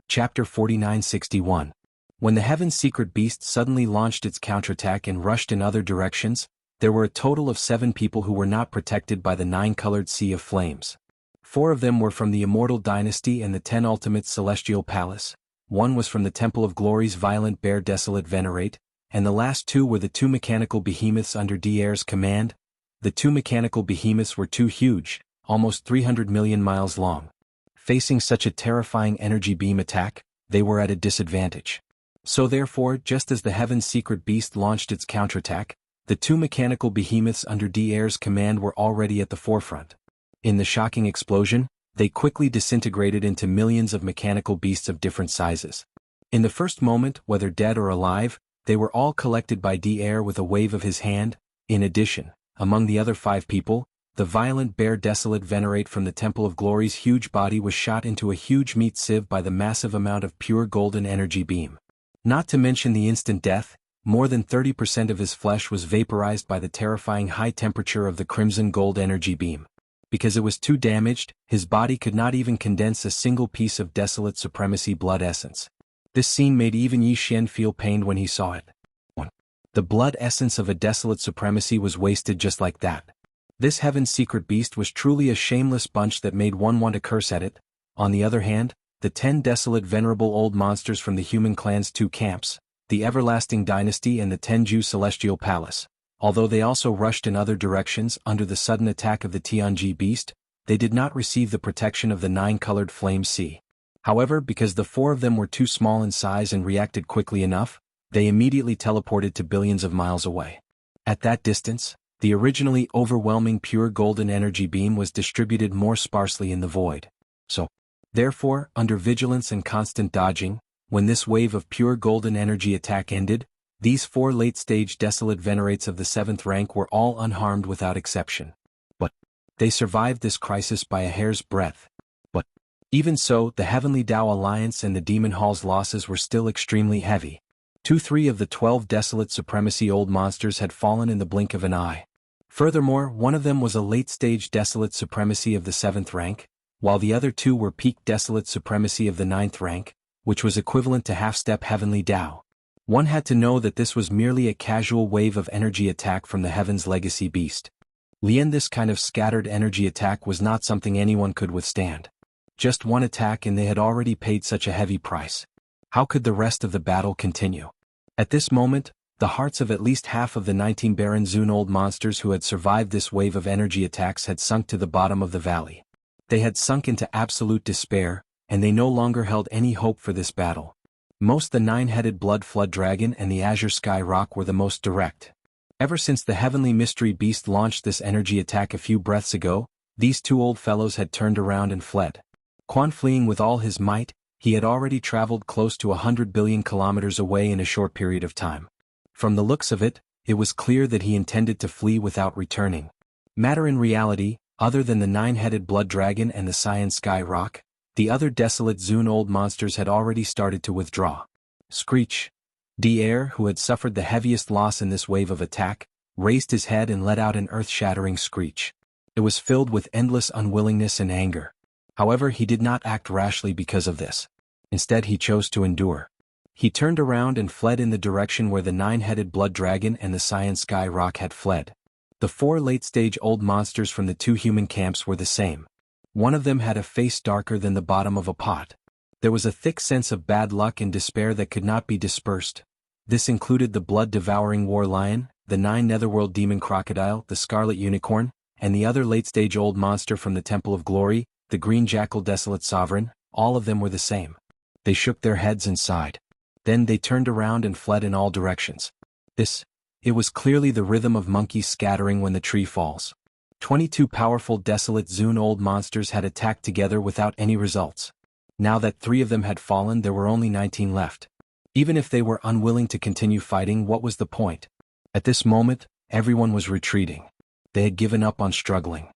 Chapter 4961. When the Heaven's secret beast suddenly launched its counterattack and rushed in other directions, there were a total of 7 people who were not protected by the 9-colored sea of flames. 4 of them were from the Immortal Dynasty and the 10 Ultimate Celestial Palace, 1 was from the Temple of Glory's Violent Bear Desolate Venerate, and the last 2 were the 2 mechanical behemoths under D'Air's command. The 2 mechanical behemoths were too huge, almost 300 million miles long. Facing such a terrifying energy beam attack, they were at a disadvantage. So therefore, just as the Heaven's secret beast launched its counterattack, the 2 mechanical behemoths under D'Air's command were already at the forefront. In the shocking explosion, they quickly disintegrated into millions of mechanical beasts of different sizes. In the first moment, whether dead or alive, they were all collected by D'Air with a wave of his hand. In addition, among the other 5 people, the Violent Bear Desolate Venerate from the Temple of Glory's huge body was shot into a huge meat sieve by the massive amount of pure golden energy beam. Not to mention the instant death, more than 30% of his flesh was vaporized by the terrifying high temperature of the crimson gold energy beam. Because it was too damaged, his body could not even condense a single piece of Desolate Supremacy blood essence. This scene made even Yi Xian feel pained when he saw it. The blood essence of a Desolate Supremacy was wasted just like that. This Heaven's secret beast was truly a shameless bunch that made one want to curse at it. On the other hand, the 10 desolate venerable old monsters from the human clan's 2 camps, the Everlasting Dynasty and the Tenju Celestial Palace, although they also rushed in other directions under the sudden attack of the Tianji beast, they did not receive the protection of the 9-colored flame sea. However, because the 4 of them were too small in size and reacted quickly enough, they immediately teleported to billions of miles away. At that distance, the originally overwhelming pure golden energy beam was distributed more sparsely in the void. So, therefore, under vigilance and constant dodging, when this wave of pure golden energy attack ended, these 4 late-stage desolate venerates of the 7th rank were all unharmed without exception. But they survived this crisis by a hair's breadth. But even so, the Heavenly Tao Alliance and the Demon Hall's losses were still extremely heavy. 2-3 of the 12 desolate supremacy old monsters had fallen in the blink of an eye. Furthermore, one of them was a late-stage desolate supremacy of the 7th rank, while the other 2 were peak desolate supremacy of the 9th rank, which was equivalent to half-step Heavenly Tao. One had to know that this was merely a casual wave of energy attack from the Heaven's legacy beast. This kind of scattered energy attack was not something anyone could withstand. Just one attack and they had already paid such a heavy price. How could the rest of the battle continue? At this moment, the hearts of at least half of the 19 Baron Zun old monsters who had survived this wave of energy attacks had sunk to the bottom of the valley. They had sunk into absolute despair, and they no longer held any hope for this battle. Most the 9-headed Blood Flood Dragon and the Azure Sky Rock were the most direct. Ever since the Heavenly Mystery Beast launched this energy attack a few breaths ago, these 2 old fellows had turned around and fled. Quan fleeing with all his might, he had already traveled close to 100 billion kilometers away in a short period of time. From the looks of it, it was clear that he intended to flee without returning. Matter in reality, other than the 9-headed Blood Dragon and the Cyan Sky Rock, the other desolate Zun old monsters had already started to withdraw. Screech. D'Air, who had suffered the heaviest loss in this wave of attack, raised his head and let out an earth-shattering screech. It was filled with endless unwillingness and anger. However, he did not act rashly because of this. Instead, he chose to endure. He turned around and fled in the direction where the 9-headed Blood Dragon and the Cyan Sky Rock had fled. The 4 late-stage old monsters from the 2 human camps were the same. One of them had a face darker than the bottom of a pot. There was a thick sense of bad luck and despair that could not be dispersed. This included the blood-devouring War Lion, the 9 Netherworld Demon Crocodile, the Scarlet Unicorn, and the other late-stage old monster from the Temple of Glory, the Green Jackal Desolate Sovereign. All of them were the same. They shook their heads and sighed. Then they turned around and fled in all directions. It was clearly the rhythm of monkeys scattering when the tree falls. 22 powerful desolate Zun old monsters had attacked together without any results. Now that 3 of them had fallen, there were only 19 left. Even if they were unwilling to continue fighting, what was the point? At this moment, everyone was retreating. They had given up on struggling.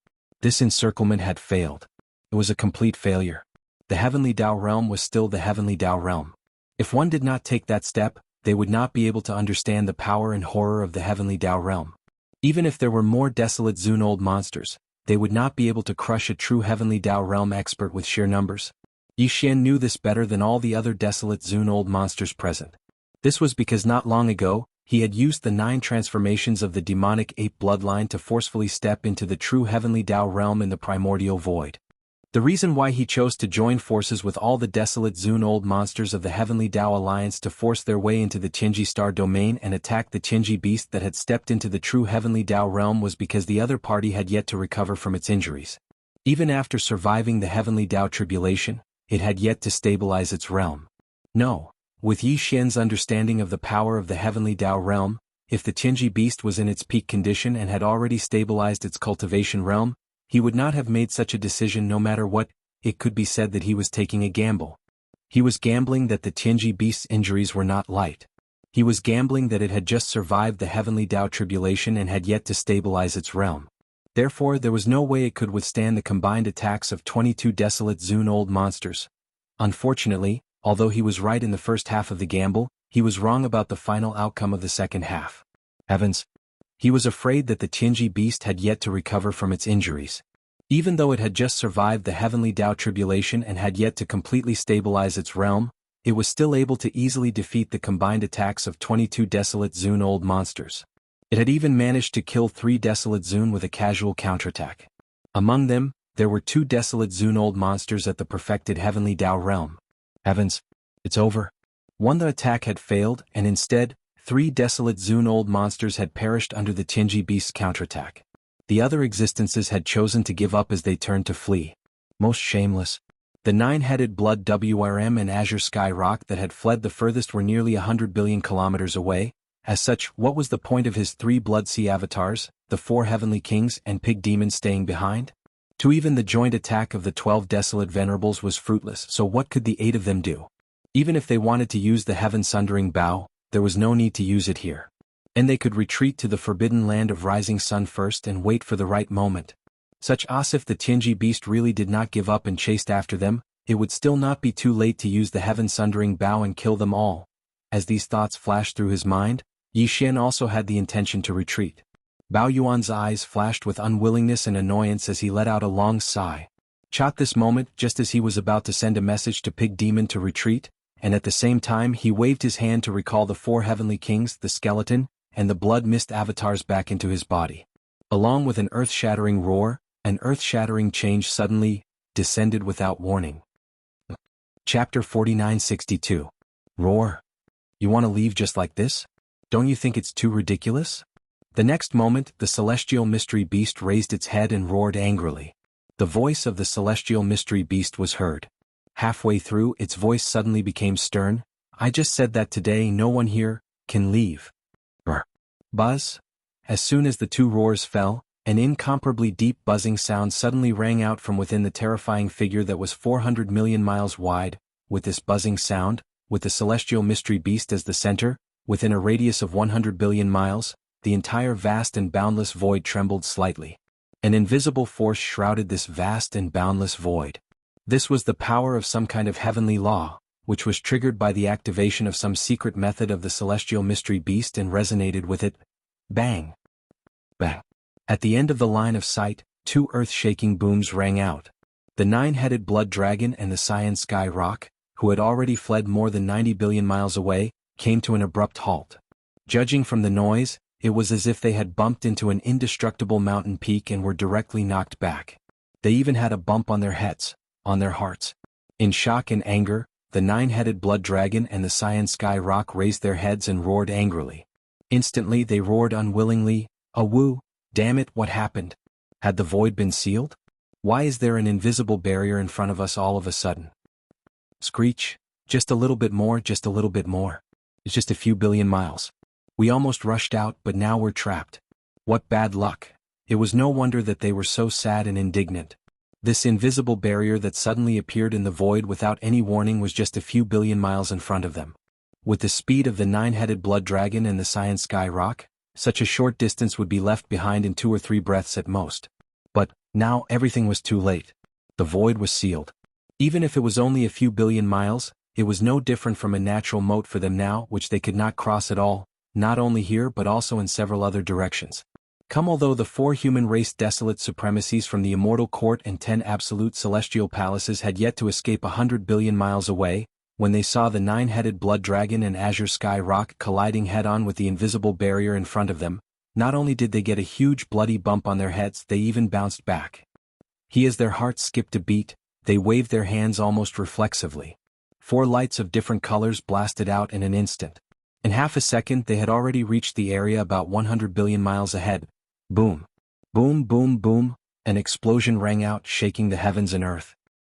This encirclement had failed. It was a complete failure. The Heavenly Tao Realm was still the Heavenly Tao Realm. If one did not take that step, they would not be able to understand the power and horror of the Heavenly Tao Realm. Even if there were more desolate Zun old monsters, they would not be able to crush a true Heavenly Tao Realm expert with sheer numbers. Yi Xian knew this better than all the other desolate Zun old monsters present. This was because not long ago, he had used the 9 transformations of the demonic ape bloodline to forcefully step into the true heavenly Tao realm in the primordial void. The reason why he chose to join forces with all the desolate Zun old monsters of the Heavenly Tao Alliance to force their way into the Qingji Star domain and attack the Qingji beast that had stepped into the true heavenly Tao realm was because the other party had yet to recover from its injuries. Even after surviving the heavenly Tao tribulation, it had yet to stabilize its realm. No. With Yi Xian's understanding of the power of the heavenly Tao realm, if the Qingji beast was in its peak condition and had already stabilized its cultivation realm, he would not have made such a decision no matter what. It could be said that he was taking a gamble. He was gambling that the Qingji beast's injuries were not light. He was gambling that it had just survived the heavenly Tao tribulation and had yet to stabilize its realm. Therefore there was no way it could withstand the combined attacks of 22 desolate Zun old monsters. Unfortunately, although he was right in the first half of the gamble, he was wrong about the final outcome of the second half. Heavens! He was afraid that the Qingji beast had yet to recover from its injuries. Even though it had just survived the heavenly Tao tribulation and had yet to completely stabilize its realm, it was still able to easily defeat the combined attacks of 22 desolate Zun old monsters. It had even managed to kill 3 desolate Zun with a casual counterattack. Among them, there were 2 desolate Zun old monsters at the perfected heavenly Tao realm. Heavens! It's over. The attack had failed, and instead, 3 desolate Zun old monsters had perished under the Qingji beast's counterattack. The other existences had chosen to give up as they turned to flee. Most shameless. The 9-headed blood WRM and Azure Sky Rock that had fled the furthest were nearly 100 billion kilometers away. As such, what was the point of his 3 Blood Sea avatars, the 4 heavenly kings and pig demons staying behind? To even the joint attack of the 12 desolate venerables was fruitless, so what could the 8 of them do? Even if they wanted to use the heaven-sundering bow, there was no need to use it here. And they could retreat to the forbidden land of rising sun first and wait for the right moment. Such as if the Qingji beast really did not give up and chased after them, it would still not be too late to use the heaven-sundering bow and kill them all. As these thoughts flashed through his mind, Yi Xian also had the intention to retreat. Bao Yuan's eyes flashed with unwillingness and annoyance as he let out a long sigh. At this moment, just as he was about to send a message to Pig Demon to retreat, and at the same time he waved his hand to recall the 4 heavenly kings, the skeleton, and the blood mist avatars back into his body. Along with an earth-shattering roar, an earth-shattering change suddenly descended without warning. Chapter 4962. Roar. You want to leave just like this? Don't you think it's too ridiculous? The next moment, the celestial mystery beast raised its head and roared angrily. The voice of the celestial mystery beast was heard. Halfway through, its voice suddenly became stern. I just said that today no one here can leave. Buzz. As soon as the 2 roars fell, an incomparably deep buzzing sound suddenly rang out from within the terrifying figure that was 400 million miles wide. With this buzzing sound, with the celestial mystery beast as the center, within a radius of 100 billion miles, the entire vast and boundless void trembled slightly. An invisible force shrouded this vast and boundless void. This was the power of some kind of heavenly law, which was triggered by the activation of some secret method of the celestial mystery beast and resonated with it. Bang! Bang! At the end of the line of sight, 2 earth-shaking booms rang out. The 9-headed blood dragon and the cyan sky rock, who had already fled more than 90 billion miles away, came to an abrupt halt. Judging from the noise, it was as if they had bumped into an indestructible mountain peak and were directly knocked back. They even had a bump on their heads, on their hearts. In shock and anger, the 9-headed blood dragon and the cyan sky rock raised their heads and roared angrily. Instantly they roared unwillingly, "Awoo, damn it, what happened? Had the void been sealed? Why is there an invisible barrier in front of us all of a sudden?" Screech, just a little bit more, just a little bit more. It's just a few billion miles. We almost rushed out, but now we're trapped. What bad luck. It was no wonder that they were so sad and indignant. This invisible barrier that suddenly appeared in the void without any warning was just a few billion miles in front of them. With the speed of the 9-headed blood dragon and the cyan sky rock, such a short distance would be left behind in 2 or 3 breaths at most. But now everything was too late. The void was sealed. Even if it was only a few billion miles, it was no different from a natural moat for them now, which they could not cross at all, not only here but also in several other directions. Come, although the 4 human race desolate supremacies from the immortal court and 10 absolute celestial palaces had yet to escape 100 billion miles away, when they saw the 9-headed blood dragon and azure sky rock colliding head-on with the invisible barrier in front of them, not only did they get a huge bloody bump on their heads, they even bounced back. As their hearts skipped a beat, they waved their hands almost reflexively. 4 lights of different colors blasted out in an instant. In half a second they had already reached the area about 100 billion miles ahead. Boom. Boom, boom, boom, an explosion rang out, shaking the heavens and earth.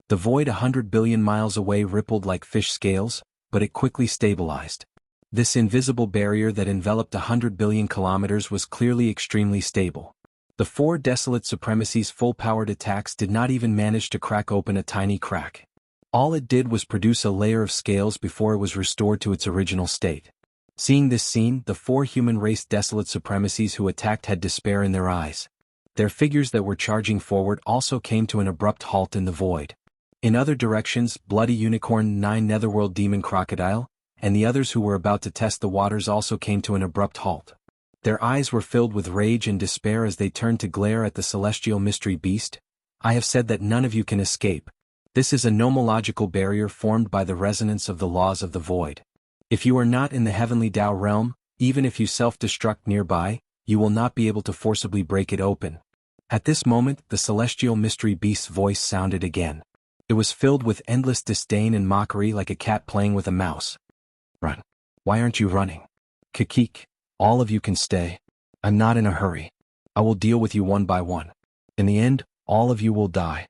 The void 100 billion miles away rippled like fish scales, but it quickly stabilized. This invisible barrier that enveloped 100 billion kilometers was clearly extremely stable. The 4 desolate supremacies' full-powered attacks did not even manage to crack open a tiny crack. All it did was produce a layer of scales before it was restored to its original state. Seeing this scene, the 4 human race desolate supremacies who attacked had despair in their eyes. Their figures that were charging forward also came to an abrupt halt in the void. In other directions, Bloody Unicorn, 9 Netherworld Demon Crocodile, and the others who were about to test the waters also came to an abrupt halt. Their eyes were filled with rage and despair as they turned to glare at the celestial mystery beast. I have said that none of you can escape. This is a nomological barrier formed by the resonance of the laws of the void. If you are not in the heavenly Tao realm, even if you self-destruct nearby, you will not be able to forcibly break it open. At this moment, the celestial mystery beast's voice sounded again. It was filled with endless disdain and mockery, like a cat playing with a mouse. Run. Why aren't you running? Kikik. All of you can stay. I'm not in a hurry. I will deal with you one by one. In the end, all of you will die.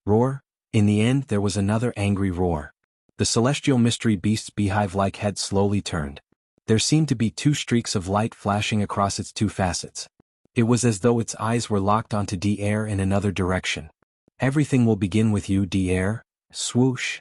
Roar. In the end there was another angry roar. The celestial mystery beast's beehive-like head slowly turned. There seemed to be 2 streaks of light flashing across its 2 facets. It was as though its eyes were locked onto D-Air in another direction. Everything will begin with you, D-Air. Swoosh.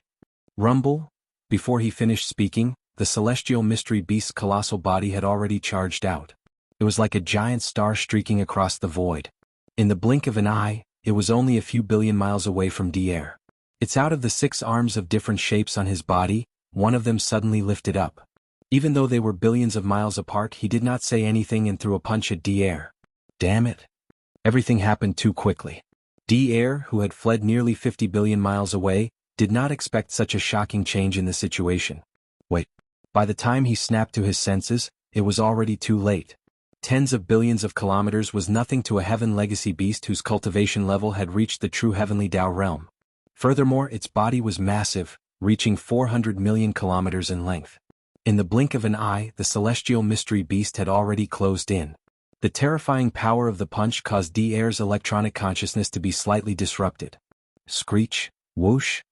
Rumble. Before he finished speaking, the celestial mystery beast's colossal body had already charged out. It was like a giant star streaking across the void. In the blink of an eye, it was only a few billion miles away from D-Air. It's out of the 6 arms of different shapes on his body, one of them suddenly lifted up. Even though they were billions of miles apart, he did not say anything and threw a punch at D-Air. Damn it. Everything happened too quickly. D-Air, who had fled nearly 50 billion miles away, did not expect such a shocking change in the situation. Wait. By the time he snapped to his senses, it was already too late. Tens of billions of kilometers was nothing to a heaven legacy beast whose cultivation level had reached the true heavenly Tao realm. Furthermore, its body was massive, reaching 400 million kilometers in length. In the blink of an eye, the celestial mystery beast had already closed in. The terrifying power of the punch caused D-Air's electronic consciousness to be slightly disrupted. Screech, whoosh.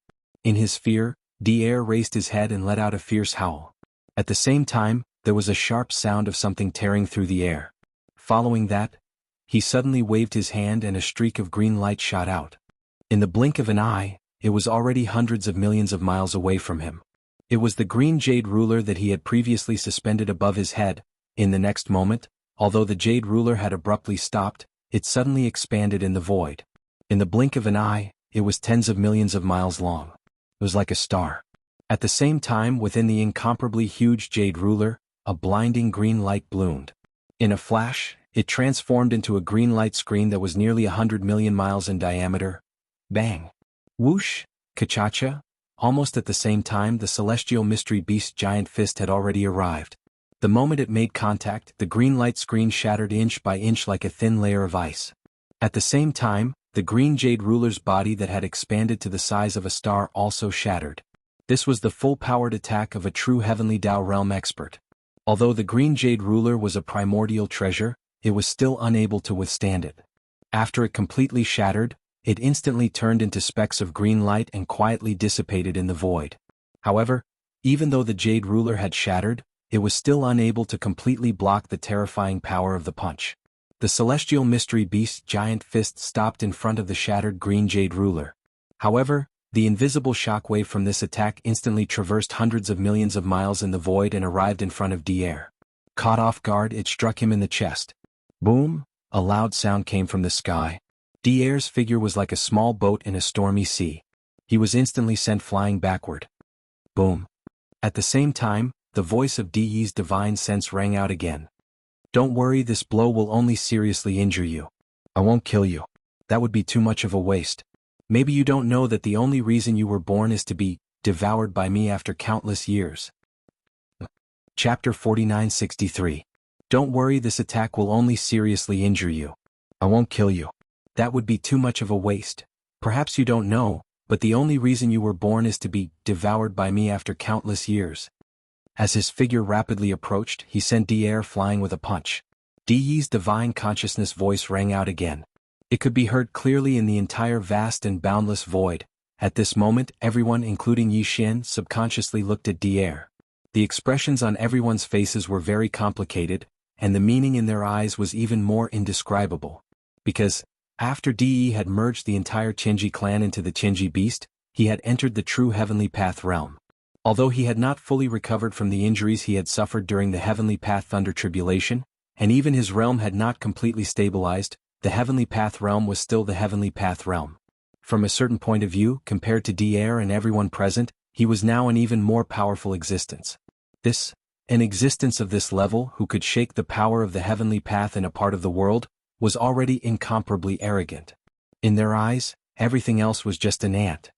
In his fear, D-Air raised his head and let out a fierce howl. At the same time, there was a sharp sound of something tearing through the air. Following that, he suddenly waved his hand and a streak of green light shot out. In the blink of an eye, it was already hundreds of millions of miles away from him. It was the green jade ruler that he had previously suspended above his head. In the next moment, although the jade ruler had abruptly stopped, it suddenly expanded in the void. In the blink of an eye, it was tens of millions of miles long. It was like a star. At the same time, within the incomparably huge jade ruler, a blinding green light bloomed. In a flash, it transformed into a green light screen that was nearly 100 million miles in diameter. Bang! Whoosh! Kachacha! Almost at the same time, the celestial mystery beast's giant fist had already arrived. The moment it made contact, the green light screen shattered inch by inch like a thin layer of ice. At the same time, the green jade ruler's body that had expanded to the size of a star also shattered. This was the full-powered attack of a true heavenly Tao realm expert. Although the green jade ruler was a primordial treasure, it was still unable to withstand it. After it completely shattered, it instantly turned into specks of green light and quietly dissipated in the void. However, even though the jade ruler had shattered, it was still unable to completely block the terrifying power of the punch. The celestial mystery beast's giant fist stopped in front of the shattered green jade ruler. However, the invisible shockwave from this attack instantly traversed hundreds of millions of miles in the void and arrived in front of D-Air. Caught off guard, it struck him in the chest. Boom! A loud sound came from the sky. D-Air's figure was like a small boat in a stormy sea. He was instantly sent flying backward. Boom! At the same time, the voice of Di's divine sense rang out again. Don't worry, this blow will only seriously injure you. I won't kill you. That would be too much of a waste. Maybe you don't know that the only reason you were born is to be devoured by me after countless years. Chapter 4963. Don't worry, this attack will only seriously injure you. I won't kill you. That would be too much of a waste. Perhaps you don't know, but the only reason you were born is to be devoured by me after countless years. As his figure rapidly approached, he sent Di flying with a punch. Di's divine consciousness voice rang out again. It could be heard clearly in the entire vast and boundless void. At this moment, everyone, including Yi Xian, subconsciously looked at Di. The expressions on everyone's faces were very complicated, and the meaning in their eyes was even more indescribable. Because, after Di had merged the entire Qinji clan into the Qinji beast, he had entered the true Heavenly Path realm. Although he had not fully recovered from the injuries he had suffered during the Heavenly Path Thunder Tribulation, and even his realm had not completely stabilized, the Heavenly Path realm was still the Heavenly Path realm. From a certain point of view, compared to Di and everyone present, he was now an even more powerful existence. An existence of this level who could shake the power of the Heavenly Path in a part of the world, was already incomparably arrogant. In their eyes, everything else was just an ant.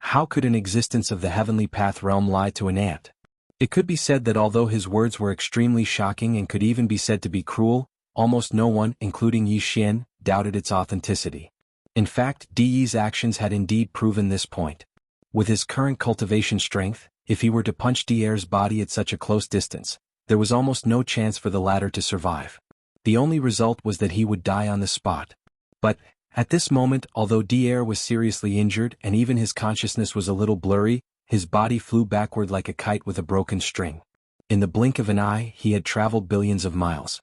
How could an existence of the Heavenly Path realm lie to an ant? It could be said that although his words were extremely shocking and could even be said to be cruel, almost no one, including Yi Xian, doubted its authenticity. In fact, Di's actions had indeed proven this point. With his current cultivation strength, if he were to punch Di's body at such a close distance, there was almost no chance for the latter to survive. The only result was that he would die on the spot. But, at this moment, although Di was seriously injured and even his consciousness was a little blurry, his body flew backward like a kite with a broken string. In the blink of an eye, he had traveled billions of miles.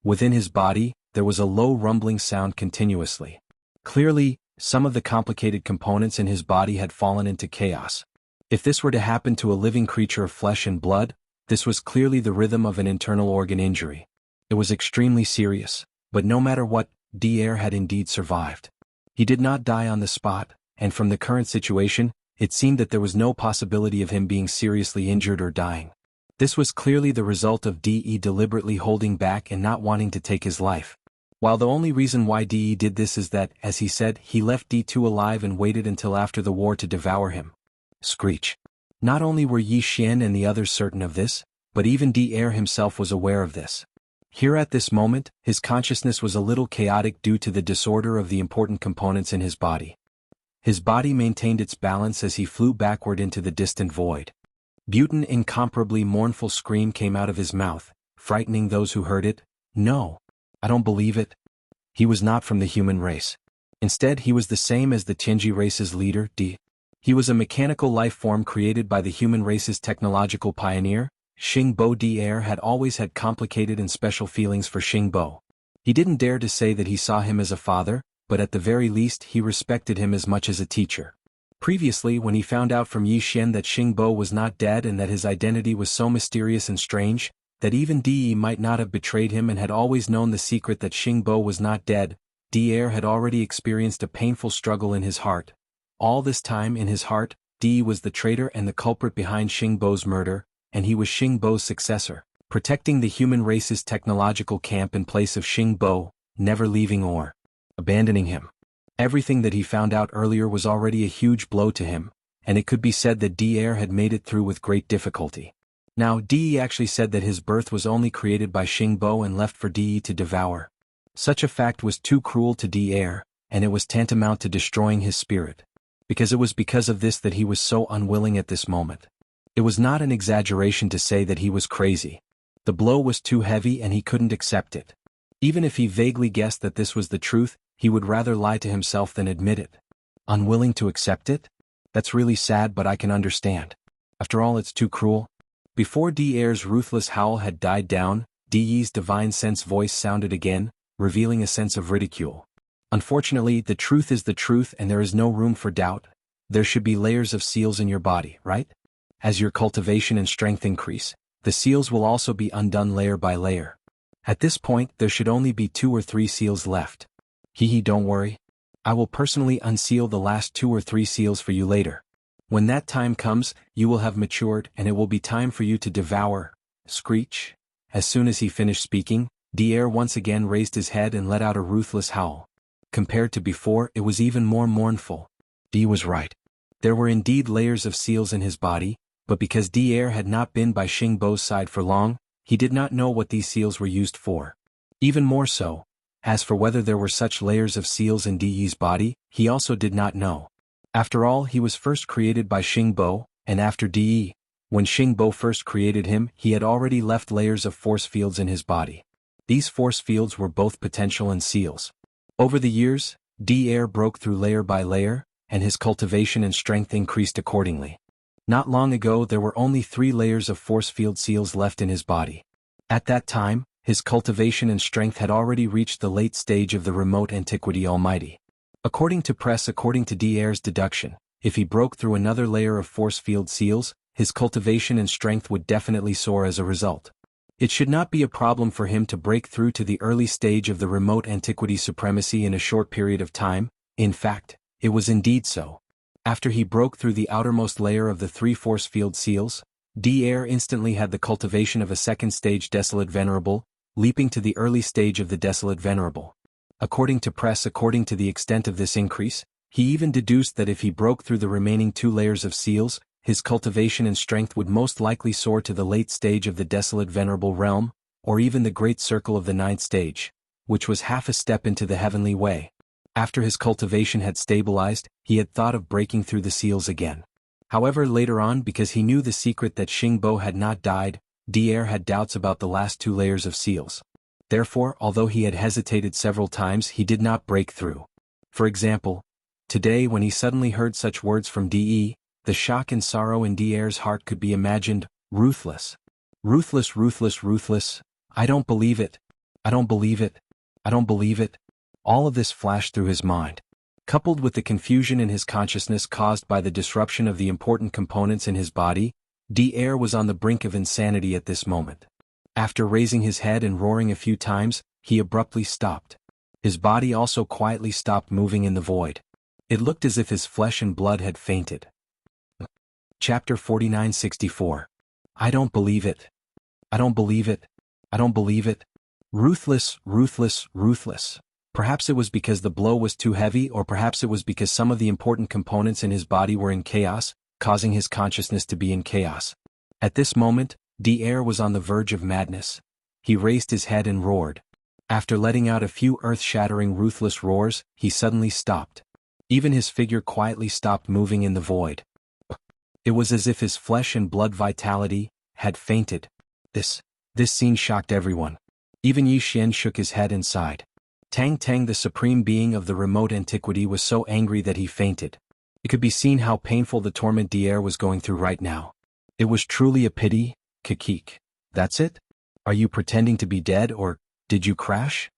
Within his body, there was a low rumbling sound continuously. Clearly, some of the complicated components in his body had fallen into chaos. If this were to happen to a living creature of flesh and blood, this was clearly the rhythm of an internal organ injury. It was extremely serious, but no matter what, Di had indeed survived. He did not die on the spot, and from the current situation, it seemed that there was no possibility of him being seriously injured or dying. This was clearly the result of Di deliberately holding back and not wanting to take his life. While the only reason why Di did this is that, as he said, he left D2 alive and waited until after the war to devour him. Screech. Not only were Yi Xian and the others certain of this, but even Di himself was aware of this. Here at this moment, his consciousness was a little chaotic due to the disorder of the important components in his body. His body maintained its balance as he flew backward into the distant void. Butan's incomparably mournful scream came out of his mouth, frightening those who heard it. No. I don't believe it. He was not from the human race. Instead, he was the same as the Qinji race's leader, Di. He was a mechanical life form created by the human race's technological pioneer. Xingbo. Di had always had complicated and special feelings for Xingbo. He didn't dare to say that he saw him as a father, but at the very least he respected him as much as a teacher. Previously, when he found out from Yi Xian that Xingbo was not dead and that his identity was so mysterious and strange, that even Di might not have betrayed him and had always known the secret that Xingbo was not dead, Di had already experienced a painful struggle in his heart. All this time in his heart, Di was the traitor and the culprit behind Xingbo's murder, and he was Xingbo's successor, protecting the human race's technological camp in place of Xingbo, never leaving or abandoning him. Everything that he found out earlier was already a huge blow to him, and it could be said that Di had made it through with great difficulty. Now Di actually said that his birth was only created by Xingbo and left for Di to devour. Such a fact was too cruel to Di, and it was tantamount to destroying his spirit. Because it was because of this that he was so unwilling at this moment. It was not an exaggeration to say that he was crazy. The blow was too heavy and he couldn't accept it. Even if he vaguely guessed that this was the truth, he would rather lie to himself than admit it. Unwilling to accept it? That's really sad, but I can understand. After all, it's too cruel. Before Di's ruthless howl had died down, Di's divine sense voice sounded again, revealing a sense of ridicule. Unfortunately, the truth is the truth and there is no room for doubt. There should be layers of seals in your body, right? As your cultivation and strength increase, the seals will also be undone layer by layer. At this point, there should only be 2 or 3 seals left. Don't worry. I will personally unseal the last 2 or 3 seals for you later. When that time comes, you will have matured and it will be time for you to devour, Screech. As soon as he finished speaking, Dier once again raised his head and let out a ruthless howl. Compared to before, it was even more mournful. Dee was right. There were indeed layers of seals in his body, but because Dier had not been by Xingbo's side for long, he did not know what these seals were used for. Even more so, as for whether there were such layers of seals in Di's body, he also did not know. After all, he was first created by Xingbo, and after Di, when Xingbo first created him, he had already left layers of force fields in his body. These force fields were both potential and seals. Over the years, Dier broke through layer by layer, and his cultivation and strength increased accordingly. Not long ago there were only 3 layers of force field seals left in his body. At that time, his cultivation and strength had already reached the late stage of the remote antiquity almighty. According to Dier's deduction, if he broke through another layer of force field seals, his cultivation and strength would definitely soar as a result. It should not be a problem for him to break through to the early stage of the remote antiquity supremacy in a short period of time. In fact, it was indeed so. After he broke through the outermost layer of the 3 force field seals, Dier instantly had the cultivation of a second stage Desolate Venerable, leaping to the early stage of the Desolate Venerable. According to the extent of this increase, he even deduced that if he broke through the remaining 2 layers of seals, his cultivation and strength would most likely soar to the late stage of the Desolate Venerable realm, or even the Great Circle of the 9th stage, which was half a step into the heavenly way. After his cultivation had stabilized, he had thought of breaking through the seals again. However, later on, because he knew the secret that Xingbo had not died, Dier had doubts about the last 2 layers of seals. Therefore, although he had hesitated several times, he did not break through. For example, today when he suddenly heard such words from De, the shock and sorrow in Dier's heart could be imagined. Ruthless. Ruthless, ruthless, ruthless. I don't believe it. I don't believe it. I don't believe it. All of this flashed through his mind. Coupled with the confusion in his consciousness caused by the disruption of the important components in his body, Dier was on the brink of insanity at this moment. After raising his head and roaring a few times, he abruptly stopped. His body also quietly stopped moving in the void. It looked as if his flesh and blood had fainted. Chapter 49-64. I don't believe it. I don't believe it. I don't believe it. Ruthless, ruthless, ruthless. Perhaps it was because the blow was too heavy, or perhaps it was because some of the important components in his body were in chaos, causing his consciousness to be in chaos. At this moment, Dier was on the verge of madness. He raised his head and roared. After letting out a few earth-shattering ruthless roars, he suddenly stopped. Even his figure quietly stopped moving in the void. It was as if his flesh and blood vitality had fainted. This scene shocked everyone. Even Yi Xian shook his head and sighed. Tang Tang, the supreme being of the remote antiquity, was so angry that he fainted. It could be seen how painful the torment Dier was going through right now. It was truly a pity. Kikik. That's it? Are you pretending to be dead, or did you crash?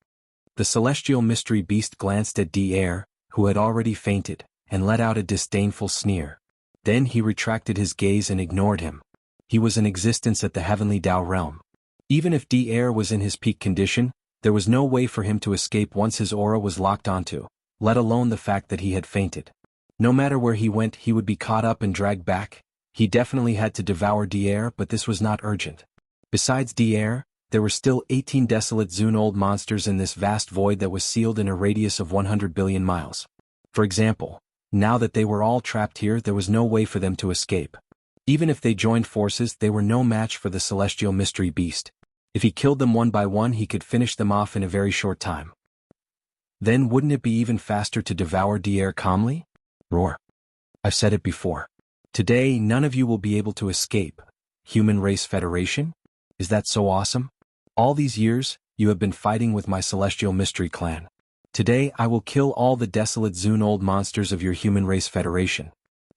The celestial mystery beast glanced at Dier, who had already fainted, and let out a disdainful sneer. Then he retracted his gaze and ignored him. He was in existence at the heavenly Tao realm. Even if Dier was in his peak condition, there was no way for him to escape once his aura was locked onto, let alone the fact that he had fainted. No matter where he went, he would be caught up and dragged back. He definitely had to devour Dier, but this was not urgent. Besides Dier, there were still 18 desolate Zun-old monsters in this vast void that was sealed in a radius of 100 billion miles. For example, now that they were all trapped here, there was no way for them to escape. Even if they joined forces, they were no match for the celestial mystery beast. If he killed them one by one, he could finish them off in a very short time. Then wouldn't it be even faster to devour Dier calmly? Roar. I've said it before. Today none of you will be able to escape. Human Race Federation? Is that so awesome? All these years, you have been fighting with my celestial mystery clan. Today I will kill all the desolate Zun-old monsters of your Human Race Federation.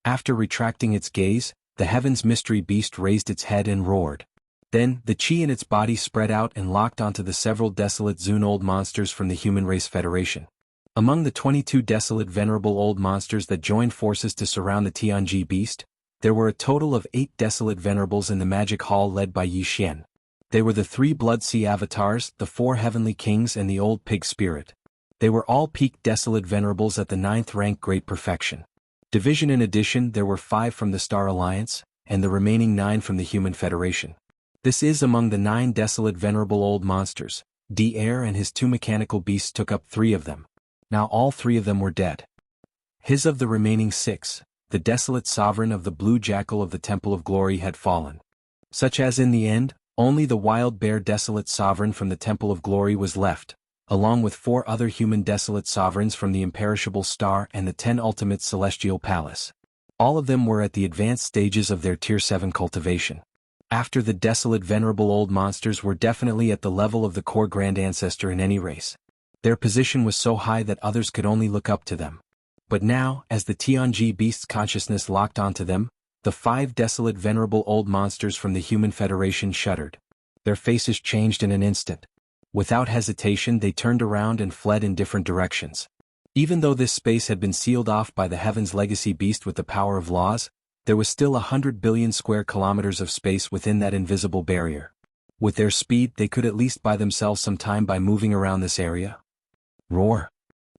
After retracting its gaze, the heaven's mystery beast raised its head and roared. Then, the chi in its body spread out and locked onto the several desolate Zun-old monsters from the Human Race Federation. Among the 22 desolate venerable old monsters that joined forces to surround the Tianji beast, there were a total of 8 desolate venerables in the magic hall led by Yi Xian. They were the 3 Blood Sea avatars, the 4 heavenly kings, and the old pig spirit. They were all peaked desolate venerables at the 9th rank great perfection. Division in addition, there were 5 from the Star Alliance, and the remaining 9 from the Human Federation. This is among the 9 desolate venerable old monsters. D-Air and his 2 mechanical beasts took up 3 of them. Now all 3 of them were dead. His of the remaining 6, the desolate sovereign of the blue jackal of the Temple of Glory had fallen. Such as in the end, only the wild bear desolate sovereign from the Temple of Glory was left, along with 4 other human desolate sovereigns from the imperishable star and the 10 ultimate celestial palace. All of them were at the advanced stages of their Tier 7 cultivation. After the desolate venerable old monsters were definitely at the level of the core grand ancestor in any race. Their position was so high that others could only look up to them. But now, as the Tianji beast's consciousness locked onto them, the 5 desolate venerable old monsters from the Human Federation shuddered. Their faces changed in an instant. Without hesitation they turned around and fled in different directions. Even though this space had been sealed off by the Heaven's Legacy beast with the power of laws, there was still 100 billion square kilometers of space within that invisible barrier. With their speed they could at least buy themselves some time by moving around this area. Roar!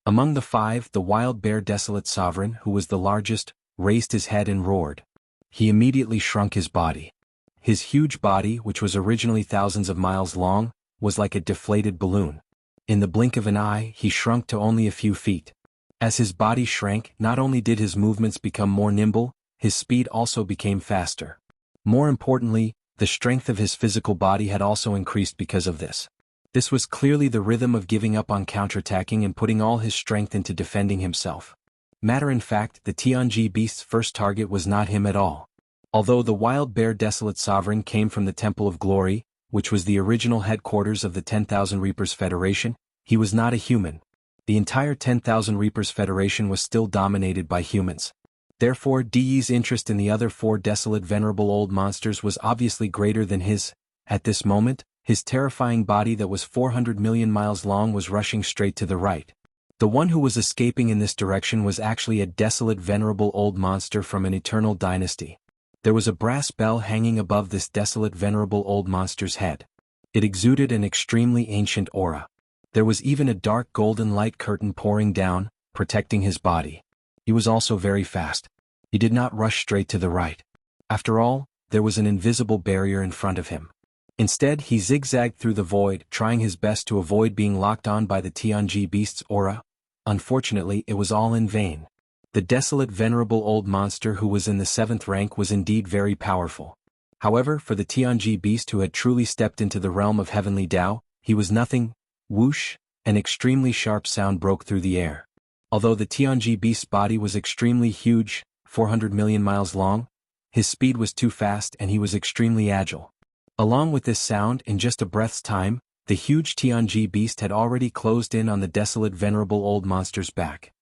Among the 5, the wild bear desolate sovereign, who was the largest, raised his head and roared. He immediately shrunk his body. His huge body, which was originally thousands of miles long, was like a deflated balloon. In the blink of an eye he shrunk to only a few feet. As his body shrank, not only did his movements become more nimble, his speed also became faster. More importantly, the strength of his physical body had also increased because of this. This was clearly the rhythm of giving up on counterattacking and putting all his strength into defending himself. Matter in fact, the Tianji beast's first target was not him at all. Although the wild bear desolate sovereign came from the Temple of Glory, which was the original headquarters of the 10,000 Reapers Federation, he was not a human. The entire 10,000 Reapers Federation was still dominated by humans. Therefore Di's interest in the other 4 desolate venerable old monsters was obviously greater than his. At this moment, his terrifying body that was 400 million miles long was rushing straight to the right. The one who was escaping in this direction was actually a desolate venerable old monster from an eternal dynasty. There was a brass bell hanging above this desolate venerable old monster's head. It exuded an extremely ancient aura. There was even a dark golden light curtain pouring down, protecting his body. He was also very fast. He did not rush straight to the right. After all, there was an invisible barrier in front of him. Instead he zigzagged through the void, trying his best to avoid being locked on by the Tianji beast's aura. Unfortunately, it was all in vain. The desolate venerable old monster who was in the 7th rank was indeed very powerful. However, for the Tianji beast who had truly stepped into the realm of heavenly Tao, he was nothing. Whoosh! An extremely sharp sound broke through the air. Although the Tianji beast's body was extremely huge, 400 million miles long, his speed was too fast and he was extremely agile. Along with this sound, in just a breath's time, the huge Tianji beast had already closed in on the desolate venerable old monster's back.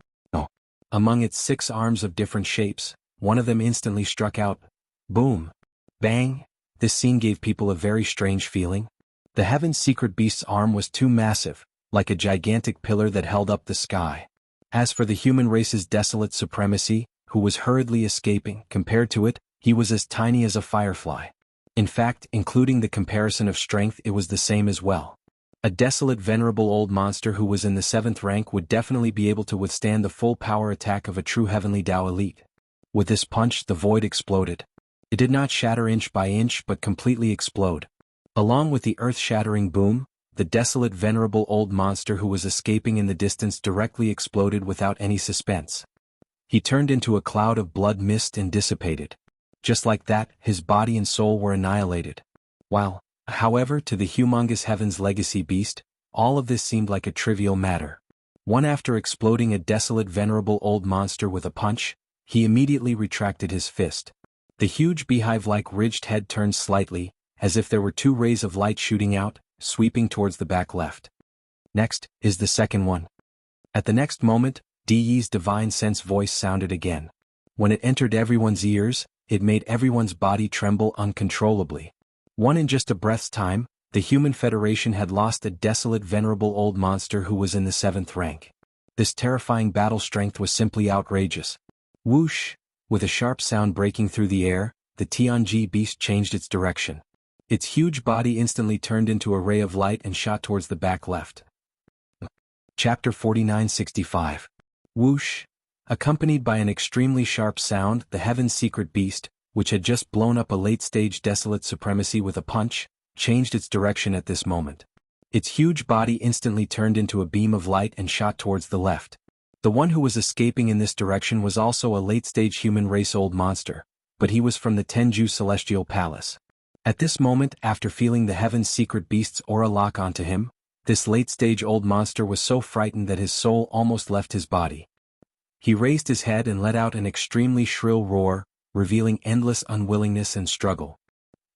Among its 6 arms of different shapes, one of them instantly struck out. Boom! Bang! This scene gave people a very strange feeling. The Heaven's secret beast's arm was too massive, like a gigantic pillar that held up the sky. As for the human race's desolate supremacy, who was hurriedly escaping, compared to it, he was as tiny as a firefly. In fact, including the comparison of strength, it was the same as well. A desolate venerable old monster who was in the 7th rank would definitely be able to withstand the full power attack of a true heavenly Tao elite. With this punch, the void exploded. It did not shatter inch by inch but completely explode. Along with the earth-shattering boom, the desolate venerable old monster who was escaping in the distance directly exploded without any suspense. He turned into a cloud of blood mist and dissipated. Just like that, his body and soul were annihilated. However, to the humongous Heaven's Legacy beast, all of this seemed like a trivial matter. One after exploding a desolate venerable old monster with a punch, he immediately retracted his fist. The huge beehive-like ridged head turned slightly, as if there were 2 rays of light shooting out, sweeping towards the back left. Next is the second one. At the next moment, Di's divine sense voice sounded again. When it entered everyone's ears, it made everyone's body tremble uncontrollably. In just a breath's time, the Human Federation had lost a desolate venerable old monster who was in the 7th rank. This terrifying battle strength was simply outrageous. Whoosh! With a sharp sound breaking through the air, the Tianji beast changed its direction. Its huge body instantly turned into a ray of light and shot towards the back left. Chapter 4965. Whoosh! Accompanied by an extremely sharp sound, the Heaven's secret beast, which had just blown up a late-stage desolate supremacy with a punch, changed its direction at this moment. Its huge body instantly turned into a beam of light and shot towards the left. The one who was escaping in this direction was also a late-stage human race old monster, but he was from the Jianghu Celestial Palace. At this moment, after feeling the Heaven's Secret Beast's aura lock onto him, this late-stage old monster was so frightened that his soul almost left his body. He raised his head and let out an extremely shrill roar, revealing endless unwillingness and struggle.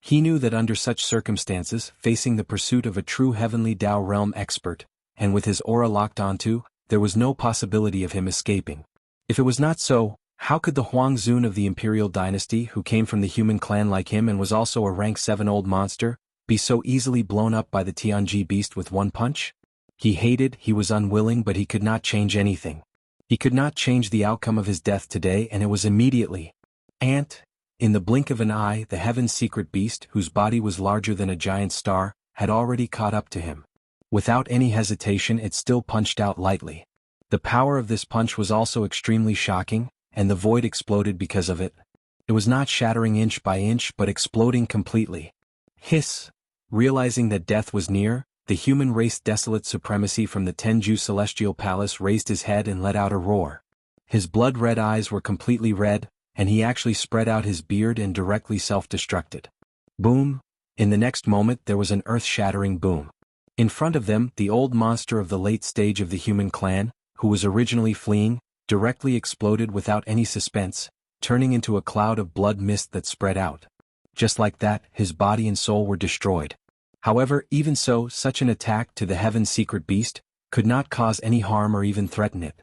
He knew that under such circumstances, facing the pursuit of a true heavenly Dao realm expert, and with his aura locked onto, there was no possibility of him escaping. If it was not so, how could the Huang Zun of the Imperial Dynasty, who came from the human clan like him and was also a rank 7 old monster, be so easily blown up by the Tianji beast with one punch? He was unwilling, but he could not change anything. He could not change the outcome of his death today, and it was immediately. In the blink of an eye, the Heaven's Secret Beast, whose body was larger than a giant star, had already caught up to him. Without any hesitation, it still punched out lightly. The power of this punch was also extremely shocking, and the void exploded because of it. It was not shattering inch by inch but exploding completely. Hiss! Realizing that death was near, the human race desolate supremacy from the Jianghu Celestial Palace raised his head and let out a roar. His blood-red eyes were completely red, and he actually spread out his beard and directly self-destructed. Boom! In the next moment there was an earth-shattering boom. In front of them, the old monster of the late stage of the human clan, who was originally fleeing, directly exploded without any suspense, turning into a cloud of blood mist that spread out. Just like that, his body and soul were destroyed. However, even so, such an attack to the Heaven's Secret Beast could not cause any harm or even threaten it.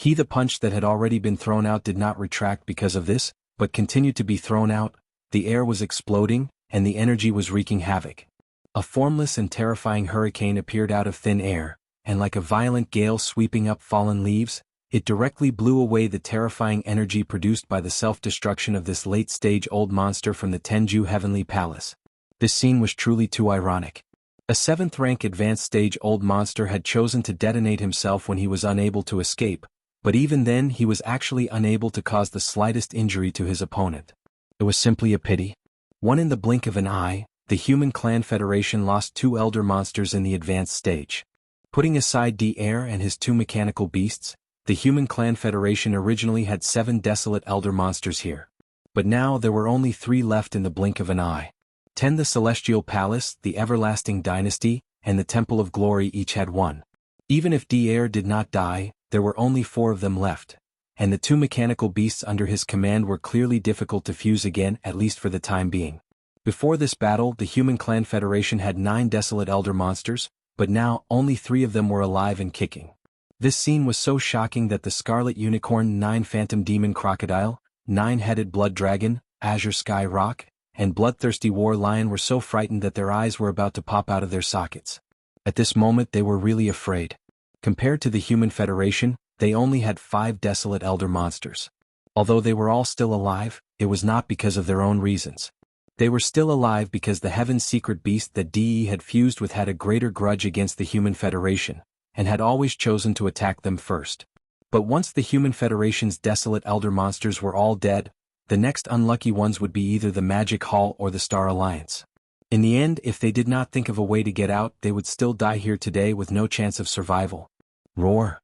The punch that had already been thrown out did not retract because of this, but continued to be thrown out. The air was exploding, and the energy was wreaking havoc. A formless and terrifying hurricane appeared out of thin air, and like a violent gale sweeping up fallen leaves, it directly blew away the terrifying energy produced by the self-destruction of this late-stage old monster from the Jianghu Heavenly Palace. This scene was truly too ironic. A 7th-rank advanced stage old monster had chosen to detonate himself when he was unable to escape, but even then he was actually unable to cause the slightest injury to his opponent. It was simply a pity. In the blink of an eye, the Human Clan Federation lost 2 elder monsters in the advanced stage. Putting aside D-Air and his 2 mechanical beasts, the Human Clan Federation originally had 7 desolate elder monsters here. But now there were only 3 left in the blink of an eye. 10 the Celestial Palace, the Everlasting Dynasty, and the Temple of Glory each had 1. Even if D-Air did not die, there were only 4 of them left, and the 2 mechanical beasts under his command were clearly difficult to fuse again, at least for the time being. Before this battle, the Human Clan Federation had 9 desolate elder monsters, but now only 3 of them were alive and kicking. This scene was so shocking that the Scarlet Unicorn, 9 Phantom Demon Crocodile, 9-headed Blood Dragon, Azure Sky Rock, and Bloodthirsty War Lion were so frightened that their eyes were about to pop out of their sockets. At this moment they were really afraid. Compared to the Human Federation, they only had 5 desolate elder monsters. Although they were all still alive, it was not because of their own reasons. They were still alive because the Heaven's Secret Beast that DE had fused with had a greater grudge against the Human Federation, and had always chosen to attack them first. But once the Human Federation's desolate elder monsters were all dead, the next unlucky ones would be either the Magic Hall or the Star Alliance. In the end, if they did not think of a way to get out, they would still die here today with no chance of survival. Roar!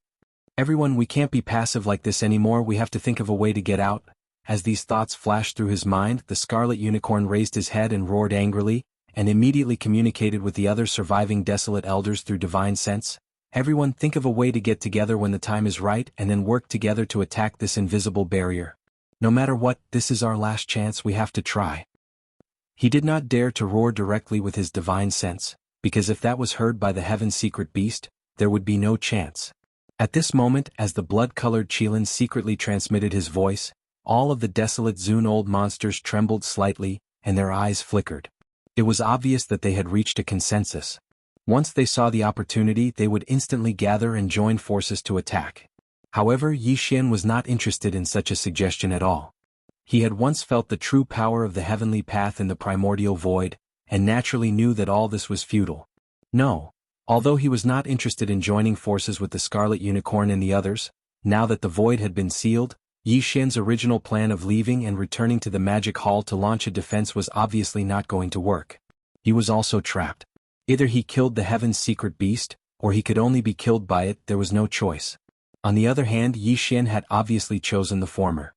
Everyone, we can't be passive like this anymore, we have to think of a way to get out. As these thoughts flashed through his mind, the Scarlet Unicorn raised his head and roared angrily, and immediately communicated with the other surviving desolate elders through divine sense. Everyone, think of a way to get together when the time is right and then work together to attack this invisible barrier. No matter what, this is our last chance, we have to try. He did not dare to roar directly with his divine sense, because if that was heard by the Heaven's Secret Beast, there would be no chance. At this moment, as the blood-colored Qilin secretly transmitted his voice, all of the desolate Zun old monsters trembled slightly, and their eyes flickered. It was obvious that they had reached a consensus. Once they saw the opportunity, they would instantly gather and join forces to attack. However, Yi Xian was not interested in such a suggestion at all. He had once felt the true power of the heavenly path in the primordial void, and naturally knew that all this was futile. No. Although he was not interested in joining forces with the Scarlet Unicorn and the others, now that the void had been sealed, Yi Xian's original plan of leaving and returning to the Magic Hall to launch a defense was obviously not going to work. He was also trapped. Either he killed the heaven's secret beast, or he could only be killed by it. There was no choice. On the other hand, Yi Xian had obviously chosen the former.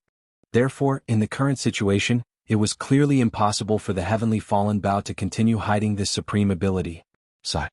Therefore, in the current situation, it was clearly impossible for the heavenly fallen Bao to continue hiding this supreme ability. So,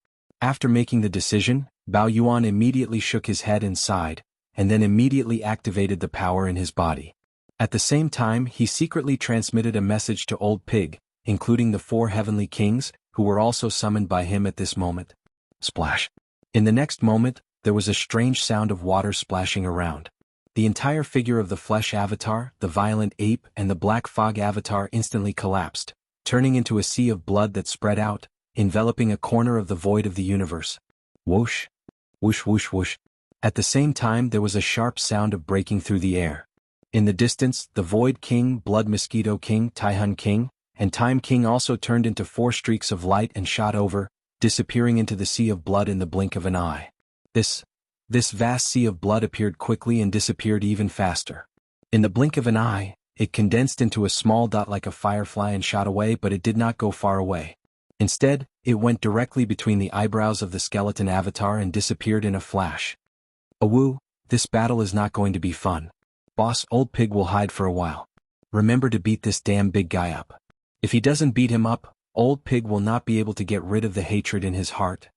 after making the decision, Bao Yuan immediately shook his head and sighed, and then immediately activated the power in his body. At the same time, he secretly transmitted a message to Old Pig, including the 4 heavenly kings, who were also summoned by him at this moment. Splash. In the next moment, there was a strange sound of water splashing around. The entire figure of the flesh avatar, the violent ape, and the black fog avatar instantly collapsed, turning into a sea of blood that spread out, enveloping a corner of the void of the universe. Whoosh. Whoosh whoosh whoosh. At the same time, there was a sharp sound of breaking through the air. In the distance, the Void King, Blood Mosquito King, Taihun King, and Time King also turned into 4 streaks of light and shot over, disappearing into the sea of blood in the blink of an eye. This vast sea of blood appeared quickly and disappeared even faster. In the blink of an eye, it condensed into a small dot like a firefly and shot away, but it did not go far away. Instead, it went directly between the eyebrows of the skeleton avatar and disappeared in a flash. Awoo, this battle is not going to be fun. Boss, Old Pig will hide for a while. Remember to beat this damn big guy up. If he doesn't beat him up, Old Pig will not be able to get rid of the hatred in his heart.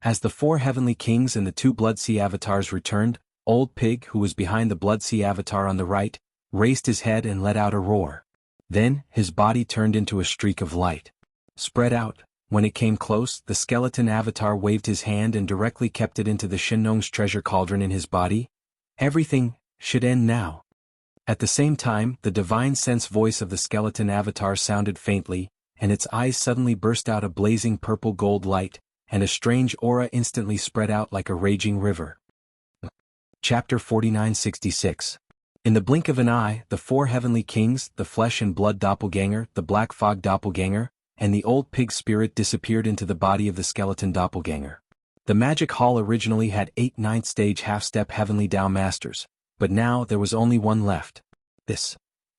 As the 4 heavenly kings and the 2 Blood Sea avatars returned, Old Pig, who was behind the Blood Sea avatar on the right, raised his head and let out a roar. Then, his body turned into a streak of light. Spread out. When it came close, the skeleton avatar waved his hand and directly kept it into the Shenlong's treasure cauldron in his body. Everything should end now. At the same time, the divine sense voice of the skeleton avatar sounded faintly, and its eyes suddenly burst out a blazing purple gold light, and a strange aura instantly spread out like a raging river. Chapter 4966. In the blink of an eye, the 4 heavenly kings, the flesh and blood doppelganger, the black fog doppelganger, and the Old Pig spirit disappeared into the body of the skeleton doppelganger. The magic hall originally had 8 ninth stage half-step heavenly Dao masters, but now there was only 1 left.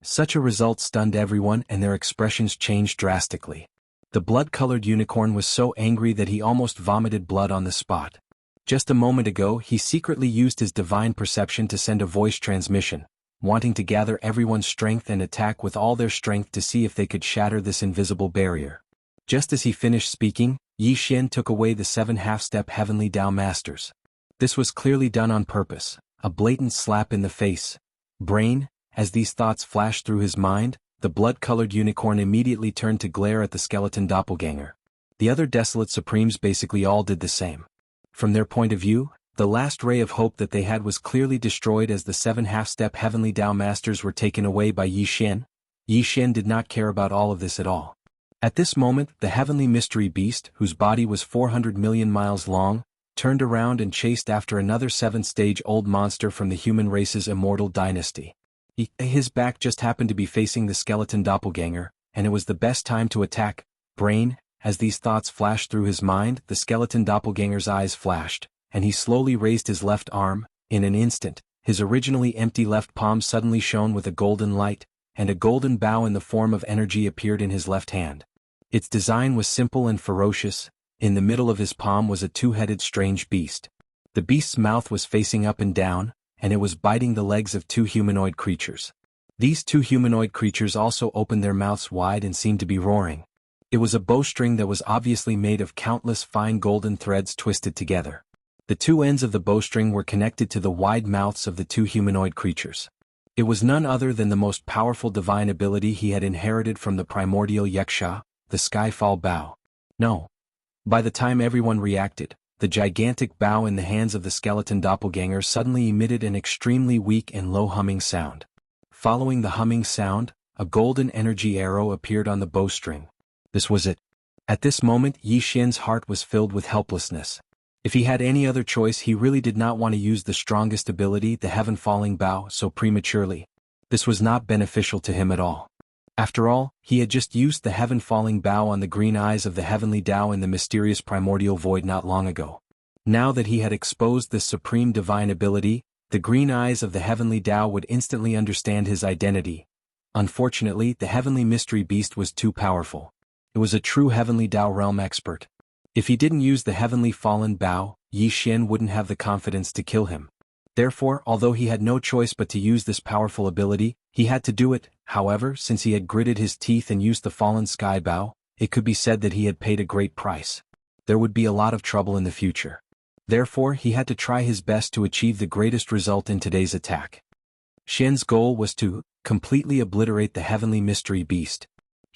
Such a result stunned everyone and their expressions changed drastically. The blood-colored unicorn was so angry that he almost vomited blood on the spot. Just a moment ago he secretly used his divine perception to send a voice transmission, wanting to gather everyone's strength and attack with all their strength to see if they could shatter this invisible barrier. Just as he finished speaking, Yi Xian took away the 7 half-step heavenly Dao masters. This was clearly done on purpose, a blatant slap in the face. Brain, as these thoughts flashed through his mind, the blood-colored unicorn immediately turned to glare at the skeleton doppelganger. The other desolate supremes basically all did the same. From their point of view, the last ray of hope that they had was clearly destroyed as the 7 half-step heavenly Dao masters were taken away by Yi Xian. Yi Xian did not care about all of this at all. At this moment, the heavenly mystery beast, whose body was 400 million miles long, turned around and chased after another 7th-stage-old monster from the human race's immortal dynasty. His back just happened to be facing the skeleton doppelganger, and it was the best time to attack. Brain, as these thoughts flashed through his mind, the skeleton doppelganger's eyes flashed, and he slowly raised his left arm. In an instant, his originally empty left palm suddenly shone with a golden light, and a golden bow in the form of energy appeared in his left hand. Its design was simple and ferocious. In the middle of his palm was a 2-headed strange beast. The beast's mouth was facing up and down, and it was biting the legs of 2 humanoid creatures. These 2 humanoid creatures also opened their mouths wide and seemed to be roaring. It was a bowstring that was obviously made of countless fine golden threads twisted together. The 2 ends of the bowstring were connected to the wide mouths of the 2 humanoid creatures. It was none other than the most powerful divine ability he had inherited from the primordial Yeksha, the Skyfall Bow. No. By the time everyone reacted, the gigantic bow in the hands of the skeleton doppelganger suddenly emitted an extremely weak and low humming sound. Following the humming sound, a golden energy arrow appeared on the bowstring. This was it. At this moment Yi Xian's heart was filled with helplessness. If he had any other choice, he really did not want to use the strongest ability, the heaven-falling bow, so prematurely. This was not beneficial to him at all. After all, he had just used the heaven-falling bow on the green eyes of the heavenly Dao in the mysterious primordial void not long ago. Now that he had exposed this supreme divine ability, the green eyes of the heavenly Dao would instantly understand his identity. Unfortunately, the heavenly mystery beast was too powerful. It was a true heavenly Dao realm expert. If he didn't use the heavenly fallen Bao, Yi Xian wouldn't have the confidence to kill him. Therefore, although he had no choice but to use this powerful ability, he had to do it. However, since he had gritted his teeth and used the fallen sky Bao, it could be said that he had paid a great price. There would be a lot of trouble in the future. Therefore, he had to try his best to achieve the greatest result in today's attack. Xian's goal was to completely obliterate the heavenly mystery beast.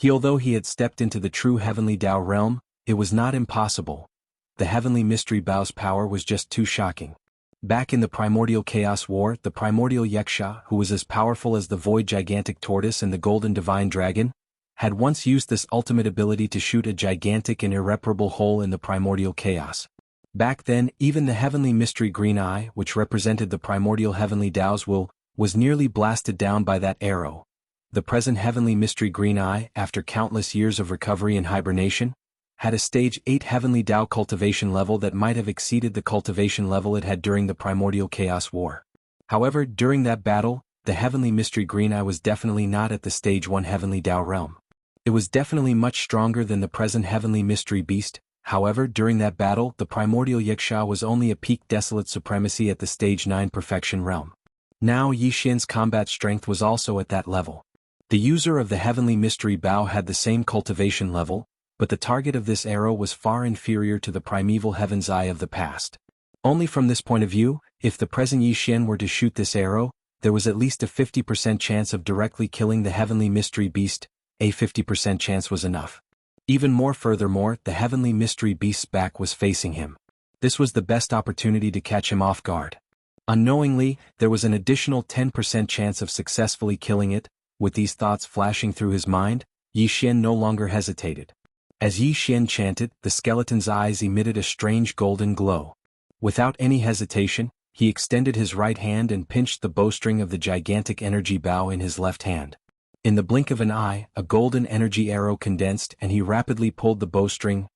Although he had stepped into the true heavenly Dao realm, it was not impossible. The heavenly mystery Bao's power was just too shocking. Back in the primordial chaos war, the primordial Wuxia, who was as powerful as the void gigantic tortoise and the golden divine dragon, had once used this ultimate ability to shoot a gigantic and irreparable hole in the primordial chaos. Back then, even the heavenly mystery green eye, which represented the primordial heavenly Dao's will, was nearly blasted down by that arrow. The present heavenly mystery green eye, after countless years of recovery and hibernation, had a stage 8 heavenly Dao cultivation level that might have exceeded the cultivation level it had during the primordial chaos war. However, during that battle, the heavenly mystery green eye was definitely not at the stage 1 heavenly Dao realm. It was definitely much stronger than the present heavenly mystery beast. However, during that battle, the primordial Wuxia was only a peak desolate supremacy at the stage 9 perfection realm. Now Yi Xian's combat strength was also at that level. The user of the heavenly mystery Bao had the same cultivation level, but the target of this arrow was far inferior to the primeval heaven's eye of the past. Only from this point of view, if the present Yi Xian were to shoot this arrow, there was at least a 50% chance of directly killing the heavenly mystery beast. A 50% chance was enough. Even more furthermore, the heavenly mystery beast's back was facing him. This was the best opportunity to catch him off guard. Unknowingly, there was an additional 10% chance of successfully killing it. With these thoughts flashing through his mind, Yi Xian no longer hesitated. As Yi Xian chanted, the skeleton's eyes emitted a strange golden glow. Without any hesitation, he extended his right hand and pinched the bowstring of the gigantic energy Bao in his left hand. In the blink of an eye, a golden energy arrow condensed and he rapidly pulled the bowstring.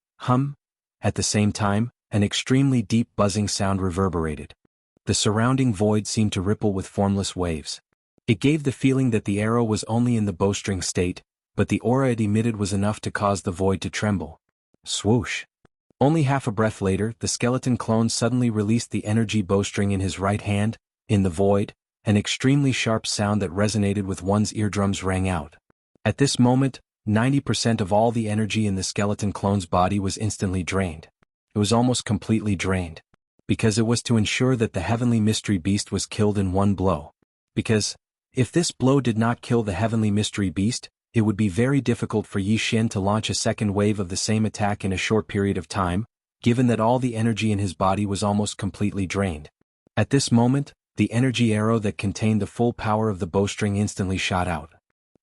At the same time, an extremely deep buzzing sound reverberated. The surrounding void seemed to ripple with formless waves. It gave the feeling that the arrow was only in the bowstring state, but the aura it emitted was enough to cause the void to tremble. Swoosh! Only half a breath later, the skeleton clone suddenly released the energy bowstring in his right hand. In the void, an extremely sharp sound that resonated with one's eardrums rang out. At this moment, 90% of all the energy in the skeleton clone's body was instantly drained. It was almost completely drained. Because it was to ensure that the heavenly mystery beast was killed in one blow. Because, if this blow did not kill the heavenly mystery beast, it would be very difficult for Yi Xian to launch a second wave of the same attack in a short period of time, given that all the energy in his body was almost completely drained. At this moment, the energy arrow that contained the full power of the bowstring instantly shot out.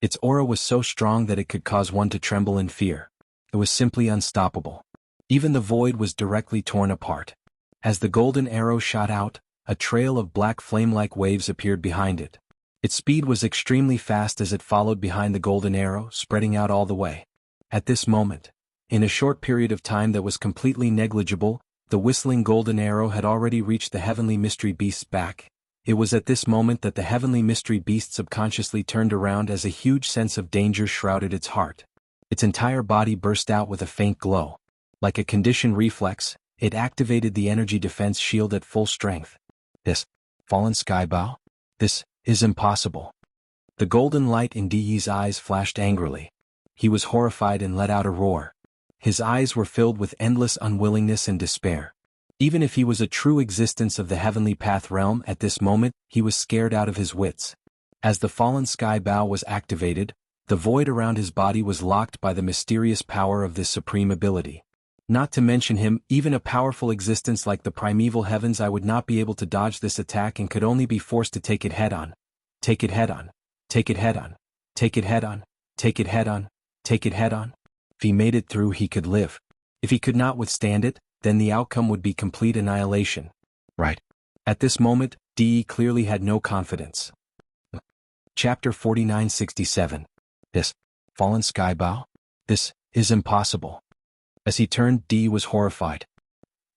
Its aura was so strong that it could cause one to tremble in fear. It was simply unstoppable. Even the void was directly torn apart. As the golden arrow shot out, a trail of black flame-like waves appeared behind it. Its speed was extremely fast as it followed behind the golden arrow, spreading out all the way. At this moment, in a short period of time that was completely negligible, the whistling golden arrow had already reached the heavenly mystery beast's back. It was at this moment that the heavenly mystery beast subconsciously turned around as a huge sense of danger shrouded its heart. Its entire body burst out with a faint glow. Like a conditioned reflex, it activated the energy defense shield at full strength. This fallen sky Bao? This is impossible. The golden light in Di's eyes flashed angrily. He was horrified and let out a roar. His eyes were filled with endless unwillingness and despair. Even if he was a true existence of the heavenly path realm at this moment, he was scared out of his wits. As the fallen sky Bao was activated, the void around his body was locked by the mysterious power of this supreme ability. Not to mention him, even a powerful existence like the primeval heavens I would not be able to dodge this attack and could only be forced to take it head on. Take it head on. Take it head on. Take it head on. Take it head on. Take it head on. If he made it through, he could live. If he could not withstand it, then the outcome would be complete annihilation. Right. At this moment, Di clearly had no confidence. Chapter 4967. This fallen sky Bao? This is impossible. As he turned, Di was horrified.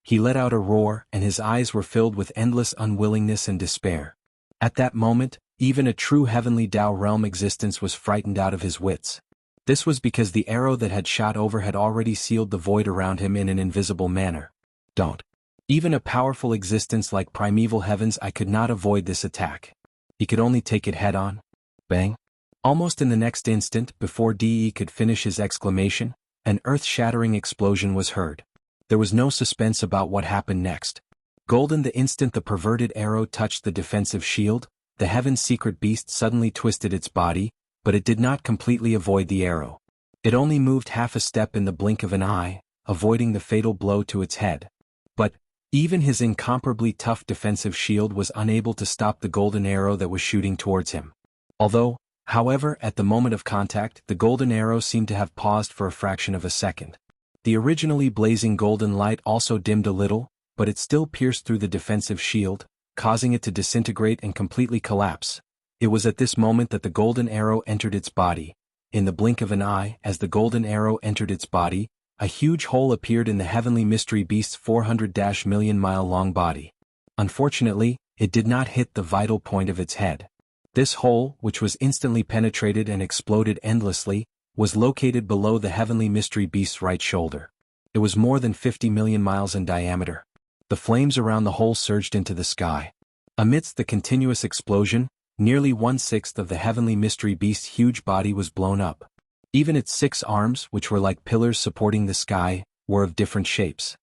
He let out a roar, and his eyes were filled with endless unwillingness and despair. At that moment, even a true heavenly Dao realm existence was frightened out of his wits. This was because the arrow that had shot over had already sealed the void around him in an invisible manner. Don't. Even a powerful existence like primeval heavens, I could not avoid this attack. He could only take it head-on. Bang. Almost in the next instant, before DE could finish his exclamation, an earth-shattering explosion was heard. There was no suspense about what happened next. Golden, the instant the perverted arrow touched the defensive shield, the heaven's secret beast suddenly twisted its body, but it did not completely avoid the arrow. It only moved half a step in the blink of an eye, avoiding the fatal blow to its head. But even his incomparably tough defensive shield was unable to stop the golden arrow that was shooting towards him. Although, however, at the moment of contact, the golden arrow seemed to have paused for a fraction of a second. The originally blazing golden light also dimmed a little, but it still pierced through the defensive shield, causing it to disintegrate and completely collapse. It was at this moment that the golden arrow entered its body. In the blink of an eye, as the golden arrow entered its body, a huge hole appeared in the heavenly mystery beast's 400-million-mile-long body. Unfortunately, it did not hit the vital point of its head. This hole, which was instantly penetrated and exploded endlessly, was located below the heavenly mystery beast's right shoulder. It was more than 50 million miles in diameter. The flames around the hole surged into the sky. Amidst the continuous explosion, nearly 1/6 of the heavenly mystery beast's huge body was blown up. Even its 6 arms, which were like pillars supporting the sky, were of different shapes.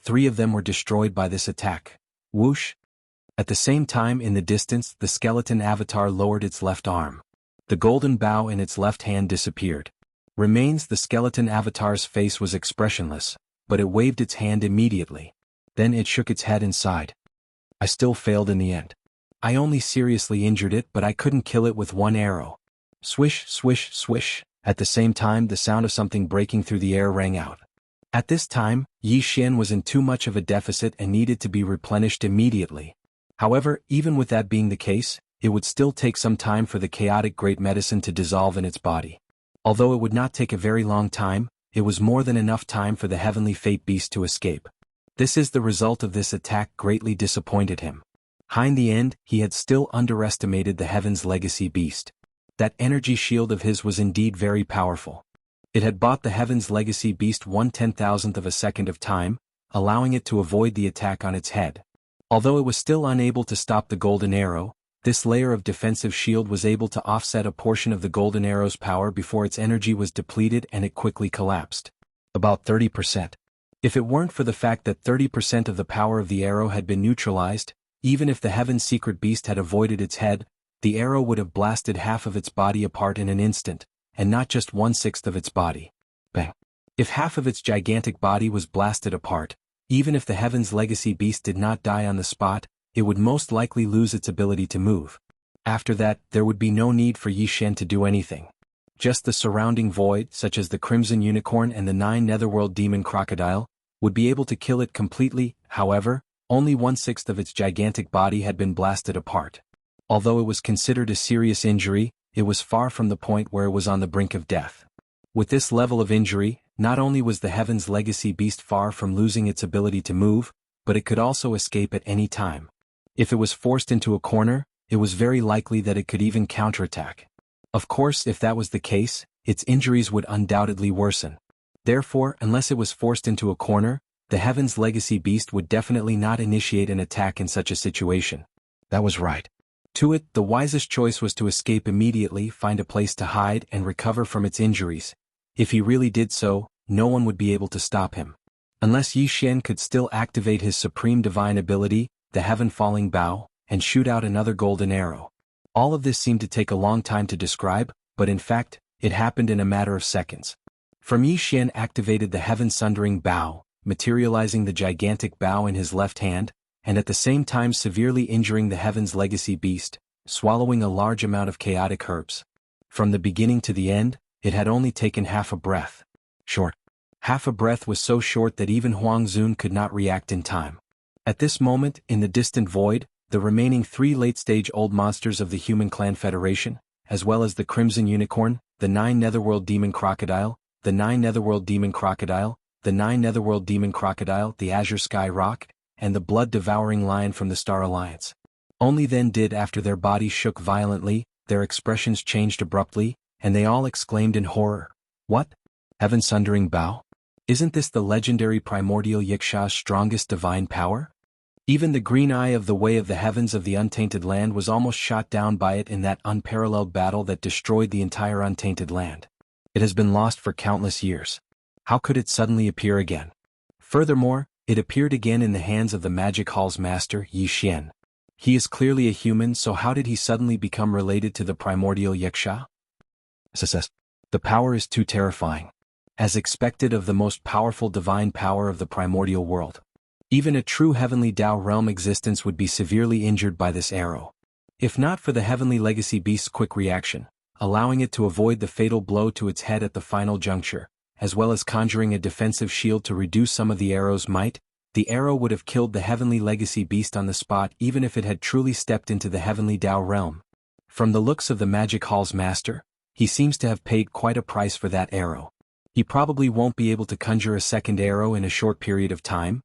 3 of them were destroyed by this attack. Whoosh! At the same time, in the distance, the skeleton avatar lowered its left arm. The golden bow in its left hand disappeared. Remains the skeleton avatar's face was expressionless, but it waved its hand immediately. Then it shook its head and sighed. I still failed in the end. I only seriously injured it, but I couldn't kill it with one arrow. Swish, swish, swish. At the same time, the sound of something breaking through the air rang out. At this time, Yi Xian was in too much of a deficit and needed to be replenished immediately. However, even with that being the case, it would still take some time for the chaotic great medicine to dissolve in its body. Although it would not take a very long time, it was more than enough time for the heavenly fate beast to escape. This is the result of this attack greatly disappointed him. In the end, he had still underestimated the heaven's legacy beast. That energy shield of his was indeed very powerful. It had bought the heaven's legacy beast 1/10,000th of a second of time, allowing it to avoid the attack on its head. Although it was still unable to stop the golden arrow, this layer of defensive shield was able to offset a portion of the golden arrow's power before its energy was depleted and it quickly collapsed. About 30%. If it weren't for the fact that 30% of the power of the arrow had been neutralized, even if the heaven's secret beast had avoided its head, the arrow would have blasted half of its body apart in an instant, and not just 1/6 of its body. Bang. If half of its gigantic body was blasted apart, even if the heaven's legacy beast did not die on the spot, it would most likely lose its ability to move. After that, there would be no need for Yi Xian to do anything. Just the surrounding void, such as the Crimson Unicorn and the 9 Netherworld Demon Crocodile, would be able to kill it completely. However, only 1/6 of its gigantic body had been blasted apart. Although it was considered a serious injury, it was far from the point where it was on the brink of death. With this level of injury, not only was the Heaven's Legacy beast far from losing its ability to move, but it could also escape at any time. If it was forced into a corner, it was very likely that it could even counterattack. Of course, if that was the case, its injuries would undoubtedly worsen. Therefore, unless it was forced into a corner, the Heaven's Legacy beast would definitely not initiate an attack in such a situation. That was right. To it, the wisest choice was to escape immediately, find a place to hide and recover from its injuries. If he really did so, no one would be able to stop him. Unless Yi Xian could still activate his supreme divine ability, the heaven-falling bow, and shoot out another golden arrow. All of this seemed to take a long time to describe, but in fact, it happened in a matter of seconds. From Yi Xian activated the heaven-sundering bow, materializing the gigantic bow in his left hand, and at the same time severely injuring the Heaven's Legacy beast, swallowing a large amount of chaotic herbs. From the beginning to the end, it had only taken half a breath. Short. Half a breath was so short that even Huang Zun could not react in time. At this moment, in the distant void, the remaining 3 late-stage old monsters of the Human Clan Federation, as well as the Crimson Unicorn, the 9 Netherworld Demon Crocodile, the 9 Netherworld Demon Crocodile, the 9 Netherworld Demon Crocodile, the Azure Sky Rock, and the blood-devouring lion from the Star Alliance. Only then did, after their bodies shook violently, their expressions changed abruptly, and they all exclaimed in horror. What? Heaven Sundering Bow? Isn't this the legendary primordial Yiksha's strongest divine power? Even the green eye of the Way of the Heavens of the Untainted Land was almost shot down by it in that unparalleled battle that destroyed the entire Untainted Land. It has been lost for countless years. How could it suddenly appear again? Furthermore, it appeared again in the hands of the Magic Hall's master, Yi Xian. He is clearly a human, so how did he suddenly become related to the primordial Yiksha? The power is too terrifying. As expected of the most powerful divine power of the primordial world. Even a true heavenly Tao realm existence would be severely injured by this arrow. If not for the heavenly legacy beast's quick reaction, allowing it to avoid the fatal blow to its head at the final juncture, as well as conjuring a defensive shield to reduce some of the arrow's might, the arrow would have killed the heavenly legacy beast on the spot even if it had truly stepped into the heavenly Tao realm. From the looks of the Magic Hall's master, he seems to have paid quite a price for that arrow. He probably won't be able to conjure a second arrow in a short period of time,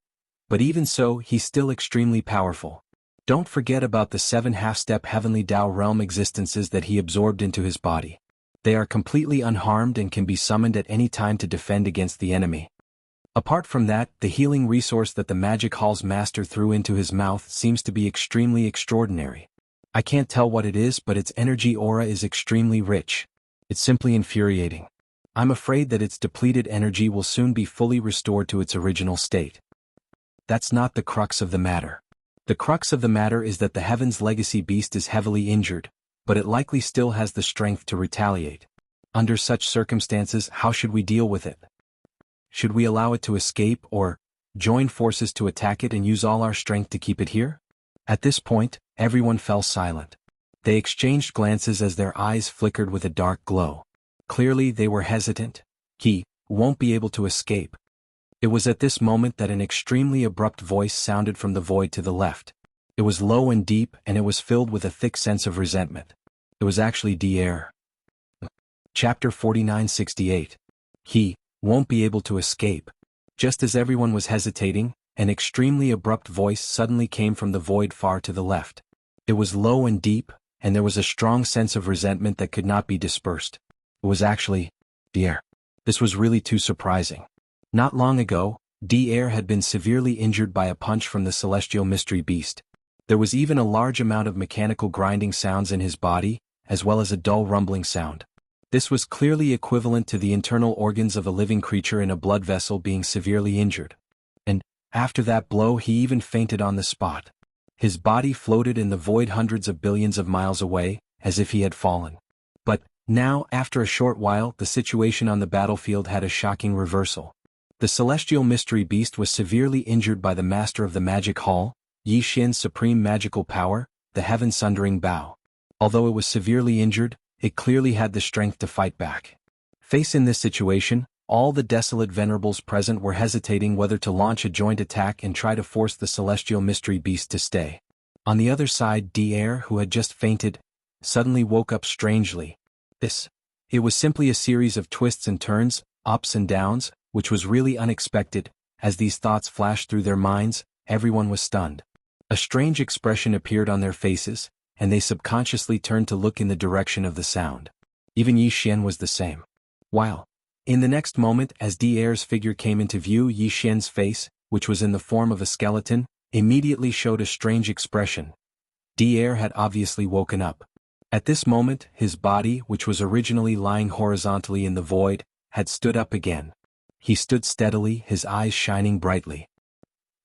but even so, he's still extremely powerful. Don't forget about the 7 half-step heavenly Tao realm existences that he absorbed into his body. They are completely unharmed and can be summoned at any time to defend against the enemy. Apart from that, the healing resource that the Magic Hall's master threw into his mouth seems to be extremely extraordinary. I can't tell what it is, but its energy aura is extremely rich. It's simply infuriating. I'm afraid that its depleted energy will soon be fully restored to its original state. That's not the crux of the matter. The crux of the matter is that the Heaven's legacy beast is heavily injured, but it likely still has the strength to retaliate. Under such circumstances, how should we deal with it? Should we allow it to escape or join forces to attack it and use all our strength to keep it here? At this point, everyone fell silent. They exchanged glances as their eyes flickered with a dark glow. Clearly they were hesitant. He won't be able to escape. It was at this moment that an extremely abrupt voice sounded from the void to the left. It was low and deep, and it was filled with a thick sense of resentment. It was actually Dier. Chapter 4968. He won't be able to escape. Just as everyone was hesitating, an extremely abrupt voice suddenly came from the void far to the left. It was low and deep, and there was a strong sense of resentment that could not be dispersed. It was actually Dier. This was really too surprising. Not long ago, Dier had been severely injured by a punch from the celestial mystery beast. There was even a large amount of mechanical grinding sounds in his body, as well as a dull rumbling sound. This was clearly equivalent to the internal organs of a living creature in a blood vessel being severely injured. And, after that blow, he even fainted on the spot. His body floated in the void hundreds of billions of miles away, as if he had fallen. But, now, after a short while, the situation on the battlefield had a shocking reversal. The celestial mystery beast was severely injured by the master of the Magic Hall, Yi Xian's supreme magical power, the Heaven Sundering Bow. Although it was severely injured, it clearly had the strength to fight back. Faced in this situation, all the desolate venerables present were hesitating whether to launch a joint attack and try to force the celestial mystery beast to stay. On the other side, Dier, who had just fainted, suddenly woke up strangely. It was simply a series of twists and turns, ups and downs, which was really unexpected. As these thoughts flashed through their minds, everyone was stunned. A strange expression appeared on their faces, and they subconsciously turned to look in the direction of the sound. Even Yi Xian was the same. While, in the next moment, as Dier's figure came into view, Yi Xian's face, which was in the form of a skeleton, immediately showed a strange expression. Dier had obviously woken up. At this moment, his body, which was originally lying horizontally in the void, had stood up again. He stood steadily, his eyes shining brightly.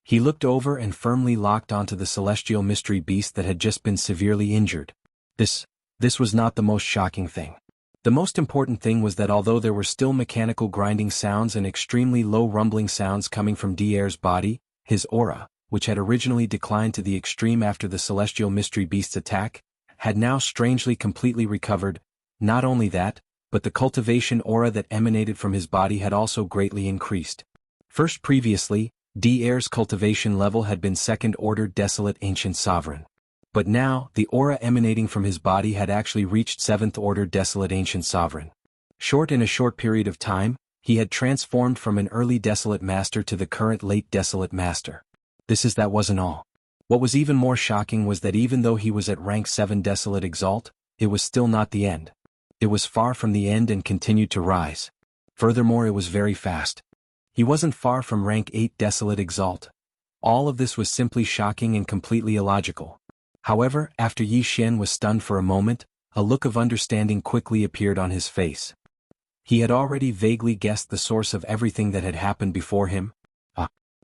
He looked over and firmly locked onto the celestial mystery beast that had just been severely injured. This was not the most shocking thing. The most important thing was that although there were still mechanical grinding sounds and extremely low rumbling sounds coming from Dier's body, his aura, which had originally declined to the extreme after the celestial mystery beast's attack, had now strangely completely recovered. Not only that, but the cultivation aura that emanated from his body had also greatly increased. First, previously, Dier's cultivation level had been second-order desolate ancient sovereign. But now, the aura emanating from his body had actually reached seventh-order desolate ancient sovereign. In a short period of time, he had transformed from an early desolate master to the current late desolate master. That wasn't all. What was even more shocking was that even though he was at rank 7 desolate exalt, it was still not the end. It was far from the end and continued to rise. Furthermore, it was very fast. He wasn't far from rank 8 Desolate Exalt. All of this was simply shocking and completely illogical. However, after Yi Xian was stunned for a moment, a look of understanding quickly appeared on his face. He had already vaguely guessed the source of everything that had happened before him.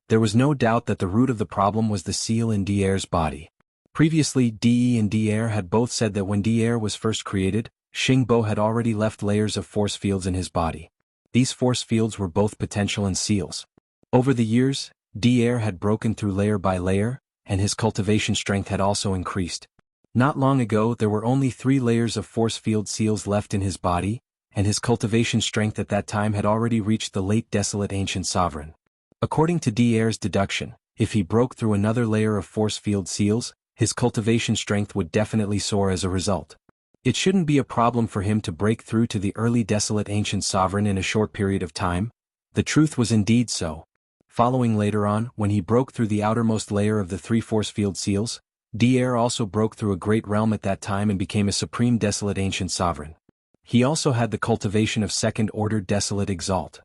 There was no doubt that the root of the problem was the seal in Dier's body. Previously, De and Dier had both said that when Dier was first created, Xingbo had already left layers of force fields in his body. These force fields were both potential and seals. Over the years, Dier had broken through layer by layer, and his cultivation strength had also increased. Not long ago, there were only 3 layers of force field seals left in his body, and his cultivation strength at that time had already reached the late Desolate Ancient Sovereign. According to Dier's deduction, if he broke through another layer of force field seals, his cultivation strength would definitely soar as a result. It shouldn't be a problem for him to break through to the early Desolate Ancient Sovereign in a short period of time. The truth was indeed so. Following later on, when he broke through the outermost layer of the 3 force field seals, Dier also broke through a great realm at that time and became a supreme Desolate Ancient Sovereign. He also had the cultivation of second-order Desolate Exalt.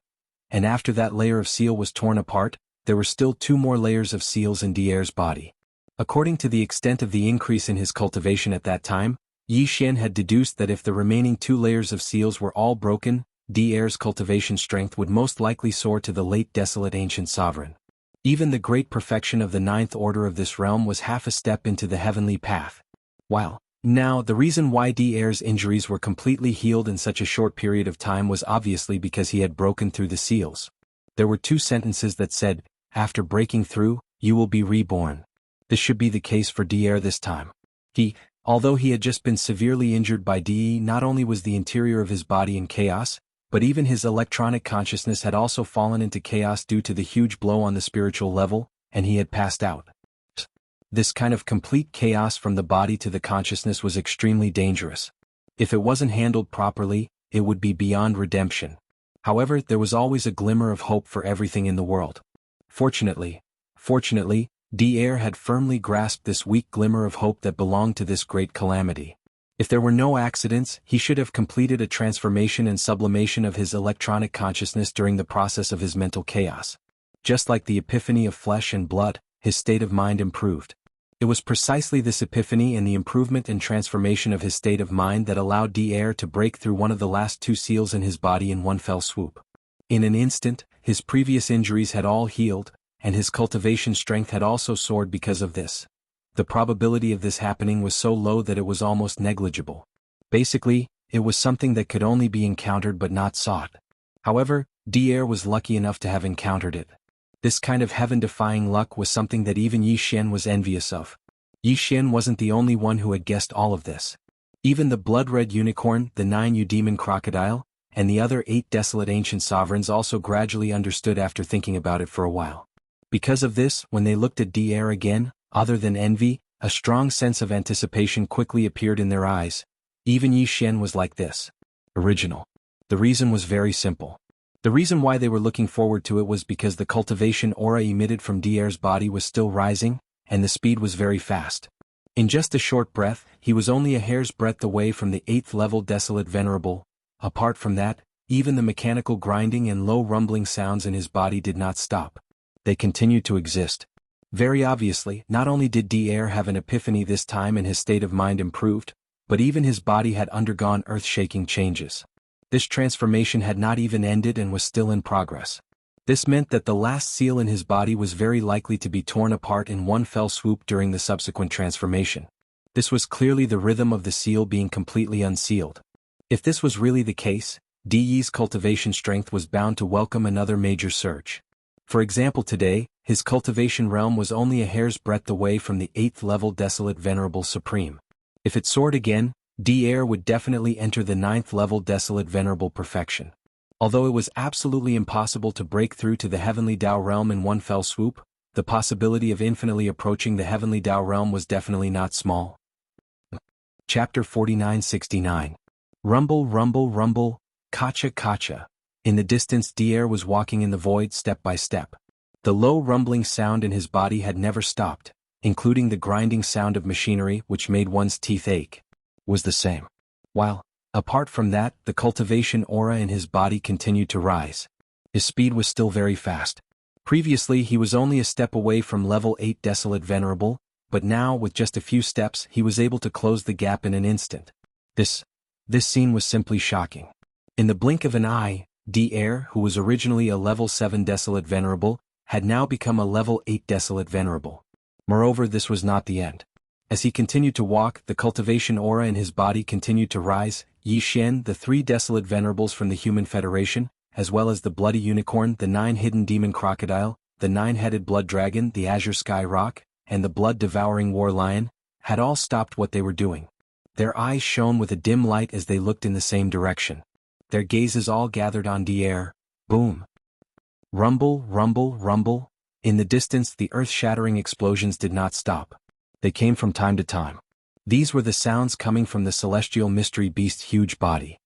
And after that layer of seal was torn apart, there were still 2 more layers of seals in Dier's body. According to the extent of the increase in his cultivation at that time, Yi Xian had deduced that if the remaining 2 layers of seals were all broken, Dier's cultivation strength would most likely soar to the late Desolate Ancient Sovereign. Even the great perfection of the 9th order of this realm was half a step into the heavenly path. Now, the reason why Dier's injuries were completely healed in such a short period of time was obviously because he had broken through the seals. There were 2 sentences that said, "After breaking through, you will be reborn." This should be the case for Dier this time. Although he had just been severely injured by De, not only was the interior of his body in chaos, but even his electronic consciousness had also fallen into chaos due to the huge blow on the spiritual level, and he had passed out. This kind of complete chaos from the body to the consciousness was extremely dangerous. If it wasn't handled properly, it would be beyond redemption. However, there was always a glimmer of hope for everything in the world. Fortunately, Dier had firmly grasped this weak glimmer of hope that belonged to this great calamity. If there were no accidents, he should have completed a transformation and sublimation of his electronic consciousness during the process of his mental chaos. Just like the epiphany of flesh and blood, his state of mind improved. It was precisely this epiphany and the improvement and transformation of his state of mind that allowed Dier to break through one of the last 2 seals in his body in one fell swoop. In an instant, his previous injuries had all healed, and his cultivation strength had also soared because of this. The probability of this happening was so low that it was almost negligible. Basically, it was something that could only be encountered but not sought. However, Dier was lucky enough to have encountered it. This kind of heaven-defying luck was something that even Yi Xian was envious of. Yi Xian wasn't the only one who had guessed all of this. Even the blood-red unicorn, the 9 Eudemon crocodile, and the other 8 Desolate Ancient Sovereigns also gradually understood after thinking about it for a while. Because of this, when they looked at Dier again, other than envy, a strong sense of anticipation quickly appeared in their eyes. Even Yi Xian was like this. Original. The reason was very simple. The reason why they were looking forward to it was because the cultivation aura emitted from Dier's body was still rising, and the speed was very fast. In just a short breath, he was only a hair's breadth away from the 8th level Desolate Venerable. Apart from that, even the mechanical grinding and low rumbling sounds in his body did not stop. They continued to exist. Very obviously, not only did Dier have an epiphany this time and his state of mind improved, but even his body had undergone earth-shaking changes. This transformation had not even ended and was still in progress. This meant that the last seal in his body was very likely to be torn apart in one fell swoop during the subsequent transformation. This was clearly the rhythm of the seal being completely unsealed. If this was really the case, Di's cultivation strength was bound to welcome another major surge. For example, today, his cultivation realm was only a hair's breadth away from the 8th level Desolate Venerable Supreme. If it soared again, Dier would definitely enter the 9th level Desolate Venerable Perfection. Although it was absolutely impossible to break through to the Heavenly Tao realm in one fell swoop, the possibility of infinitely approaching the Heavenly Tao realm was definitely not small. Chapter 4969. Rumble, rumble, rumble, kacha, kacha. In the distance, Dier was walking in the void step by step. The low rumbling sound in his body had never stopped, including the grinding sound of machinery which made one's teeth ache. Was the same. While Apart from that, the cultivation aura in his body continued to rise. His speed was still very fast. Previously he was only a step away from level 8 Desolate Venerable, but now with just a few steps he was able to close the gap in an instant. This scene was simply shocking. In the blink of an eye, D-Air, who was originally a level 7 Desolate Venerable, had now become a level 8 Desolate Venerable. Moreover, this was not the end. As he continued to walk, the cultivation aura in his body continued to rise. Yi Xian, the 3 Desolate Venerables from the Human Federation, as well as the Bloody Unicorn, the 9 Hidden Demon Crocodile, the 9-Headed Blood Dragon, the Azure Sky Rock, and the Blood-Devouring War Lion, had all stopped what they were doing. Their eyes shone with a dim light as they looked in the same direction. Their gazes all gathered on D-Air. Boom. Rumble, rumble, rumble. In the distance the earth-shattering explosions did not stop. They came from time to time. These were the sounds coming from the celestial mystery beast's huge body.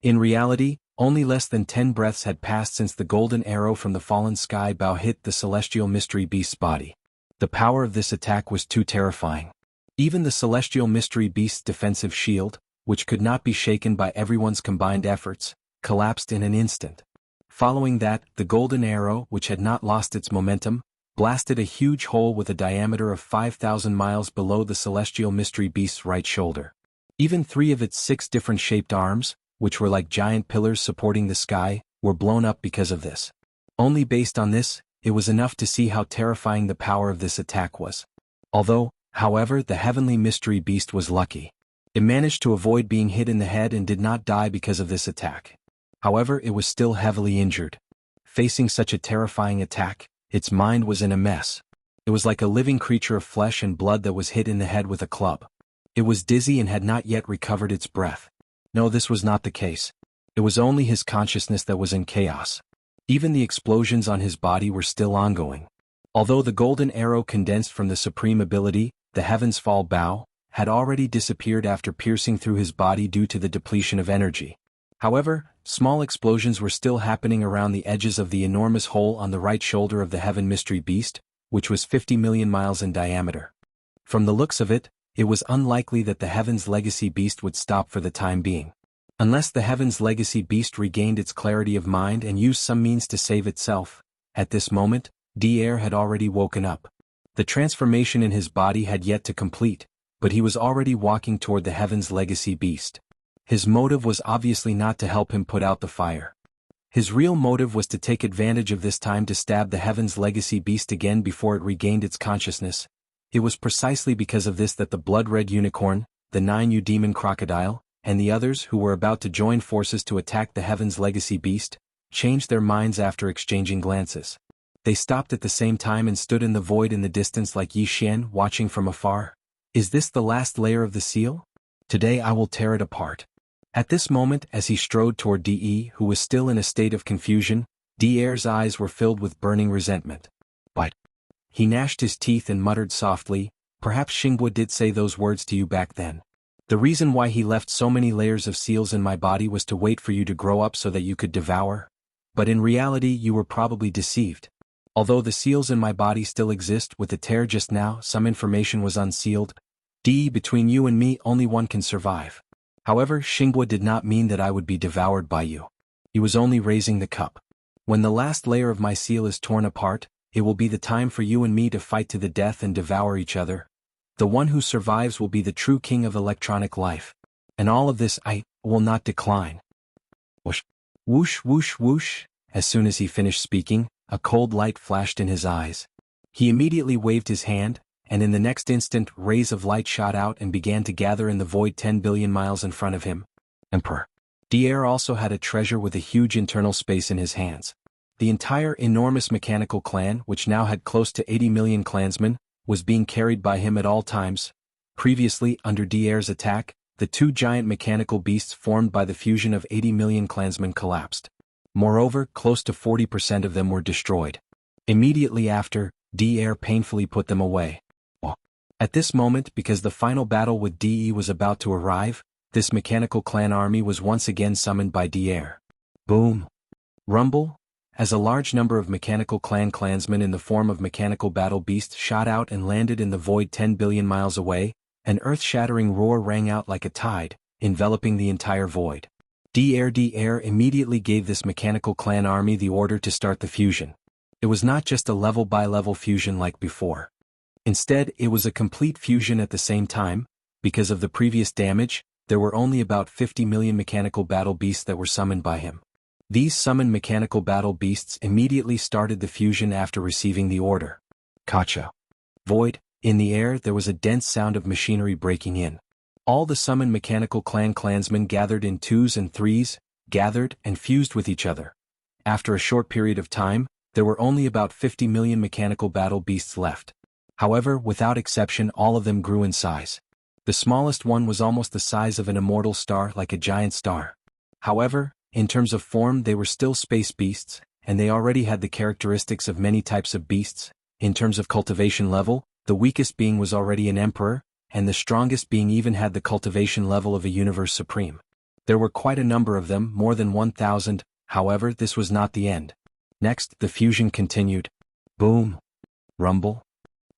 In reality, only less than 10 breaths had passed since the golden arrow from the fallen sky bow hit the celestial mystery beast's body. The power of this attack was too terrifying. Even the celestial mystery beast's defensive shield, which could not be shaken by everyone's combined efforts, collapsed in an instant. Following that, the golden arrow, which had not lost its momentum, blasted a huge hole with a diameter of 5,000 miles below the celestial mystery beast's right shoulder. Even 3 of its 6 different shaped arms, which were like giant pillars supporting the sky, were blown up because of this. Only based on this, it was enough to see how terrifying the power of this attack was. However, the heavenly mystery beast was lucky. It managed to avoid being hit in the head and did not die because of this attack. However, it was still heavily injured. Facing such a terrifying attack, its mind was in a mess. It was like a living creature of flesh and blood that was hit in the head with a club. It was dizzy and had not yet recovered its breath. No, this was not the case. It was only his consciousness that was in chaos. Even the explosions on his body were still ongoing. Although the golden arrow condensed from the supreme ability, the Heaven's Fall Bow, had already disappeared after piercing through his body due to the depletion of energy. However, small explosions were still happening around the edges of the enormous hole on the right shoulder of the Heaven Mystery Beast, which was 50 million miles in diameter. From the looks of it, it was unlikely that the Heaven's Legacy Beast would stop for the time being. Unless the Heaven's Legacy Beast regained its clarity of mind and used some means to save itself. At this moment, D-Air had already woken up. The transformation in his body had yet to complete, but he was already walking toward the Heaven's Legacy Beast. His motive was obviously not to help him put out the fire. His real motive was to take advantage of this time to stab the Heaven's Legacy Beast again before it regained its consciousness. It was precisely because of this that the Blood-Red Unicorn, the 9U Demon Crocodile, and the others who were about to join forces to attack the Heaven's Legacy Beast, changed their minds after exchanging glances. They stopped at the same time and stood in the void in the distance like Yi Xian watching from afar. Is this the last layer of the seal? Today I will tear it apart. At this moment, as he strode toward D.E., who was still in a state of confusion, D-Air's eyes were filled with burning resentment. But he gnashed his teeth and muttered softly, "Perhaps Xinghua did say those words to you back then. The reason why he left so many layers of seals in my body was to wait for you to grow up so that you could devour. But in reality you were probably deceived. Although the seals in my body still exist, with the tear just now some information was unsealed. D, between you and me only one can survive. However, Xinghua did not mean that I would be devoured by you. He was only raising the cup. When the last layer of my seal is torn apart, it will be the time for you and me to fight to the death and devour each other. The one who survives will be the true king of electronic life. And all of this I will not decline." Whoosh, whoosh, whoosh, whoosh. As soon as he finished speaking, a cold light flashed in his eyes. He immediately waved his hand, and in the next instant rays of light shot out and began to gather in the void 10 billion miles in front of him. Emperor. D-Air also had a treasure with a huge internal space in his hands. The entire enormous mechanical clan, which now had close to 80 million clansmen, was being carried by him at all times. Previously, under D-Air's attack, the 2 giant mechanical beasts formed by the fusion of 80 million clansmen collapsed. Moreover, close to 40% of them were destroyed. Immediately after, D-Air painfully put them away. At this moment, because the final battle with D.E. was about to arrive, this mechanical clan army was once again summoned by D-Air. Boom. Rumble. As a large number of mechanical clan clansmen in the form of mechanical battle beasts shot out and landed in the void 10 billion miles away, an earth-shattering roar rang out like a tide, enveloping the entire void. D-Air immediately gave this mechanical clan army the order to start the fusion. It was not just a level-by-level fusion like before. Instead, it was a complete fusion at the same time. Because of the previous damage, there were only about 50 million mechanical battle beasts that were summoned by him. These summoned mechanical battle beasts immediately started the fusion after receiving the order. Kacha. Void. In the air there was a dense sound of machinery breaking in. All the summoned mechanical clansmen gathered in twos and threes, gathered and fused with each other. After a short period of time, there were only about 50 million mechanical battle beasts left. However, without exception all of them grew in size. The smallest one was almost the size of an immortal star, like a giant star. However, in terms of form they were still space beasts, and they already had the characteristics of many types of beasts. In terms of cultivation level, the weakest being was already an emperor, and the strongest being even had the cultivation level of a universe supreme. There were quite a number of them, more than 1,000, however this was not the end. Next, the fusion continued. Boom. Rumble.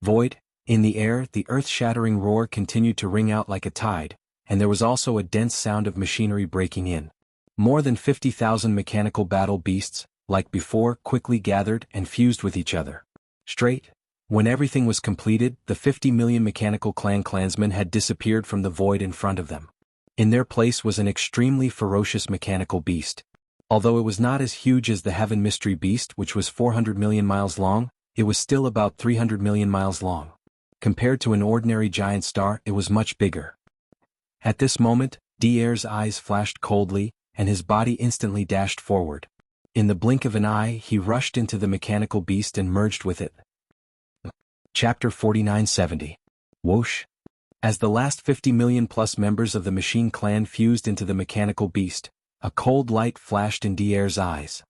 Void. In the air, the earth-shattering roar continued to ring out like a tide, and there was also a dense sound of machinery breaking in. More than 50,000 mechanical battle beasts, like before, quickly gathered and fused with each other. Straight. When everything was completed, the 50 million mechanical clansmen had disappeared from the void in front of them. In their place was an extremely ferocious mechanical beast. Although it was not as huge as the Heaven Mystery Beast, which was 400 million miles long, it was still about 300 million miles long. Compared to an ordinary giant star, it was much bigger. At this moment, D-Air's eyes flashed coldly, and his body instantly dashed forward. In the blink of an eye, he rushed into the mechanical beast and merged with it. Chapter 4970. Whoosh. As the last 50 million plus members of the machine clan fused into the mechanical beast, a cold light flashed in D-Air's eyes.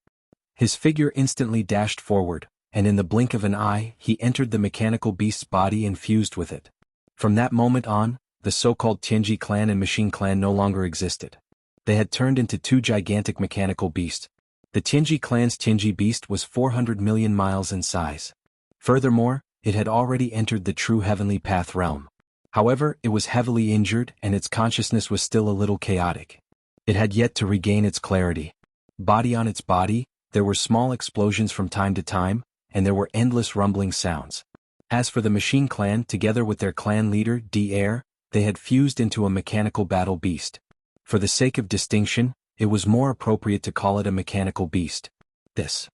His figure instantly dashed forward, and in the blink of an eye, he entered the mechanical beast's body and fused with it. From that moment on, the so-called Tianji clan and machine clan no longer existed. They had turned into two gigantic mechanical beasts. The Tianji clan's Tianji beast was 400 million miles in size. Furthermore, it had already entered the true heavenly path realm. However, it was heavily injured and its consciousness was still a little chaotic. It had yet to regain its clarity. Body on its body, there were small explosions from time to time, and there were endless rumbling sounds. As for the machine clan, together with their clan leader, D-Air, they had fused into a mechanical battle beast. For the sake of distinction, it was more appropriate to call it a mechanical beast. This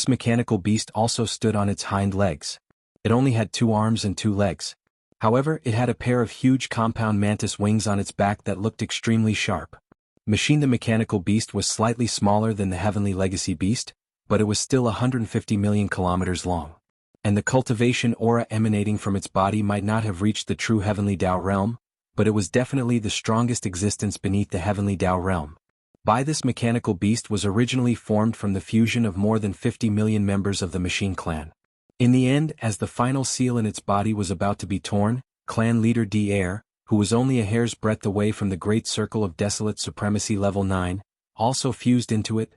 mechanical beast also stood on its hind legs. It only had 2 arms and 2 legs. However, it had a pair of huge compound mantis wings on its back that looked extremely sharp. The mechanical beast was slightly smaller than the heavenly legacy beast, but it was still 150 million kilometers long. And the cultivation aura emanating from its body might not have reached the true heavenly Tao realm, but it was definitely the strongest existence beneath the heavenly Tao realm. This mechanical beast was originally formed from the fusion of more than 50 million members of the machine clan. In the end, as the final seal in its body was about to be torn, clan leader D-Air, who was only a hair's breadth away from the great circle of desolate supremacy level 9, also fused into it.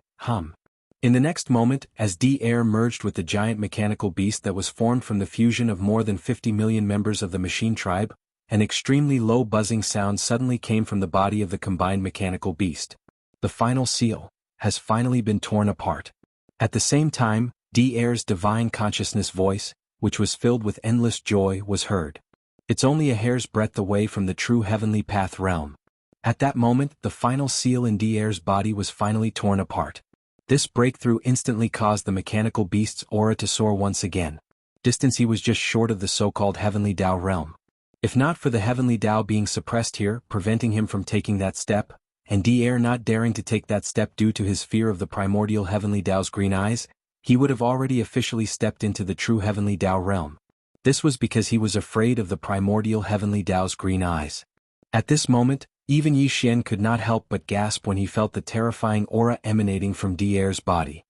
In the next moment, as D-Air merged with the giant mechanical beast that was formed from the fusion of more than 50 million members of the machine tribe, an extremely low buzzing sound suddenly came from the body of the combined mechanical beast. The final seal has finally been torn apart. At the same time, D-Air's divine consciousness voice, which was filled with endless joy, was heard. It's only a hair's breadth away from the true heavenly path realm. At that moment, the final seal in D-Air's body was finally torn apart. This breakthrough instantly caused the mechanical beast's aura to soar once again. He was just short of the so-called heavenly Tao realm. If not for the heavenly Tao being suppressed here, preventing him from taking that step, and D-Air not daring to take that step due to his fear of the primordial heavenly Tao's green eyes, he would have already officially stepped into the true heavenly Tao realm. This was because he was afraid of the primordial heavenly Tao's green eyes. At this moment, even Yi Xian could not help but gasp when he felt the terrifying aura emanating from D-Air's body.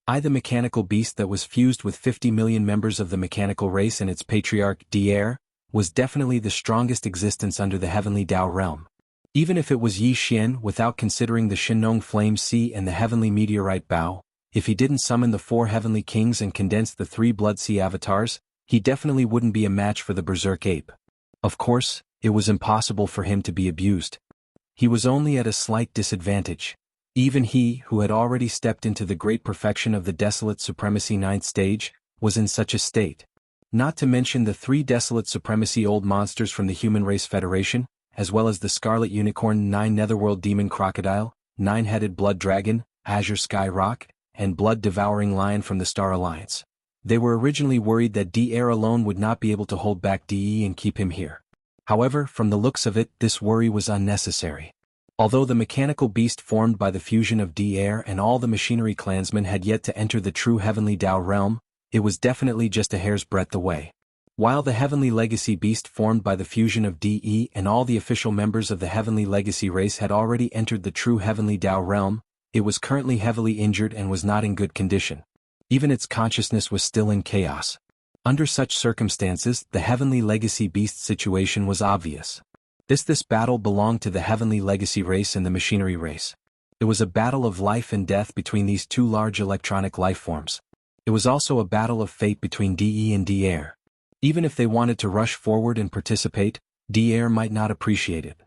The mechanical beast that was fused with 50 million members of the mechanical race and its patriarch, D-Air, was definitely the strongest existence under the heavenly Tao realm. Even if it was Yi Xian, without considering the Shinong Flame Sea and the heavenly meteorite Bao, if he didn't summon the 4 heavenly kings and condense the 3 Blood Sea avatars, he definitely wouldn't be a match for the Berserk Ape. Of course, it was impossible for him to be abused. He was only at a slight disadvantage. Even he, who had already stepped into the great perfection of the Desolate Supremacy 9th stage, was in such a state. Not to mention the 3 Desolate Supremacy old monsters from the Human Race Federation, as well as the Scarlet Unicorn 9 Netherworld Demon Crocodile, 9-headed Blood Dragon, Azure Sky Rock, and Blood-Devouring Lion from the Star Alliance. They were originally worried that D-Air alone would not be able to hold back DE and keep him here. However, from the looks of it, this worry was unnecessary. Although the mechanical beast formed by the fusion of D-Air and all the machinery clansmen had yet to enter the true Heavenly Tao realm, it was definitely just a hair's breadth away. While the Heavenly Legacy beast formed by the fusion of DE and all the official members of the Heavenly Legacy race had already entered the true Heavenly Tao realm, it was currently heavily injured and was not in good condition. Even its consciousness was still in chaos. Under such circumstances, the Heavenly Legacy beast's situation was obvious. This battle belonged to the Heavenly Legacy race and the machinery race. It was a battle of life and death between these 2 large electronic life forms. It was also a battle of fate between DE and D-Air. Even if they wanted to rush forward and participate, D-Air might not appreciate it.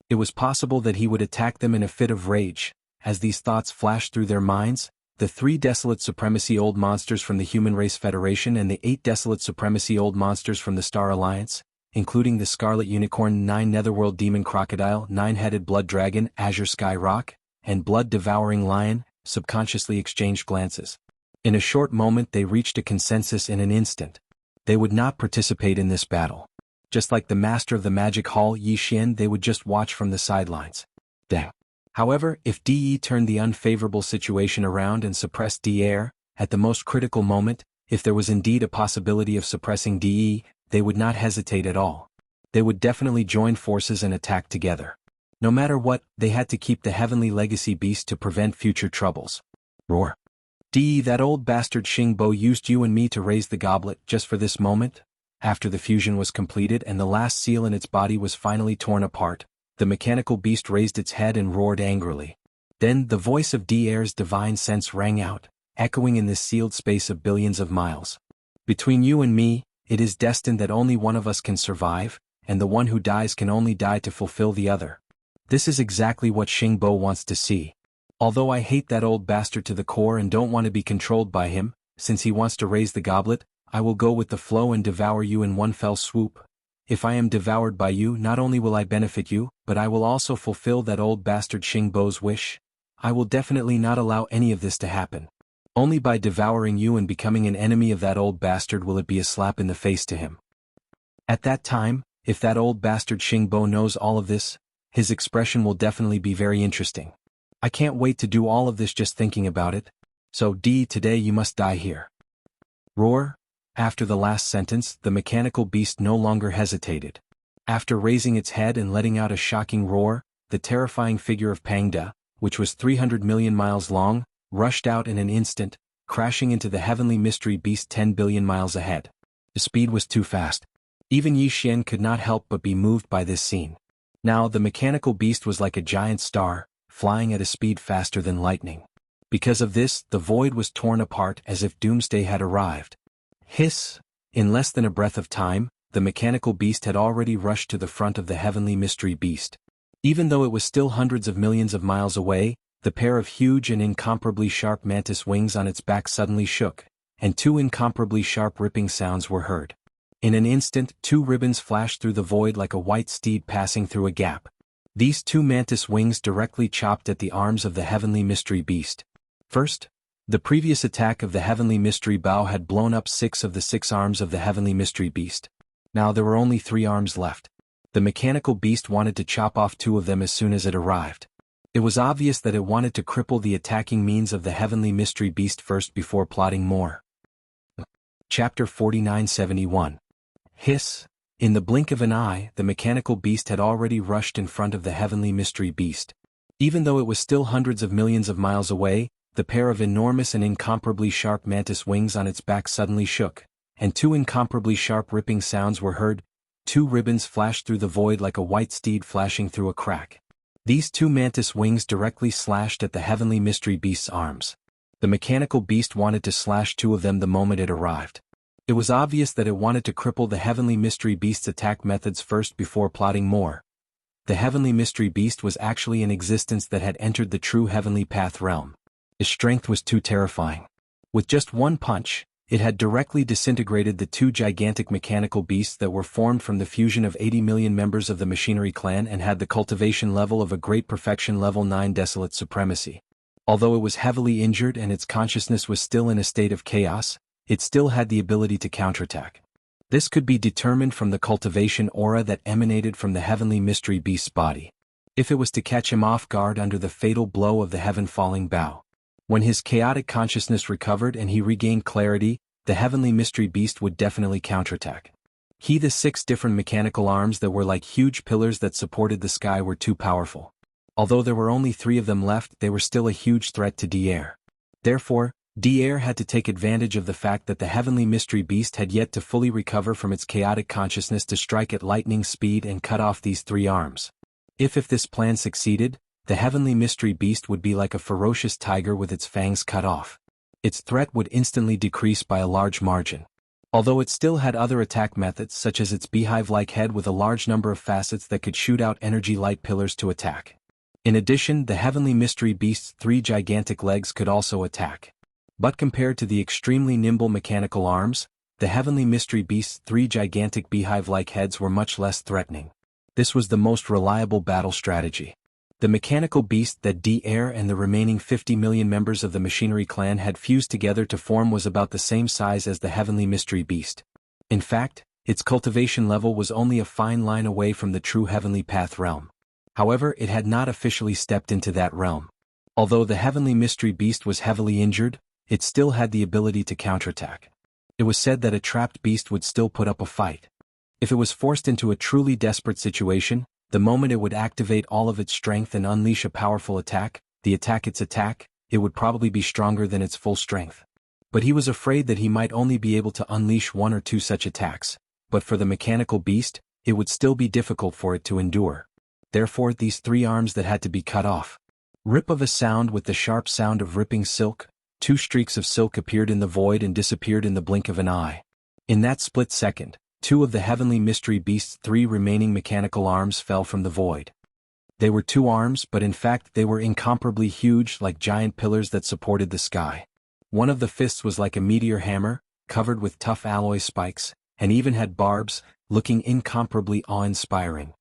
It was possible that he would attack them in a fit of rage. As these thoughts flashed through their minds, the 3 Desolate Supremacy old monsters from the Human Race Federation and the 8 Desolate Supremacy old monsters from the Star Alliance, including the Scarlet Unicorn 9 Netherworld Demon Crocodile, 9-headed Blood Dragon, Azure Sky Rock, and Blood-Devouring Lion, subconsciously exchanged glances. In a short moment they reached a consensus in an instant. They would not participate in this battle. Just like the master of the magic hall Yi Xian, they would just watch from the sidelines. Dang. However, if DE turned the unfavorable situation around and suppressed D-Air, at the most critical moment, if there was indeed a possibility of suppressing DE, they would not hesitate at all. They would definitely join forces and attack together. No matter what, they had to keep the Heavenly Legacy beast to prevent future troubles. Roar. DE, that old bastard Xingbo used you and me to raise the goblet just for this moment? After the fusion was completed and the last seal in its body was finally torn apart, the mechanical beast raised its head and roared angrily. Then the voice of D-Air's divine sense rang out, echoing in this sealed space of billions of miles. Between you and me, it is destined that only one of us can survive, and the one who dies can only die to fulfill the other. This is exactly what Xingbo wants to see. Although I hate that old bastard to the core and don't want to be controlled by him, since he wants to raise the goblet, I will go with the flow and devour you in one fell swoop. If I am devoured by you, not only will I benefit you, but I will also fulfill that old bastard Xingbo's wish. I will definitely not allow any of this to happen. Only by devouring you and becoming an enemy of that old bastard will it be a slap in the face to him. At that time, if that old bastard Xingbo knows all of this, his expression will definitely be very interesting. I can't wait to do all of this just thinking about it. So D, today you must die here. Roar. After the last sentence, the mechanical beast no longer hesitated. After raising its head and letting out a shocking roar, the terrifying figure of Pangda, which was 300 million miles long, rushed out in an instant, crashing into the heavenly mystery beast 10 billion miles ahead. The speed was too fast. Even Yi Xian could not help but be moved by this scene. Now the mechanical beast was like a giant star, flying at a speed faster than lightning. Because of this, the void was torn apart as if doomsday had arrived. Hiss! In less than a breath of time, the mechanical beast had already rushed to the front of the heavenly mystery beast. Even though it was still hundreds of millions of miles away, the pair of huge and incomparably sharp mantis wings on its back suddenly shook, and 2 incomparably sharp ripping sounds were heard. In an instant, 2 ribbons flashed through the void like a white steed passing through a gap. These 2 mantis wings directly chopped at the arms of the heavenly mystery beast. First, the previous attack of the heavenly mystery bow had blown up 6 of the 6 arms of the heavenly mystery beast. Now there were only 3 arms left. The mechanical beast wanted to chop off 2 of them as soon as it arrived. It was obvious that it wanted to cripple the attacking means of the heavenly mystery beast first before plotting more. Chapter 4971. Hiss! In the blink of an eye, the mechanical beast had already rushed in front of the heavenly mystery beast. Even though it was still hundreds of millions of miles away, the pair of enormous and incomparably sharp mantis wings on its back suddenly shook, and 2 incomparably sharp ripping sounds were heard. 2 ribbons flashed through the void like a white steed flashing through a crack. These 2 mantis wings directly slashed at the heavenly mystery beast's arms. The mechanical beast wanted to slash 2 of them the moment it arrived. It was obvious that it wanted to cripple the heavenly mystery beast's attack methods first before plotting more. the heavenly mystery beast was actually an existence that had entered the true heavenly path realm. Its strength was too terrifying. With just one punch, it had directly disintegrated the two gigantic mechanical beasts that were formed from the fusion of 80 million members of the machinery clan and had the cultivation level of a great perfection level 9 desolate supremacy. Although it was heavily injured and its consciousness was still in a state of chaos, it still had the ability to counterattack. This could be determined from the cultivation aura that emanated from the heavenly mystery beast's body. If it was to catch him off guard under the fatal blow of the heaven-falling bow. When his chaotic consciousness recovered and he regained clarity, the heavenly mystery beast would definitely counterattack. The 6 different mechanical arms that were like huge pillars that supported the sky were too powerful. Although there were only 3 of them left, they were still a huge threat to Dier. Therefore, Dier had to take advantage of the fact that the heavenly mystery beast had yet to fully recover from its chaotic consciousness to strike at lightning speed and cut off these 3 arms. If this plan succeeded, the heavenly mystery beast would be like a ferocious tiger with its fangs cut off. Its threat would instantly decrease by a large margin. Although it still had other attack methods such as its beehive-like head with a large number of facets that could shoot out energy light pillars to attack. In addition, the heavenly mystery beast's 3 gigantic legs could also attack. But compared to the extremely nimble mechanical arms, the heavenly mystery beast's 3 gigantic beehive-like heads were much less threatening. This was the most reliable battle strategy. The mechanical beast that Dier and the remaining 50 million members of the machinery clan had fused together to form was about the same size as the heavenly mystery beast. In fact, its cultivation level was only a fine line away from the true heavenly path realm. However, it had not officially stepped into that realm. Although the heavenly mystery beast was heavily injured, it still had the ability to counterattack. It was said that a trapped beast would still put up a fight. If it was forced into a truly desperate situation, the moment it would activate all of its strength and unleash a powerful attack, it would probably be stronger than its full strength. But he was afraid that he might only be able to unleash 1 or 2 such attacks, but for the mechanical beast, it would still be difficult for it to endure. Therefore, these 3 arms that had to be cut off. Rip of a sound with the sharp sound of ripping silk, 2 streaks of silk appeared in the void and disappeared in the blink of an eye. In that split second, 2 of the heavenly mystery beast's 3 remaining mechanical arms fell from the void. They were 2 arms, but in fact they were incomparably huge, like giant pillars that supported the sky. One of the fists was like a meteor hammer, covered with tough alloy spikes, and even had barbs, looking incomparably awe-inspiring.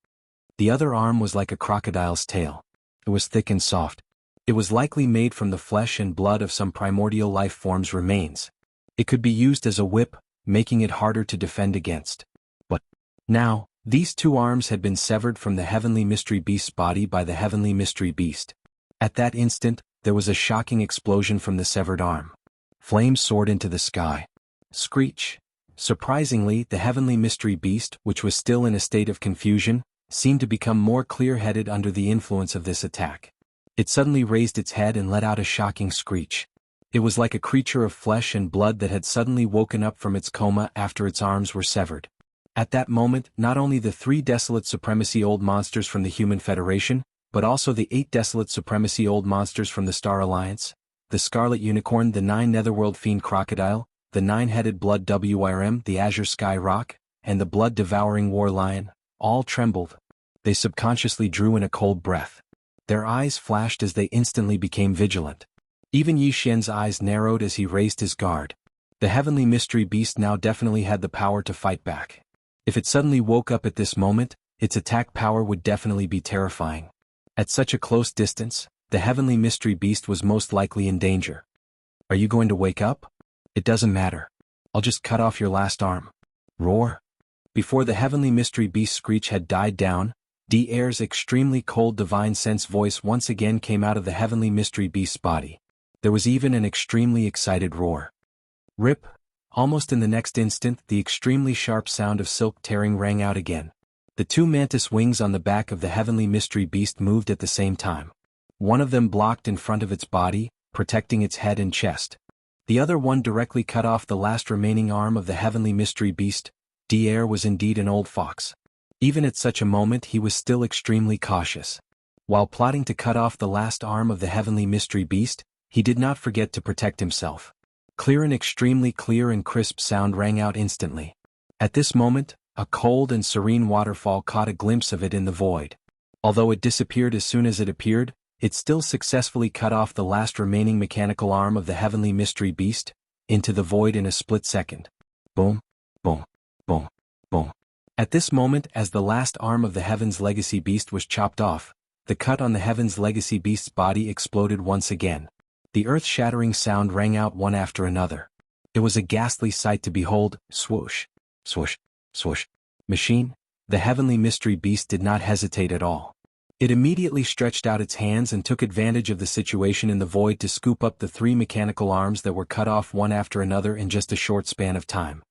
The other arm was like a crocodile's tail. It was thick and soft. It was likely made from the flesh and blood of some primordial life form's remains. It could be used as a whip, making it harder to defend against. But now, these 2 arms had been severed from the heavenly mystery beast's body by the heavenly mystery beast. At that instant, there was a shocking explosion from the severed arm. Flames soared into the sky. Screech. Surprisingly, the heavenly mystery beast, which was still in a state of confusion, seemed to become more clear-headed under the influence of this attack. It suddenly raised its head and let out a shocking screech. It was like a creature of flesh and blood that had suddenly woken up from its coma after its arms were severed. At that moment, not only the 3 desolate supremacy old monsters from the Human Federation, but also the 8 desolate supremacy old monsters from the Star Alliance, the Scarlet Unicorn, the 9 Netherworld Fiend Crocodile, the 9-headed Blood Wyrm, the Azure Sky Rock, and the Blood-devouring War Lion, all trembled. They subconsciously drew in a cold breath. Their eyes flashed as they instantly became vigilant. Even Yi Xian's eyes narrowed as he raised his guard. The heavenly mystery beast now definitely had the power to fight back. If it suddenly woke up at this moment, its attack power would definitely be terrifying. At such a close distance, the heavenly mystery beast was most likely in danger. Are you going to wake up? It doesn't matter. I'll just cut off your last arm. Roar. Before the heavenly mystery beast's screech had died down, Dier's extremely cold divine sense voice once again came out of the heavenly mystery beast's body. There was even an extremely excited roar. Rip. Almost in the next instant, the extremely sharp sound of silk tearing rang out again. The 2 mantis wings on the back of the heavenly mystery beast moved at the same time. One of them blocked in front of its body, protecting its head and chest. The other one directly cut off the last remaining arm of the heavenly mystery beast. Dier was indeed an old fox. Even at such a moment he was still extremely cautious. While plotting to cut off the last arm of the heavenly mystery beast, he did not forget to protect himself. An extremely clear and crisp sound rang out instantly. At this moment, a cold and serene waterfall caught a glimpse of it in the void. Although it disappeared as soon as it appeared, it still successfully cut off the last remaining mechanical arm of the heavenly mystery beast, into the void in a split second. Boom, boom, boom, boom. At this moment, as the last arm of the Heaven's Legacy Beast was chopped off, the cut on the Heaven's Legacy Beast's body exploded once again. The earth-shattering sound rang out one after another. It was a ghastly sight to behold. Swoosh, swoosh, swoosh. Machine, the Heavenly Mystery Beast did not hesitate at all. It immediately stretched out its hands and took advantage of the situation in the void to scoop up the 3 mechanical arms that were cut off one after another in just a short span of time.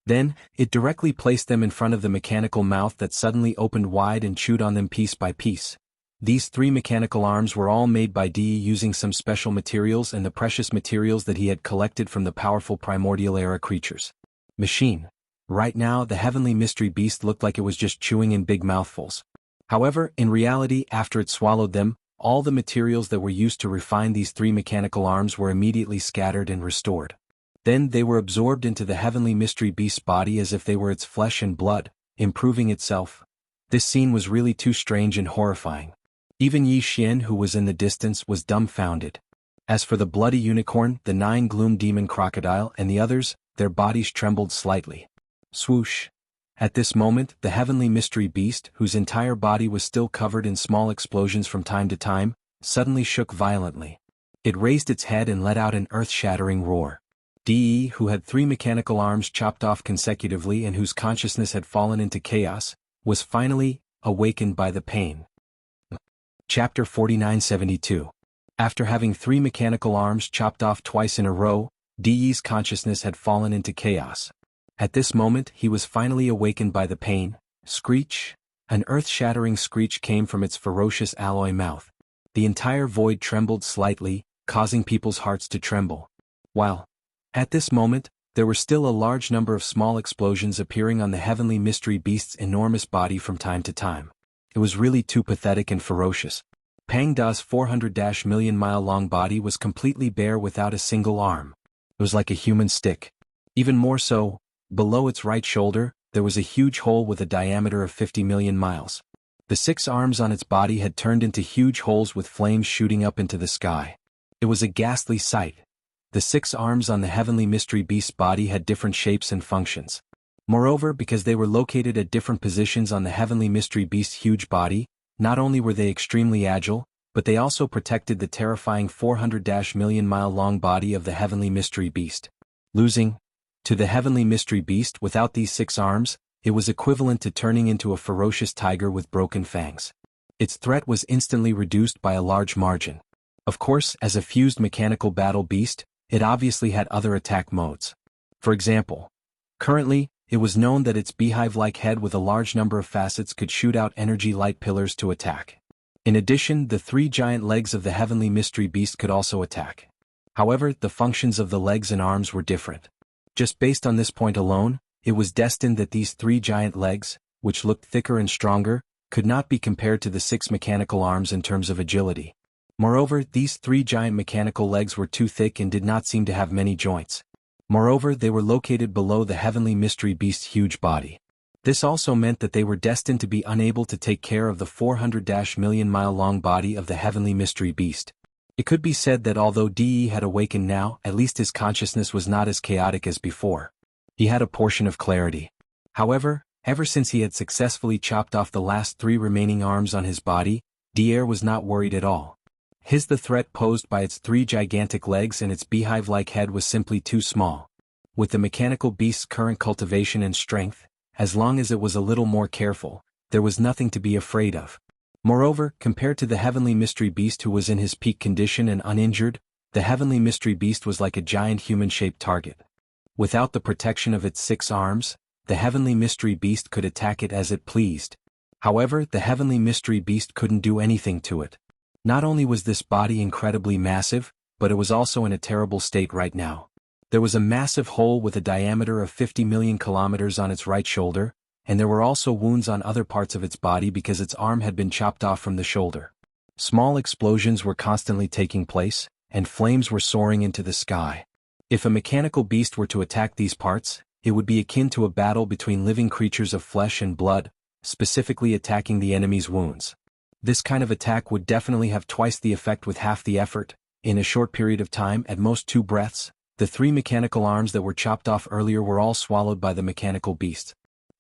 Then, it directly placed them in front of the mechanical mouth that suddenly opened wide and chewed on them piece by piece. These 3 mechanical arms were all made by DE using some special materials and the precious materials that he had collected from the powerful primordial era creatures. Machine. Right now, the Heavenly Mystery Beast looked like it was just chewing in big mouthfuls. However, in reality, after it swallowed them, all the materials that were used to refine these 3 mechanical arms were immediately scattered and restored. Then they were absorbed into the Heavenly Mystery Beast's body as if they were its flesh and blood, improving itself. This scene was really too strange and horrifying. Even Yi Xian, who was in the distance, was dumbfounded. As for the bloody unicorn, the 9 gloom demon crocodile, and the others, their bodies trembled slightly. Swoosh. At this moment, the Heavenly Mystery Beast, whose entire body was still covered in small explosions from time to time, suddenly shook violently. It raised its head and let out an earth-shattering roar. DE, who had 3 mechanical arms chopped off consecutively and whose consciousness had fallen into chaos, was finally awakened by the pain. Chapter 4972. After having 3 mechanical arms chopped off twice in a row, DE's consciousness had fallen into chaos. At this moment, he was finally awakened by the pain. Screech. An earth-shattering screech came from its ferocious alloy mouth. The entire void trembled slightly, causing people's hearts to tremble. While, at this moment, there were still a large number of small explosions appearing on the Heavenly Mystery Beast's enormous body from time to time. It was really too pathetic and ferocious. Pang Da's 400-million-mile-long body was completely bare without a single arm. It was like a human stick. Even more so, below its right shoulder, there was a huge hole with a diameter of 50 million miles. The 6 arms on its body had turned into huge holes with flames shooting up into the sky. It was a ghastly sight. The 6 arms on the Heavenly Mystery Beast's body had different shapes and functions. Moreover, because they were located at different positions on the Heavenly Mystery Beast's huge body, not only were they extremely agile, but they also protected the terrifying 400-million-mile-long body of the Heavenly Mystery Beast. Losing to the Heavenly Mystery Beast without these 6 arms, it was equivalent to turning into a ferocious tiger with broken fangs. Its threat was instantly reduced by a large margin. Of course, as a fused mechanical battle beast, it obviously had other attack modes. For example, currently, it was known that its beehive-like head with a large number of facets could shoot out energy light pillars to attack. In addition, the 3 giant legs of the Heavenly Mystery Beast could also attack. However, the functions of the legs and arms were different. Just based on this point alone, it was destined that these 3 giant legs, which looked thicker and stronger, could not be compared to the 6 mechanical arms in terms of agility. Moreover, these 3 giant mechanical legs were too thick and did not seem to have many joints. Moreover, they were located below the Heavenly Mystery Beast's huge body. This also meant that they were destined to be unable to take care of the 400-million-mile-long body of the Heavenly Mystery Beast. It could be said that although DE had awakened now, at least his consciousness was not as chaotic as before. He had a portion of clarity. However, ever since he had successfully chopped off the last 3 remaining arms on his body, DE was not worried at all. The threat posed by its 3 gigantic legs and its beehive-like head was simply too small. With the mechanical beast's current cultivation and strength, as long as it was a little more careful, there was nothing to be afraid of. Moreover, compared to the Heavenly Mystery Beast who was in his peak condition and uninjured, the Heavenly Mystery Beast was like a giant human-shaped target. Without the protection of its 6 arms, the Heavenly Mystery Beast could attack it as it pleased. However, the Heavenly Mystery Beast couldn't do anything to it. Not only was this body incredibly massive, but it was also in a terrible state right now. There was a massive hole with a diameter of 50 million kilometers on its right shoulder, and there were also wounds on other parts of its body because its arm had been chopped off from the shoulder. Small explosions were constantly taking place, and flames were soaring into the sky. If a mechanical beast were to attack these parts, it would be akin to a battle between living creatures of flesh and blood, specifically attacking the enemy's wounds. This kind of attack would definitely have twice the effect with half the effort. In a short period of time, at most 2 breaths, the 3 mechanical arms that were chopped off earlier were all swallowed by the mechanical beast.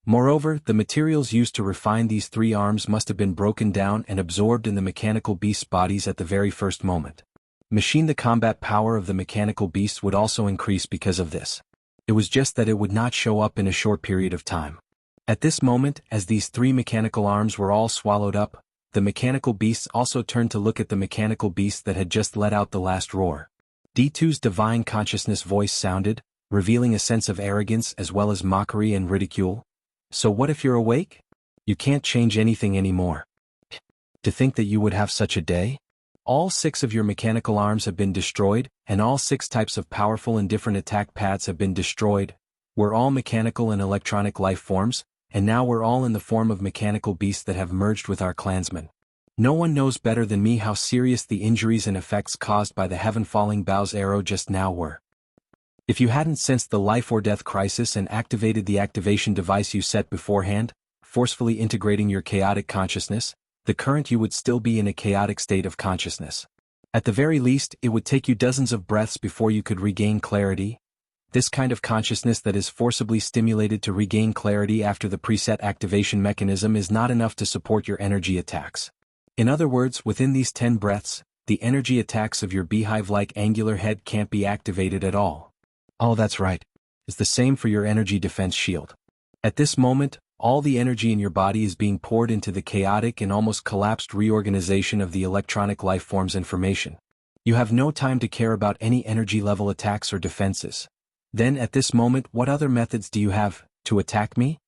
Moreover, the materials used to refine these 3 arms must have been broken down and absorbed in the mechanical beast's bodies at the very first moment. The combat power of the mechanical beast would also increase because of this. It was just that it would not show up in a short period of time. At this moment, as these 3 mechanical arms were all swallowed up, the mechanical beasts also turned to look at the mechanical beast that had just let out the last roar. D2's divine consciousness voice sounded, revealing a sense of arrogance as well as mockery and ridicule. So what if you're awake? You can't change anything anymore. To think that you would have such a day? All 6 of your mechanical arms have been destroyed, and all 6 types of powerful and different attack paths have been destroyed. We're all mechanical and electronic life forms, and now we're all in the form of mechanical beasts that have merged with our clansmen. No one knows better than me how serious the injuries and effects caused by the heaven-falling Bao's arrow just now were. If you hadn't sensed the life or death crisis and activated the activation device you set beforehand, forcefully integrating your chaotic consciousness, the current you would still be in a chaotic state of consciousness. At the very least, it would take you dozens of breaths before you could regain clarity. This kind of consciousness that is forcibly stimulated to regain clarity after the preset activation mechanism is not enough to support your energy attacks. In other words, within these 10 breaths, the energy attacks of your beehive-like angular head can't be activated at all. Oh, that's right. It's the same for your energy defense shield. At this moment, all the energy in your body is being poured into the chaotic and almost collapsed reorganization of the electronic life form's information. You have no time to care about any energy level attacks or defenses. Then at this moment, what other methods do you have to attack me?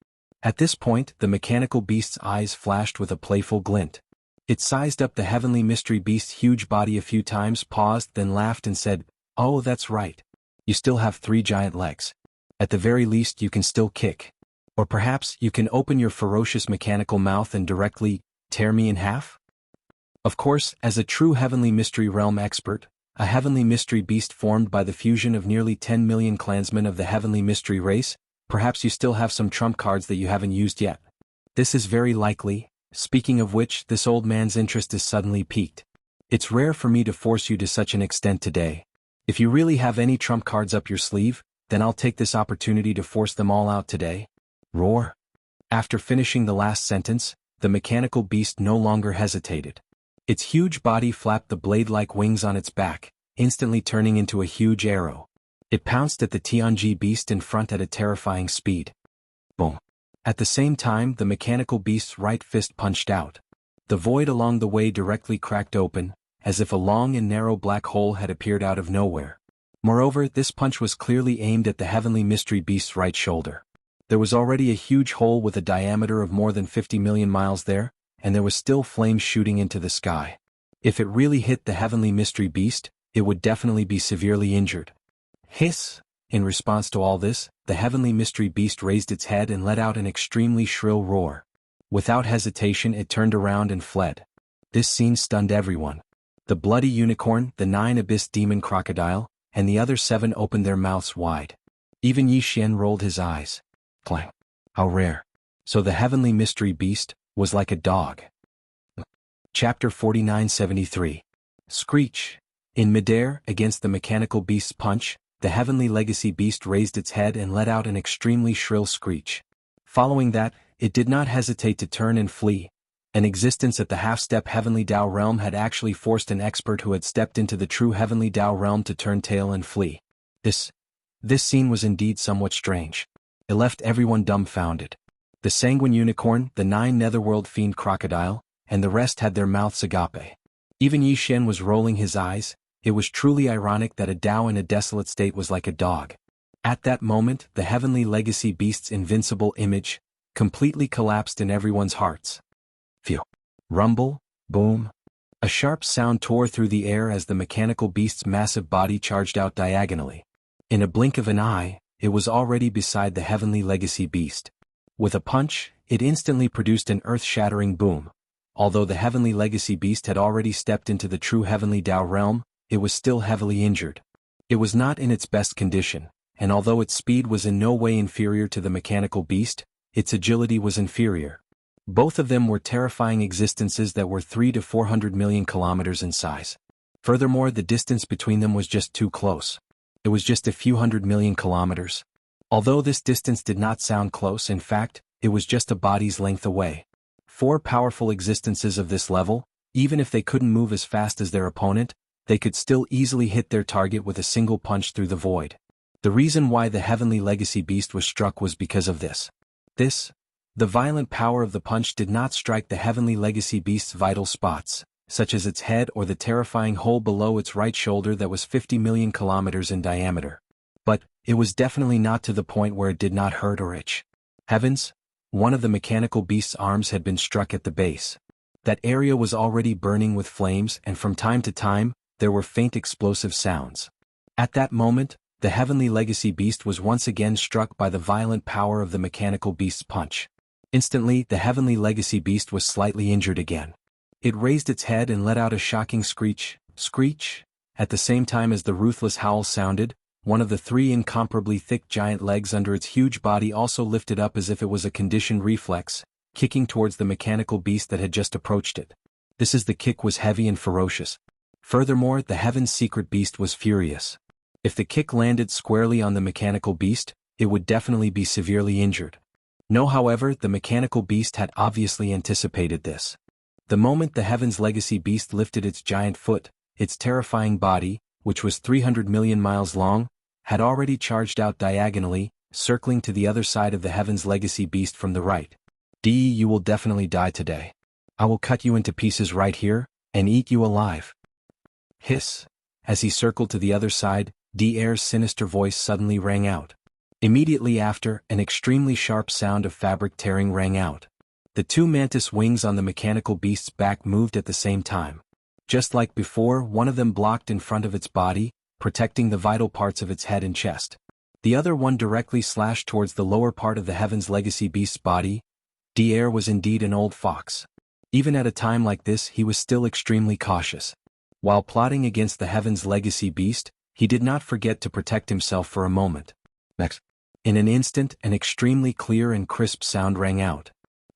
At this point, the mechanical beast's eyes flashed with a playful glint. It sized up the heavenly mystery beast's huge body a few times, paused, then laughed and said, "Oh, that's right. You still have 3 giant legs. At the very least you can still kick. Or perhaps you can open your ferocious mechanical mouth and directly tear me in half?" Of course, as a true heavenly mystery realm expert, a heavenly mystery beast formed by the fusion of nearly 10 million clansmen of the heavenly mystery race, perhaps you still have some trump cards that you haven't used yet. This is very likely. Speaking of which, this old man's interest is suddenly piqued. It's rare for me to force you to such an extent today. If you really have any trump cards up your sleeve, then I'll take this opportunity to force them all out today. Roar. After finishing the last sentence, the mechanical beast no longer hesitated. Its huge body flapped the blade-like wings on its back, instantly turning into a huge arrow. It pounced at the Tianji beast in front at a terrifying speed. Boom. At the same time, the mechanical beast's right fist punched out. The void along the way directly cracked open, as if a long and narrow black hole had appeared out of nowhere. Moreover, this punch was clearly aimed at the heavenly mystery beast's right shoulder. There was already a huge hole with a diameter of more than 50 million miles there, and there was still flames shooting into the sky. If it really hit the heavenly mystery beast, it would definitely be severely injured. Hiss! In response to all this, the heavenly mystery beast raised its head and let out an extremely shrill roar. Without hesitation, it turned around and fled. This scene stunned everyone. The bloody unicorn, the 9 abyss demon crocodile, and the other 7 opened their mouths wide. Even Yi Xian rolled his eyes. Clang. How rare. So the heavenly mystery beast was like a dog. Chapter 4973. Screech. In midair, against the mechanical beast's punch, the heavenly legacy beast raised its head and let out an extremely shrill screech. Following that, it did not hesitate to turn and flee. An existence at the half-step heavenly Tao realm had actually forced an expert who had stepped into the true heavenly Tao realm to turn tail and flee. This scene was indeed somewhat strange. It left everyone dumbfounded. The sanguine unicorn, the 9 netherworld fiend crocodile, and the rest had their mouths agape. Even Yi Xian was rolling his eyes. It was truly ironic that a Tao in a desolate state was like a dog. At that moment, the heavenly legacy beast's invincible image completely collapsed in everyone's hearts. Phew. Rumble, boom. A sharp sound tore through the air as the mechanical beast's massive body charged out diagonally. In a blink of an eye, it was already beside the heavenly legacy beast. With a punch, it instantly produced an earth-shattering boom. Although the heavenly legacy beast had already stepped into the true heavenly Tao realm, it was still heavily injured. It was not in its best condition, and although its speed was in no way inferior to the mechanical beast, its agility was inferior. Both of them were terrifying existences that were 300 to 400 million kilometers in size. Furthermore, the distance between them was just too close. It was just a few 100 million kilometers. Although this distance did not sound close, in fact, it was just a body's length away. Four powerful existences of this level, even if they couldn't move as fast as their opponent, they could still easily hit their target with a single punch through the void. The reason why the Heavenly Legacy Beast was struck was because of this. The violent power of the punch did not strike the Heavenly Legacy Beast's vital spots, such as its head or the terrifying hole below its right shoulder that was 50 million kilometers in diameter. But it was definitely not to the point where it did not hurt or itch. Heavens! One of the mechanical beast's arms had been struck at the base. That area was already burning with flames, and from time to time, there were faint explosive sounds. At that moment, the Heavenly Legacy Beast was once again struck by the violent power of the mechanical beast's punch. Instantly, the Heavenly Legacy Beast was slightly injured again. It raised its head and let out a shocking screech. At the same time as the ruthless howl sounded, one of the three incomparably thick giant legs under its huge body also lifted up as if it was a conditioned reflex, kicking towards the mechanical beast that had just approached it. The kick was heavy and ferocious. Furthermore, the Heaven's secret beast was furious. If the kick landed squarely on the mechanical beast, it would definitely be severely injured. No, however, the mechanical beast had obviously anticipated this. The moment the Heaven's Legacy Beast lifted its giant foot, its terrifying body, which was 300 million miles long, had already charged out diagonally, circling to the other side of the Heaven's Legacy Beast from the right. You will definitely die today. I will cut you into pieces right here, and eat you alive. Hiss. As he circled to the other side, Air's sinister voice suddenly rang out. Immediately after, an extremely sharp sound of fabric tearing rang out. The two mantis wings on the mechanical beast's back moved at the same time. Just like before, one of them blocked in front of its body, protecting the vital parts of its head and chest. The other one directly slashed towards the lower part of the Heaven's Legacy Beast's body. Air was indeed an old fox. Even at a time like this, he was still extremely cautious. While plotting against the Heaven's Legacy Beast, he did not forget to protect himself for a moment. Next. In an instant, an extremely clear and crisp sound rang out.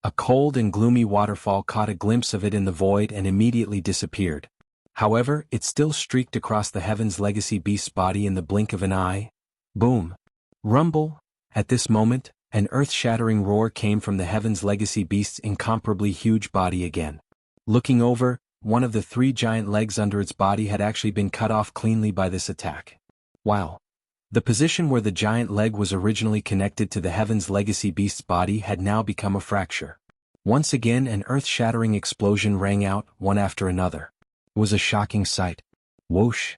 A cold and gloomy waterfall caught a glimpse of it in the void and immediately disappeared. However, it still streaked across the Heaven's Legacy Beast's body in the blink of an eye. Boom. Rumble. At this moment, an earth-shattering roar came from the Heaven's Legacy Beast's incomparably huge body again. Looking over, one of the three giant legs under its body had actually been cut off cleanly by this attack. Wow. The position where the giant leg was originally connected to the Heaven's Legacy Beast's body had now become a fracture. Once again, an earth-shattering explosion rang out, one after another. It was a shocking sight. Whoosh.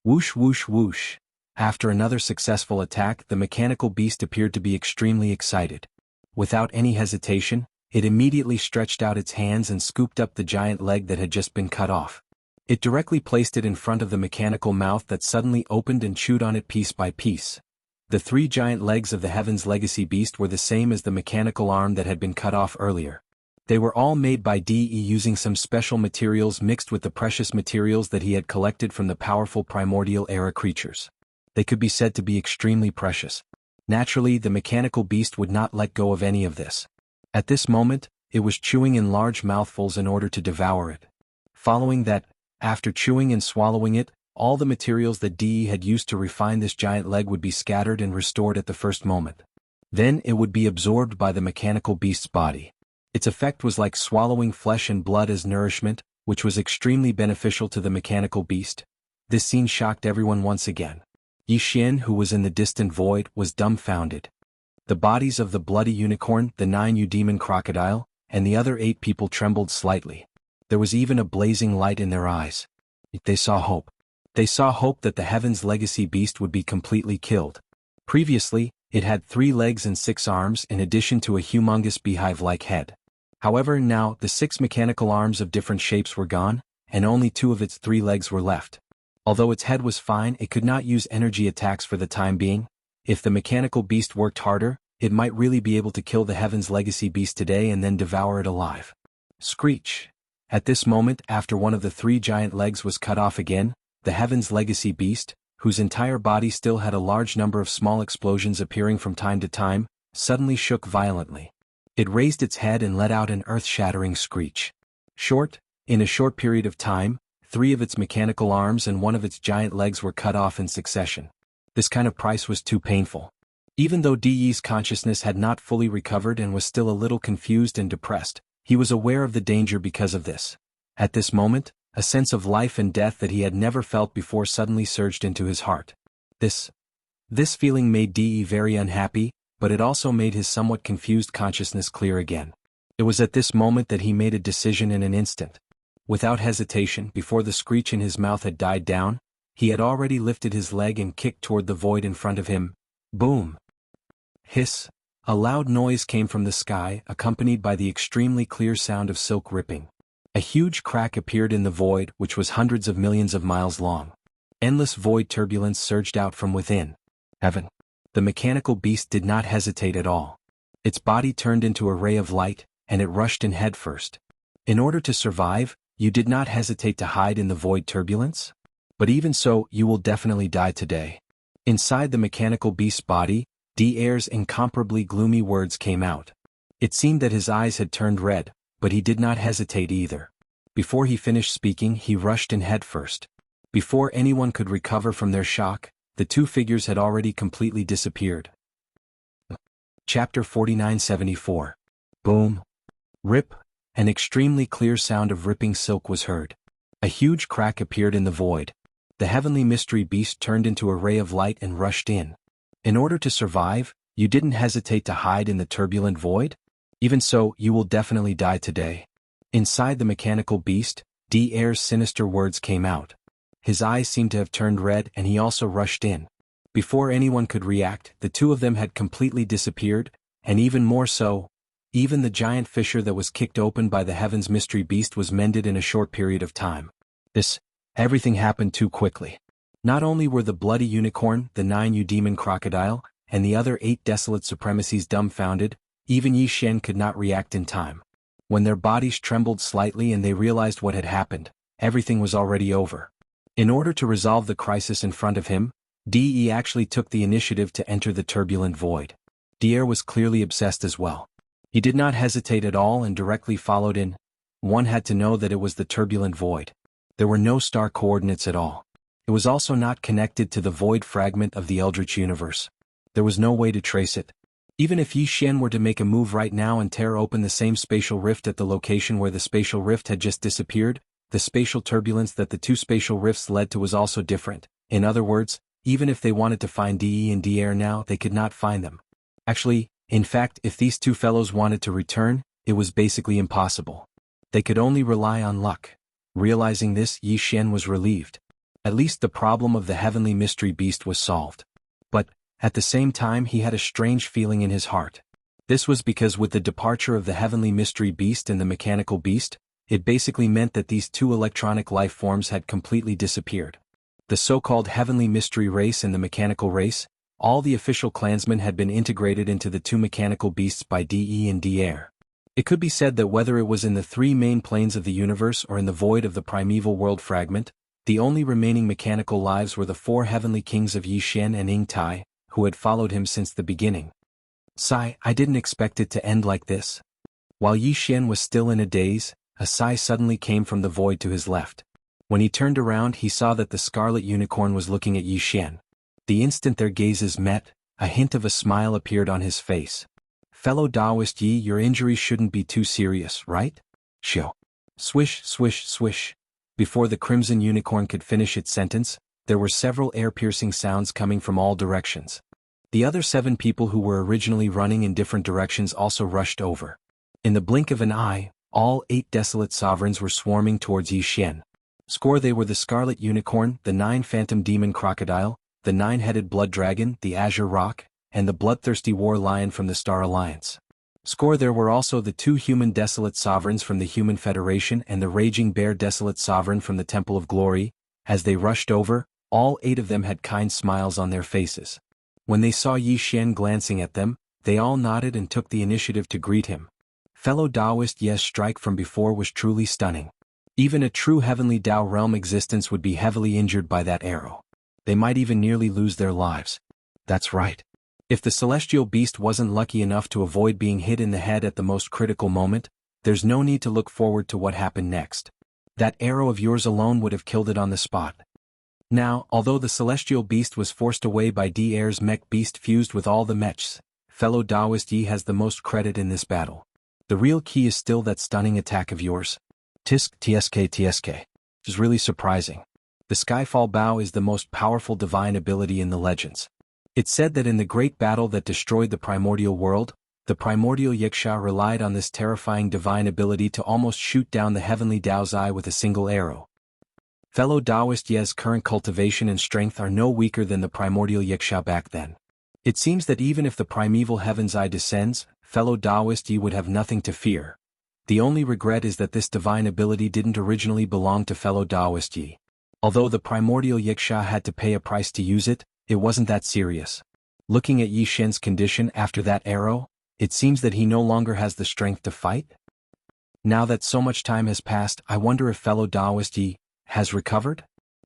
Whoosh whoosh whoosh. After another successful attack, the mechanical beast appeared to be extremely excited. Without any hesitation, it immediately stretched out its hands and scooped up the giant leg that had just been cut off. It directly placed it in front of the mechanical mouth that suddenly opened and chewed on it piece by piece. The three giant legs of the Heaven's Legacy Beast were the same as the mechanical arm that had been cut off earlier. They were all made by DE using some special materials mixed with the precious materials that he had collected from the powerful primordial era creatures. They could be said to be extremely precious. Naturally, the mechanical beast would not let go of any of this. At this moment, it was chewing in large mouthfuls in order to devour it. Following that, after chewing and swallowing it, all the materials that DE had used to refine this giant leg would be scattered and restored at the first moment. Then it would be absorbed by the mechanical beast's body. Its effect was like swallowing flesh and blood as nourishment, which was extremely beneficial to the mechanical beast. This scene shocked everyone once again. Yi Xian, who was in the distant void, was dumbfounded. The bodies of the bloody unicorn, the 9 eudemon crocodile, and the other 8 people trembled slightly. There was even a blazing light in their eyes. They saw hope. They saw hope that the Heaven's Legacy Beast would be completely killed. Previously, it had 3 legs and 6 arms in addition to a humongous beehive-like head. However, now the 6 mechanical arms of different shapes were gone, and only 2 of its 3 legs were left. Although its head was fine, it could not use energy attacks for the time being. If the mechanical beast worked harder, it might really be able to kill the Heaven's Legacy Beast today and then devour it alive. Screech. At this moment, after one of the 3 giant legs was cut off again, the Heaven's Legacy Beast, whose entire body still had a large number of small explosions appearing from time to time, suddenly shook violently. It raised its head and let out an earth-shattering screech. In a short period of time, 3 of its mechanical arms and 1 of its giant legs were cut off in succession. This kind of price was too painful. Even though De's consciousness had not fully recovered and was still a little confused and depressed, he was aware of the danger because of this. At this moment, a sense of life and death that he had never felt before suddenly surged into his heart. This feeling made De very unhappy, but it also made his somewhat confused consciousness clear again. It was at this moment that he made a decision in an instant. Without hesitation, before the screech in his mouth had died down, he had already lifted his leg and kicked toward the void in front of him. Boom! Hiss! A loud noise came from the sky, accompanied by the extremely clear sound of silk ripping. A huge crack appeared in the void, which was hundreds of millions of miles long. Endless void turbulence surged out from within. Heaven! The mechanical beast did not hesitate at all. Its body turned into a ray of light, and it rushed in headfirst. In order to survive, you did not hesitate to hide in the void turbulence? But even so, you will definitely die today. Inside the mechanical beast's body, D'Air's incomparably gloomy words came out. It seemed that his eyes had turned red, but he did not hesitate either. Before he finished speaking, he rushed in headfirst. Before anyone could recover from their shock, the 2 figures had already completely disappeared. Chapter 4974. Boom! Rip! An extremely clear sound of ripping silk was heard. A huge crack appeared in the void. The heavenly mystery beast turned into a ray of light and rushed in. In order to survive, you didn't hesitate to hide in the turbulent void? Even so, you will definitely die today. Inside the mechanical beast, D'Air's sinister words came out. His eyes seemed to have turned red and he also rushed in. Before anyone could react, the 2 of them had completely disappeared, and even more so, even the giant fissure that was kicked open by the heaven's mystery beast was mended in a short period of time. Everything happened too quickly. Not only were the bloody unicorn, the 9 eudemon crocodile, and the other 8 desolate supremacies dumbfounded, even Yi Xian could not react in time. When their bodies trembled slightly and they realized what had happened, everything was already over. In order to resolve the crisis in front of him, De actually took the initiative to enter the turbulent void. D'Air was clearly obsessed as well. He did not hesitate at all and directly followed in. One had to know that it was the turbulent void. There were no star coordinates at all. It was also not connected to the void fragment of the Eldritch universe. There was no way to trace it. Even if Yi Xian were to make a move right now and tear open the same spatial rift at the location where the spatial rift had just disappeared, the spatial turbulence that the 2 spatial rifts led to was also different. In other words, even if they wanted to find De and D'Air now, they could not find them. Actually, in fact, if these 2 fellows wanted to return, it was basically impossible. They could only rely on luck. Realizing this, Yi Xian was relieved. At least the problem of the heavenly mystery beast was solved. But, at the same time, he had a strange feeling in his heart. This was because with the departure of the heavenly mystery beast and the mechanical beast, it basically meant that these 2 electronic life forms had completely disappeared. The so-called heavenly mystery race and the mechanical race, all the official clansmen had been integrated into the 2 mechanical beasts by De and D'Air. It could be said that whether it was in the 3 main planes of the universe or in the void of the primeval world fragment, the only remaining mechanical lives were the 4 heavenly kings of Yi Xian and Ying Tai, who had followed him since the beginning. Sigh, I didn't expect it to end like this. While Yi Xian was still in a daze, a sigh suddenly came from the void to his left. When he turned around, he saw that the scarlet unicorn was looking at Yi Xian. The instant their gazes met, a hint of a smile appeared on his face. Fellow Taoist Yi, your injuries shouldn't be too serious, right? Shoo. Swish, swish, swish. Before the crimson unicorn could finish its sentence, there were several air-piercing sounds coming from all directions. The other 7 people who were originally running in different directions also rushed over. In the blink of an eye, all 8 desolate sovereigns were swarming towards Yi Xian. They were the scarlet unicorn, the 9 phantom demon crocodile, the 9-headed blood dragon, the azure roc, and the bloodthirsty war lion from the Star Alliance. There were also the 2 human desolate sovereigns from the Human Federation and the raging bear desolate sovereign from the Temple of Glory. As they rushed over, all 8 of them had kind smiles on their faces. When they saw Yi Xian glancing at them, they all nodded and took the initiative to greet him. Fellow Taoist, yes, strike from before was truly stunning. Even a true heavenly Tao realm existence would be heavily injured by that arrow. They might even nearly lose their lives. That's right. If the celestial beast wasn't lucky enough to avoid being hit in the head at the most critical moment, there's no need to look forward to what happened next. That arrow of yours alone would have killed it on the spot. Now, although the celestial beast was forced away by D'Air's mech beast fused with all the mechs, fellow Taoist Yi has the most credit in this battle. The real key is still that stunning attack of yours. Tsk. Is really surprising. The Skyfall Bow is the most powerful divine ability in the legends. It's said that in the great battle that destroyed the primordial world, the primordial Yiksha relied on this terrifying divine ability to almost shoot down the heavenly Daozai with a single arrow. Fellow Taoist Ye's current cultivation and strength are no weaker than the primordial Yiksha back then. It seems that even if the primeval Heaven's Eye descends, fellow Taoist Yi would have nothing to fear. The only regret is that this divine ability didn't originally belong to fellow Taoist Yi. Although the primordial Yiksha had to pay a price to use it, it wasn't that serious. Looking at Yi Shen's condition after that arrow, it seems that he no longer has the strength to fight. Now that so much time has passed, I wonder if fellow Taoist Yi has recovered?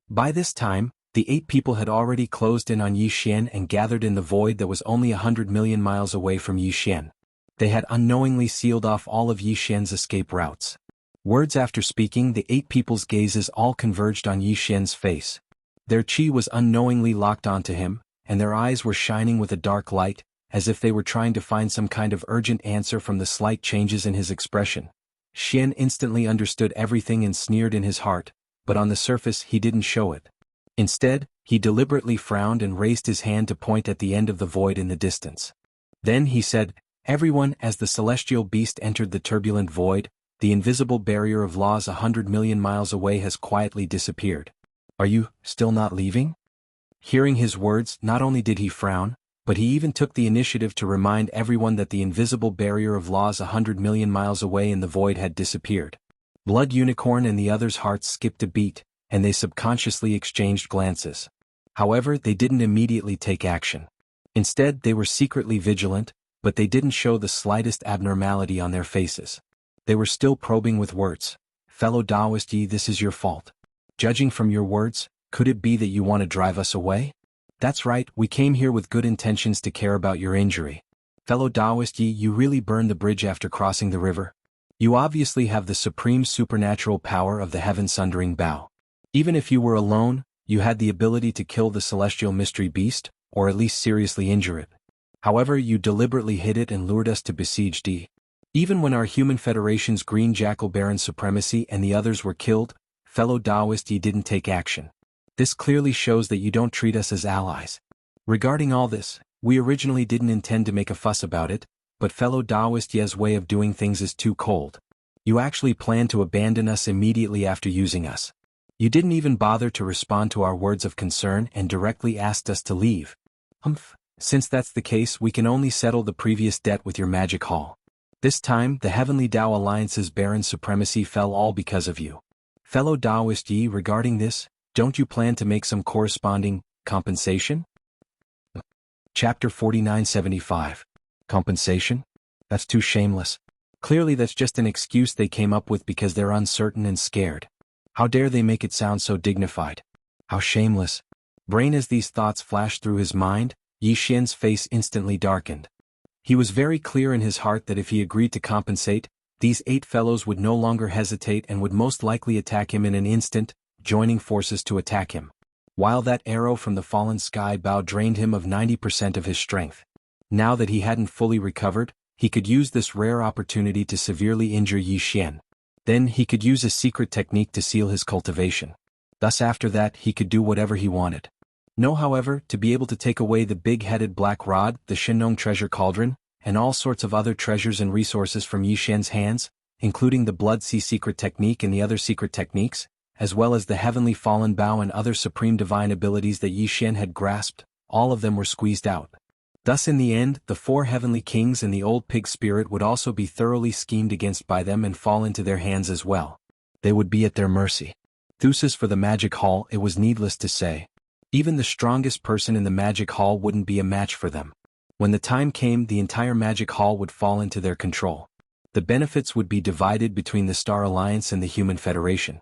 By this time, the 8 people had already closed in on Yi Shen and gathered in the void that was only 100 million miles away from Yi Shen. They had unknowingly sealed off all of Yi Shen's escape routes. Words after speaking, the 8 people's gazes all converged on Yi Shen's face. Their chi was unknowingly locked onto him, and their eyes were shining with a dark light, as if they were trying to find some kind of urgent answer from the slight changes in his expression. Shen instantly understood everything and sneered in his heart, but on the surface he didn't show it. Instead, he deliberately frowned and raised his hand to point at the end of the void in the distance. Then he said, "Everyone," as the celestial beast entered the turbulent void, the invisible barrier of laws 100 million miles away has quietly disappeared. "Are you still not leaving?" Hearing his words, not only did he frown, but he even took the initiative to remind everyone that the invisible barrier of laws 100 million miles away in the void had disappeared. Blood Unicorn and the others' hearts skipped a beat, and they subconsciously exchanged glances. However, they didn't immediately take action. Instead, they were secretly vigilant, but they didn't show the slightest abnormality on their faces. They were still probing with words. "Fellow Taoist Yi, this is your fault. Judging from your words, could it be that you want to drive us away?" "That's right, we came here with good intentions to care about your injury. Fellow Taoist Yi, you really burned the bridge after crossing the river. You obviously have the supreme supernatural power of the heaven-sundering bow. Even if you were alone, you had the ability to kill the celestial mystery beast, or at least seriously injure it. However, you deliberately hid it and lured us to besiege D. Even when our human federation's Green Jackal Baron supremacy and the others were killed, fellow Taoist Yi didn't take action. This clearly shows that you don't treat us as allies. Regarding all this, we originally didn't intend to make a fuss about it, but fellow Taoist Ye's way of doing things is too cold. You actually planned to abandon us immediately after using us. You didn't even bother to respond to our words of concern and directly asked us to leave. Since that's the case, we can only settle the previous debt with your magic hall. This time, the Heavenly Tao Alliance's Baron supremacy fell all because of you. Fellow Taoist Yi, regarding this, don't you plan to make some corresponding compensation?" Chapter 4975. Compensation? That's too shameless. Clearly that's just an excuse they came up with because they're uncertain and scared. How dare they make it sound so dignified? How shameless. Brain as these thoughts flashed through his mind, Yi Shen's face instantly darkened. He was very clear in his heart that if he agreed to compensate, these 8 fellows would no longer hesitate and would most likely attack him in an instant, joining forces to attack him. While that arrow from the fallen sky bow drained him of 90% of his strength. Now that he hadn't fully recovered, he could use this rare opportunity to severely injure Yi Shen. Then he could use a secret technique to seal his cultivation. Thus after that he could do whatever he wanted. No, however, to be able to take away the big-headed black rod, the Shenong treasure cauldron, and all sorts of other treasures and resources from Yi Shen's hands, including the Blood Sea secret technique and the other secret techniques, as well as the Heavenly Fallen Bow and other supreme divine abilities that Yi Shen had grasped, all of them were squeezed out. Thus in the end, the 4 heavenly kings and the old pig spirit would also be thoroughly schemed against by them and fall into their hands as well. They would be at their mercy. Thuses for the magic hall, it was needless to say. Even the strongest person in the magic hall wouldn't be a match for them. When the time came, the entire magic hall would fall into their control. The benefits would be divided between the Star Alliance and the Human Federation.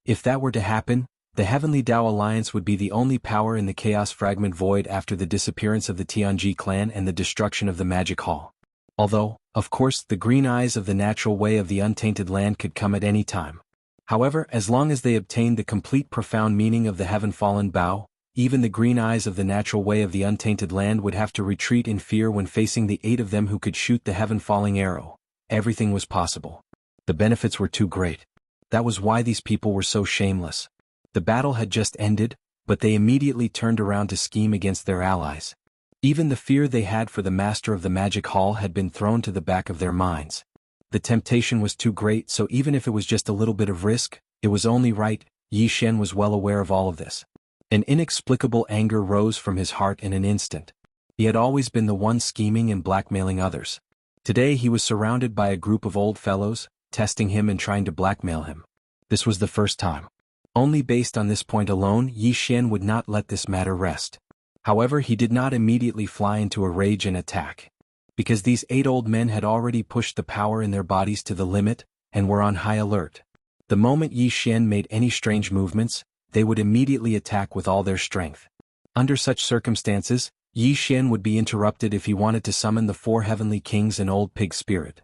If that were to happen, The Heavenly Tao Alliance would be the only power in the Chaos Fragment Void after the disappearance of the Tianji clan and the destruction of the Magic Hall. Although, of course, the green eyes of the natural way of the untainted land could come at any time. However, as long as they obtained the complete profound meaning of the Heaven-Fallen Bow, even the green eyes of the natural way of the untainted land would have to retreat in fear when facing the 8 of them who could shoot the heaven-falling arrow. Everything was possible. The benefits were too great. That was why these people were so shameless. The battle had just ended, but they immediately turned around to scheme against their allies. Even the fear they had for the master of the Magic Hall had been thrown to the back of their minds. The temptation was too great, so even if it was just a little bit of risk, it was only right. Yi Xian was well aware of all of this. An inexplicable anger rose from his heart in an instant. He had always been the one scheming and blackmailing others. Today he was surrounded by a group of old fellows, testing him and trying to blackmail him. This was the first time. Only based on this point alone, Yi Xian would not let this matter rest. However, he did not immediately fly into a rage and attack. Because these 8 old men had already pushed the power in their bodies to the limit, and were on high alert. The moment Yi Xian made any strange movements, they would immediately attack with all their strength. Under such circumstances, Yi Xian would be interrupted if he wanted to summon the 4 heavenly kings and old pig spirit.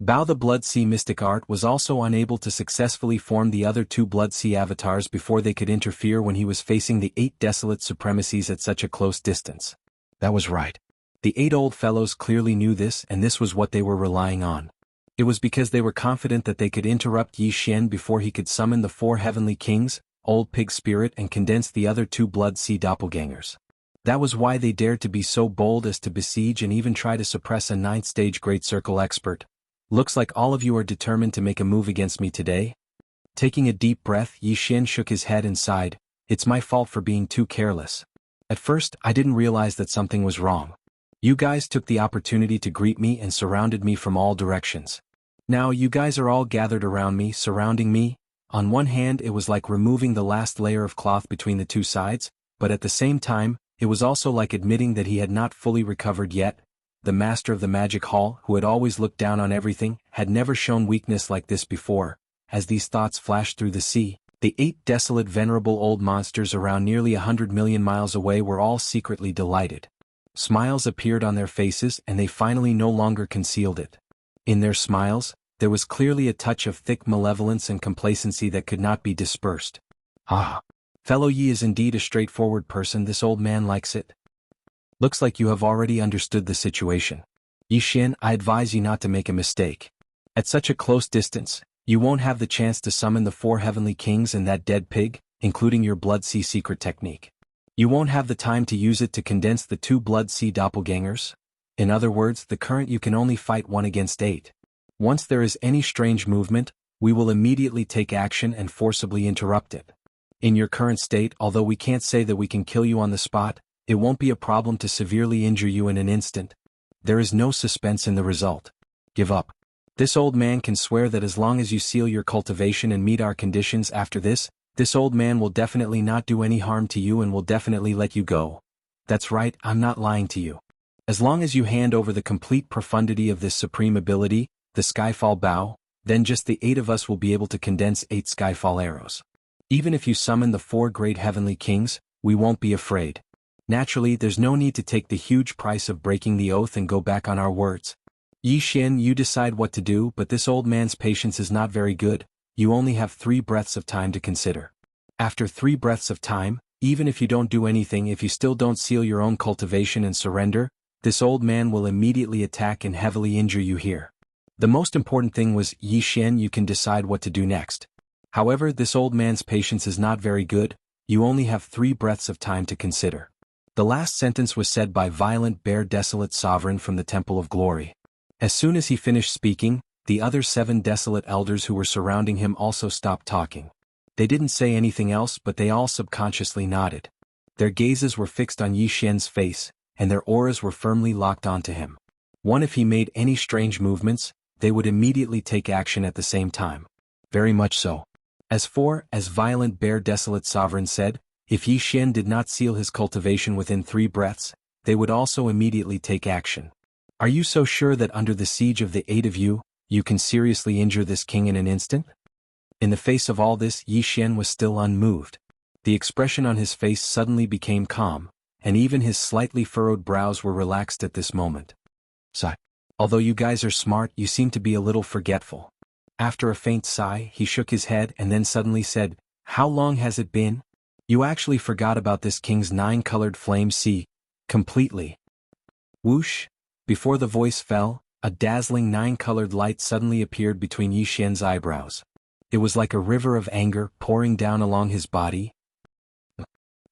Bao the Blood Sea Mystic Art was also unable to successfully form the other 2 Blood Sea avatars before they could interfere when he was facing the 8 desolate supremacies at such a close distance. That was right. The 8 old fellows clearly knew this, and this was what they were relying on. It was because they were confident that they could interrupt Yi Xian before he could summon the 4 heavenly kings, old pig spirit, and condense the other 2 Blood Sea doppelgangers. That was why they dared to be so bold as to besiege and even try to suppress a 9th stage Great Circle expert. Looks like all of you are determined to make a move against me today. Taking a deep breath, Yi Xian shook his head and sighed. It's my fault for being too careless. At first, I didn't realize that something was wrong. You guys took the opportunity to greet me and surrounded me from all directions. Now you guys are all gathered around me, surrounding me. On one hand, it was like removing the last layer of cloth between the 2 sides, but at the same time, it was also like admitting that he had not fully recovered yet. The master of the Magic Hall, who had always looked down on everything, had never shown weakness like this before. As these thoughts flashed through the sea, the 8 desolate venerable old monsters around nearly 100 million miles away were all secretly delighted. Smiles appeared on their faces and they finally no longer concealed it. In their smiles, there was clearly a touch of thick malevolence and complacency that could not be dispersed. Ah! Fellow Yi is indeed a straightforward person, this old man likes it. Looks like you have already understood the situation. Yi Xian, I advise you not to make a mistake. At such a close distance, you won't have the chance to summon the 4 heavenly kings and that dead pig, including your Blood Sea secret technique. You won't have the time to use it to condense the 2 Blood Sea doppelgangers. In other words, the current you can only fight 1 against 8. Once there is any strange movement, we will immediately take action and forcibly interrupt it. In your current state, although we can't say that we can kill you on the spot, it won't be a problem to severely injure you in an instant. There is no suspense in the result. Give up. This old man can swear that as long as you seal your cultivation and meet our conditions after this old man will definitely not do any harm to you and will definitely let you go. That's right, I'm not lying to you. As long as you hand over the complete profundity of this supreme ability, the Skyfall Bow, then just the 8 of us will be able to condense 8 Skyfall arrows. Even if you summon the 4 great heavenly kings, we won't be afraid. Naturally, there's no need to take the huge price of breaking the oath and go back on our words. Yi Xian, you decide what to do, but this old man's patience is not very good. You only have 3 breaths of time to consider. After 3 breaths of time, even if you don't do anything, if you still don't seal your own cultivation and surrender, this old man will immediately attack and heavily injure you here. The most important thing was, Yi Xian, you can decide what to do next. However, this old man's patience is not very good. You only have 3 breaths of time to consider. The last sentence was said by Violent Bear Desolate Sovereign from the Temple of Glory. As soon as he finished speaking, the other 7 desolate elders who were surrounding him also stopped talking. They didn't say anything else, but they all subconsciously nodded. Their gazes were fixed on Yi Xian's face, and their auras were firmly locked onto him. If he made any strange movements, they would immediately take action at the same time. Very much so. As Violent Bear Desolate Sovereign said, if Yi Xian did not seal his cultivation within 3 breaths, they would also immediately take action. Are you so sure that under the siege of the 8 of you, you can seriously injure this king in an instant? In the face of all this, Yi Xian was still unmoved. The expression on his face suddenly became calm, and even his slightly furrowed brows were relaxed at this moment. Sigh. Although you guys are smart, you seem to be a little forgetful. After a faint sigh, he shook his head and then suddenly said, "How long has it been? You actually forgot about this king's 9-colored flame sea, completely." Whoosh! Before the voice fell, a dazzling 9-colored light suddenly appeared between Yi Xian's eyebrows. It was like a river of anger pouring down along his body.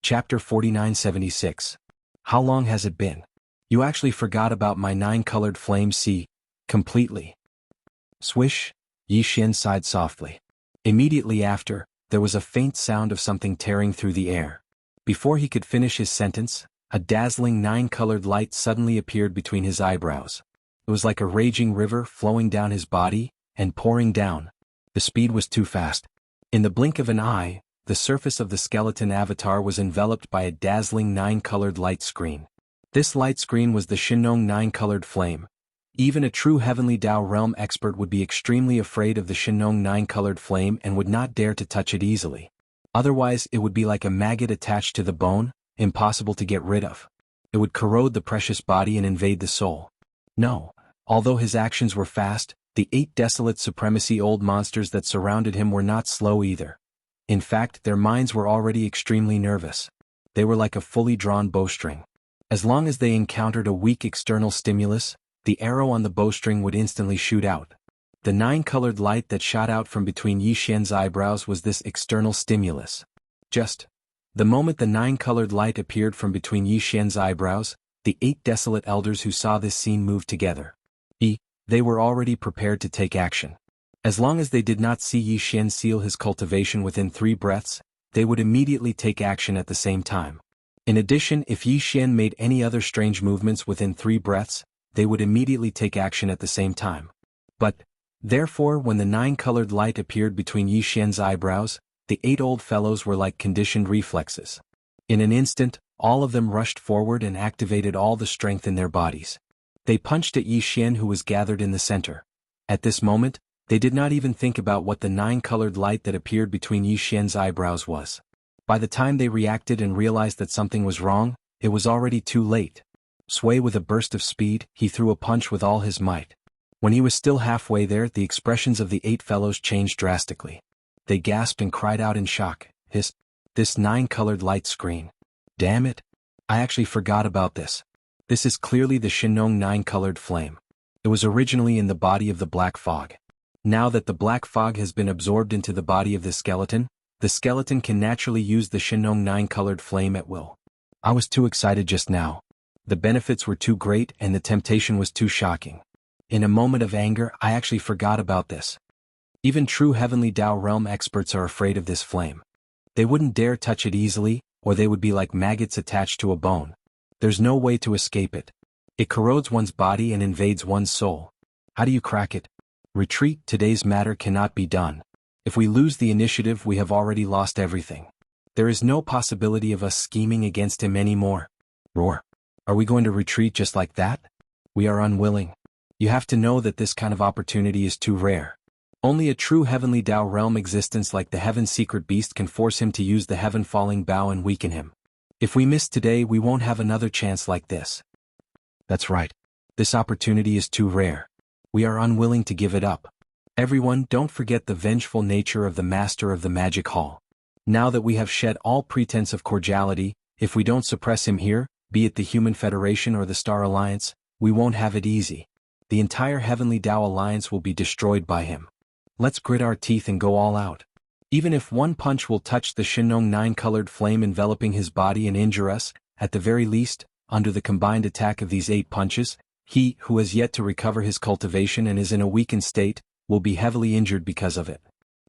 Chapter 4976. How long has it been? You actually forgot about my 9-colored flame sea, completely. Swish! Yi Xian sighed softly. Immediately after, there was a faint sound of something tearing through the air. Before he could finish his sentence, a dazzling 9-colored light suddenly appeared between his eyebrows. It was like a raging river flowing down his body, and pouring down. The speed was too fast. In the blink of an eye, the surface of the skeleton avatar was enveloped by a dazzling 9-colored light screen. This light screen was the Shinong 9-colored flame. Even a true Heavenly Dao Realm expert would be extremely afraid of the Shinong 9-colored flame and would not dare to touch it easily. Otherwise, it would be like a maggot attached to the bone, impossible to get rid of. It would corrode the precious body and invade the soul. No, although his actions were fast, the 8 desolate supremacy old monsters that surrounded him were not slow either. In fact, their minds were already extremely nervous. They were like a fully drawn bowstring. As long as they encountered a weak external stimulus, the arrow on the bowstring would instantly shoot out. The 9-colored light that shot out from between Yi Xian's eyebrows was this external stimulus. Just the moment the 9-colored light appeared from between Yi Xian's eyebrows, the 8 desolate elders who saw this scene moved together. They were already prepared to take action. As long as they did not see Yi Xian seal his cultivation within 3 breaths, they would immediately take action at the same time. In addition, if Yi Xian made any other strange movements within 3 breaths, they would immediately take action at the same time. But, therefore, when the 9-colored light appeared between Yi Xian's eyebrows, the 8 old fellows were like conditioned reflexes. In an instant, all of them rushed forward and activated all the strength in their bodies. They punched at Yi Xian, who was gathered in the center. At this moment, they did not even think about what the 9-colored light that appeared between Yi Xian's eyebrows was. By the time they reacted and realized that something was wrong, it was already too late. Sway with a burst of speed, he threw a punch with all his might. When he was still halfway there, the expressions of the 8 fellows changed drastically. They gasped and cried out in shock. This 9-colored light screen. Damn it! I actually forgot about this. This is clearly the Shinong 9-colored flame. It was originally in the body of the black fog. Now that the black fog has been absorbed into the body of the skeleton can naturally use the Shinong 9-colored flame at will. I was too excited just now. The benefits were too great and the temptation was too shocking. In a moment of anger, I actually forgot about this. Even true Heavenly Dao Realm experts are afraid of this flame. They wouldn't dare touch it easily, or they would be like maggots attached to a bone. There's no way to escape it. It corrodes one's body and invades one's soul. How do you crack it? Retreat. Today's matter cannot be done. If we lose the initiative, we have already lost everything. There is no possibility of us scheming against him anymore. Roar. Are we going to retreat just like that? We are unwilling. You have to know that this kind of opportunity is too rare. Only a true Heavenly Dao Realm existence like the Heaven Secret Beast can force him to use the Heaven Falling Bow and weaken him. If we miss today, we won't have another chance like this. That's right. This opportunity is too rare. We are unwilling to give it up. Everyone, don't forget the vengeful nature of the Master of the Magic Hall. Now that we have shed all pretense of cordiality, if we don't suppress him here, be it the Human Federation or the Star Alliance, we won't have it easy. The entire Heavenly Dao Alliance will be destroyed by him. Let's grit our teeth and go all out. Even if one punch will touch the Shinong 9-colored flame enveloping his body and injure us, at the very least, under the combined attack of these 8 punches, he, who has yet to recover his cultivation and is in a weakened state, will be heavily injured because of it.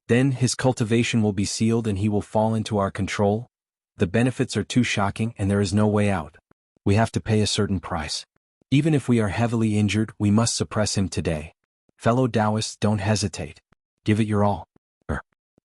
Then his cultivation will be sealed and he will fall into our control. The benefits are too shocking and there is no way out. We have to pay a certain price. Even if we are heavily injured, we must suppress him today. Fellow Taoists, don't hesitate. Give it your all.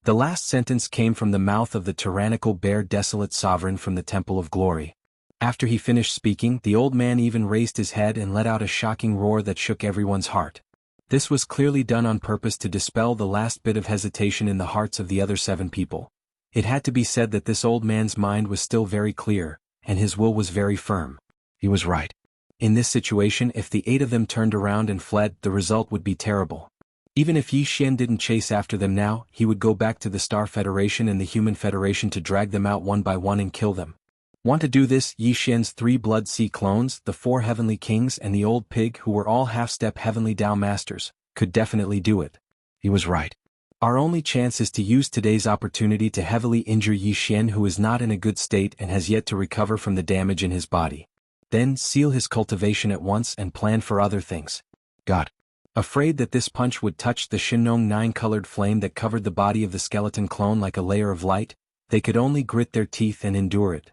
The last sentence came from the mouth of the tyrannical bear desolate sovereign from the Temple of Glory. After he finished speaking, the old man even raised his head and let out a shocking roar that shook everyone's heart. This was clearly done on purpose to dispel the last bit of hesitation in the hearts of the other 7 people. It had to be said that this old man's mind was still very clear, and his will was very firm. He was right. In this situation, if the 8 of them turned around and fled, the result would be terrible. Even if Yi Xian didn't chase after them now, he would go back to the Star Federation and the Human Federation to drag them out one by one and kill them. Want to do this? Yi Xian's 3 Blood Sea clones, the 4 Heavenly Kings and the old pig who were all half-step Heavenly Dao Masters, could definitely do it. He was right. Our only chance is to use today's opportunity to heavily injure Yi Xian, who is not in a good state and has yet to recover from the damage in his body. Then seal his cultivation at once and plan for other things. God. Afraid that this punch would touch the Shinong 9-colored flame that covered the body of the skeleton clone like a layer of light, they could only grit their teeth and endure it.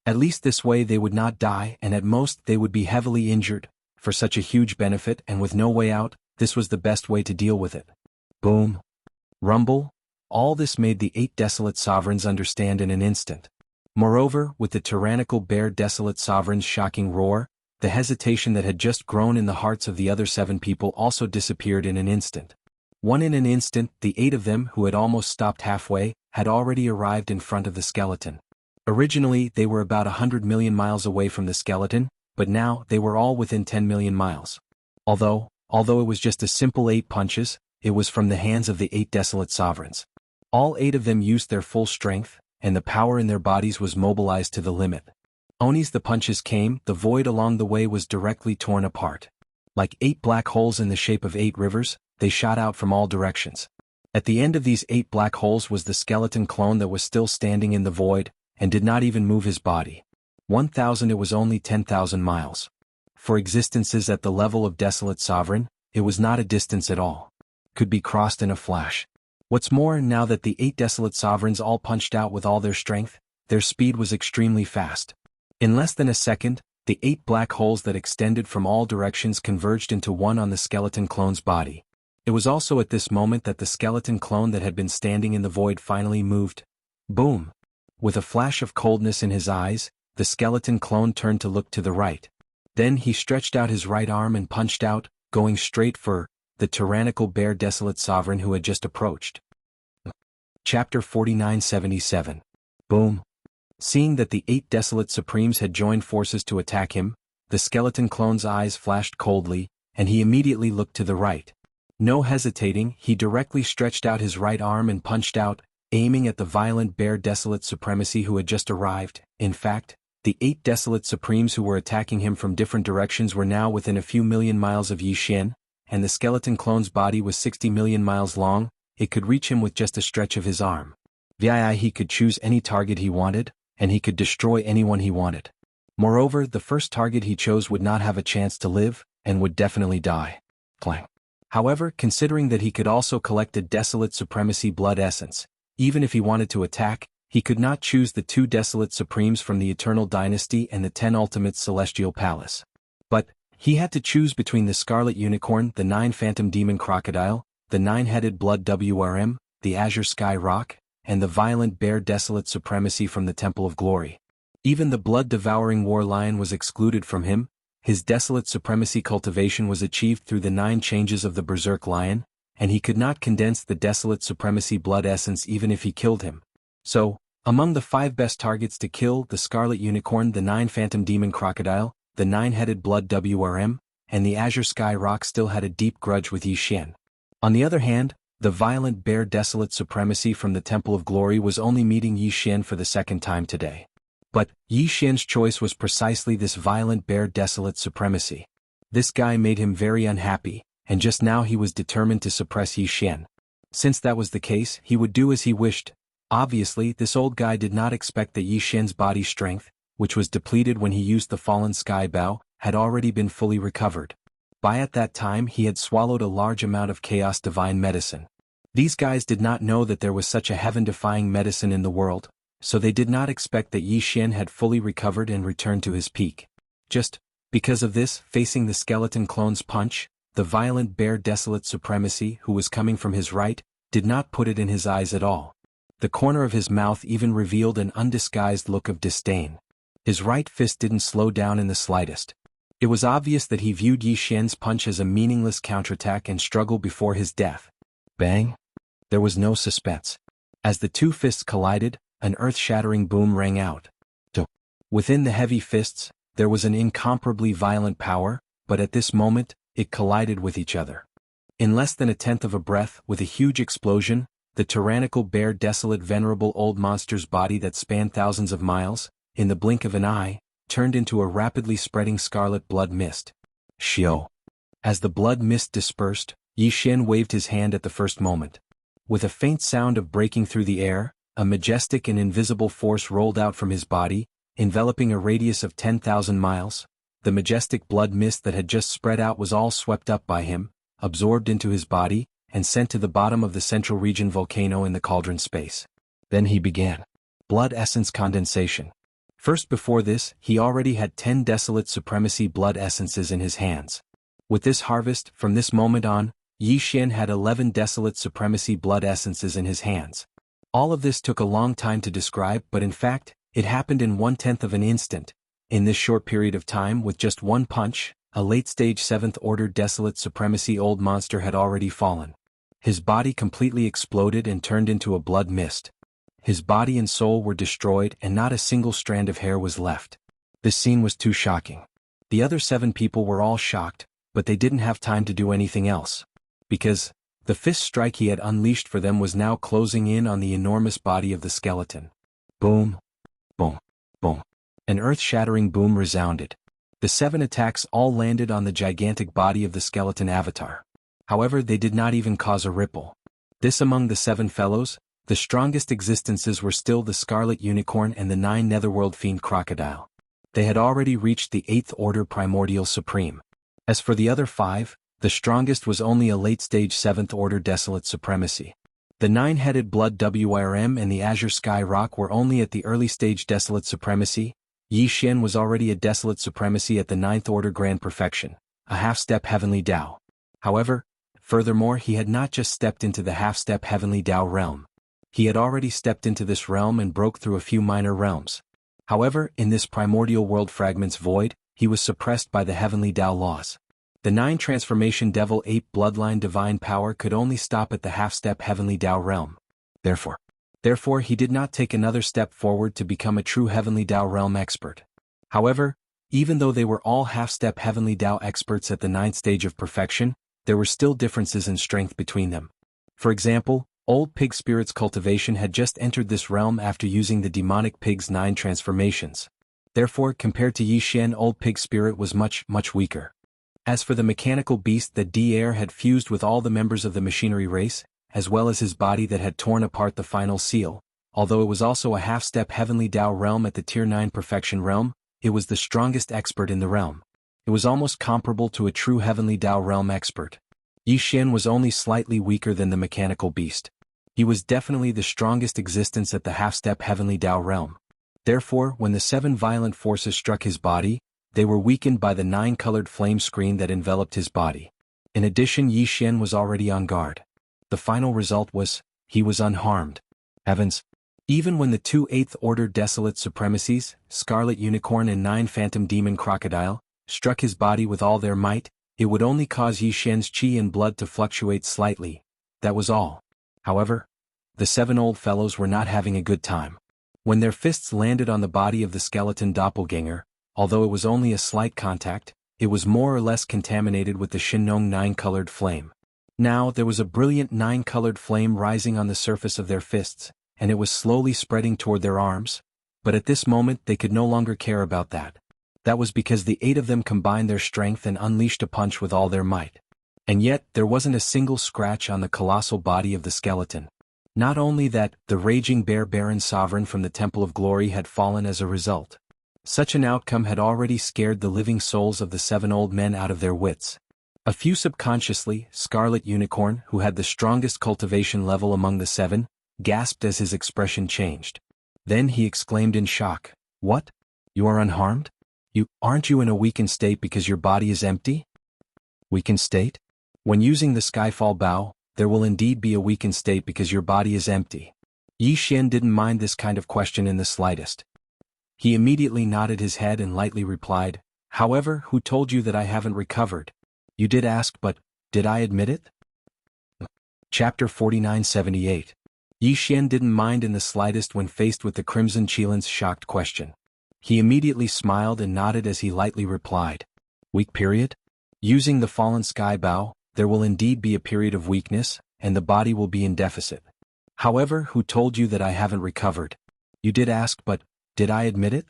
At least this way they would not die, and at most they would be heavily injured. For such a huge benefit and with no way out, this was the best way to deal with it. Boom. Rumble. All this made the 8 desolate sovereigns understand in an instant. Moreover, with the tyrannical bear desolate sovereign's shocking roar, the hesitation that had just grown in the hearts of the other 7 people also disappeared in an instant. In an instant, the 8 of them, who had almost stopped halfway, had already arrived in front of the skeleton. Originally, they were about 100 million miles away from the skeleton, but now they were all within 10 million miles. Although it was just a simple 8 punches, it was from the hands of the 8 desolate sovereigns. All 8 of them used their full strength, and the power in their bodies was mobilized to the limit. As the punches came, the void along the way was directly torn apart. Like 8 black holes in the shape of 8 rivers, they shot out from all directions. At the end of these 8 black holes was the skeleton clone that was still standing in the void, and did not even move his body. 1,000 it was only 10,000 miles. For existences at the level of desolate sovereign, it was not a distance at all. Could be crossed in a flash. What's more, now that the 8 desolate sovereigns all punched out with all their strength, their speed was extremely fast. In less than a second, the 8 black holes that extended from all directions converged into one on the skeleton clone's body. It was also at this moment that the skeleton clone that had been standing in the void finally moved. Boom! With a flash of coldness in his eyes, the skeleton clone turned to look to the right. Then he stretched out his right arm and punched out, going straight for the tyrannical bear desolate sovereign who had just approached. Chapter 4977. Boom. Seeing that the 8 desolate supremes had joined forces to attack him, the skeleton clone's eyes flashed coldly, and he immediately looked to the right. No hesitating, he directly stretched out his right arm and punched out, aiming at the violent bear desolate supremacy who had just arrived. In fact, the 8 desolate supremes who were attacking him from different directions were now within a few million miles of Yi Xian, and the skeleton clone's body was 60 million miles long. It could reach him with just a stretch of his arm. He could choose any target he wanted, and he could destroy anyone he wanted. Moreover, the first target he chose would not have a chance to live, and would definitely die. Clang. However, considering that he could also collect a desolate supremacy blood essence, even if he wanted to attack, he could not choose the 2 desolate supremes from the Eternal Dynasty and the 10 Ultimates Celestial Palace. But he had to choose between the Scarlet Unicorn, the 9 Phantom Demon Crocodile, the 9-headed Blood WRM, the Azure Sky Rock, and the violent bear desolate supremacy from the Temple of Glory. Even the blood-devouring war lion was excluded from him. His desolate supremacy cultivation was achieved through the 9 changes of the Berserk Lion, and he could not condense the desolate supremacy blood essence even if he killed him. So, among the 5 best targets to kill, the Scarlet Unicorn, the 9 Phantom Demon Crocodile, the 9-headed Blood WRM, and the Azure Sky Rock still had a deep grudge with Yi Xian. On the other hand, the violent bear desolate supremacy from the Temple of Glory was only meeting Yi Xian for the second time today. But Yi Xian's choice was precisely this violent bear desolate supremacy. This guy made him very unhappy, and just now he was determined to suppress Yi Xian. Since that was the case, he would do as he wished. Obviously, this old guy did not expect that Yi Xian's body strength, which was depleted when he used the fallen sky bow, had already been fully recovered. At that time he had swallowed a large amount of chaos divine medicine. These guys did not know that there was such a heaven-defying medicine in the world, so they did not expect that Yi Xian had fully recovered and returned to his peak. Just because of this, facing the skeleton clone's punch, the violent bear desolate supremacy who was coming from his right, did not put it in his eyes at all. The corner of his mouth even revealed an undisguised look of disdain. His right fist didn't slow down in the slightest. It was obvious that he viewed Yi Xian's punch as a meaningless counterattack and struggle before his death. Bang! There was no suspense. As the 2 fists collided, an earth-shattering boom rang out. Within the heavy fists, there was an incomparably violent power, but at this moment, it collided with each other. In less than a tenth of a breath, with a huge explosion, the tyrannical bare desolate venerable old monster's body that spanned thousands of miles, in the blink of an eye, turned into a rapidly spreading scarlet blood mist. Xiao. As the blood mist dispersed, Yi Xian waved his hand at the first moment. With a faint sound of breaking through the air, a majestic and invisible force rolled out from his body, enveloping a radius of 10,000 miles. The majestic blood mist that had just spread out was all swept up by him, absorbed into his body, and sent to the bottom of the central region volcano in the cauldron space. Then he began. Blood essence condensation. First, before this, he already had 10 desolate supremacy blood essences in his hands. With this harvest, from this moment on, Yi Xian had 11 desolate supremacy blood essences in his hands. All of this took a long time to describe, but in fact, it happened in 1/10 of an instant. In this short period of time, with just one punch, a late-stage 7th-order desolate supremacy old monster had already fallen. His body completely exploded and turned into a blood mist. His body and soul were destroyed and not a single strand of hair was left. This scene was too shocking. The other 7 people were all shocked, but they didn't have time to do anything else. Because the fist strike he had unleashed for them was now closing in on the enormous body of the skeleton. Boom. Boom. Boom. An earth-shattering boom resounded. The 7 attacks all landed on the gigantic body of the skeleton avatar. However, they did not even cause a ripple. This among the 7 fellows, the strongest existences were still the Scarlet Unicorn and the 9 Netherworld Fiend Crocodile. They had already reached the 8th Order Primordial Supreme. As for the other 5, the strongest was only a late-stage 7th Order Desolate Supremacy. The 9-headed Blood WRM and the Azure Sky Rock were only at the early-stage Desolate Supremacy. Yi Xian was already a Desolate Supremacy at the 9th Order Grand Perfection, a half-step Heavenly Dao. However, furthermore, he had not just stepped into the half-step Heavenly Dao realm. He had already stepped into this realm and broke through a few minor realms. However, in this primordial world fragment's void, he was suppressed by the Heavenly Dao laws. The 9 transformation Devil Ape bloodline divine power could only stop at the half-step Heavenly Dao realm. Therefore, he did not take another step forward to become a true Heavenly Dao realm expert. However, even though they were all half-step Heavenly Dao experts at the 9th stage of perfection, there were still differences in strength between them. For example, Old Pig Spirit's Cultivation had just entered this realm after using the demonic pig's 9 transformations. Therefore, compared to Yi Xian, Old Pig Spirit was much weaker. As for the mechanical beast that D-Air had fused with all the members of the machinery race, as well as his body that had torn apart the final seal, although it was also a half-step Heavenly Dao realm at the Tier 9 Perfection realm, it was the strongest expert in the realm. It was almost comparable to a true Heavenly Dao realm expert. Yi Xian was only slightly weaker than the mechanical beast. He was definitely the strongest existence at the half-step Heavenly Dao realm. Therefore, when the 7 violent forces struck his body, they were weakened by the 9-colored flame screen that enveloped his body. In addition, Yi Xian was already on guard. The final result was, he was unharmed. Heavens! Even when the 2 8th Order Desolate Supremacies, Scarlet Unicorn and 9 Phantom Demon Crocodile, struck his body with all their might, it would only cause Yi Xian's qi and blood to fluctuate slightly. That was all. However, the 7 old fellows were not having a good time. When their fists landed on the body of the skeleton doppelganger, although it was only a slight contact, it was more or less contaminated with the Shinong 9-colored flame. Now there was a brilliant 9-colored flame rising on the surface of their fists, and it was slowly spreading toward their arms, but at this moment they could no longer care about that. That was because the 8 of them combined their strength and unleashed a punch with all their might. And yet, there wasn't a single scratch on the colossal body of the skeleton. Not only that, the raging bear Baron Sovereign from the Temple of Glory had fallen as a result. Such an outcome had already scared the living souls of the 7 old men out of their wits. A few subconsciously, Scarlet Unicorn, who had the strongest cultivation level among the 7, gasped as his expression changed. Then he exclaimed in shock, "What? You are unharmed? Aren't you in a weakened state because your body is empty?" Weakened state? When using the Skyfall Bow, there will indeed be a weakened state because your body is empty. Yi Xian didn't mind this kind of question in the slightest. He immediately nodded his head and lightly replied, "However, who told you that I haven't recovered? You did ask, but did I admit it?" Chapter 4978. Yi Xian didn't mind in the slightest when faced with the Crimson Qilin's shocked question. He immediately smiled and nodded as he lightly replied. Weak period? Using the fallen sky bow, there will indeed be a period of weakness, and the body will be in deficit. However, who told you that I haven't recovered? You did ask, but did I admit it?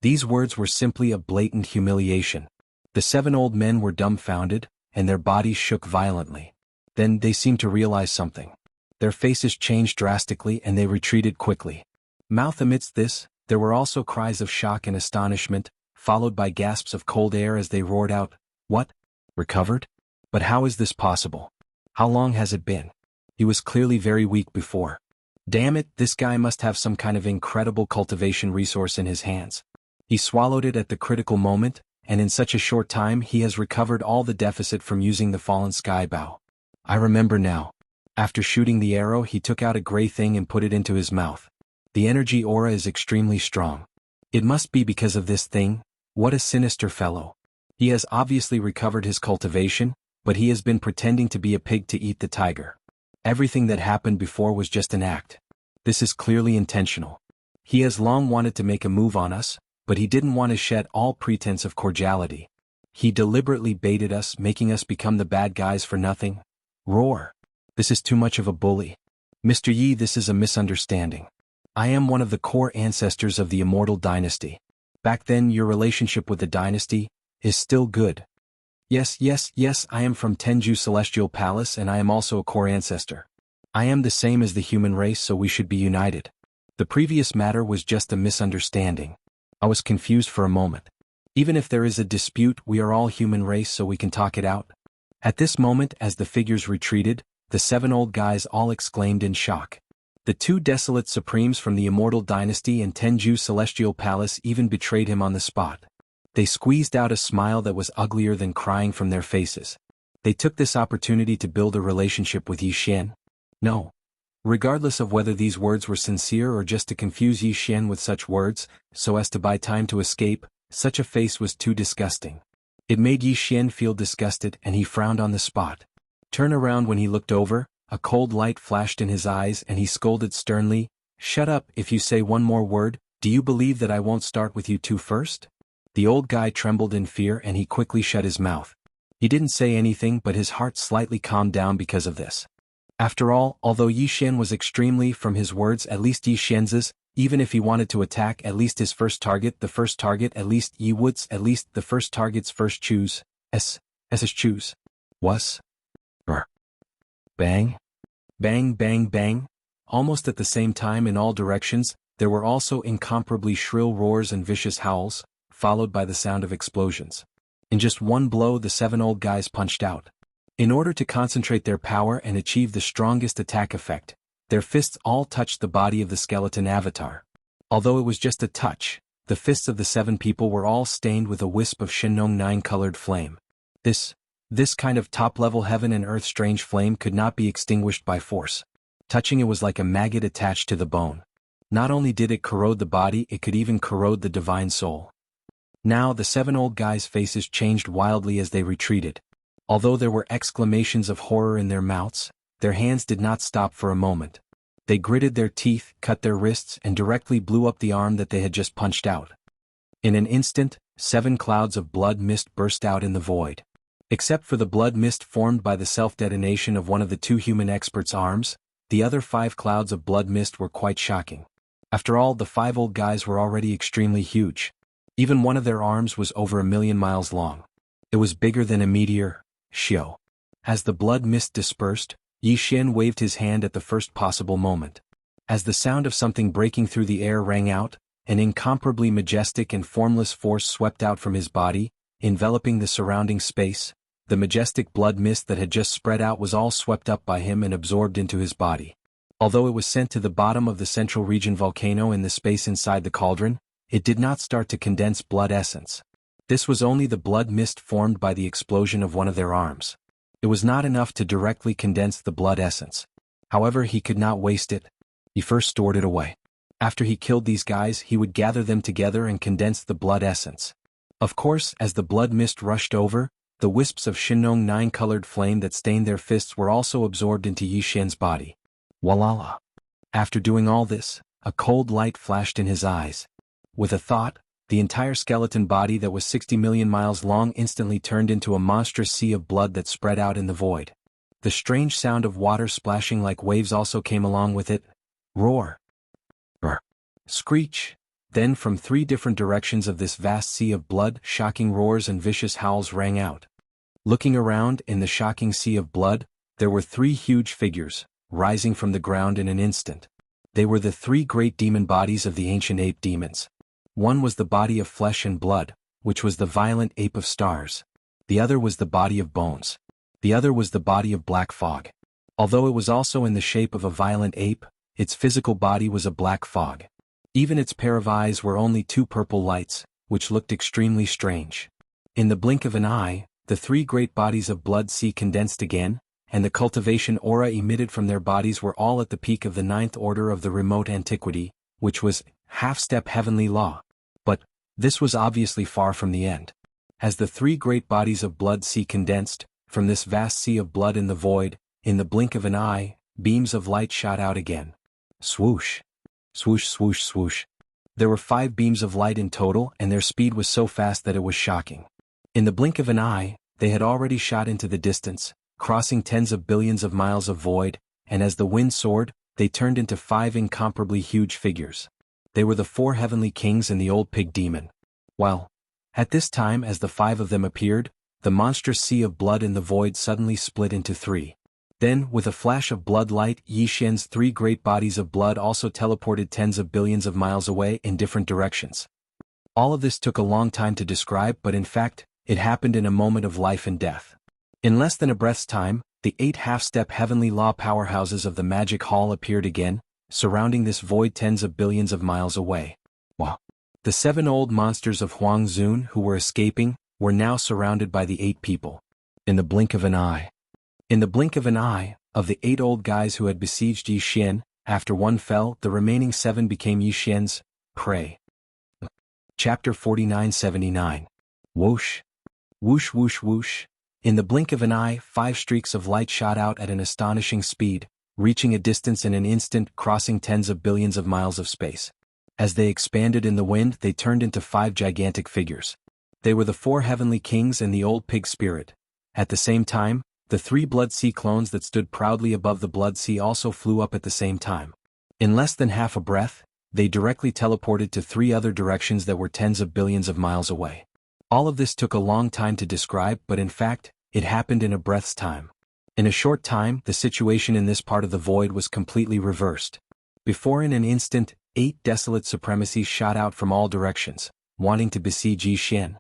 These words were simply a blatant humiliation. The 7 old men were dumbfounded, and their bodies shook violently. Then they seemed to realize something. Their faces changed drastically and they retreated quickly. Amidst this, there were also cries of shock and astonishment, followed by gasps of cold air as they roared out, What? Recovered? But how is this possible? How long has it been? He was clearly very weak before. Damn it, this guy must have some kind of incredible cultivation resource in his hands. He swallowed it at the critical moment, and in such a short time he has recovered all the deficit from using the fallen sky bow. I remember now. After shooting the arrow, he took out a gray thing and put it into his mouth. The energy aura is extremely strong. It must be because of this thing. What a sinister fellow. He has obviously recovered his cultivation, but he has been pretending to be a pig to eat the tiger. Everything that happened before was just an act. This is clearly intentional. He has long wanted to make a move on us, but he didn't want to shed all pretense of cordiality. He deliberately baited us, making us become the bad guys for nothing. Roar. This is too much of a bully. Mr. Yi, this is a misunderstanding. I am one of the core ancestors of the Immortal Dynasty. Back then your relationship with the dynasty is still good. Yes, I am from Tenju Celestial Palace and I am also a core ancestor. I am the same as the human race, so we should be united. The previous matter was just a misunderstanding. I was confused for a moment. Even if there is a dispute, we are all human race, so we can talk it out. At this moment, as the figures retreated, the 7 old guys all exclaimed in shock. The 2 desolate supremes from the Immortal Dynasty and Tenju Celestial Palace even betrayed him on the spot. They squeezed out a smile that was uglier than crying from their faces. They took this opportunity to build a relationship with Yi Xian. No. Regardless of whether these words were sincere or just to confuse Yi Xian with such words, so as to buy time to escape, such a face was too disgusting. It made Yi Xian feel disgusted and he frowned on the spot. Turn around when he looked over, a cold light flashed in his eyes and he scolded sternly, Shut up, if you say one more word, do you believe that I won't start with you 2 first? The old guy trembled in fear and he quickly shut his mouth. He didn't say anything, but his heart slightly calmed down because of this. After all, although Yi Xian was extremely from his words, at least Yi Xian's, even if he wanted to attack at least his first target, the first target at least Yi Wood's, at least the first target's first choose, his choose. Was? Brr. Bang. Bang bang bang. Almost at the same time in all directions, there were also incomparably shrill roars and vicious howls, followed by the sound of explosions. In just one blow the 7 old guys punched out. In order to concentrate their power and achieve the strongest attack effect, their fists all touched the body of the skeleton avatar. Although it was just a touch, the fists of the 7 people were all stained with a wisp of Shinong 9-colored flame. This kind of top-level heaven and earth strange flame could not be extinguished by force. Touching it was like a maggot attached to the bone. Not only did it corrode the body, it could even corrode the divine soul. Now the 7 old guys' faces changed wildly as they retreated. Although there were exclamations of horror in their mouths, their hands did not stop for a moment. They gritted their teeth, cut their wrists, and directly blew up the arm that they had just punched out. In an instant, 7 clouds of blood mist burst out in the void. Except for the blood mist formed by the self-detonation of one of the 2 human experts' arms, the other 5 clouds of blood mist were quite shocking. After all, the 5 old guys were already extremely huge. Even one of their arms was over 1,000,000 miles long. It was bigger than a meteor. Xiao. As the blood mist dispersed, Yi Xian waved his hand at the first possible moment. As the sound of something breaking through the air rang out, an incomparably majestic and formless force swept out from his body, enveloping the surrounding space. The majestic blood mist that had just spread out was all swept up by him and absorbed into his body. Although it was sent to the bottom of the central region volcano in the space inside the cauldron, it did not start to condense blood essence. This was only the blood mist formed by the explosion of one of their arms. It was not enough to directly condense the blood essence. However, he could not waste it. He first stored it away. After he killed these guys, he would gather them together and condense the blood essence. Of course, as the blood mist rushed over, the wisps of Shinong 9-colored flame that stained their fists were also absorbed into Yi Xian's body. Walala. After doing all this, a cold light flashed in his eyes. With a thought, the entire skeleton body that was 60 million miles long instantly turned into a monstrous sea of blood that spread out in the void. The strange sound of water splashing like waves also came along with it. Roar. Roar. Screech. Then from 3 different directions of this vast sea of blood, shocking roars and vicious howls rang out. Looking around in the shocking sea of blood, there were 3 huge figures, rising from the ground in an instant. They were the 3 great demon bodies of the ancient ape demons. One was the body of flesh and blood, which was the violent ape of stars. The other was the body of bones. The other was the body of black fog. Although it was also in the shape of a violent ape, its physical body was a black fog. Even its pair of eyes were only 2 purple lights, which looked extremely strange. In the blink of an eye, the 3 great bodies of blood sea condensed again, and the cultivation aura emitted from their bodies were all at the peak of the 9th order of the remote antiquity, which was half-step heavenly law. But this was obviously far from the end. As the 3 great bodies of blood sea condensed, from this vast sea of blood in the void, in the blink of an eye, beams of light shot out again. Swoosh. Swoosh swoosh swoosh. There were 5 beams of light in total, and their speed was so fast that it was shocking. In the blink of an eye, they had already shot into the distance, crossing tens of billions of miles of void, and as the wind soared, they turned into 5 incomparably huge figures. They were the 4 heavenly kings and the old pig demon. Well, at this time as the 5 of them appeared, the monstrous sea of blood in the void suddenly split into 3. Then, with a flash of blood light, Yi Xian's 3 great bodies of blood also teleported tens of billions of miles away in different directions. All of this took a long time to describe, but in fact, it happened in a moment of life and death. In less than a breath's time, the 8 half-step heavenly law powerhouses of the magic hall appeared again, surrounding this void tens of billions of miles away. Wow. The 7 old monsters of Huang Zun who were escaping, were now surrounded by the 8 people. In the blink of an eye. In the blink of an eye, of the 8 old guys who had besieged Yi Xian, after one fell, the remaining 7 became Yi Xian's prey. Chapter 49-79. Whoosh. Whoosh whoosh whoosh. In the blink of an eye, 5 streaks of light shot out at an astonishing speed, reaching a distance in an instant, crossing tens of billions of miles of space. As they expanded in the wind, they turned into 5 gigantic figures. They were the 4 heavenly kings and the old pig spirit. At the same time, the 3 Blood Sea clones that stood proudly above the Blood Sea also flew up at the same time. In less than half a breath, they directly teleported to 3 other directions that were tens of billions of miles away. All of this took a long time to describe, but in fact, it happened in a breath's time. In a short time, the situation in this part of the void was completely reversed. Before in an instant, 8 desolate supremacies shot out from all directions, wanting to besiege Yi Xian.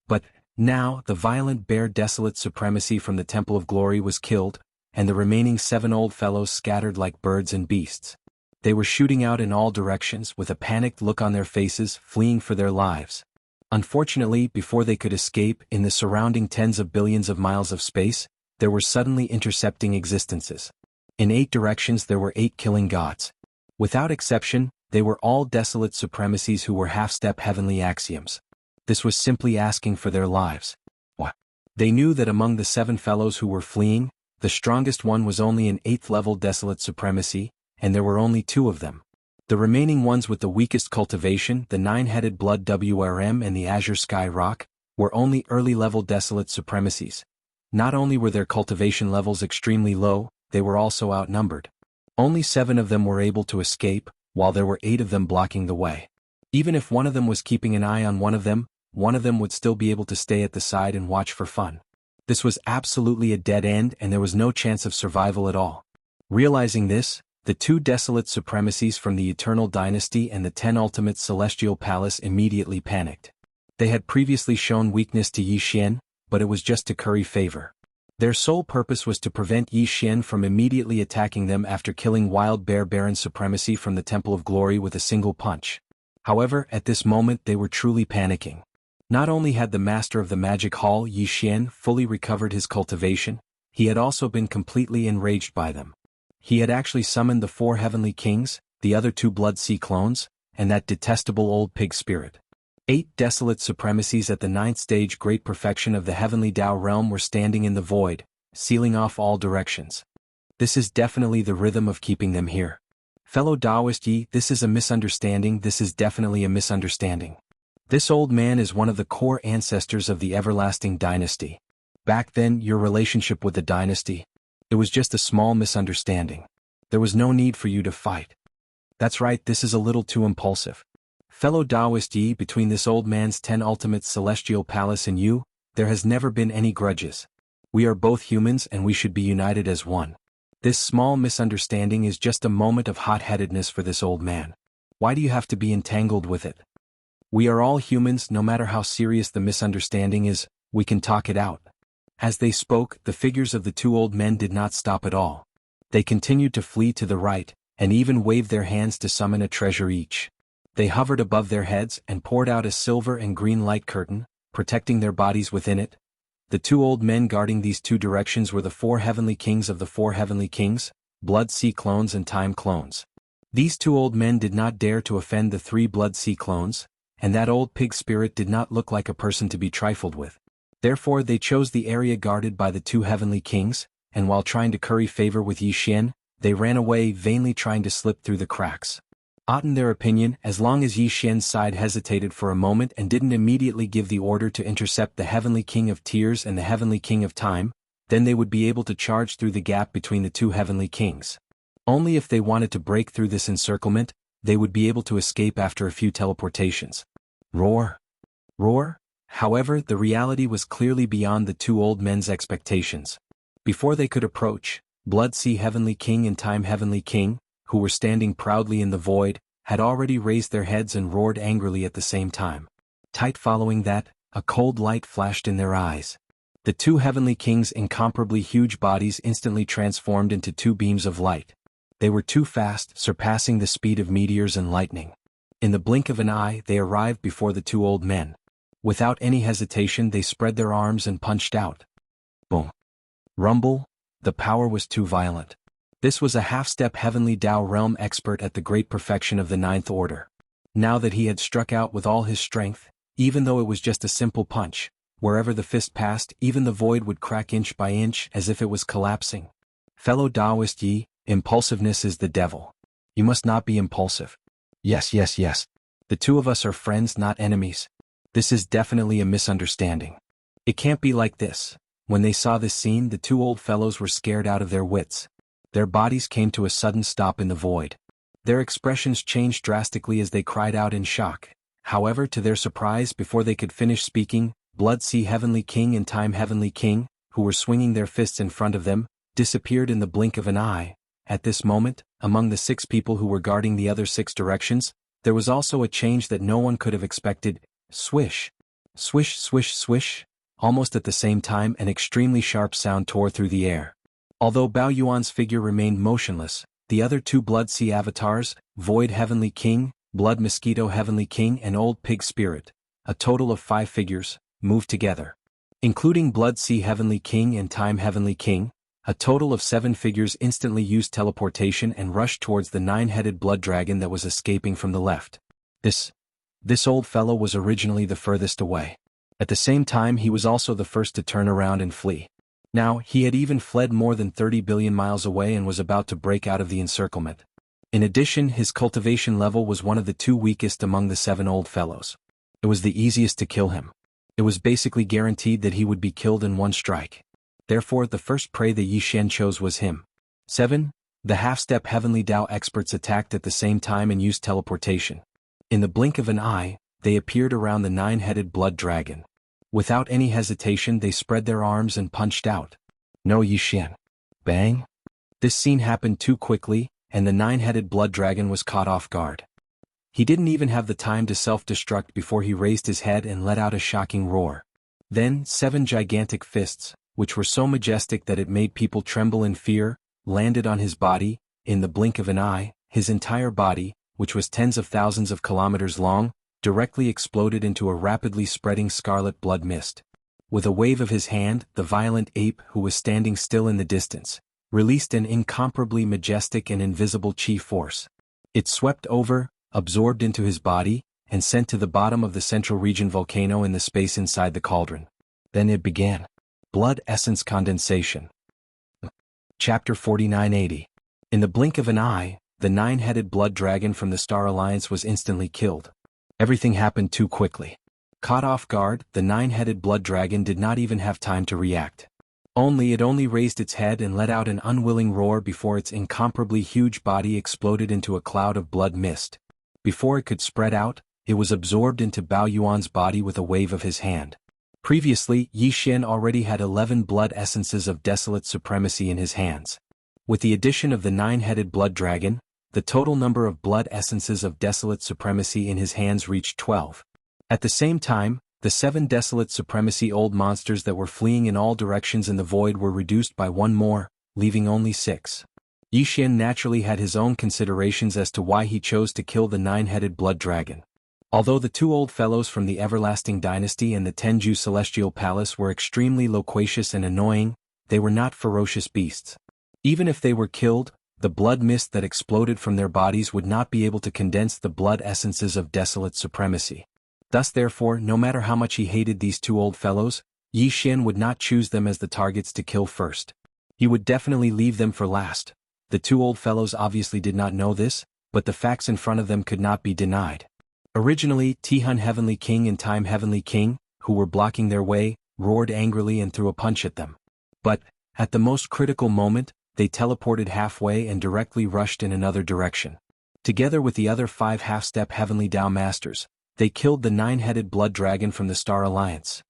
But now, the violent bare desolate supremacy from the Temple of Glory was killed, and the remaining 7 old fellows scattered like birds and beasts. They were shooting out in all directions with a panicked look on their faces, fleeing for their lives. Unfortunately, before they could escape, in the surrounding tens of billions of miles of space, there were suddenly intercepting existences. In 8 directions there were 8 killing gods. Without exception, they were all desolate supremacies who were half-step heavenly axioms. This was simply asking for their lives. What? They knew that among the 7 fellows who were fleeing, the strongest one was only an 8th-level desolate supremacy, and there were only 2 of them. The remaining ones with the weakest cultivation, the 9-headed blood WRM and the azure sky rock, were only early-level desolate supremacies. Not only were their cultivation levels extremely low, they were also outnumbered. Only 7 of them were able to escape, while there were 8 of them blocking the way. Even if one of them was keeping an eye on one of them would still be able to stay at the side and watch for fun. This was absolutely a dead end and there was no chance of survival at all. Realizing this, the 2 desolate supremacies from the Eternal Dynasty and the 10 Ultimate Celestial Palace immediately panicked. They had previously shown weakness to Yi Xian, but it was just to curry favor. Their sole purpose was to prevent Yi Xian from immediately attacking them after killing Wild Bear Baron Supremacy from the Temple of Glory with a single punch. However, at this moment they were truly panicking. Not only had the master of the magic hall Yi Xian fully recovered his cultivation, he had also been completely enraged by them. He had actually summoned the 4 heavenly kings, the other 2 Blood Sea clones, and that detestable old pig spirit. 8 desolate supremacies at the 9th stage great perfection of the heavenly Tao realm were standing in the void, sealing off all directions. This is definitely the rhythm of keeping them here. Fellow Taoist Yi, this is a misunderstanding, this is definitely a misunderstanding. This old man is one of the core ancestors of the everlasting dynasty. Back then, your relationship with the dynasty, it was just a small misunderstanding. There was no need for you to fight. That's right, this is a little too impulsive. Fellow Taoist Yi, between this old man's 10 ultimate celestial palace and you, there has never been any grudges. We are both humans and we should be united as one. This small misunderstanding is just a moment of hot-headedness for this old man. Why do you have to be entangled with it? We are all humans, no matter how serious the misunderstanding is, we can talk it out. As they spoke, the figures of the two old men did not stop at all. They continued to flee to the right, and even waved their hands to summon a treasure each. They hovered above their heads and poured out a silver and green light curtain, protecting their bodies within it. The two old men guarding these two directions were the 4 heavenly kings of the 4 heavenly kings, Blood Sea clones and Time clones. These two old men did not dare to offend the 3 Blood Sea clones, and that old pig spirit did not look like a person to be trifled with. Therefore they chose the area guarded by the 2 heavenly kings, and while trying to curry favor with Yi Xian, they ran away, vainly trying to slip through the cracks. In their opinion, as long as Yi Xian's side hesitated for a moment and didn't immediately give the order to intercept the Heavenly King of Tears and the Heavenly King of Time, then they would be able to charge through the gap between the 2 Heavenly Kings. Only if they wanted to break through this encirclement, they would be able to escape after a few teleportations. Roar! Roar! However, the reality was clearly beyond the two old men's expectations. Before they could approach, Blood Sea Heavenly King and Time Heavenly King, who were standing proudly in the void, had already raised their heads and roared angrily at the same time. Tight following that, a cold light flashed in their eyes. The 2 heavenly kings' incomparably huge bodies instantly transformed into 2 beams of light. They were too fast, surpassing the speed of meteors and lightning. In the blink of an eye, they arrived before the 2 old men. Without any hesitation, they spread their arms and punched out. Boom. Rumble. The power was too violent. This was a half-step heavenly Tao realm expert at the great perfection of the 9th order. Now that he had struck out with all his strength, even though it was just a simple punch, wherever the fist passed, even the void would crack inch by inch as if it was collapsing. Fellow Taoist Yi, impulsiveness is the devil. You must not be impulsive. Yes. The two of us are friends, not enemies. This is definitely a misunderstanding. It can't be like this. When they saw this scene, the 2 old fellows were scared out of their wits. Their bodies came to a sudden stop in the void. Their expressions changed drastically as they cried out in shock. However, to their surprise, before they could finish speaking, Blood Sea Heavenly King and Time Heavenly King, who were swinging their fists in front of them, disappeared in the blink of an eye. At this moment, among the 6 people who were guarding the other 6 directions, there was also a change that no one could have expected. Swish. Swish, swish, swish. Almost at the same time, an extremely sharp sound tore through the air. Although Bao Yuan's figure remained motionless, the other 2 Blood Sea avatars, Void Heavenly King, Blood Mosquito Heavenly King and Old Pig Spirit, a total of 5 figures, moved together. Including Blood Sea Heavenly King and Time Heavenly King, a total of 7 figures instantly used teleportation and rushed towards the 9-headed blood dragon that was escaping from the left. This old fellow was originally the furthest away. At the same time, he was also the first to turn around and flee. Now, he had even fled more than 30 billion miles away and was about to break out of the encirclement. In addition, his cultivation level was one of the 2 weakest among the 7 old fellows. It was the easiest to kill him. It was basically guaranteed that he would be killed in one strike. Therefore, the first prey that Yi Xian chose was him. 7. The half-step Heavenly Tao experts attacked at the same time and used teleportation. In the blink of an eye, they appeared around the 9-headed blood dragon. Without any hesitation, they spread their arms and punched out. No, Yi Xian. Bang! This scene happened too quickly, and the 9-headed blood dragon was caught off guard. He didn't even have the time to self-destruct before he raised his head and let out a shocking roar. Then, 7 gigantic fists, which were so majestic that it made people tremble in fear, landed on his body. In the blink of an eye, his entire body, which was tens of thousands of kilometers long, directly exploded into a rapidly spreading scarlet blood mist. With a wave of his hand, the violent ape, who was standing still in the distance, released an incomparably majestic and invisible chi force. It swept over, absorbed into his body, and sent to the bottom of the central region volcano in the space inside the cauldron. Then it began. Blood essence condensation. Chapter 4980. In the blink of an eye, the 9-headed blood dragon from the Star Alliance was instantly killed. Everything happened too quickly. Caught off guard, the 9-headed blood dragon did not even have time to react. It only raised its head and let out an unwilling roar before its incomparably huge body exploded into a cloud of blood mist. Before it could spread out, it was absorbed into Bao Yuan's body with a wave of his hand. Previously, Yi Xian already had 11 blood essences of desolate supremacy in his hands. With the addition of the 9-headed blood dragon, the total number of blood essences of desolate supremacy in his hands reached 12. At the same time, the 7 desolate supremacy old monsters that were fleeing in all directions in the void were reduced by 1 more, leaving only 6. Yi Xian naturally had his own considerations as to why he chose to kill the 9-headed blood dragon. Although the 2 old fellows from the Everlasting Dynasty and the Tenju Celestial Palace were extremely loquacious and annoying, they were not ferocious beasts. Even if they were killed, the blood mist that exploded from their bodies would not be able to condense the blood essences of desolate supremacy. Thus therefore, no matter how much he hated these 2 old fellows, Yi Xian would not choose them as the targets to kill first. He would definitely leave them for last. The 2 old fellows obviously did not know this, but the facts in front of them could not be denied. Originally, Tihun Heavenly King and Time Heavenly King, who were blocking their way, roared angrily and threw a punch at them. But, at the most critical moment, they teleported halfway and directly rushed in another direction. Together with the other 5 half-step Heavenly Dao Masters, they killed the 9-headed blood dragon from the Star Alliance.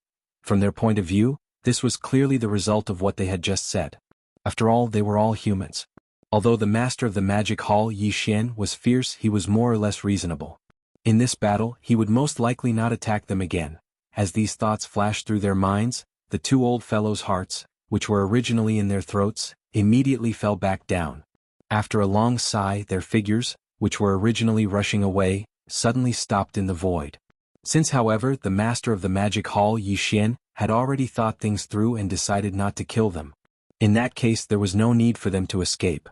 From their point of view, this was clearly the result of what they had just said. After all, they were all humans. Although the master of the magic hall Yi Xian was fierce, he was more or less reasonable. In this battle, he would most likely not attack them again. As these thoughts flashed through their minds, the 2 old fellows' hearts, which were originally in their throats, immediately fell back down. After a long sigh, their figures, which were originally rushing away, suddenly stopped in the void. Since however the master of the magic hall Yi Xian had already thought things through and decided not to kill them. In that case there was no need for them to escape.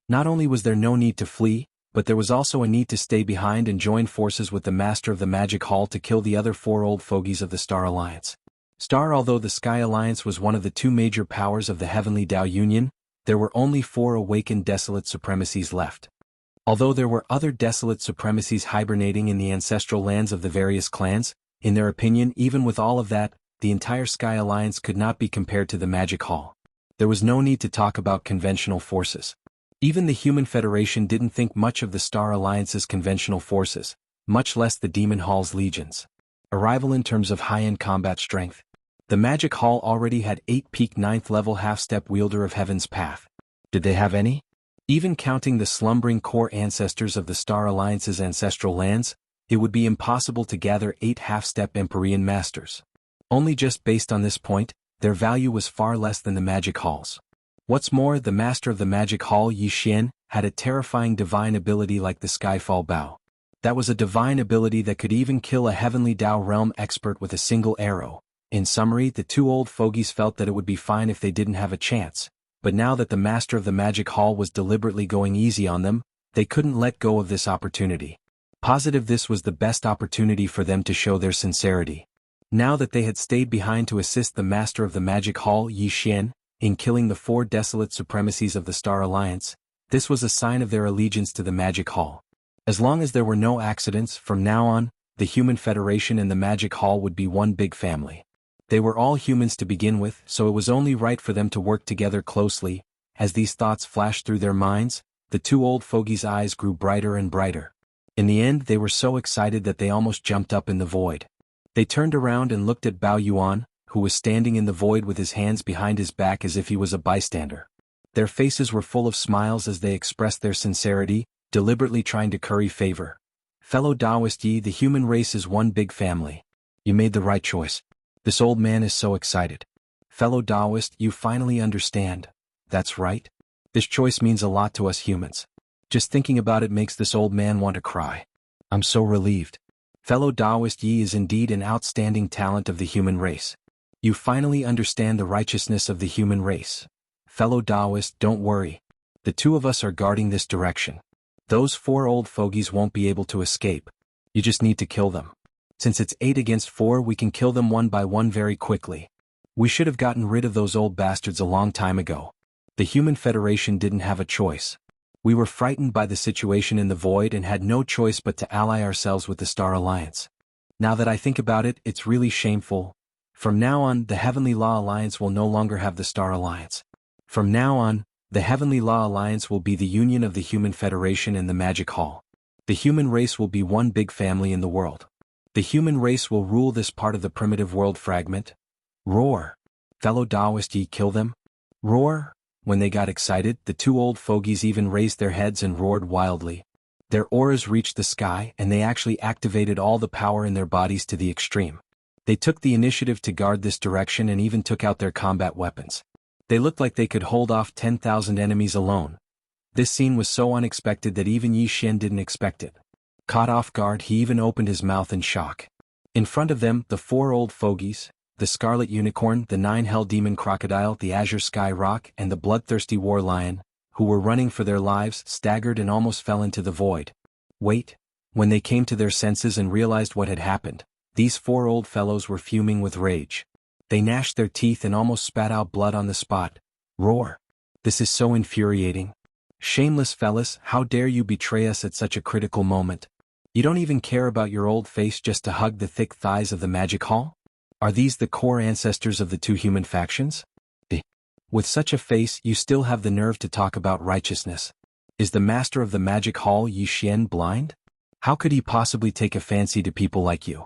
Not only was there no need to flee, but there was also a need to stay behind and join forces with the master of the magic hall to kill the other 4 old fogies of the Star Alliance. Although the Sky Alliance was one of the 2 major powers of the Heavenly Dao Union, there were only 4 awakened desolate supremacies left. Although there were other desolate supremacies hibernating in the ancestral lands of the various clans, in their opinion, even with all of that, the entire Sky Alliance could not be compared to the Magic Hall. There was no need to talk about conventional forces. Even the Human Federation didn't think much of the Star Alliance's conventional forces, much less the Demon Hall's legions. A rival in terms of high-end combat strength. The Magic Hall already had 8 peak 9th level half-step wielder of Heaven's Path. Did they have any? Even counting the slumbering core ancestors of the Star Alliance's ancestral lands, it would be impossible to gather 8 half-step Empyrean Masters. Only just based on this point, their value was far less than the Magic Halls. What's more, the master of the Magic Hall Yi Xian had a terrifying divine ability like the Skyfall Bow. That was a divine ability that could even kill a Heavenly Dao realm expert with a single arrow. In summary, the 2 old fogies felt that it would be fine if they didn't have a chance. But now that the master of the magic hall was deliberately going easy on them, they couldn't let go of this opportunity. Positive this was the best opportunity for them to show their sincerity. Now that they had stayed behind to assist the master of the magic hall Yi Xian in killing the 4 desolate supremacies of the Star Alliance, this was a sign of their allegiance to the magic hall. As long as there were no accidents, from now on, the Human Federation and the magic hall would be one big family. They were all humans to begin with, so it was only right for them to work together closely. As these thoughts flashed through their minds, the 2 old fogies' eyes grew brighter and brighter. In the end, they were so excited that they almost jumped up in the void. They turned around and looked at Bao Yuan, who was standing in the void with his hands behind his back as if he was a bystander. Their faces were full of smiles as they expressed their sincerity, deliberately trying to curry favor. Fellow Taoist Yi, the human race is one big family. You made the right choice. This old man is so excited. Fellow Taoist, you finally understand. That's right. This choice means a lot to us humans. Just thinking about it makes this old man want to cry. I'm so relieved. Fellow Taoist Yi is indeed an outstanding talent of the human race. You finally understand the righteousness of the human race. Fellow Taoist, don't worry. The 2 of us are guarding this direction. Those 4 old fogies won't be able to escape. You just need to kill them. Since it's 8 against 4, we can kill them one by one very quickly. We should have gotten rid of those old bastards a long time ago. The Human Federation didn't have a choice. We were frightened by the situation in the void and had no choice but to ally ourselves with the Star Alliance. Now that I think about it, it's really shameful. From now on, the Heavenly Law Alliance will no longer have the Star Alliance. From now on, the Heavenly Law Alliance will be the union of the Human Federation and the Magic Hall. The human race will be one big family in the world. The human race will rule this part of the primitive world fragment. Roar! Fellow Taoist, ye kill them? Roar! When they got excited, the two old fogies even raised their heads and roared wildly. Their auras reached the sky and they actually activated all the power in their bodies to the extreme. They took the initiative to guard this direction and even took out their combat weapons. They looked like they could hold off 10,000 enemies alone. This scene was so unexpected that even Yi Xian didn't expect it. Caught off guard, he even opened his mouth in shock. In front of them, the four old fogies, the Scarlet Unicorn, the Nine Hell Demon Crocodile, the Azure Sky Rock, and the Bloodthirsty War Lion, who were running for their lives, staggered and almost fell into the void. Wait! When they came to their senses and realized what had happened, these four old fellows were fuming with rage. They gnashed their teeth and almost spat out blood on the spot. Roar! This is so infuriating. Shameless fellas, how dare you betray us at such a critical moment? You don't even care about your old face just to hug the thick thighs of the Magic Hall? Are these the core ancestors of the two human factions? With such a face, you still have the nerve to talk about righteousness. Is the master of the Magic Hall, Yi Xian, blind? How could he possibly take a fancy to people like you?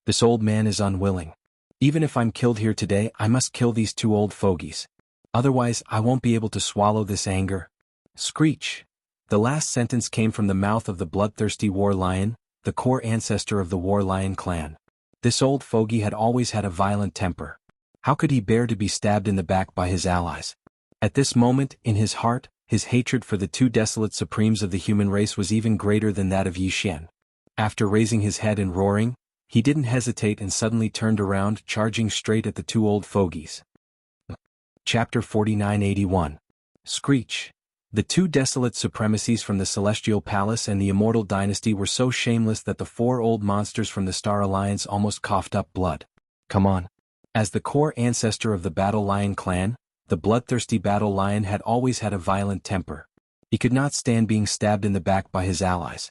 This old man is unwilling. Even if I'm killed here today, I must kill these two old fogies. Otherwise, I won't be able to swallow this anger. Screech! The last sentence came from the mouth of the bloodthirsty War Lion, the core ancestor of the War Lion clan. This old fogey had always had a violent temper. How could he bear to be stabbed in the back by his allies? At this moment, in his heart, his hatred for the two desolate supremes of the human race was even greater than that of Yi Xian. After raising his head and roaring, he didn't hesitate and suddenly turned around, charging straight at the two old fogies. Chapter 4981. Screech! The two desolate supremacies from the Celestial Palace and the Immortal Dynasty were so shameless that the four old monsters from the Star Alliance almost coughed up blood. Come on. As the core ancestor of the Battle Lion clan, the bloodthirsty Battle Lion had always had a violent temper. He could not stand being stabbed in the back by his allies.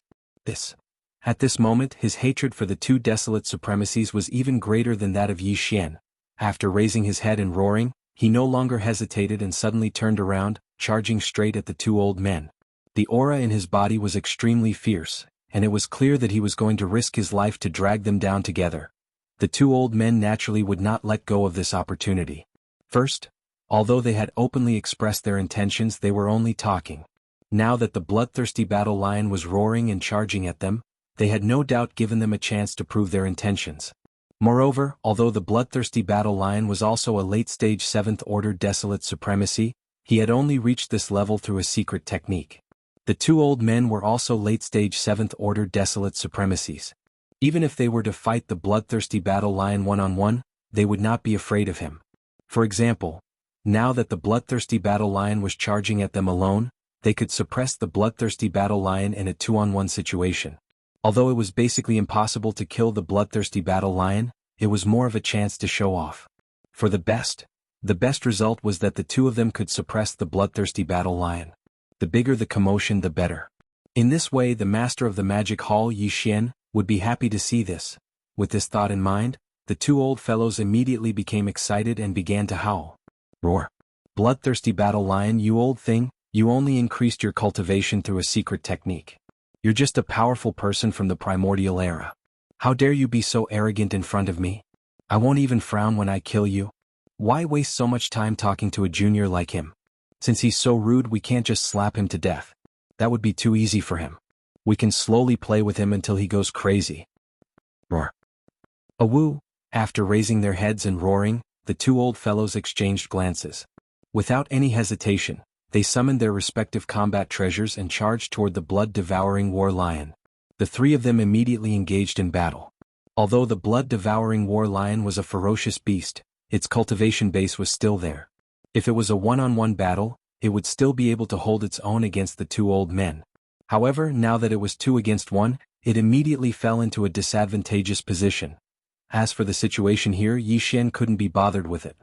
At this moment, his hatred for the two desolate supremacies was even greater than that of Yi Xian. After raising his head and roaring, he no longer hesitated and suddenly turned around, charging straight at the two old men. The aura in his body was extremely fierce, and it was clear that he was going to risk his life to drag them down together. The two old men naturally would not let go of this opportunity. First, although they had openly expressed their intentions, they were only talking. Now that the bloodthirsty Battle Lion was roaring and charging at them, they had no doubt given them a chance to prove their intentions. Moreover, although the bloodthirsty Battle Lion was also a late-stage 7th Order Desolate Supremacy, he had only reached this level through a secret technique. The two old men were also late-stage 7th Order Desolate Supremacies. Even if they were to fight the bloodthirsty Battle Lion one-on-one, they would not be afraid of him. For example, now that the bloodthirsty Battle Lion was charging at them alone, they could suppress the bloodthirsty Battle Lion in a 2-on-1 situation. Although it was basically impossible to kill the bloodthirsty Battle Lion, it was more of a chance to show off. For the best result was that the two of them could suppress the bloodthirsty Battle Lion. The bigger the commotion, the better. In this way, the master of the Magic Hall, Yi Xian, would be happy to see this. With this thought in mind, the two old fellows immediately became excited and began to howl. Roar! Bloodthirsty Battle Lion, you old thing, you only increased your cultivation through a secret technique. You're just a powerful person from the primordial era. How dare you be so arrogant in front of me? I won't even frown when I kill you. Why waste so much time talking to a junior like him? Since he's so rude, we can't just slap him to death. That would be too easy for him. We can slowly play with him until he goes crazy. Roar! Awoo! After raising their heads and roaring, the two old fellows exchanged glances. Without any hesitation, they summoned their respective combat treasures and charged toward the blood-devouring War Lion. The three of them immediately engaged in battle. Although the blood-devouring War Lion was a ferocious beast, its cultivation base was still there. If it was a one-on-one battle, it would still be able to hold its own against the two old men. However, now that it was 2 against 1, it immediately fell into a disadvantageous position. As for the situation here, Yi Xian couldn't be bothered with it.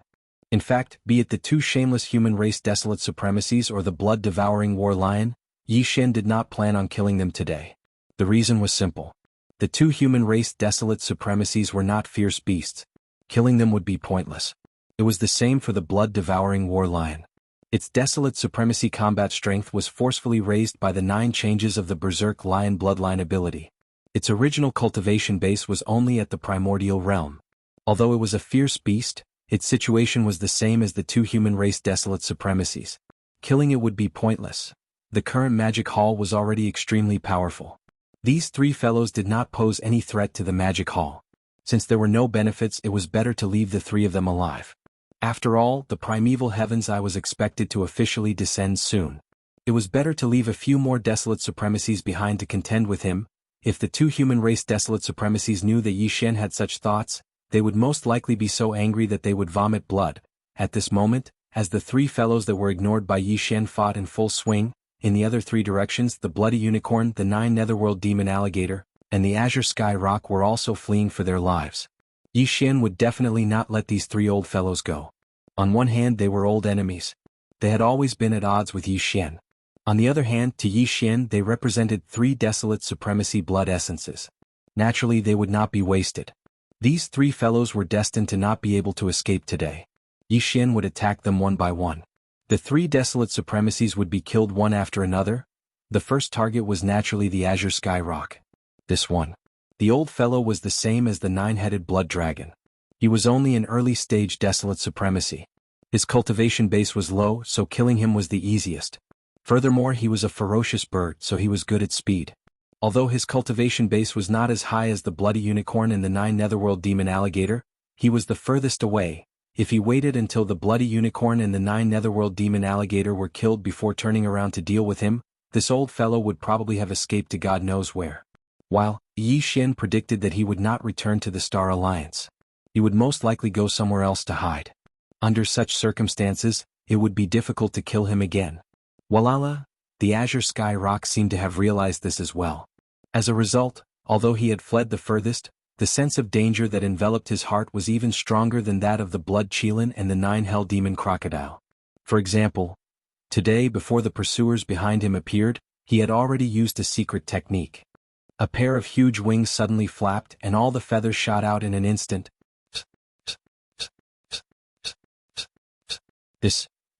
In fact, be it the two shameless human race desolate supremacies or the blood-devouring war lion, Yi Xian did not plan on killing them today. The reason was simple. The two human race desolate supremacies were not fierce beasts. Killing them would be pointless. It was the same for the blood-devouring war lion. Its desolate supremacy combat strength was forcefully raised by the 9 changes of the Berserk Lion bloodline ability. Its original cultivation base was only at the primordial realm. Although it was a fierce beast, its situation was the same as the two human race desolate supremacies. Killing it would be pointless. The current magic hall was already extremely powerful. These 3 fellows did not pose any threat to the magic hall. Since there were no benefits, it was better to leave the 3 of them alive. After all, the primeval heavens I was expected to officially descend soon. It was better to leave a few more desolate supremacies behind to contend with him. If the two human race desolate supremacies knew that Yi Xian had such thoughts, they would most likely be so angry that they would vomit blood. At this moment, as the 3 fellows that were ignored by Yi Xian fought in full swing, in the other 3 directions the Bloody Unicorn, the 9 Netherworld Demon Alligator, and the Azure Sky Rock were also fleeing for their lives. Yi Xian would definitely not let these 3 old fellows go. On one hand they were old enemies. They had always been at odds with Yi Xian. On the other hand, to Yi Xian they represented 3 desolate supremacy blood essences. Naturally they would not be wasted. These 3 fellows were destined to not be able to escape today. Yi Xian would attack them one by one. The 3 desolate supremacies would be killed one after another. The first target was naturally the Azure Sky Rock. This one. The old fellow was the same as the 9-headed blood dragon. He was only an early-stage desolate supremacy. His cultivation base was low, so killing him was the easiest. Furthermore, he was a ferocious bird, so he was good at speed. Although his cultivation base was not as high as the Bloody Unicorn and the 9 Netherworld Demon Alligator, he was the furthest away. If he waited until the Bloody Unicorn and the 9 Netherworld Demon Alligator were killed before turning around to deal with him, this old fellow would probably have escaped to God knows where. While Yi Xian predicted that he would not return to the Star Alliance. He would most likely go somewhere else to hide. Under such circumstances, it would be difficult to kill him again. Walala, the Azure Sky Rock seemed to have realized this as well. As a result, although he had fled the furthest, the sense of danger that enveloped his heart was even stronger than that of the Blood Qilin and the 9 Hell Demon Crocodile. For example, today before the pursuers behind him appeared, he had already used a secret technique. A pair of huge wings suddenly flapped and all the feathers shot out in an instant.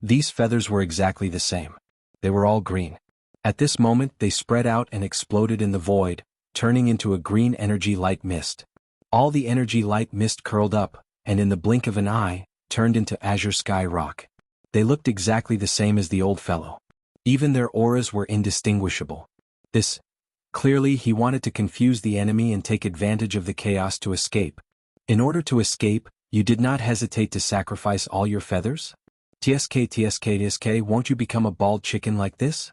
These feathers were exactly the same. They were all green. At this moment they spread out and exploded in the void, turning into a green energy light mist. All the energy light mist curled up, and in the blink of an eye, turned into Azure Sky Rock. They looked exactly the same as the old fellow. Even their auras were indistinguishable. Clearly he wanted to confuse the enemy and take advantage of the chaos to escape. In order to escape, you did not hesitate to sacrifice all your feathers? TSK, won't you become a bald chicken like this?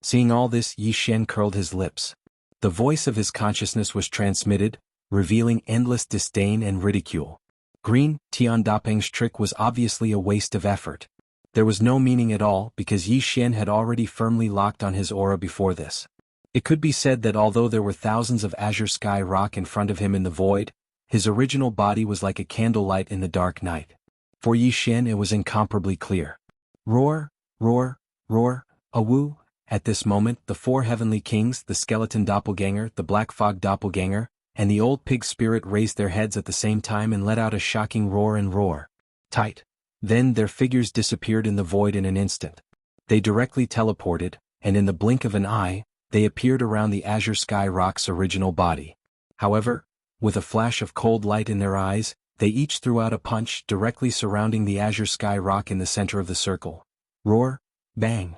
Seeing all this, Yi Xian curled his lips. The voice of his consciousness was transmitted, revealing endless disdain and ridicule. Green Tian Dapeng's trick was obviously a waste of effort. There was no meaning at all because Yi Xian had already firmly locked on his aura before this. It could be said that although there were thousands of Azure Sky Rock in front of him in the void, his original body was like a candlelight in the dark night. For Yi Xian it was incomparably clear. Roar, roar, roar, awoo. At this moment the 4 heavenly kings, the skeleton doppelganger, the black fog doppelganger, and the old pig spirit raised their heads at the same time and let out a shocking roar and roar. Tight. Then their figures disappeared in the void in an instant. They directly teleported, and in the blink of an eye, they appeared around the Azure Sky Rock's original body. However, with a flash of cold light in their eyes, they each threw out a punch directly surrounding the Azure Sky Rock in the center of the circle. Roar, bang.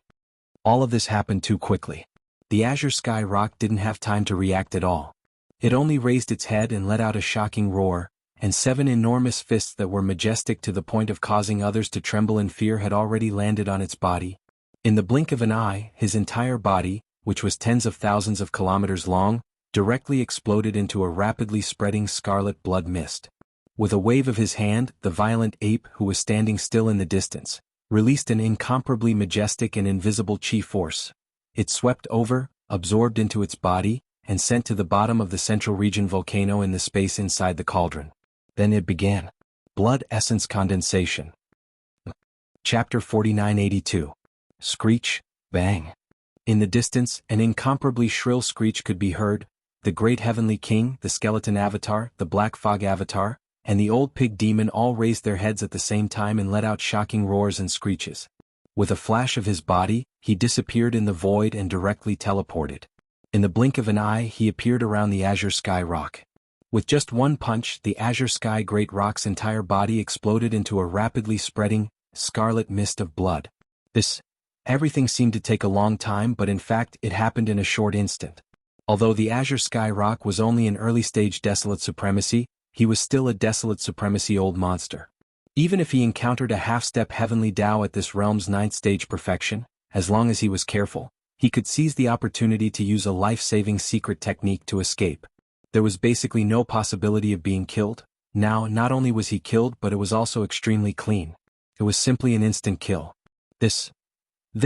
All of this happened too quickly. The Azure Sky Rock didn't have time to react at all. It only raised its head and let out a shocking roar, and 7 enormous fists that were majestic to the point of causing others to tremble in fear had already landed on its body. In the blink of an eye, his entire body, which was tens of thousands of kilometers long, directly exploded into a rapidly spreading scarlet blood mist. With a wave of his hand, the violent ape who was standing still in the distance, released an incomparably majestic and invisible chi force. It swept over, absorbed into its body, and sent to the bottom of the central region volcano in the space inside the cauldron. Then it began. Blood essence condensation. Chapter 4982. Screech, bang. In the distance, an incomparably shrill screech could be heard. The great heavenly king, the skeleton avatar, the black fog avatar, and the old pig demon all raised their heads at the same time and let out shocking roars and screeches. With a flash of his body, he disappeared in the void and directly teleported. In the blink of an eye, he appeared around the Azure Sky Rock. With just one punch, the Azure Sky Great Rock's entire body exploded into a rapidly spreading, scarlet mist of blood. Everything seemed to take a long time, but in fact it happened in a short instant. Although the Azure Sky Rock was only an early-stage Desolate Supremacy, he was still a Desolate Supremacy old monster. Even if he encountered a half-step Heavenly Tao at this realm's 9th-stage perfection, as long as he was careful, he could seize the opportunity to use a life-saving secret technique to escape. There was basically no possibility of being killed. Now, not only was he killed, but it was also extremely clean. It was simply an instant kill. This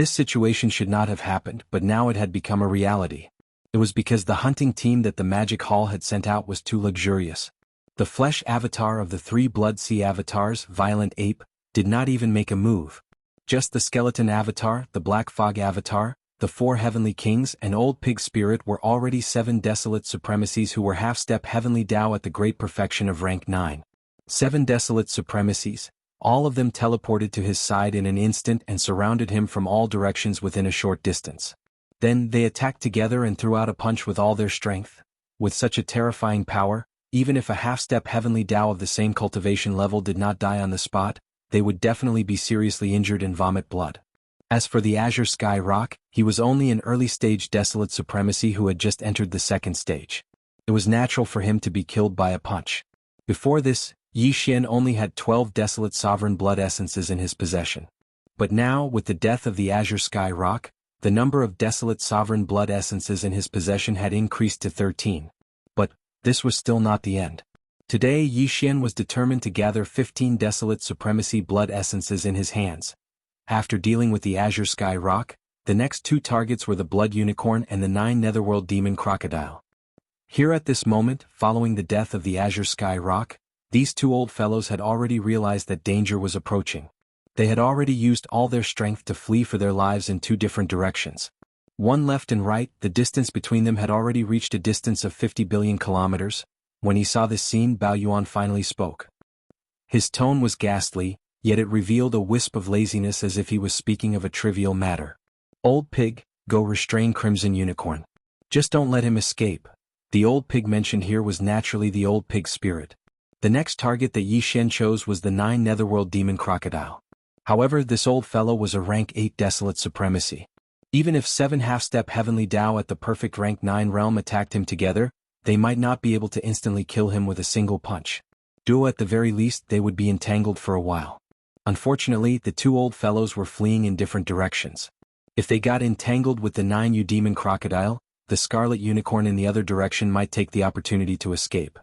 situation should not have happened, but now it had become a reality. It was because the hunting team that the Magic Hall had sent out was too luxurious. The flesh avatar of the 3 Blood Sea avatars, Violent Ape, did not even make a move. Just the skeleton avatar, the Black Fog avatar, the 4 Heavenly Kings and Old Pig Spirit were already 7 Desolate Supremacies who were half-step Heavenly Tao at the great perfection of rank 9. 7 Desolate Supremacies. All of them teleported to his side in an instant and surrounded him from all directions within a short distance. Then they attacked together and threw out a punch with all their strength. With such a terrifying power, even if a half-step Heavenly Tao of the same cultivation level did not die on the spot, they would definitely be seriously injured and vomit blood. As for the Azure Sky Rock, he was only an early-stage Desolate Supremacy who had just entered the 2nd stage. It was natural for him to be killed by a punch. Before this, Yi Xian only had 12 Desolate Sovereign Blood Essences in his possession. But now, with the death of the Azure Sky Rock, the number of Desolate Sovereign Blood Essences in his possession had increased to 13. But this was still not the end. Today Yi Xian was determined to gather 15 Desolate Supremacy Blood Essences in his hands. After dealing with the Azure Sky Rock, the next 2 targets were the Blood Unicorn and the 9 Netherworld Demon Crocodile. Here at this moment, following the death of the Azure Sky Rock, these 2 old fellows had already realized that danger was approaching. They had already used all their strength to flee for their lives in 2 different directions. One left and right, the distance between them had already reached a distance of 50 billion kilometers. When he saw this scene, Bao Yuan finally spoke. His tone was ghastly, yet it revealed a wisp of laziness as if he was speaking of a trivial matter. Old pig, go restrain Crimson Unicorn. Just don't let him escape. The old pig mentioned here was naturally the old pig spirit. The next target that Yi Xian chose was the 9 Netherworld Demon Crocodile. However, this old fellow was a rank 8 Desolate Supremacy. Even if 7 half-step Heavenly Tao at the perfect rank 9 realm attacked him together, they might not be able to instantly kill him with a single punch. At the very least, they would be entangled for a while. Unfortunately, the 2 old fellows were fleeing in different directions. If they got entangled with the 9 Demon Crocodile, the Scarlet Unicorn in the other direction might take the opportunity to escape.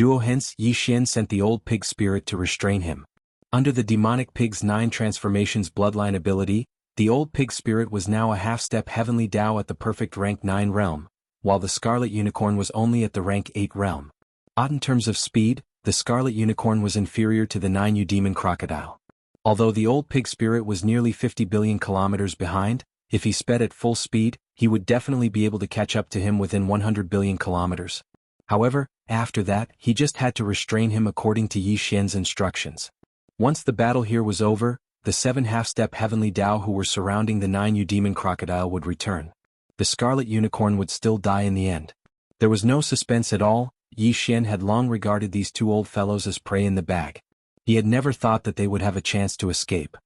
Hence, Yi Xian sent the old pig spirit to restrain him. Under the demonic pig's 9 transformations bloodline ability, the old pig spirit was now a half-step Heavenly Tao at the perfect rank 9 realm, while the Scarlet Unicorn was only at the rank 8 realm. In terms of speed, the Scarlet Unicorn was inferior to the 9 Demon Crocodile. Although the old pig spirit was nearly 50 billion kilometers behind, if he sped at full speed, he would definitely be able to catch up to him within 100 billion kilometers. However, after that, he just had to restrain him according to Yi Xian's instructions. Once the battle here was over, the 7 half-step Heavenly Tao who were surrounding the 9 Demon Crocodile would return. The Scarlet Unicorn would still die in the end. There was no suspense at all. Yi Xian had long regarded these 2 old fellows as prey in the bag. He had never thought that they would have a chance to escape.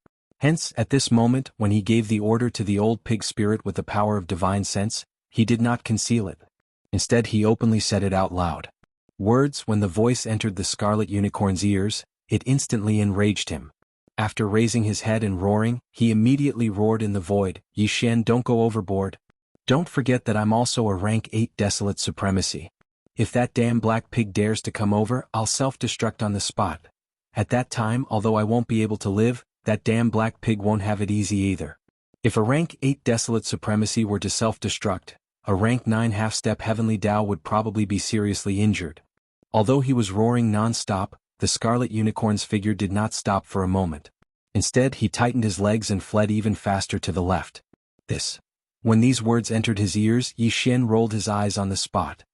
Hence, at this moment, when he gave the order to the old pig spirit with the power of divine sense, he did not conceal it. Instead, he openly said it out loud. Words, when the voice entered the Scarlet Unicorn's ears, it instantly enraged him. After raising his head and roaring, he immediately roared in the void, Yi Xian, don't go overboard. Don't forget that I'm also a rank 8 Desolate Supremacy. If that damn black pig dares to come over, I'll self-destruct on the spot. At that time, although I won't be able to live, that damn black pig won't have it easy either. If a rank 8 Desolate Supremacy were to self-destruct, a rank 9 half-step Heavenly Tao would probably be seriously injured. Although he was roaring non-stop, the Scarlet Unicorn's figure did not stop for a moment. Instead, he tightened his legs and fled even faster to the left. When these words entered his ears, Yi Xian rolled his eyes on the spot.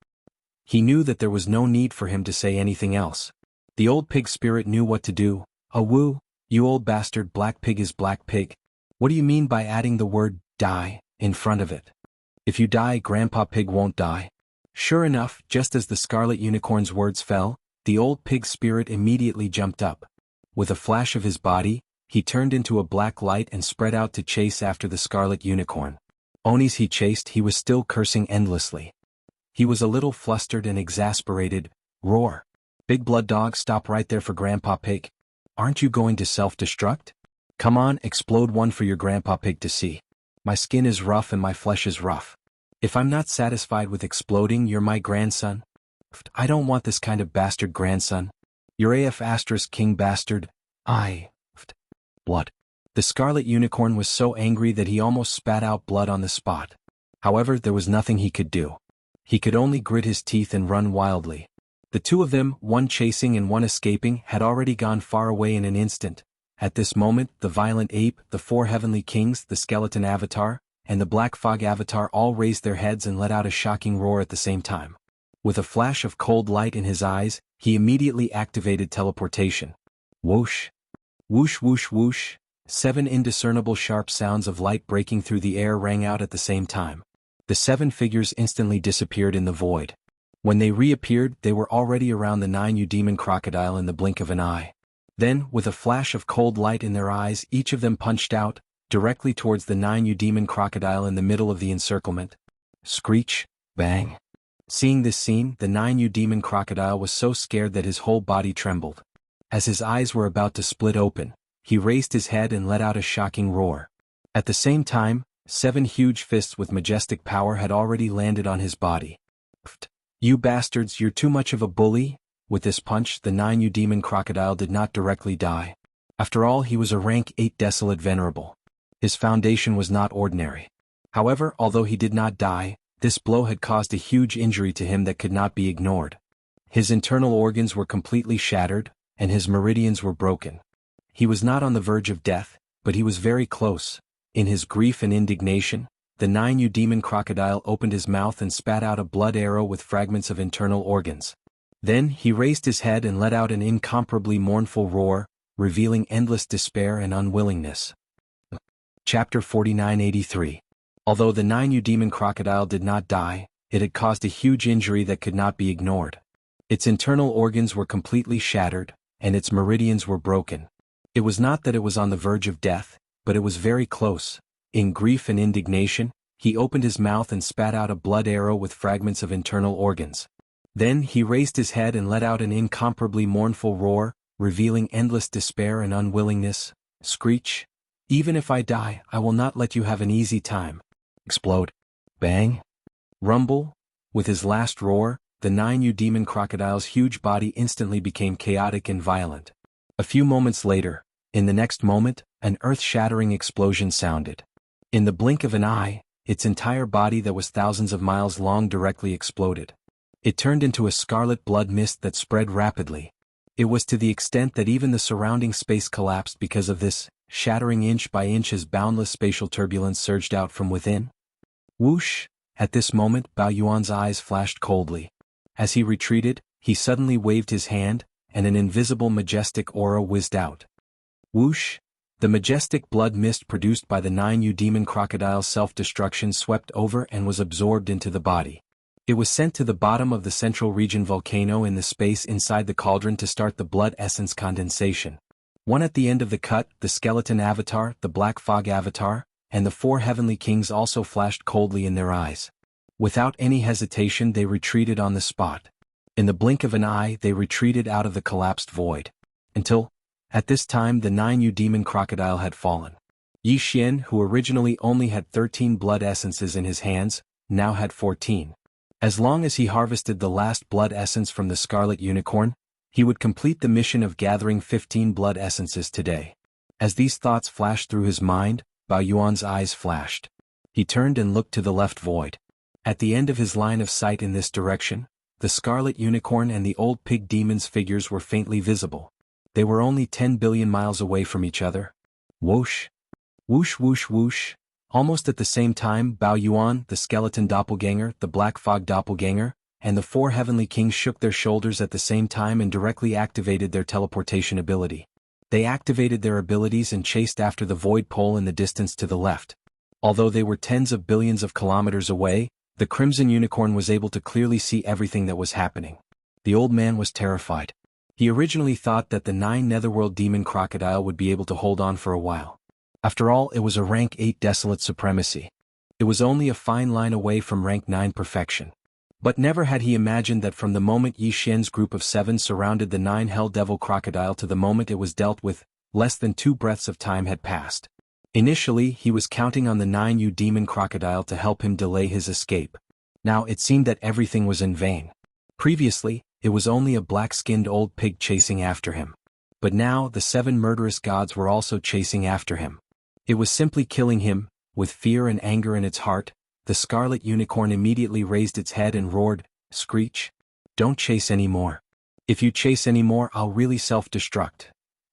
He knew that there was no need for him to say anything else. The old pig spirit knew what to do. "Wu, you old bastard, black pig is black pig. What do you mean by adding the word, die, in front of it? If you die, Grandpa Pig won't die." Sure enough, just as the Scarlet Unicorn's words fell, the old pig spirit immediately jumped up. With a flash of his body, he turned into a black light and spread out to chase after the Scarlet Unicorn. Onis he chased, he was still cursing endlessly. He was a little flustered and exasperated. "Roar! Big blood dog, stop right there for Grandpa Pig. Aren't you going to self-destruct? Come on, explode one for your Grandpa Pig to see. My skin is rough and my flesh is rough. If I'm not satisfied with exploding, you're my grandson. I don't want this kind of bastard grandson. You're AF asterisk king bastard. Blood." The Scarlet Unicorn was so angry that he almost spat out blood on the spot. However, there was nothing he could do. He could only grit his teeth and run wildly. The two of them, one chasing and one escaping, had already gone far away in an instant. At this moment, the Violent Ape, the four Heavenly Kings, the Skeleton Avatar, and the Black Fog Avatar all raised their heads and let out a shocking roar at the same time. With a flash of cold light in his eyes, he immediately activated teleportation. Whoosh! Whoosh whoosh whoosh! 7 indiscernible sharp sounds of light breaking through the air rang out at the same time. The 7 figures instantly disappeared in the void. When they reappeared, they were already around the 9 Demon Crocodile in the blink of an eye. Then, with a flash of cold light in their eyes, each of them punched out, directly towards the 9 Demon Crocodile in the middle of the encirclement. Screech, bang. Seeing this scene, the 9 Demon Crocodile was so scared that his whole body trembled. As his eyes were about to split open, he raised his head and let out a shocking roar. At the same time, 7 huge fists with majestic power had already landed on his body. "You bastards, you're too much of a bully." With this punch, the 9 Demon Crocodile did not directly die. After all, he was a rank 8 Desolate Venerable. His foundation was not ordinary. However, although he did not die, this blow had caused a huge injury to him that could not be ignored. His internal organs were completely shattered, and his meridians were broken. He was not on the verge of death, but he was very close. In his grief and indignation, the 9 Demon Crocodile opened his mouth and spat out a blood arrow with fragments of internal organs. Then he raised his head and let out an incomparably mournful roar, revealing endless despair and unwillingness. Chapter 4983. Although the 9 Demon Crocodile did not die, it had caused a huge injury that could not be ignored. Its internal organs were completely shattered, and its meridians were broken. It was not that it was on the verge of death, but it was very close. In grief and indignation, he opened his mouth and spat out a blood arrow with fragments of internal organs. Then he raised his head and let out an incomparably mournful roar, revealing endless despair and unwillingness. Screech! Even if I die, I will not let you have an easy time. Explode. Bang. Rumble. With his last roar, the 9 Demon Crocodile's huge body instantly became chaotic and violent. A few moments later, in the next moment, an earth-shattering explosion sounded. In the blink of an eye, its entire body that was thousands of miles long directly exploded. It turned into a scarlet blood mist that spread rapidly. It was to the extent that even the surrounding space collapsed because of this, shattering inch by inch as boundless spatial turbulence surged out from within. Whoosh! At this moment, Bao Yuan's eyes flashed coldly. As he retreated, he suddenly waved his hand, and an invisible majestic aura whizzed out. Whoosh! The majestic blood mist produced by the 9 Demon Crocodile's self-destruction swept over and was absorbed into the body. It was sent to the bottom of the central region volcano in the space inside the cauldron to start the blood essence condensation. One at the end of the cut, the Skeleton Avatar, the Black Fog Avatar, and the 4 Heavenly Kings also flashed coldly in their eyes. Without any hesitation, they retreated on the spot. In the blink of an eye, they retreated out of the collapsed void. Until, at this time, the 9 Demon Crocodile had fallen. Yi Xian, who originally only had 13 blood essences in his hands, now had 14. As long as he harvested the last blood essence from the Scarlet Unicorn, he would complete the mission of gathering 15 blood essences today. As these thoughts flashed through his mind, Bao Yuan's eyes flashed. He turned and looked to the left void. At the end of his line of sight in this direction, the Scarlet Unicorn and the old pig demon's figures were faintly visible. They were only 10 billion miles away from each other, Whoosh. Whoosh whoosh whoosh. Almost at the same time, Bao Yuan, the skeleton doppelganger, the black fog doppelganger, and the four heavenly kings shook their shoulders at the same time and directly activated their teleportation ability. They activated their abilities and chased after the void pole in the distance to the left. Although they were tens of billions of kilometers away, the Crimson Unicorn was able to clearly see everything that was happening. The old man was terrified. He originally thought that the 9 Netherworld Demon Crocodile would be able to hold on for a while. After all, it was a rank 8 Desolate Supremacy. It was only a fine line away from rank 9 Perfection. But never had he imagined that from the moment Yi Xian's group of 7 surrounded the 9 Hell Devil Crocodile to the moment it was dealt with, less than 2 breaths of time had passed. Initially, he was counting on the 9 Yu Demon Crocodile to help him delay his escape. Now it seemed that everything was in vain. Previously, it was only a black-skinned old pig chasing after him. But now the 7 murderous gods were also chasing after him. It was simply killing him. With fear and anger in its heart, the Scarlet Unicorn immediately raised its head and roared, "Screech! Don't chase any more. If you chase any more, I'll really self-destruct."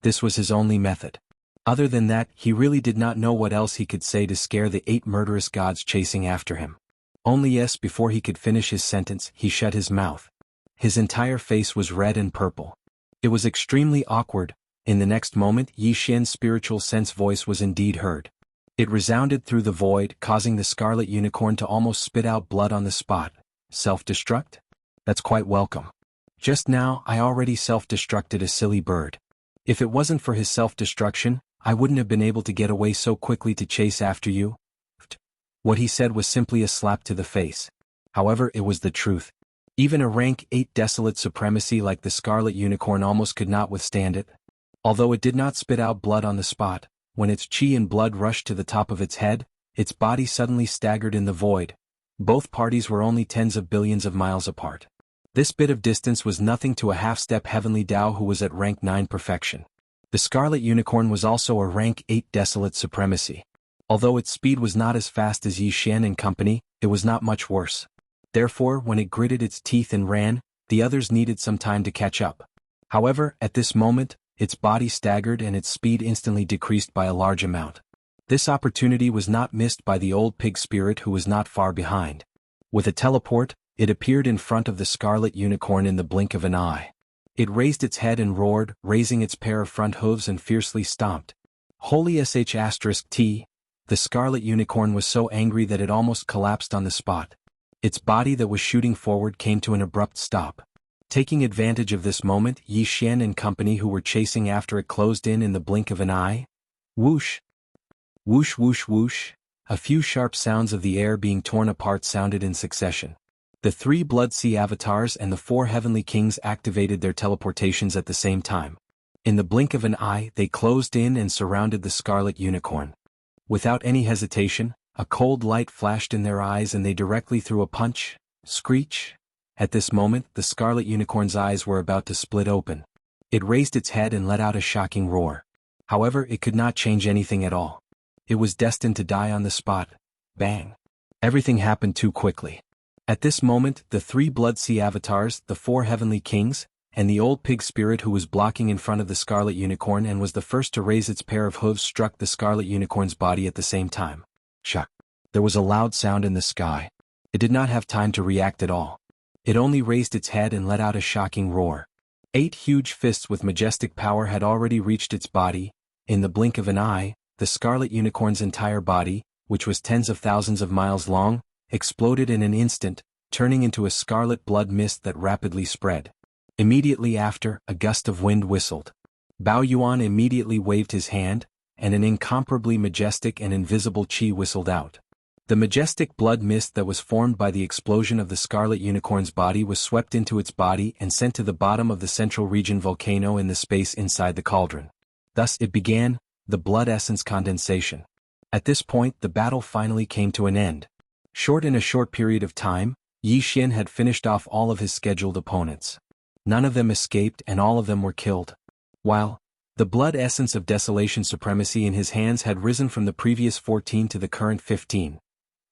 This was his only method. Other than that, he really did not know what else he could say to scare the 8 murderous gods chasing after him. Only yes, before he could finish his sentence, he shut his mouth. His entire face was red and purple. It was extremely awkward. In the next moment, Yi Xian's spiritual sense voice was indeed heard. It resounded through the void, causing the Scarlet Unicorn to almost spit out blood on the spot. Self-destruct? That's quite welcome. Just now, I already self-destructed a silly bird. If it wasn't for his self-destruction, I wouldn't have been able to get away so quickly to chase after you. What he said was simply a slap to the face. However, it was the truth. Even a rank 8 Desolate Supremacy like the Scarlet Unicorn almost could not withstand it. Although it did not spit out blood on the spot, when its chi and blood rushed to the top of its head, its body suddenly staggered in the void. Both parties were only tens of billions of miles apart. This bit of distance was nothing to a half-step Heavenly Dao who was at rank 9 Perfection. The Scarlet Unicorn was also a rank 8 Desolate Supremacy. Although its speed was not as fast as Yi Xian and company, it was not much worse. Therefore, when it gritted its teeth and ran, the others needed some time to catch up. However, at this moment, its body staggered and its speed instantly decreased by a large amount. This opportunity was not missed by the old pig spirit who was not far behind. With a teleport, it appeared in front of the Scarlet Unicorn in the blink of an eye. It raised its head and roared, raising its pair of front hooves and fiercely stomped. Holy sh*t! The Scarlet Unicorn was so angry that it almost collapsed on the spot. Its body that was shooting forward came to an abrupt stop. Taking advantage of this moment, Yi Xian and company who were chasing after it closed in the blink of an eye. Whoosh! Whoosh whoosh whoosh! A few sharp sounds of the air being torn apart sounded in succession. The 3 Blood Sea avatars and the 4 heavenly kings activated their teleportations at the same time. In the blink of an eye, they closed in and surrounded the Scarlet Unicorn. Without any hesitation, a cold light flashed in their eyes and they directly threw a punch. Screech! At this moment, the Scarlet Unicorn's eyes were about to split open. It raised its head and let out a shocking roar. However, it could not change anything at all. It was destined to die on the spot. Bang! Everything happened too quickly. At this moment, the 3 Blood Sea avatars, the 4 heavenly kings, and the old pig spirit who was blocking in front of the Scarlet Unicorn and was the first to raise its pair of hooves struck the Scarlet Unicorn's body at the same time. Shock! There was a loud sound in the sky. It did not have time to react at all. It only raised its head and let out a shocking roar. 8 huge fists with majestic power had already reached its body. In the blink of an eye, the Scarlet Unicorn's entire body, which was tens of thousands of miles long, exploded in an instant, turning into a scarlet blood mist that rapidly spread. Immediately after, a gust of wind whistled. Bao Yuan immediately waved his hand, and an incomparably majestic and invisible chi whistled out. The majestic blood mist that was formed by the explosion of the Scarlet Unicorn's body was swept into its body and sent to the bottom of the central region volcano in the space inside the cauldron. Thus it began, the blood essence condensation. At this point the battle finally came to an end. In a short period of time, Yi Xian had finished off all of his scheduled opponents. None of them escaped and all of them were killed. While the blood essence of Desolation Supremacy in his hands had risen from the previous 14 to the current 15.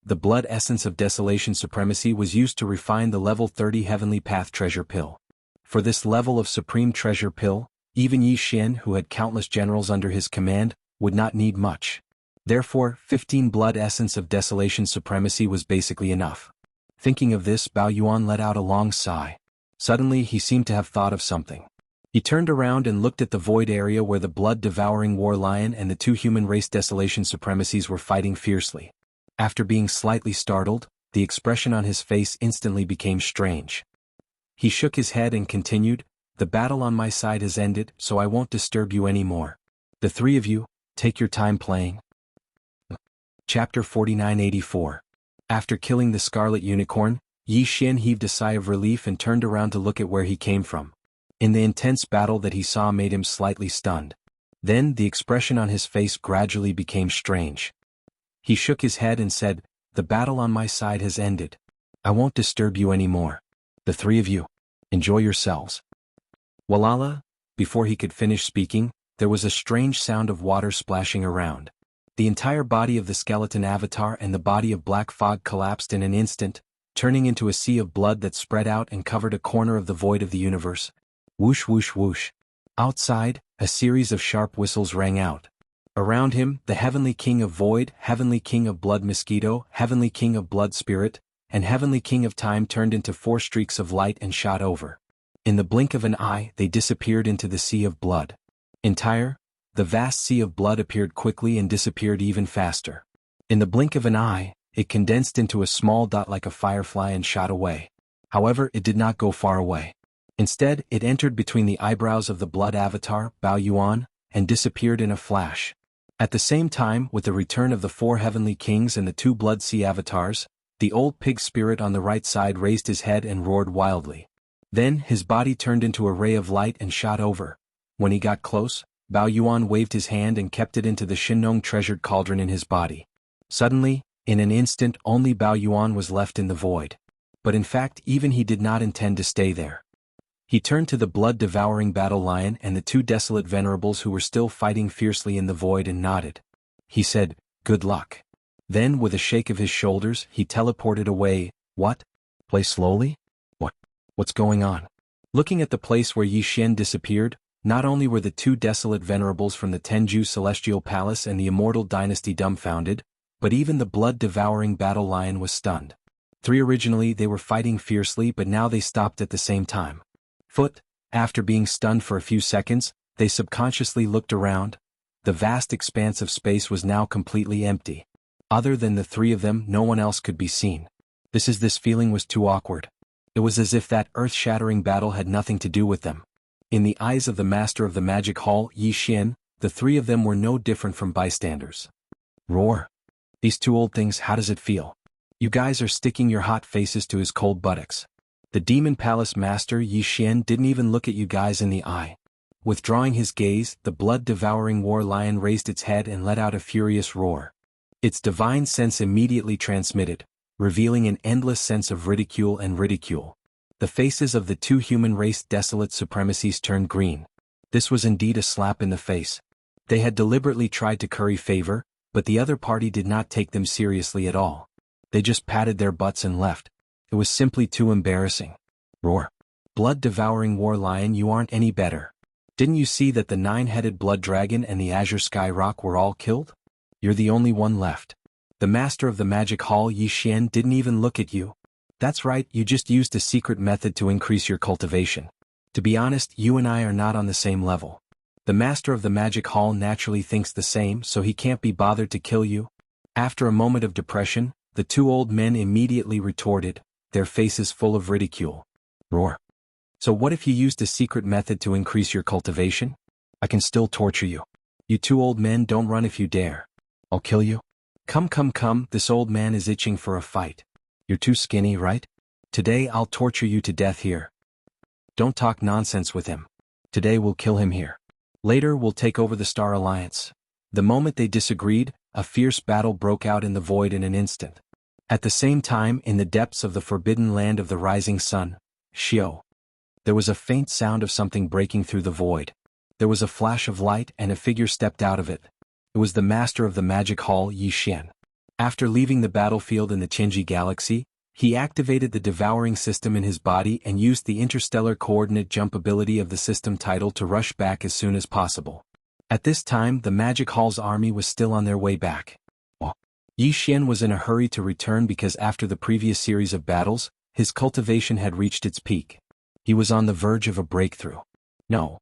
The blood essence of Desolation Supremacy was used to refine the level 30 Heavenly Path Treasure Pill. For this level of Supreme Treasure Pill, even Yi Xian, who had countless generals under his command, would not need much. Therefore, 15 blood essence of desolation supremacy was basically enough. Thinking of this, Bao Yuan let out a long sigh. Suddenly he seemed to have thought of something. He turned around and looked at the void area where the blood-devouring war lion and the two human race desolation supremacies were fighting fiercely. After being slightly startled, the expression on his face instantly became strange. He shook his head and continued, "The battle on my side has ended, so I won't disturb you anymore. The three of you, take your time playing." Chapter 4984. After killing the Scarlet Unicorn, Yi Xian heaved a sigh of relief and turned around to look at where he came from. In the intense battle that he saw made him slightly stunned. Then the expression on his face gradually became strange. He shook his head and said, "The battle on my side has ended. I won't disturb you anymore. The three of you, enjoy yourselves." Walala, before he could finish speaking, there was a strange sound of water splashing around. The entire body of the skeleton avatar and the body of Black Fog collapsed in an instant, turning into a sea of blood that spread out and covered a corner of the void of the universe. Whoosh whoosh whoosh. Outside, a series of sharp whistles rang out. Around him, the Heavenly King of Void, Heavenly King of Blood Mosquito, Heavenly King of Blood Spirit, and Heavenly King of Time turned into 4 streaks of light and shot over. In the blink of an eye, they disappeared into the sea of blood. The vast sea of blood appeared quickly and disappeared even faster. In the blink of an eye, it condensed into a small dot like a firefly and shot away. However, it did not go far away. Instead, it entered between the eyebrows of the blood avatar, Bao Yuan, and disappeared in a flash. At the same time, with the return of the 4 heavenly kings and the 2 blood sea avatars, the old pig spirit on the right side raised his head and roared wildly. Then, his body turned into a ray of light and shot over. When he got close, Bao Yuan waved his hand and kept it into the Shinnong treasured cauldron in his body. Suddenly, in an instant only Bao Yuan was left in the void. But in fact even he did not intend to stay there. He turned to the blood-devouring battle lion and the 2 desolate venerables who were still fighting fiercely in the void and nodded. He said, "Good luck." Then with a shake of his shoulders he teleported away. "What? Play slowly? What's going on?" Looking at the place where Yi Xian disappeared, not only were the 2 desolate venerables from the Tenju Celestial Palace and the Immortal Dynasty dumbfounded, but even the blood-devouring battle lion was stunned. 3 originally they were fighting fiercely but now they stopped at the same time. After being stunned for a few seconds, they subconsciously looked around. The vast expanse of space was now completely empty. Other than the 3 of them, no one else could be seen. This feeling was too awkward. It was as if that earth-shattering battle had nothing to do with them. In the eyes of the master of the magic hall, Yi Xian, the 3 of them were no different from bystanders. Roar. These 2 old things, how does it feel? You guys are sticking your hot faces to his cold buttocks. The Demon Palace Master Yi Xian didn't even look at you guys in the eye. Withdrawing his gaze, the blood-devouring war lion raised its head and let out a furious roar. Its divine sense immediately transmitted, revealing an endless sense of ridicule and ridicule. The faces of the 2 human race desolate supremacies turned green. This was indeed a slap in the face. They had deliberately tried to curry favor, but the other party did not take them seriously at all. They just patted their butts and left. It was simply too embarrassing. Roar. Blood-devouring war lion, you aren't any better. Didn't you see that the 9-headed blood dragon and the azure sky rock were all killed? You're the only one left. The master of the magic hall Yi Xian didn't even look at you. That's right, you just used a secret method to increase your cultivation. To be honest, you and I are not on the same level. The master of the magic hall naturally thinks the same, so he can't be bothered to kill you. After a moment of depression, the 2 old men immediately retorted, their faces full of ridicule. Roar. So what if you used a secret method to increase your cultivation? I can still torture you. You 2 old men, don't run if you dare. I'll kill you. Come, this old man is itching for a fight. You're too skinny, right? Today I'll torture you to death here. Don't talk nonsense with him. Today we'll kill him here. Later we'll take over the Star Alliance. The moment they disagreed, a fierce battle broke out in the void in an instant. At the same time, in the depths of the forbidden land of the rising sun, Xiao, there was a faint sound of something breaking through the void. There was a flash of light and a figure stepped out of it. It was the master of the magic hall Yi Xian. After leaving the battlefield in the Qinji galaxy, he activated the devouring system in his body and used the interstellar coordinate jump ability of the system title to rush back as soon as possible. At this time the Magic Hall's army was still on their way back. Yi Xian was in a hurry to return because after the previous series of battles, his cultivation had reached its peak. He was on the verge of a breakthrough. No.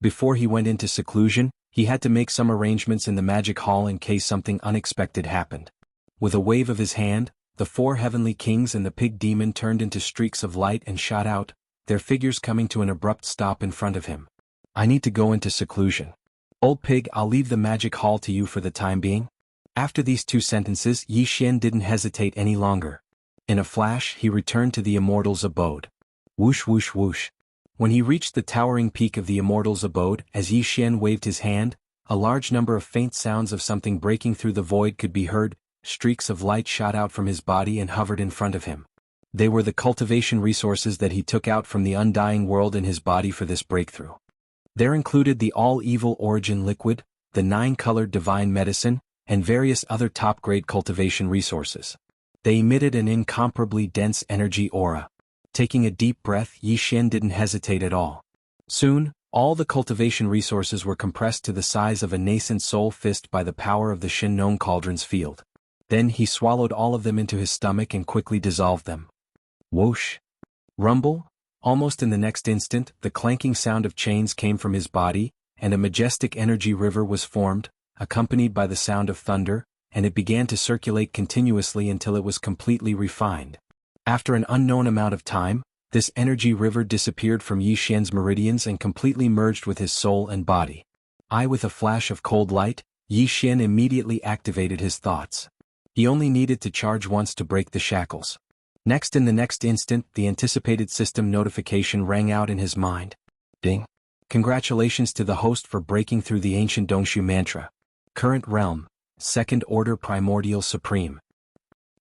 Before he went into seclusion, he had to make some arrangements in the Magic Hall in case something unexpected happened. With a wave of his hand, the 4 heavenly kings and the pig demon turned into streaks of light and shot out, their figures coming to an abrupt stop in front of him. I need to go into seclusion. Old pig, I'll leave the Magic Hall to you for the time being. After these 2 sentences, Yi Xian didn't hesitate any longer. In a flash, he returned to the Immortal's abode. Whoosh whoosh whoosh. When he reached the towering peak of the Immortal's abode, as Yi Xian waved his hand, a large number of faint sounds of something breaking through the void could be heard. Streaks of light shot out from his body and hovered in front of him. They were the cultivation resources that he took out from the undying world in his body for this breakthrough. There included the all-evil origin liquid, the 9-colored divine medicine, and various other top-grade cultivation resources. They emitted an incomparably dense energy aura. Taking a deep breath, Yi Xian didn't hesitate at all. Soon, all the cultivation resources were compressed to the size of a nascent soul fist by the power of the Shin-Nong Cauldron's field. Then he swallowed all of them into his stomach and quickly dissolved them. Whoosh! Rumble! Almost in the next instant, the clanking sound of chains came from his body, and a majestic energy river was formed, accompanied by the sound of thunder, and it began to circulate continuously until it was completely refined. After an unknown amount of time, this energy river disappeared from Yi Xian's meridians and completely merged with his soul and body. With a flash of cold light, Yi Xian immediately activated his thoughts. He only needed to charge once to break the shackles. Next, in the next instant, the anticipated system notification rang out in his mind. Ding! Congratulations to the host for breaking through the ancient Dongshu mantra. Current realm, Second Order Primordial Supreme.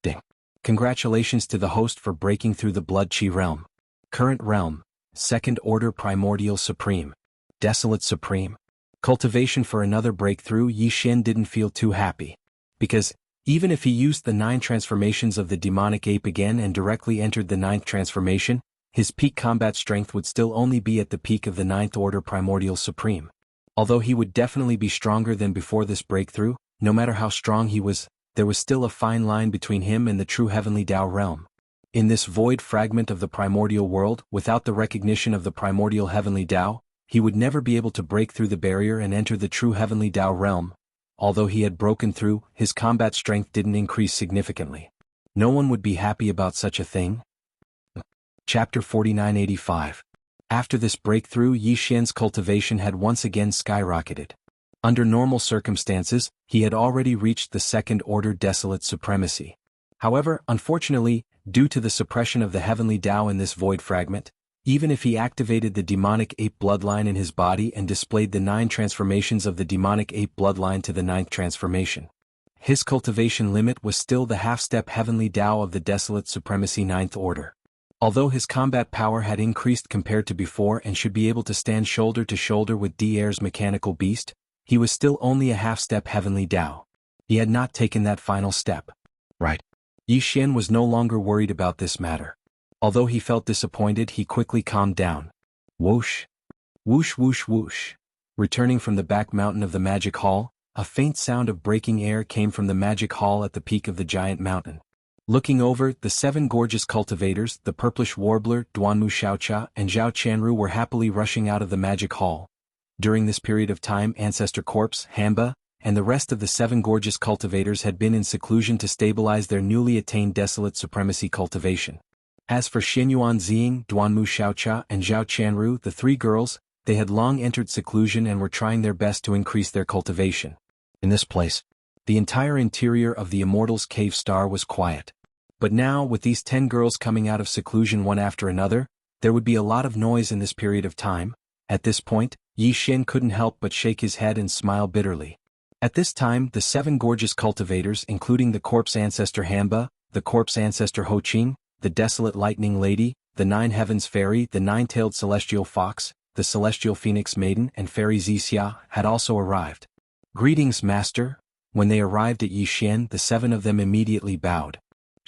Ding! Congratulations to the host for breaking through the Blood Chi realm. Current realm, Second Order Primordial Supreme. Desolate Supreme. Cultivation for another breakthrough. Yi Xian didn't feel too happy. Because, even if he used the 9 transformations of the demonic ape again and directly entered the 9th transformation, his peak combat strength would still only be at the peak of the 9th Order Primordial Supreme. Although he would definitely be stronger than before this breakthrough, no matter how strong he was, there was still a fine line between him and the true Heavenly Tao realm. In this void fragment of the primordial world, without the recognition of the primordial Heavenly Tao, he would never be able to break through the barrier and enter the true Heavenly Tao realm. Although he had broken through, his combat strength didn't increase significantly. No one would be happy about such a thing. Chapter 4985. After this breakthrough, Yi Xian's cultivation had once again skyrocketed. Under normal circumstances, he had already reached the Second Order Desolate Supremacy. However, unfortunately, due to the suppression of the Heavenly Tao in this void fragment, even if he activated the demonic ape bloodline in his body and displayed the 9 transformations of the demonic ape bloodline to the 9th transformation, his cultivation limit was still the half-step Heavenly Tao of the Desolate Supremacy 9th Order. Although his combat power had increased compared to before and should be able to stand shoulder to shoulder with D'Air's mechanical beast, he was still only a half-step Heavenly Tao. He had not taken that final step. Right. Yi Xian was no longer worried about this matter. Although he felt disappointed, he quickly calmed down. Whoosh! Whoosh whoosh whoosh! Returning from the back mountain of the Magic Hall, a faint sound of breaking air came from the Magic Hall at the peak of the giant mountain. Looking over, the 7 gorgeous cultivators, the purplish warbler, Duanmu Xiaocha, and Zhao Qianru were happily rushing out of the Magic Hall. During this period of time, Ancestor Corpse, Hamba, and the rest of the 7 gorgeous cultivators had been in seclusion to stabilize their newly attained Desolate Supremacy cultivation. As for Xinyuan Ziying, Duanmu Xiaocha, and Zhao Qianru, the 3 girls, they had long entered seclusion and were trying their best to increase their cultivation. In this place, the entire interior of the Immortal's Cave Star was quiet. But now, with these 10 girls coming out of seclusion one after another, there would be a lot of noise in this period of time. At this point, Yi Xian couldn't help but shake his head and smile bitterly. At this time, the 7 gorgeous cultivators, including the Corpse Ancestor Hamba, the Corpse Ancestor Ho Qing, the Desolate Lightning Lady, the 9 Heavens Fairy, the 9-tailed Celestial Fox, the Celestial Phoenix Maiden, and Fairy Zixia, had also arrived. Greetings, Master. When they arrived at Yi Xian, the 7 of them immediately bowed.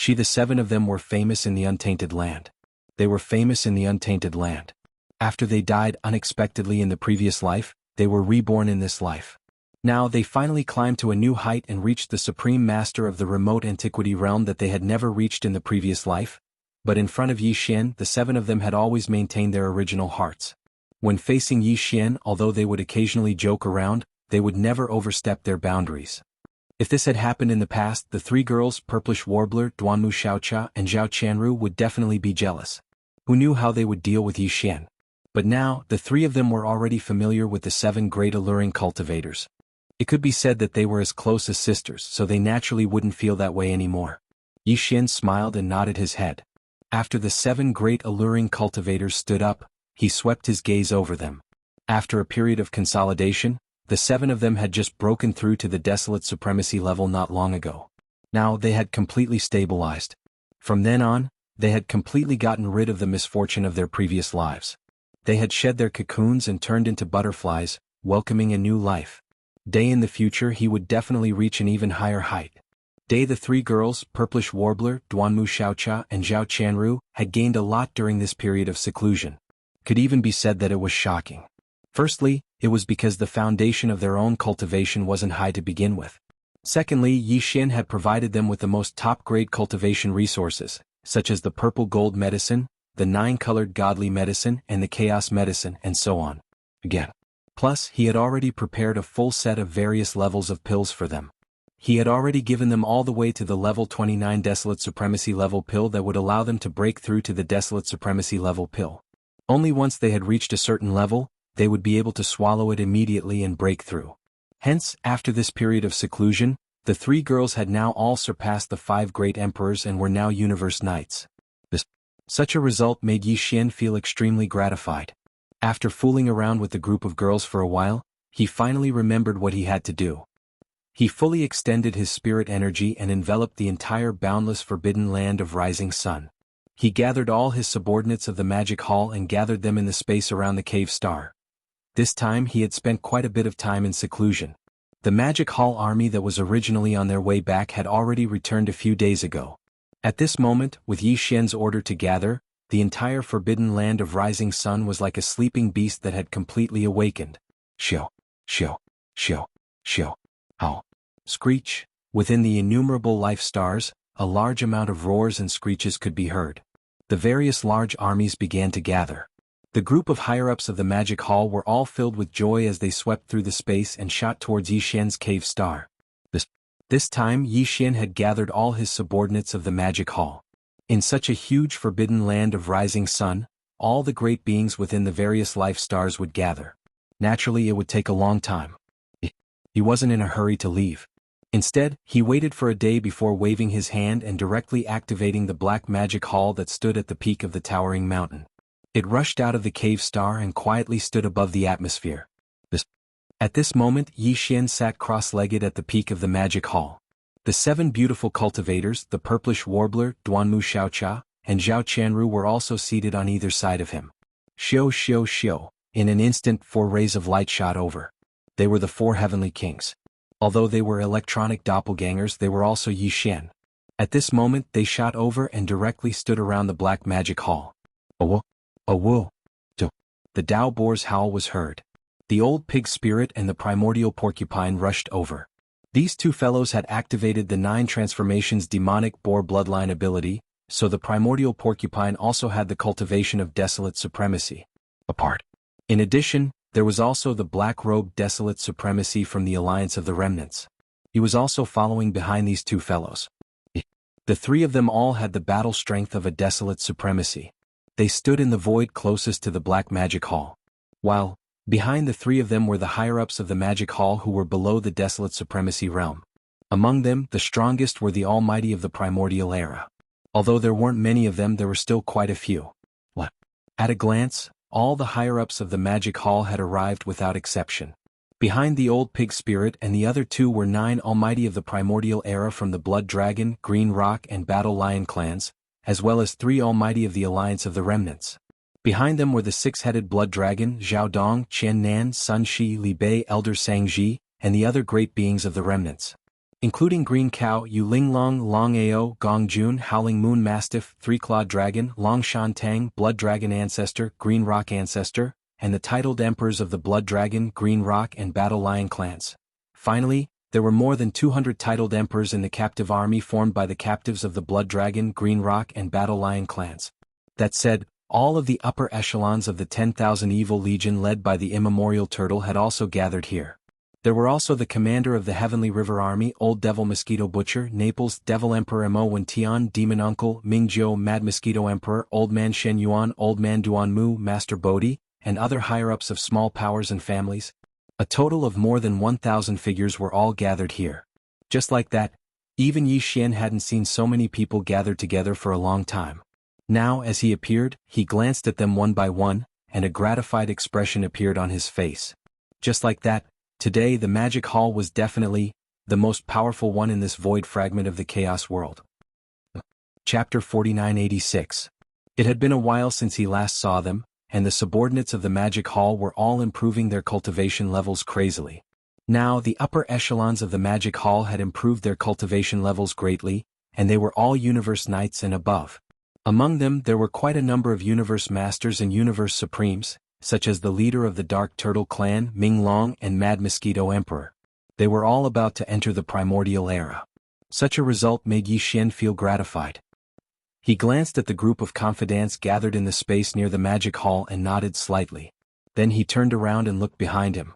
The 7 of them were famous in the Untainted Land. They were famous in the Untainted Land. After they died unexpectedly in the previous life, they were reborn in this life. Now they finally climbed to a new height and reached the supreme master of the remote antiquity realm that they had never reached in the previous life. But in front of Yi Xian, the 7 of them had always maintained their original hearts. When facing Yi Xian, although they would occasionally joke around, they would never overstep their boundaries. If this had happened in the past, the 3 girls, Purplish Warbler, Duanmu Xiaocha, and Zhao Qianru, would definitely be jealous. Who knew how they would deal with Yi Xian? But now, the 3 of them were already familiar with the 7 great alluring cultivators. It could be said that they were as close as sisters, so they naturally wouldn't feel that way anymore. Yi Xian smiled and nodded his head. After the 7 great alluring cultivators stood up, he swept his gaze over them. After a period of consolidation, the 7 of them had just broken through to the desolate supremacy level not long ago. Now they had completely stabilized. From then on, they had completely gotten rid of the misfortune of their previous lives. They had shed their cocoons and turned into butterflies, welcoming a new life. Day in the future he would definitely reach an even higher height. Day the 3 girls, Purplish Warbler, Duanmu Xiaocha, and Zhao Qianru, had gained a lot during this period of seclusion. Could even be said that it was shocking. Firstly, it was because the foundation of their own cultivation wasn't high to begin with. Secondly, Yi Xian had provided them with the most top-grade cultivation resources, such as the purple gold medicine, the 9-colored godly medicine, and the chaos medicine, and so on. Again. Plus, he had already prepared a full set of various levels of pills for them. He had already given them all the way to the level 29 Desolate Supremacy level pill that would allow them to break through to the Desolate Supremacy level pill. Only once they had reached a certain level, they would be able to swallow it immediately and break through. Hence, after this period of seclusion, the 3 girls had now all surpassed the 5 great emperors and were now universe knights. Such a result made Yi Xian feel extremely gratified. After fooling around with the group of girls for a while, he finally remembered what he had to do. He fully extended his spirit energy and enveloped the entire boundless forbidden land of rising sun. He gathered all his subordinates of the magic hall and gathered them in the space around the cave star. This time he had spent quite a bit of time in seclusion. The magic hall army that was originally on their way back had already returned a few days ago. At this moment, with Yi Xian's order to gather, the entire forbidden land of rising sun was like a sleeping beast that had completely awakened. Shio, shio, shio, shio, howl. Screech. Within the innumerable life stars, a large amount of roars and screeches could be heard. The various large armies began to gather. The group of higher-ups of the magic hall were all filled with joy as they swept through the space and shot towards Yi Xian's cave star. This time Yi Xian had gathered all his subordinates of the magic hall. In such a huge forbidden land of rising sun, all the great beings within the various life stars would gather. Naturally it would take a long time. He wasn't in a hurry to leave. Instead, he waited for a day before waving his hand and directly activating the black magic hall that stood at the peak of the towering mountain. It rushed out of the cave star and quietly stood above the atmosphere. At this moment Yi Xian sat cross-legged at the peak of the magic hall. The 7 beautiful cultivators, the Purplish Warbler, Duanmu Xiaocha, and Zhao Qianru were also seated on either side of him. Shio shio shio. In an instant 4 rays of light shot over. They were the 4 heavenly kings. Although they were electronic doppelgangers, they were also Yi Xian. At this moment they shot over and directly stood around the black magic hall. Oh whoa. The Dao boar's howl was heard. The old pig spirit and the primordial porcupine rushed over. These 2 fellows had activated the 9 transformations demonic boar bloodline ability, so the primordial porcupine also had the cultivation of desolate supremacy. Apart. In addition, there was also the black-robed desolate supremacy from the Alliance of the Remnants. He was also following behind these 2 fellows. The 3 of them all had the battle strength of a desolate supremacy. They stood in the void closest to the black magic hall. While, behind the 3 of them were the higher-ups of the magic hall who were below the desolate supremacy realm. Among them, the strongest were the almighty of the primordial era. Although there weren't many of them, there were still quite a few. At a glance, all the higher-ups of the magic hall had arrived without exception. Behind the old pig spirit and the other 2 were 9 almighty of the primordial era from the Blood Dragon, Green Rock and Battle Lion clans, as well as 3 almighty of the Alliance of the Remnants. Behind them were the 6-headed Blood Dragon, Zhao Dong, Qian Nan, Sun Shi, Li Bei, Elder Sangji, and the other great beings of the Remnants. Including Green Cow, Yu Linglong, Long Ao, Gong Jun, Howling Moon Mastiff, 3-Clawed Dragon, Long Shan Tang, Blood Dragon Ancestor, Green Rock Ancestor, and the titled Emperors of the Blood Dragon, Green Rock and Battle Lion clans. Finally, there were more than 200 titled emperors in the captive army formed by the captives of the Blood Dragon, Green Rock and Battle Lion clans. That said, all of the upper echelons of the 10,000 Evil Legion led by the immemorial Turtle had also gathered here. There were also the commander of the Heavenly River Army, Old Devil Mosquito Butcher, Naples, Devil Emperor Mo Wen Tian, Demon Uncle, Mingjiu, Mad Mosquito Emperor, Old Man Shen Yuan, Old Man Duan Mu, Master Bodhi, and other higher-ups of small powers and families. A total of more than 1,000 figures were all gathered here. Just like that, even Yi Xian hadn't seen so many people gathered together for a long time. Now, as he appeared, he glanced at them one by one, and a gratified expression appeared on his face. Just like that, today the Magic Hall was definitely the most powerful one in this void fragment of the Chaos world. Chapter 4986. It had been a while since he last saw them, and the subordinates of the Magic Hall were all improving their cultivation levels crazily. Now the upper echelons of the Magic Hall had improved their cultivation levels greatly, and they were all Universe Knights and above. Among them there were quite a number of Universe Masters and Universe Supremes, such as the leader of the Dark Turtle Clan, Ming Long, and Mad Mosquito Emperor. They were all about to enter the primordial era. Such a result made Yi Xian feel gratified. He glanced at the group of confidants gathered in the space near the Magic Hall and nodded slightly. Then he turned around and looked behind him.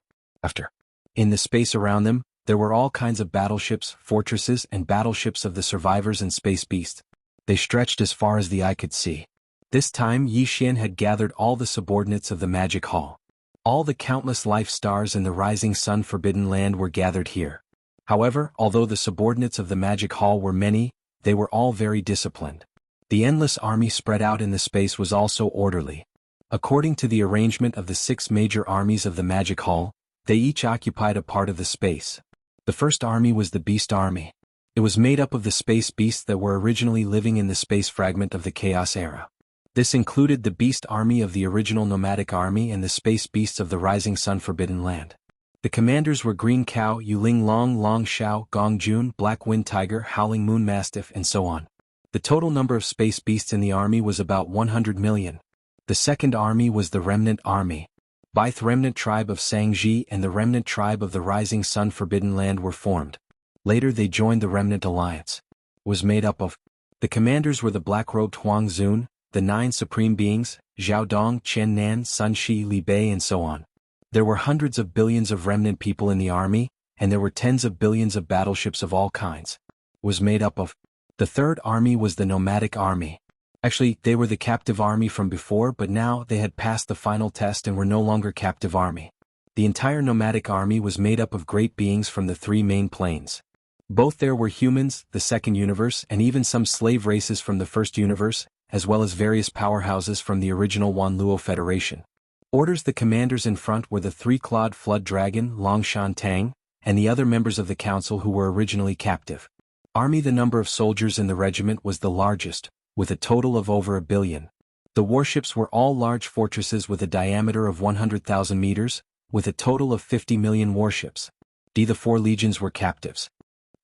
In the space around them, there were all kinds of battleships, fortresses, and battleships of the survivors and space beasts. They stretched as far as the eye could see. This time Yi Xian had gathered all the subordinates of the Magic Hall. All the countless life stars in the rising sun forbidden land were gathered here. However, although the subordinates of the Magic Hall were many, they were all very disciplined. The endless army spread out in the space was also orderly. According to the arrangement of the 6 major armies of the Magic Hall, they each occupied a part of the space. The first army was the Beast Army. It was made up of the space beasts that were originally living in the space fragment of the Chaos era. This included the Beast Army of the original Nomadic Army and the space beasts of the Rising Sun Forbidden Land. The commanders were Green Cow, Yuling Long, Long Shao, Gong Jun, Black Wind Tiger, Howling Moon Mastiff, and so on. The total number of space beasts in the army was about 100 million. The second army was the Remnant Army. Both Remnant Tribe of Sangji and the Remnant Tribe of the Rising Sun Forbidden Land were formed. Later they joined the Remnant Alliance. It was made up of. The commanders were the Black-Robed Huang Zun, the 9 Supreme Beings, Zhao Dong, Chen Nan, Sun Shi, Li Bei, and so on. There were hundreds of billions of remnant people in the army, and there were tens of billions of battleships of all kinds. It was made up of. The third army was the Nomadic Army. Actually, they were the captive army from before, but now they had passed the final test and were no longer captive army. The entire Nomadic Army was made up of great beings from the 3 main planes. Both there were humans, the second universe, and even some slave races from the first universe, as well as various powerhouses from the original Wanluo Federation. The commanders in front were the 3-clawed Flood Dragon, Longshan Tang, and the other members of the council who were originally captive. The number of soldiers in the regiment was the largest, with a total of over 1 billion. The warships were all large fortresses with a diameter of 100,000 meters, with a total of 50 million warships. The 4 legions were captives.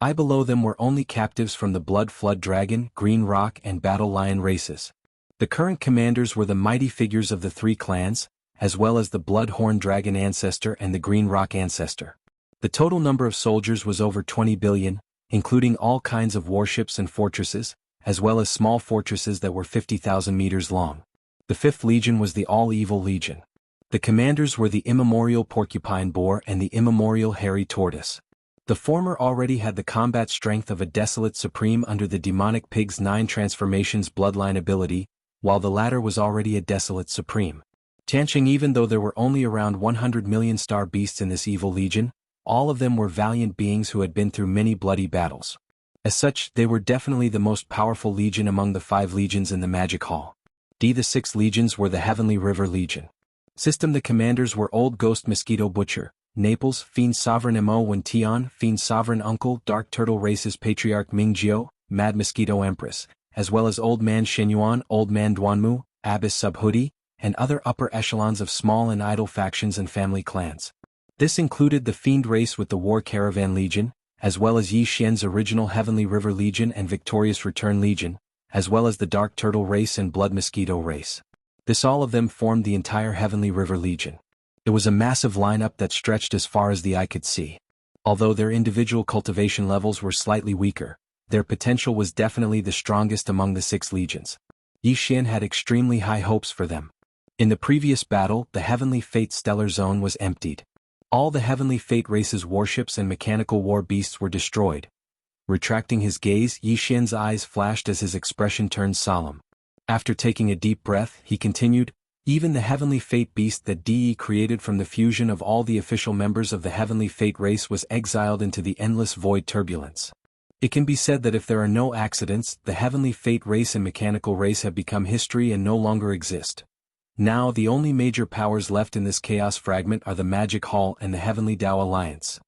Below them were only captives from the Blood Flood Dragon, Green Rock, and Battle Lion races. The current commanders were the mighty figures of the 3 clans, as well as the Bloodhorn Dragon Ancestor and the Green Rock Ancestor. The total number of soldiers was over 20 billion, including all kinds of warships and fortresses, as well as small fortresses that were 50,000 meters long. The 5th Legion was the All-Evil Legion. The commanders were the Immemorial Porcupine Boar and the Immemorial Hairy Tortoise. The former already had the combat strength of a Desolate Supreme under the Demonic Pig's 9 Transformations bloodline ability, while the latter was already a Desolate Supreme. Even though there were only around 100 million star beasts in this evil legion, all of them were valiant beings who had been through many bloody battles. As such, they were definitely the most powerful legion among the 5 legions in the Magic Hall. The 6 legions were the Heavenly River Legion. The commanders were Old Ghost Mosquito Butcher, Naples, Fiend Sovereign Mo Wen Tian, Fiend Sovereign Uncle, Dark Turtle Races Patriarch Mingjiu, Mad Mosquito Empress, as well as Old Man Shenyuan, Old Man Duanmu, Abyss Subhoodie, and other upper echelons of small and idle factions and family clans. This included the Fiend race with the War Caravan Legion, as well as Yi Xian's original Heavenly River Legion and Victorious Return Legion, as well as the Dark Turtle race and Blood Mosquito race. All of them formed the entire Heavenly River Legion. It was a massive lineup that stretched as far as the eye could see. Although their individual cultivation levels were slightly weaker, their potential was definitely the strongest among the 6 legions. Yi Xian had extremely high hopes for them. In the previous battle, the Heavenly Fate stellar zone was emptied. All the Heavenly Fate race's warships and mechanical war beasts were destroyed. Retracting his gaze, Yi Xian's eyes flashed as his expression turned solemn. After taking a deep breath, he continued, "Even the Heavenly Fate beast that DE created from the fusion of all the official members of the Heavenly Fate race was exiled into the endless void turbulence. It can be said that if there are no accidents, the Heavenly Fate race and mechanical race have become history and no longer exist. Now the only major powers left in this chaos fragment are the Magic Hall and the Heavenly Tao Alliance.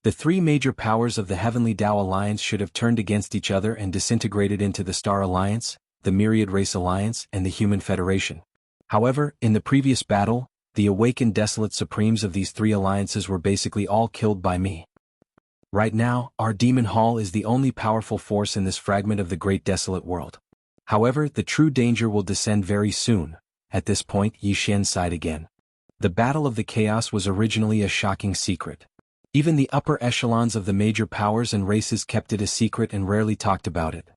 The 3 major powers of the Heavenly Tao Alliance should have turned against each other and disintegrated into the Star Alliance, the Myriad Race Alliance, and the Human Federation. However, in the previous battle, the awakened Desolate Supremes of these 3 alliances were basically all killed by me. Right now, our Demon Hall is the only powerful force in this fragment of the Great Desolate World. However, the true danger will descend very soon." At this point, Yi Xian sighed again. The Battle of the Chaos was originally a shocking secret. Even the upper echelons of the major powers and races kept it a secret and rarely talked about it.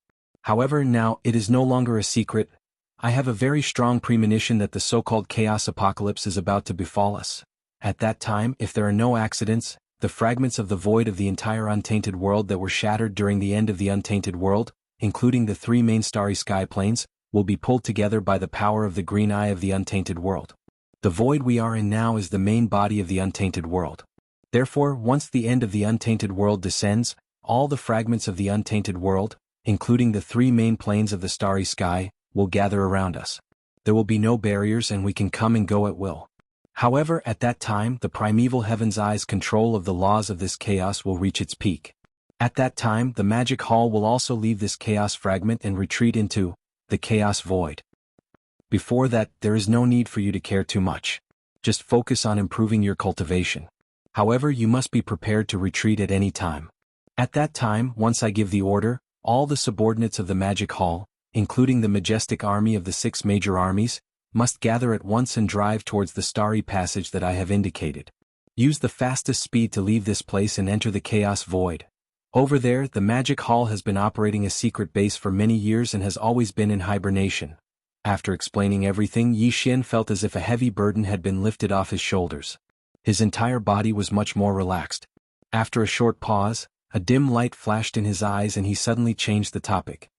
However, now, it is no longer a secret. I have a very strong premonition that the so-called Chaos Apocalypse is about to befall us. At that time, if there are no accidents, the fragments of the void of the entire untainted world that were shattered during the end of the untainted world, including the 3 main starry sky planes, will be pulled together by the power of the green eye of the untainted world. The void we are in now is the main body of the untainted world. Therefore, once the end of the untainted world descends, all the fragments of the untainted world, including the 3 main planes of the starry sky, will gather around us. There will be no barriers and we can come and go at will. However, at that time, the primeval heaven's eye's control of the laws of this chaos will reach its peak. At that time, the Magic Hall will also leave this chaos fragment and retreat into the chaos void. Before that, there is no need for you to care too much. Just focus on improving your cultivation. However, you must be prepared to retreat at any time. At that time, once I give the order, all the subordinates of the Magic Hall, including the majestic army of the 6 major armies, must gather at once and drive towards the starry passage that I have indicated. Use the fastest speed to leave this place and enter the chaos void. Over there, the Magic Hall has been operating a secret base for many years and has always been in hibernation. After explaining everything, Yi Xian felt as if a heavy burden had been lifted off his shoulders. His entire body was much more relaxed. After a short pause, a dim light flashed in his eyes and he suddenly changed the topic.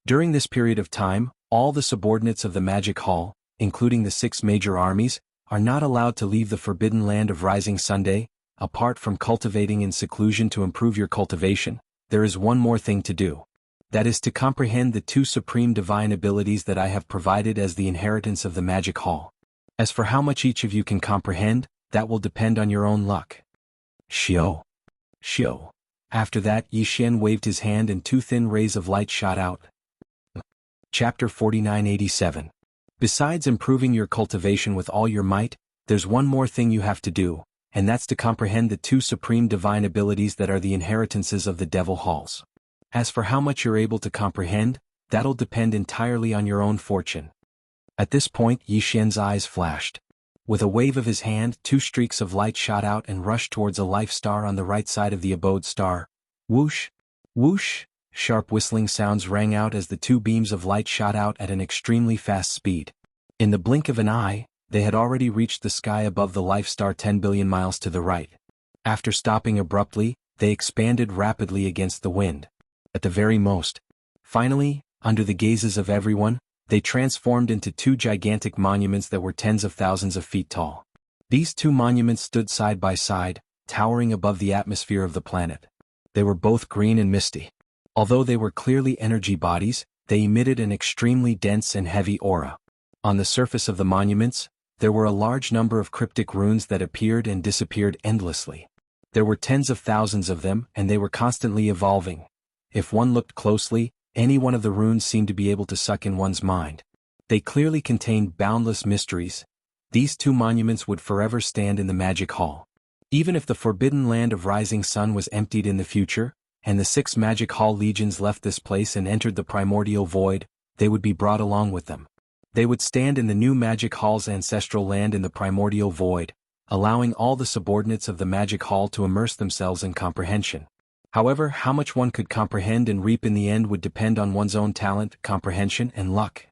During this period of time, all the subordinates of the Magic Hall, including the 6 major armies, are not allowed to leave the forbidden land of Rising Sunday. Apart from cultivating in seclusion to improve your cultivation, there is one more thing to do. That is to comprehend the 2 supreme divine abilities that I have provided as the inheritance of the Magic Hall. As for how much each of you can comprehend, that will depend on your own luck. Xiao. Xiao. After that, Yi Xian waved his hand and 2 thin rays of light shot out. Chapter 4987. Besides improving your cultivation with all your might, there's one more thing you have to do, and that's to comprehend the 2 supreme divine abilities that are the inheritances of the Devil Halls. As for how much you're able to comprehend, that'll depend entirely on your own fortune. At this point, Yi Xian's eyes flashed. With a wave of his hand, 2 streaks of light shot out and rushed towards a life star on the right side of the abode star. Whoosh! Whoosh! Sharp whistling sounds rang out as the 2 beams of light shot out at an extremely fast speed. In the blink of an eye, they had already reached the sky above the life star 10 billion miles to the right. After stopping abruptly, they expanded rapidly against the wind. At the very most. Finally, under the gazes of everyone, they transformed into 2 gigantic monuments that were tens of thousands of feet tall. These 2 monuments stood side by side, towering above the atmosphere of the planet. They were both green and misty. Although they were clearly energy bodies, they emitted an extremely dense and heavy aura. On the surface of the monuments, there were a large number of cryptic runes that appeared and disappeared endlessly. There were tens of thousands of them, and they were constantly evolving. If one looked closely, any one of the runes seemed to be able to suck in one's mind. They clearly contained boundless mysteries. These 2 monuments would forever stand in the Magic Hall. Even if the forbidden land of Rising Sun was emptied in the future, and the 6 Magic Hall legions left this place and entered the primordial void, they would be brought along with them. They would stand in the new Magic Hall's ancestral land in the primordial void, allowing all the subordinates of the Magic Hall to immerse themselves in comprehension. However, how much one could comprehend and reap in the end would depend on one's own talent, comprehension, and luck.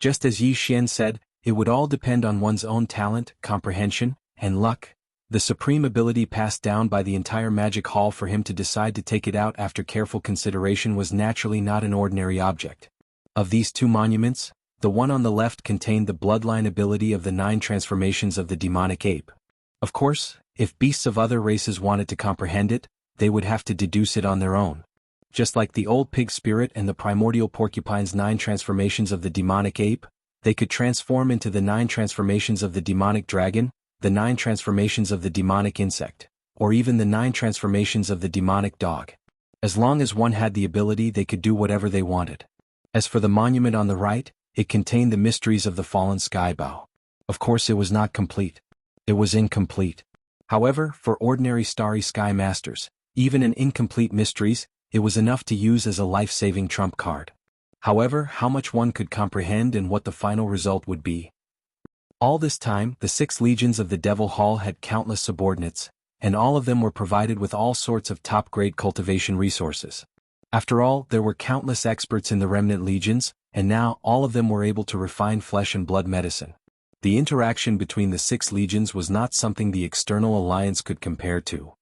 Just as Yi Xian said, it would all depend on one's own talent, comprehension, and luck. The supreme ability passed down by the entire Magic Hall for him to decide to take it out after careful consideration was naturally not an ordinary object. Of these two monuments, the one on the left contained the bloodline ability of the 9 transformations of the demonic ape. Of course, if beasts of other races wanted to comprehend it, they would have to deduce it on their own. Just like the old pig spirit and the primordial porcupine's 9 transformations of the demonic ape, they could transform into the 9 transformations of the demonic dragon, the 9 transformations of the demonic insect, or even the 9 transformations of the demonic dog. As long as one had the ability, they could do whatever they wanted. As for the monument on the right, it contained the mysteries of the fallen skybow. Of course, it was not complete. It was incomplete. However, for ordinary starry sky masters, even in incomplete mysteries, it was enough to use as a life-saving trump card. However, how much one could comprehend and what the final result would be. All this time, the 6 legions of the Devil Hall had countless subordinates, and all of them were provided with all sorts of top-grade cultivation resources. After all, there were countless experts in the remnant legions, and now all of them were able to refine flesh and blood medicine. The interaction between the 6 legions was not something the external alliance could compare to.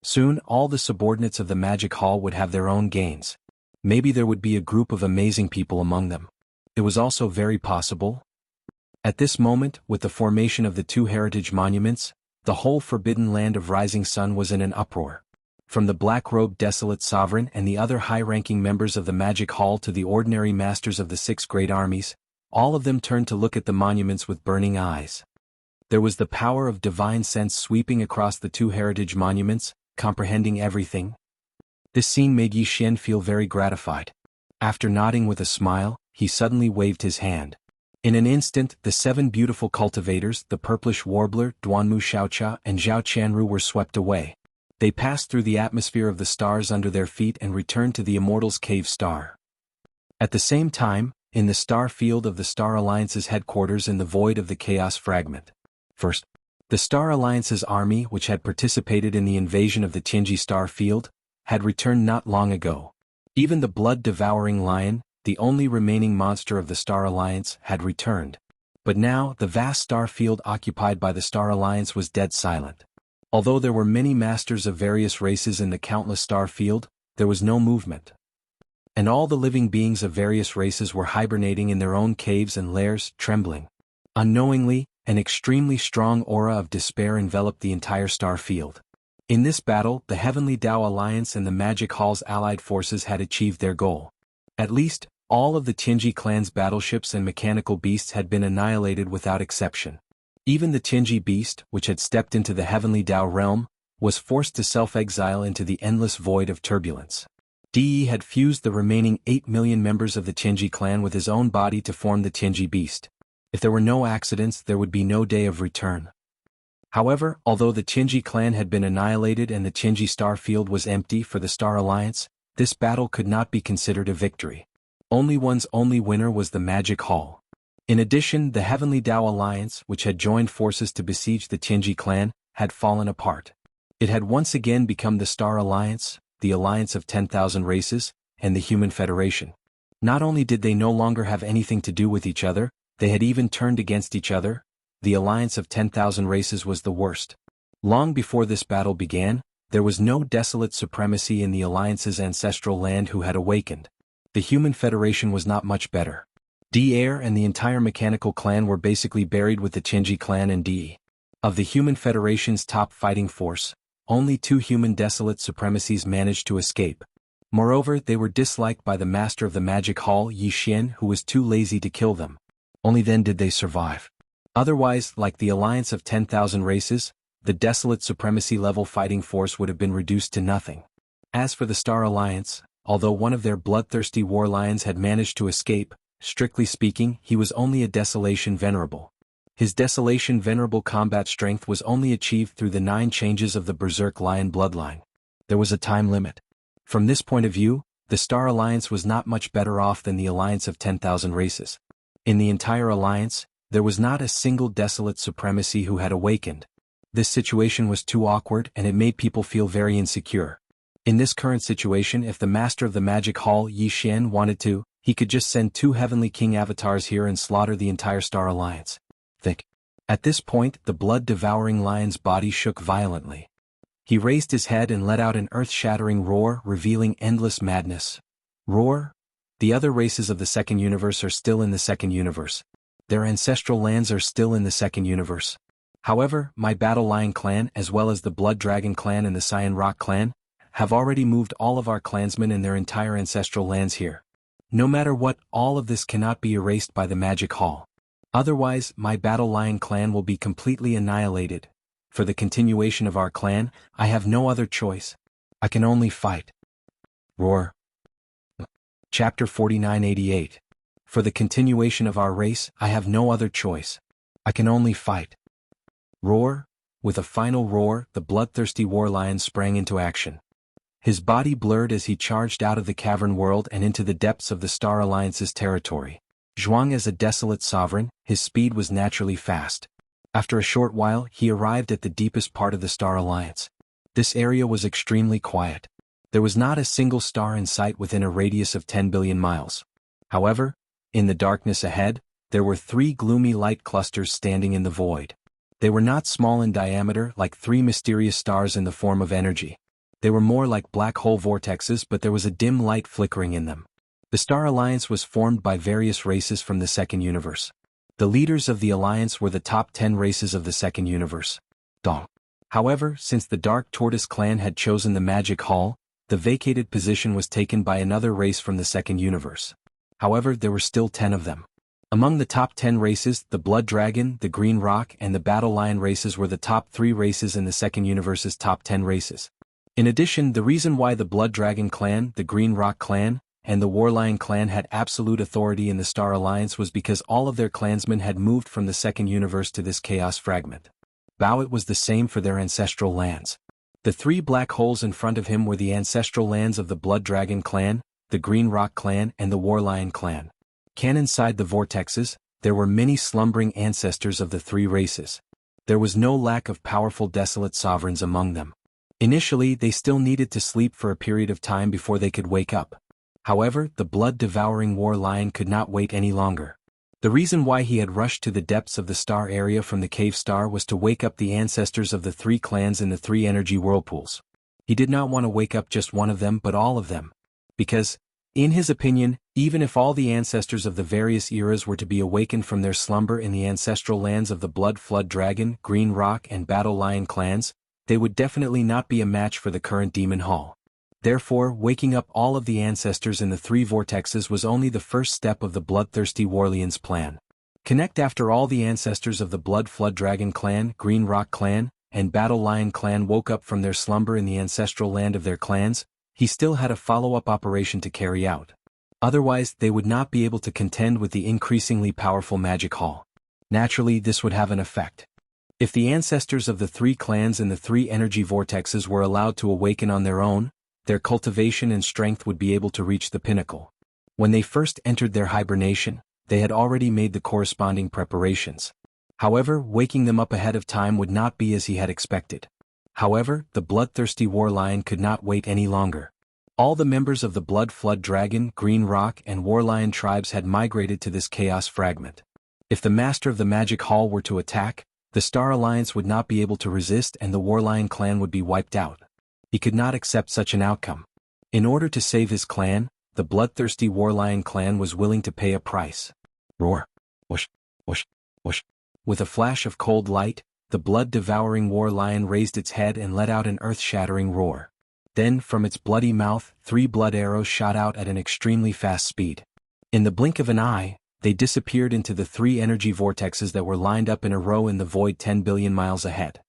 Soon, all the subordinates of the Magic Hall would have their own gains. Maybe there would be a group of amazing people among them. It was also very possible. At this moment, with the formation of the 2 heritage monuments, the whole forbidden land of Rising Sun was in an uproar. From the black-robed desolate sovereign and the other high-ranking members of the Magic Hall to the ordinary masters of the 6 great armies, all of them turned to look at the monuments with burning eyes. There was the power of divine sense sweeping across the 2 heritage monuments, comprehending everything. This scene made Yi Xian feel very gratified. After nodding with a smile, he suddenly waved his hand. In an instant, the 7 beautiful cultivators, the purplish warbler, Duanmu Xiaocha and Zhao Qianru were swept away. They passed through the atmosphere of the stars under their feet and returned to the Immortals' Cave Star. At the same time, in the star field of the Star Alliance's headquarters in the void of the Chaos Fragment. First, the Star Alliance's army, which had participated in the invasion of the Tianji star field, had returned not long ago. Even the blood-devouring lion, the only remaining monster of the Star Alliance, had returned. But now, the vast star field occupied by the Star Alliance was dead silent. Although there were many masters of various races in the countless star field, there was no movement. And all the living beings of various races were hibernating in their own caves and lairs, trembling. Unknowingly, an extremely strong aura of despair enveloped the entire star field. In this battle, the Heavenly Dao Alliance and the Magic Hall's allied forces had achieved their goal. At least, all of the Tianji clan's battleships and mechanical beasts had been annihilated without exception. Even the Tianji beast, which had stepped into the Heavenly Dao realm, was forced to self-exile into the endless void of turbulence. De had fused the remaining 8 million members of the Tianji clan with his own body to form the Tianji beast. If there were no accidents, there would be no day of return. However, although the Tianji clan had been annihilated and the Tianji star field was empty for the Star Alliance, this battle could not be considered a victory. One's only winner was the Magic Hall. In addition, the Heavenly Dao Alliance, which had joined forces to besiege the Tianji clan, had fallen apart. It had once again become the Star Alliance, the alliance of 10,000 races, and the Human Federation. Not only did they no longer have anything to do with each other, they had even turned against each other. The alliance of 10,000 races was the worst. Long before this battle began, there was no desolate supremacy in the alliance's ancestral land who had awakened. The Human Federation was not much better. Air and the entire mechanical clan were basically buried with the Tianji clan and De. Of the Human Federation's top fighting force, only 2 human desolate supremacies managed to escape. Moreover, they were disliked by the master of the Magic Hall, Yi Xian, who was too lazy to kill them. Only then did they survive. Otherwise, like the alliance of 10,000 races, the desolate supremacy-level fighting force would have been reduced to nothing. As for the Star Alliance, although one of their bloodthirsty war lions had managed to escape, strictly speaking, he was only a Desolation Venerable. His Desolation Venerable combat strength was only achieved through the 9 changes of the Berserk Lion bloodline. There was a time limit. From this point of view, the Star Alliance was not much better off than the alliance of 10,000 races. In the entire alliance, There was not a single desolate supremacy who had awakened. This situation was too awkward and it made people feel very insecure. In this current situation, if the master of the magic hall, Yi Xian, wanted to, he could just send 2 heavenly king avatars here and slaughter the entire Star Alliance. Think. At this point, the blood-devouring lion's body shook violently. He raised his head and let out an earth-shattering roar, revealing endless madness. Roar? The other races of the second universe are still in the second universe. Their ancestral lands are still in the second universe. However, my Battle Lion clan as well as the Blood Dragon clan and the Cyan Rock clan have already moved all of our clansmen and their entire ancestral lands here. No matter what, all of this cannot be erased by the Magic Hall. Otherwise, my Battle Lion clan will be completely annihilated. For the continuation of our clan, I have no other choice. I can only fight. Roar. Chapter 4988. For the continuation of our race, I have no other choice. I can only fight. Roar. With a final roar, the bloodthirsty war lion sprang into action. His body blurred as he charged out of the cavern world and into the depths of the Star Alliance's territory. Zhuang as a desolate sovereign, his speed was naturally fast. After a short while, he arrived at the deepest part of the Star Alliance. This area was extremely quiet. There was not a single star in sight within a radius of 10 billion miles. However, in the darkness ahead, there were 3 gloomy light clusters standing in the void. They were not small in diameter like 3 mysterious stars in the form of energy. They were more like black hole vortexes, but there was a dim light flickering in them. The Star Alliance was formed by various races from the second universe. The leaders of the alliance were the top 10 races of the second universe. Dong. However, since the Dark Tortoise clan had chosen the Magic Hall, the vacated position was taken by another race from the second universe. However, there were still 10 of them. Among the top 10 races, the Blood Dragon, the Green Rock, and the Battle Lion races were the top 3 races in the second universe's top 10 races. In addition, the reason why the Blood Dragon clan, the Green Rock clan, and the War Lion clan had absolute authority in the Star Alliance was because all of their clansmen had moved from the second universe to this chaos fragment. It was the same for their ancestral lands. The 3 black holes in front of him were the ancestral lands of the Blood Dragon clan, the Green Rock clan, and the War Lion clan. Inside the vortexes, there were many slumbering ancestors of the 3 races. There was no lack of powerful desolate sovereigns among them. Initially, they still needed to sleep for a period of time before they could wake up. However, the blood-devouring war lion could not wait any longer. The reason why he had rushed to the depths of the star area from the cave star was to wake up the ancestors of the 3 clans in the 3 energy whirlpools. He did not want to wake up just one of them but all of them. Because, in his opinion, even if all the ancestors of the various eras were to be awakened from their slumber in the ancestral lands of the Blood Flood Dragon, Green Rock, and Battle Lion clans, they would definitely not be a match for the current Demon Hall. Therefore, waking up all of the ancestors in the 3 vortexes was only the first step of the bloodthirsty Warlion's plan. Connect after all the ancestors of the Blood Flood Dragon clan, Green Rock clan, and Battle Lion clan woke up from their slumber in the ancestral land of their clans, he still had a follow-up operation to carry out. Otherwise, they would not be able to contend with the increasingly powerful Magic Hall. Naturally, this would have an effect. If the ancestors of the 3 clans in the 3 energy vortexes were allowed to awaken on their own, their cultivation and strength would be able to reach the pinnacle. When they first entered their hibernation, they had already made the corresponding preparations. However, waking them up ahead of time would not be as he had expected. However, the bloodthirsty war lion could not wait any longer. All the members of the Blood Flood Dragon, Green Rock, and War Lion tribes had migrated to this chaos fragment. If the master of the Magic Hall were to attack, the Star Alliance would not be able to resist and the War Lion clan would be wiped out. He could not accept such an outcome. In order to save his clan, the bloodthirsty War Lion clan was willing to pay a price. Roar. Whoosh, whoosh, whoosh. With a flash of cold light, the blood-devouring war lion raised its head and let out an earth-shattering roar. Then, from its bloody mouth, 3 blood arrows shot out at an extremely fast speed. In the blink of an eye, they disappeared into the 3 energy vortexes that were lined up in a row in the void 10 billion miles ahead.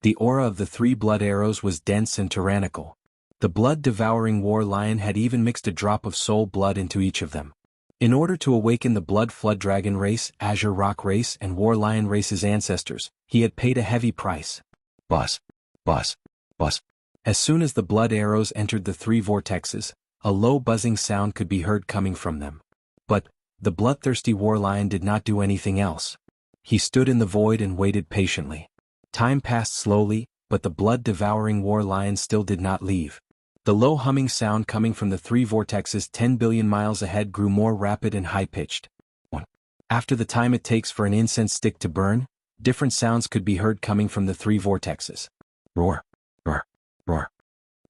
The aura of the 3 blood arrows was dense and tyrannical. The blood-devouring war lion had even mixed a drop of soul blood into each of them. In order to awaken the Blood Flood Dragon race, Azure Rock race, and War Lion race's ancestors, he had paid a heavy price. Buzz, buzz, buzz. As soon as the blood arrows entered the 3 vortexes, a low buzzing sound could be heard coming from them. But, The bloodthirsty war lion did not do anything else. He stood in the void and waited patiently. Time passed slowly, but the blood-devouring war lion still did not leave. The low humming sound coming from the three vortexes 10 billion miles ahead grew more rapid and high-pitched. After the time it takes for an incense stick to burn, different sounds could be heard coming from the three vortexes. Roar, roar, roar.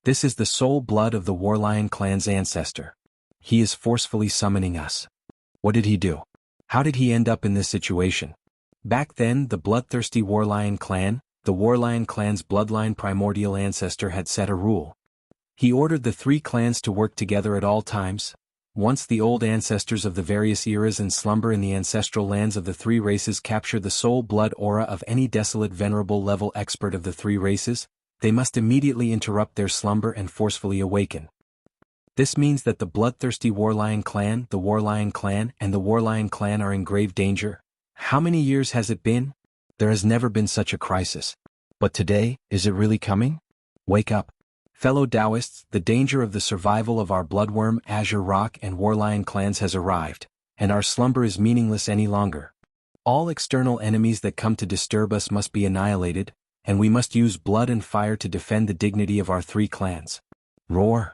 This is the soul blood of the Warlion clan's ancestor. He is forcefully summoning us. What did he do? How did he end up in this situation? Back then, the bloodthirsty Warlion clan, the Warlion clan's bloodline primordial ancestor, had set a rule. He ordered the three clans to work together at all times. Once the old ancestors of the various eras in slumber in the ancestral lands of the three races capture the soul blood aura of any desolate venerable level expert of the three races, they must immediately interrupt their slumber and forcefully awaken. This means that the bloodthirsty Warlion clan, the Warlion clan, and the Warlion clan are in grave danger. How many years has it been? There has never been such a crisis. But today, is it really coming? Wake up. Fellow Taoists, the danger of the survival of our Bloodworm, Azure Rock, and Warlion clans has arrived, and our slumber is meaningless any longer. All external enemies that come to disturb us must be annihilated, and we must use blood and fire to defend the dignity of our three clans. Roar,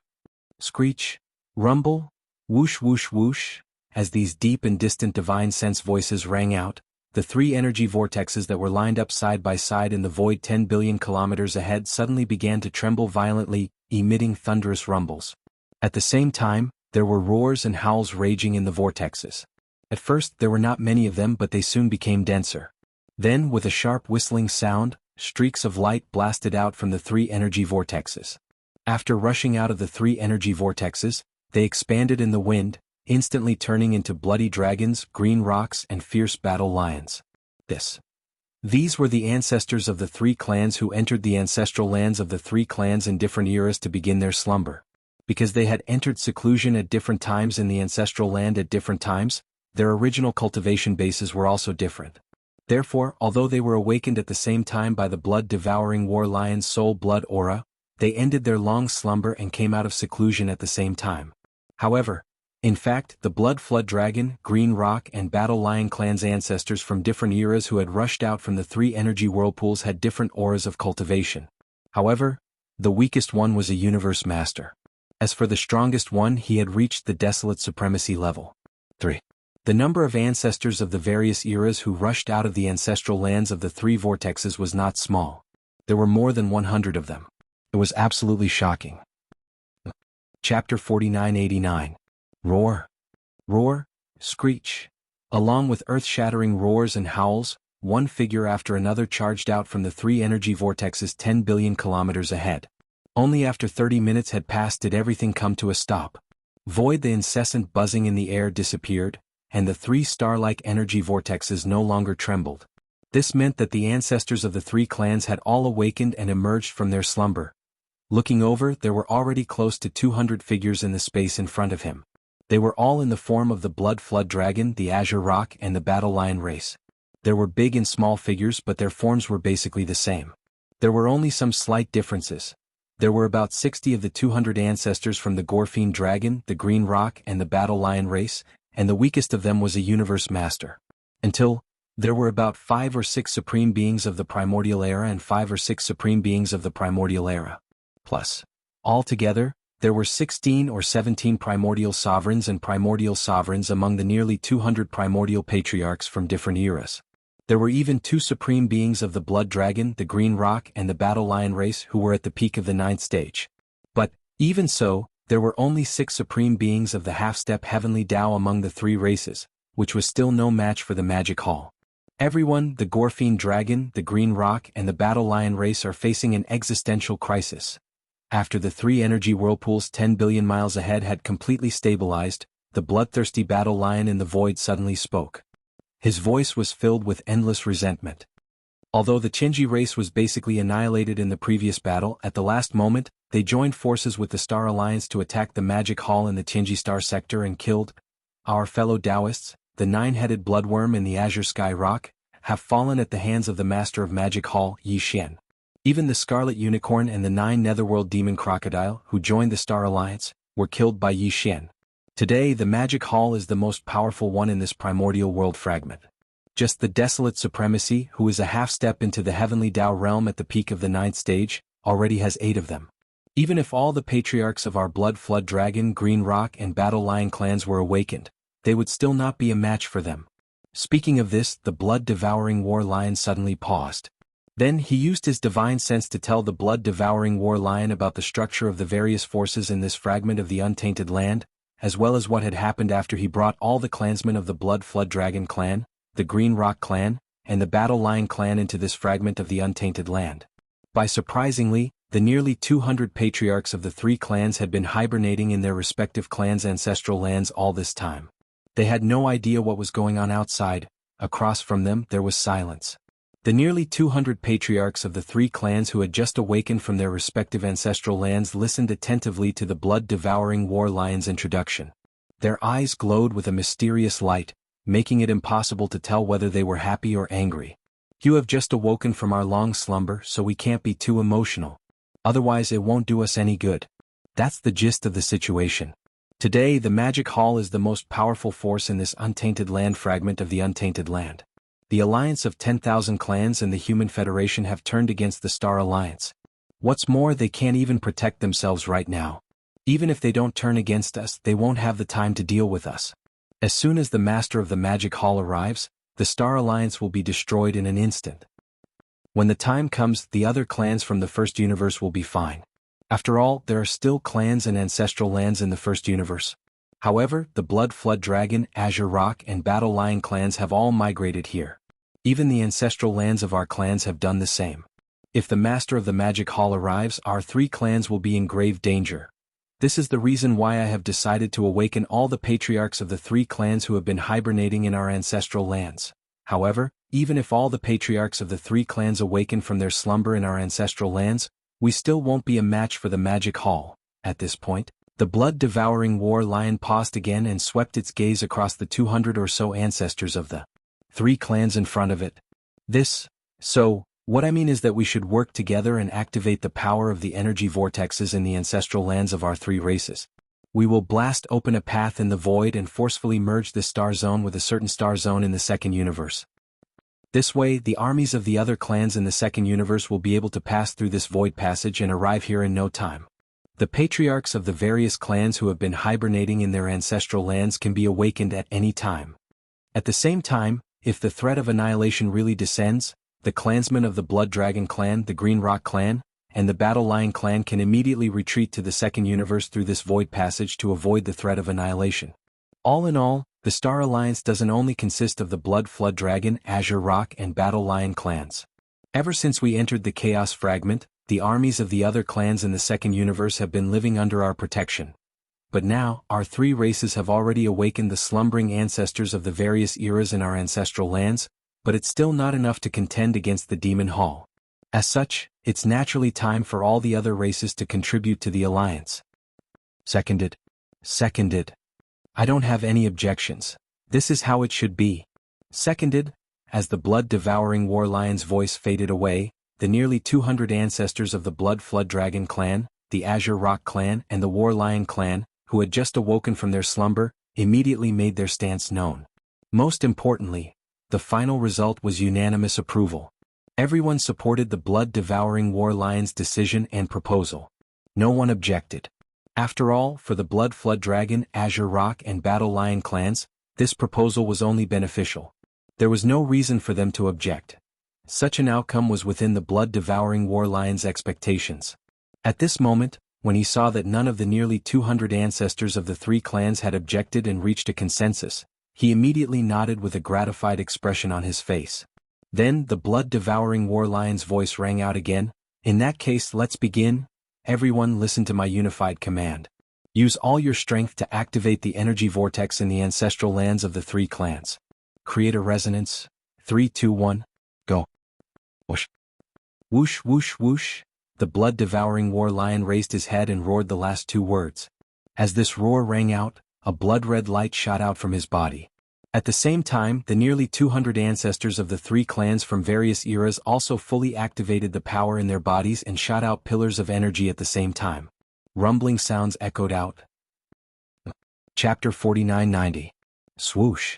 screech, rumble, whoosh whoosh whoosh, as these deep and distant divine sense voices rang out, the three energy vortexes that were lined up side by side in the void 10 billion kilometers ahead suddenly began to tremble violently, emitting thunderous rumbles. At the same time, there were roars and howls raging in the vortexes. At first there were not many of them, but they soon became denser. Then, with a sharp whistling sound, streaks of light blasted out from the three energy vortexes. After rushing out of the three energy vortexes, they expanded in the wind, instantly turning into bloody dragons, green rocks, and fierce battle lions. These were the ancestors of the three clans who entered the ancestral lands of the three clans in different eras to begin their slumber. Because they had entered seclusion at different times in the ancestral land at different times, their original cultivation bases were also different. Therefore, although they were awakened at the same time by the blood-devouring war lion's soul blood aura, they ended their long slumber and came out of seclusion at the same time. However, in fact, the Blood Flood Dragon, Green Rock, and Battle Lion clans' ancestors from different eras who had rushed out from the three energy whirlpools had different auras of cultivation. However, the weakest one was a universe master. As for the strongest one, he had reached the desolate supremacy level. 3. The number of ancestors of the various eras who rushed out of the ancestral lands of the three vortexes was not small. There were more than 100 of them. It was absolutely shocking. Chapter 4989. Roar, roar, screech. Along with earth-shattering roars and howls, one figure after another charged out from the three energy vortexes 10 billion kilometers ahead. Only after 30 minutes had passed did everything come to a stop. Void, the incessant buzzing in the air, disappeared, and the three star-like energy vortexes no longer trembled. This meant that the ancestors of the three clans had all awakened and emerged from their slumber. Looking over, there were already close to 200 figures in the space in front of him. They were all in the form of the Blood Flood Dragon, the Azure Rock, and the Battle Lion race. There were big and small figures, but their forms were basically the same. There were only some slight differences. There were about 60 of the 200 ancestors from the Gorfiend Dragon, the Green Rock, and the Battle Lion race, and the weakest of them was a Universe Master. Until, there were about 5 or 6 Supreme Beings of the Primordial Era and 5 or 6 Supreme Beings of the Primordial Era. Plus, altogether, there were 16 or 17 primordial sovereigns and primordial sovereigns among the nearly 200 primordial patriarchs from different eras. There were even 2 supreme beings of the Blood Dragon, the Green Rock, and the Battle Lion race who were at the peak of the 9th stage. But, even so, there were only 6 supreme beings of the half-step heavenly Tao among the 3 races, which was still no match for the Magic Hall. Everyone, the Gorfiend Dragon, the Green Rock, and the Battle Lion race are facing an existential crisis. After the 3 energy whirlpools 10 billion miles ahead had completely stabilized, the bloodthirsty Battle Lion in the void suddenly spoke. His voice was filled with endless resentment. Although the Qinji race was basically annihilated in the previous battle, at the last moment, they joined forces with the Star Alliance to attack the Magic Hall in the Qinji Star sector and killed our fellow Taoists. The 9-headed bloodworm and the Azure Sky Rock have fallen at the hands of the Master of Magic Hall, Yi Xian. Even the Scarlet Unicorn and the 9 Netherworld Demon Crocodile, who joined the Star Alliance, were killed by Yi Xian. Today the magic hall is the most powerful one in this primordial world fragment. Just the desolate supremacy, who is a half-step into the heavenly Tao realm at the peak of the 9th stage, already has 8 of them. Even if all the patriarchs of our Blood Flood Dragon, Green Rock and Battle Lion clans were awakened, they would still not be a match for them. Speaking of this, the blood-devouring war lion suddenly paused. Then he used his divine sense to tell the blood-devouring war lion about the structure of the various forces in this fragment of the untainted land, as well as what had happened after he brought all the clansmen of the Blood Flood Dragon clan, the Green Rock clan, and the Battle Lion clan into this fragment of the untainted land. Surprisingly, the nearly 200 patriarchs of the 3 clans had been hibernating in their respective clans' ancestral lands all this time. They had no idea what was going on outside. Across from them there was silence. The nearly 200 patriarchs of the 3 clans who had just awakened from their respective ancestral lands listened attentively to the blood-devouring war lion's introduction. Their eyes glowed with a mysterious light, making it impossible to tell whether they were happy or angry. "You have just awoken from our long slumber, so we can't be too emotional. Otherwise it won't do us any good." That's the gist of the situation. Today the magic hall is the most powerful force in this untainted land fragment of the untainted land. The alliance of 10,000 clans and the Human Federation have turned against the Star Alliance. What's more, they can't even protect themselves right now. Even if they don't turn against us, they won't have the time to deal with us. As soon as the Master of the Magic Hall arrives, the Star Alliance will be destroyed in an instant. When the time comes, the other clans from the First Universe will be fine. After all, there are still clans and ancestral lands in the First Universe. However, the Blood Flood Dragon, Azure Rock and Battle Lion clans have all migrated here. Even the ancestral lands of our clans have done the same. If the Master of the Magic Hall arrives, our 3 clans will be in grave danger. This is the reason why I have decided to awaken all the patriarchs of the 3 clans who have been hibernating in our ancestral lands. However, even if all the patriarchs of the 3 clans awaken from their slumber in our ancestral lands, we still won't be a match for the Magic Hall. At this point, the blood-devouring war lion paused again and swept its gaze across the 200 or so ancestors of the 3 clans in front of it. What I mean is that we should work together and activate the power of the energy vortexes in the ancestral lands of our 3 races. We will blast open a path in the void and forcefully merge this star zone with a certain star zone in the second universe. This way, the armies of the other clans in the second universe will be able to pass through this void passage and arrive here in no time. The patriarchs of the various clans who have been hibernating in their ancestral lands can be awakened at any time. At the same time, if the threat of annihilation really descends, the clansmen of the Blood Dragon clan, the Green Rock clan, and the Battle Lion clan can immediately retreat to the second universe through this void passage to avoid the threat of annihilation. All in all, the Star Alliance doesn't only consist of the Blood Flood Dragon, Azure Rock and Battle Lion clans. Ever since we entered the Chaos Fragment, the armies of the other clans in the second universe have been living under our protection. But now, our 3 races have already awakened the slumbering ancestors of the various eras in our ancestral lands, but it's still not enough to contend against the Demon Hall. As such, it's naturally time for all the other races to contribute to the alliance. Seconded. I don't have any objections. This is how it should be. Seconded. As the blood-devouring war lion's voice faded away, the nearly 200 ancestors of the Blood Flood Dragon clan, the Azure Rock clan and the War Lion clan, who had just awoken from their slumber, immediately made their stance known. Most importantly, the final result was unanimous approval. Everyone supported the blood-devouring war lion's decision and proposal. No one objected. After all, for the Blood Flood Dragon, Azure Rock and Battle Lion clans, this proposal was only beneficial. There was no reason for them to object. Such an outcome was within the blood-devouring war lion's expectations. At this moment, when he saw that none of the nearly 200 ancestors of the 3 clans had objected and reached a consensus, he immediately nodded with a gratified expression on his face. Then the blood-devouring war lion's voice rang out again. "In that case, let's begin. Everyone listen to my unified command. Use all your strength to activate the energy vortex in the ancestral lands of the 3 clans. Create a resonance. 3, 2, 1, go." Whoosh. Whoosh, whoosh, whoosh. The blood-devouring war lion raised his head and roared the last 2 words. As this roar rang out, a blood-red light shot out from his body. At the same time, the nearly 200 ancestors of the 3 clans from various eras also fully activated the power in their bodies and shot out pillars of energy at the same time. Rumbling sounds echoed out. Chapter 4990. Swoosh.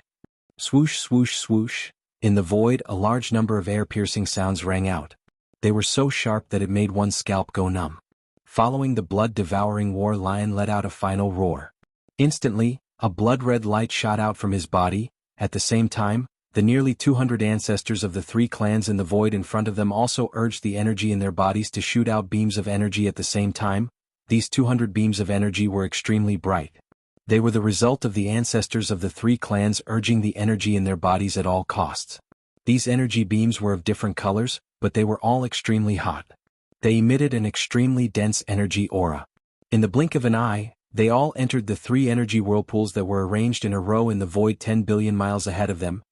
Swoosh swoosh swoosh. In the void, a large number of air-piercing sounds rang out. They were so sharp that it made one's scalp go numb. Following, the blood-devouring war lion let out a final roar. Instantly, a blood-red light shot out from his body. At the same time, the nearly 200 ancestors of the three clans in the void in front of them also urged the energy in their bodies to shoot out beams of energy at the same time. These 200 beams of energy were extremely bright. They were the result of the ancestors of the three clans urging the energy in their bodies at all costs. These energy beams were of different colors, but they were all extremely hot. They emitted an extremely dense energy aura. In the blink of an eye, they all entered the three energy whirlpools that were arranged in a row in the void 10 billion miles ahead of them.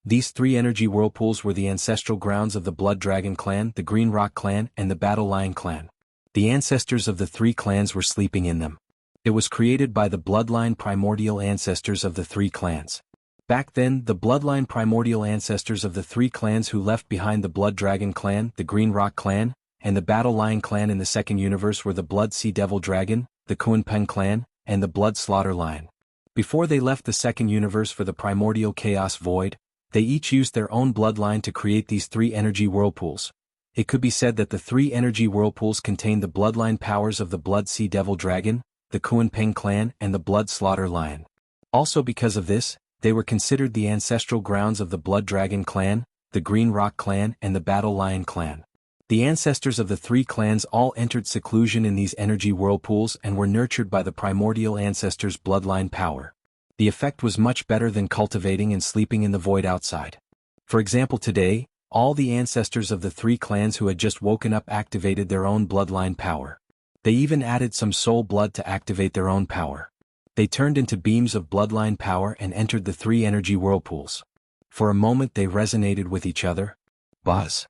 These three energy whirlpools were the ancestral grounds of the Blood Dragon clan, the Green Rock clan, and the Battle Lion clan. The ancestors of the three clans were sleeping in them. It was created by the bloodline primordial ancestors of the three clans. Back then, the bloodline primordial ancestors of the three clans who left behind the Blood Dragon clan, the Green Rock clan, and the Battle Lion clan in the second universe were the Blood Sea Devil Dragon, the Kunpeng clan, and the Blood Slaughter Lion. Before they left the second universe for the primordial chaos void, they each used their own bloodline to create these three energy whirlpools. It could be said that the three energy whirlpools contained the bloodline powers of the Blood Sea Devil Dragon, the Kunpeng clan, and the Blood Slaughter Lion. Also because of this, they were considered the ancestral grounds of the Blood Dragon clan, the Green Rock clan, and the Battle Lion clan. The ancestors of the three clans all entered seclusion in these energy whirlpools and were nurtured by the primordial ancestors' bloodline power. The effect was much better than cultivating and sleeping in the void outside. For example, today, all the ancestors of the three clans who had just woken up activated their own bloodline power. They even added some soul blood to activate their own power. They turned into beams of bloodline power and entered the three energy whirlpools. For a moment they resonated with each other. Buzz.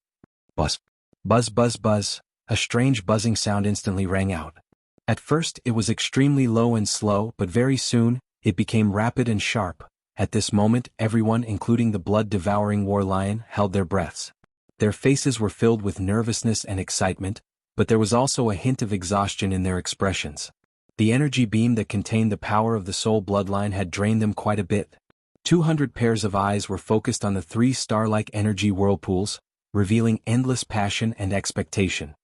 Buzz. Buzz buzz buzz. A strange buzzing sound instantly rang out. At first it was extremely low and slow, but very soon, it became rapid and sharp. At this moment, everyone, including the blood-devouring war lion, held their breaths. Their faces were filled with nervousness and excitement, but there was also a hint of exhaustion in their expressions. The energy beam that contained the power of the soul bloodline had drained them quite a bit. 200 pairs of eyes were focused on the three star-like energy whirlpools, revealing endless passion and expectation.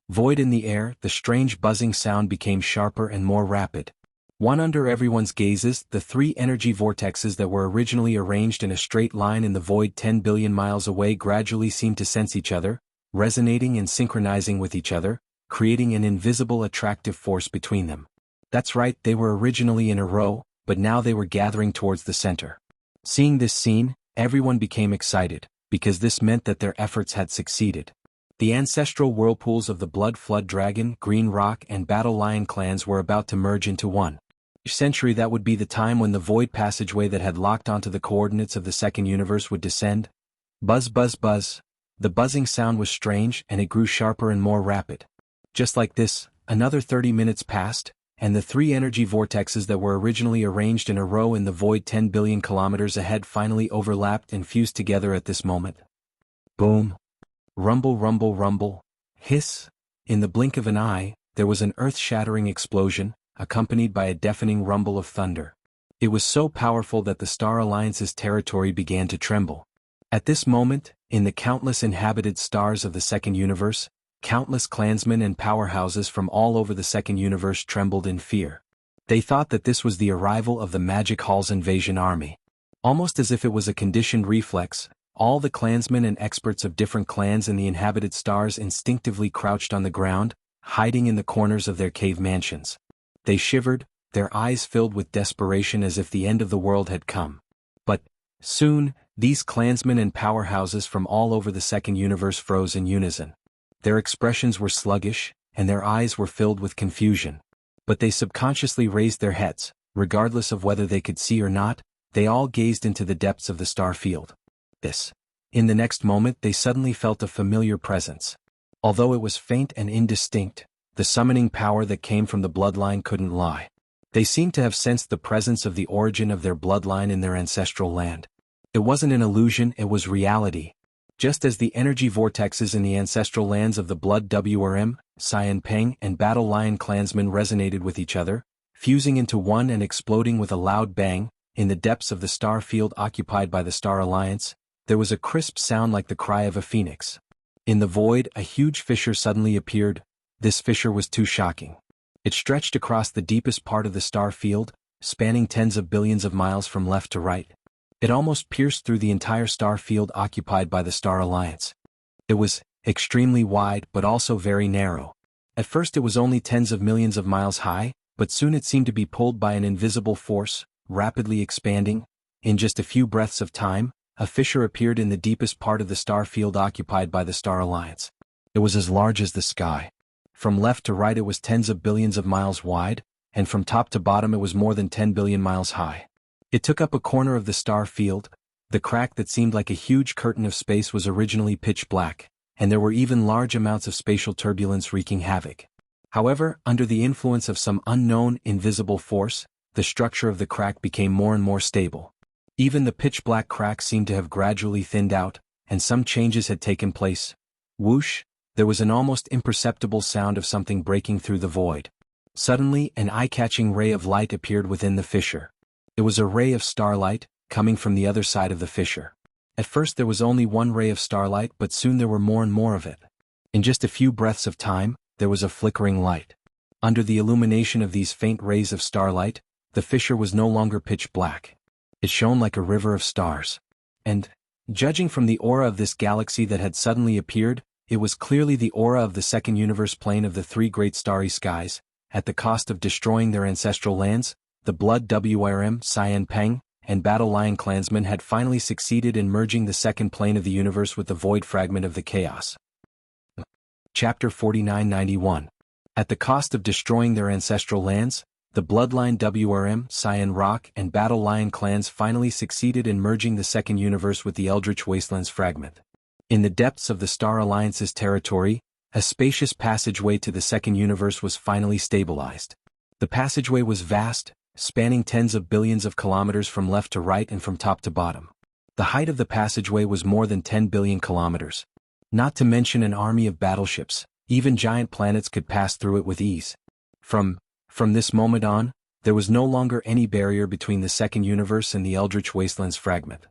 Void in the air, the strange buzzing sound became sharper and more rapid. One under everyone's gazes, the three energy vortexes that were originally arranged in a straight line in the void 10 billion miles away gradually seemed to sense each other, resonating and synchronizing with each other, creating an invisible attractive force between them. That's right, they were originally in a row, but now they were gathering towards the center. Seeing this scene, everyone became excited, because this meant that their efforts had succeeded. The ancestral whirlpools of the Blood Flood Dragon, Green Rock, and Battle Lion clans were about to merge into one. Each century that would be the time when the void passageway that had locked onto the coordinates of the second universe would descend. Buzz buzz buzz. The buzzing sound was strange and it grew sharper and more rapid. Just like this, another 30 minutes passed, and the three energy vortexes that were originally arranged in a row in the void 10 billion kilometers ahead finally overlapped and fused together at this moment. Boom. Rumble rumble rumble. Hiss. In the blink of an eye, there was an earth-shattering explosion, accompanied by a deafening rumble of thunder. It was so powerful that the Star Alliance's territory began to tremble. At this moment, in the countless inhabited stars of the second universe, countless clansmen and powerhouses from all over the second universe trembled in fear. They thought that this was the arrival of the Magic Hall's invasion army. Almost as if it was a conditioned reflex, all the clansmen and experts of different clans in the inhabited stars instinctively crouched on the ground, hiding in the corners of their cave mansions. They shivered, their eyes filled with desperation as if the end of the world had come. But, soon, these clansmen and powerhouses from all over the second universe froze in unison. Their expressions were sluggish, and their eyes were filled with confusion. But they subconsciously raised their heads, regardless of whether they could see or not, they all gazed into the depths of the star field. In the next moment they suddenly felt a familiar presence. Although it was faint and indistinct, the summoning power that came from the bloodline couldn't lie. They seemed to have sensed the presence of the origin of their bloodline in their ancestral land. It wasn't an illusion, it was reality. Just as the energy vortexes in the ancestral lands of the Blood WRM, Cyan Peng, and Battle Lion clansmen resonated with each other, fusing into one and exploding with a loud bang. In the depths of the star field occupied by the Star Alliance, there was a crisp sound like the cry of a phoenix. In the void, a huge fissure suddenly appeared. This fissure was too shocking. It stretched across the deepest part of the star field, spanning tens of billions of miles from left to right. It almost pierced through the entire star field occupied by the Star Alliance. It was extremely wide but also very narrow. At first it was only tens of millions of miles high, but soon it seemed to be pulled by an invisible force, rapidly expanding. In just a few breaths of time, a fissure appeared in the deepest part of the star field occupied by the Star Alliance. It was as large as the sky. From left to right it was tens of billions of miles wide, and from top to bottom it was more than 10 billion miles high. It took up a corner of the star field. The crack that seemed like a huge curtain of space was originally pitch black, and there were even large amounts of spatial turbulence wreaking havoc. However, under the influence of some unknown, invisible force, the structure of the crack became more and more stable. Even the pitch-black crack seemed to have gradually thinned out, and some changes had taken place. Whoosh! There was an almost imperceptible sound of something breaking through the void. Suddenly, an eye-catching ray of light appeared within the fissure. It was a ray of starlight, coming from the other side of the fissure. At first there was only one ray of starlight, but soon there were more and more of it. In just a few breaths of time, there was a flickering light. Under the illumination of these faint rays of starlight, the fissure was no longer pitch black. It shone like a river of stars. And, judging from the aura of this galaxy that had suddenly appeared, it was clearly the aura of the second universe plane of the three great starry skies. At the cost of destroying their ancestral lands, the Blood WRM, Cyan Peng, and Battle Lion clansmen had finally succeeded in merging the second plane of the universe with the void fragment of the chaos. Chapter 4991. At the cost of destroying their ancestral lands, the Bloodline WRM, Cyan Rock, and Battle Lion clans finally succeeded in merging the second universe with the Eldritch Wastelands fragment. In the depths of the Star Alliance's territory, a spacious passageway to the second universe was finally stabilized. The passageway was vast, spanning tens of billions of kilometers from left to right and from top to bottom. The height of the passageway was more than 10 billion kilometers. Not to mention an army of battleships, even giant planets could pass through it with ease. From this moment on, there was no longer any barrier between the second universe and the Eldritch Wastelands fragment.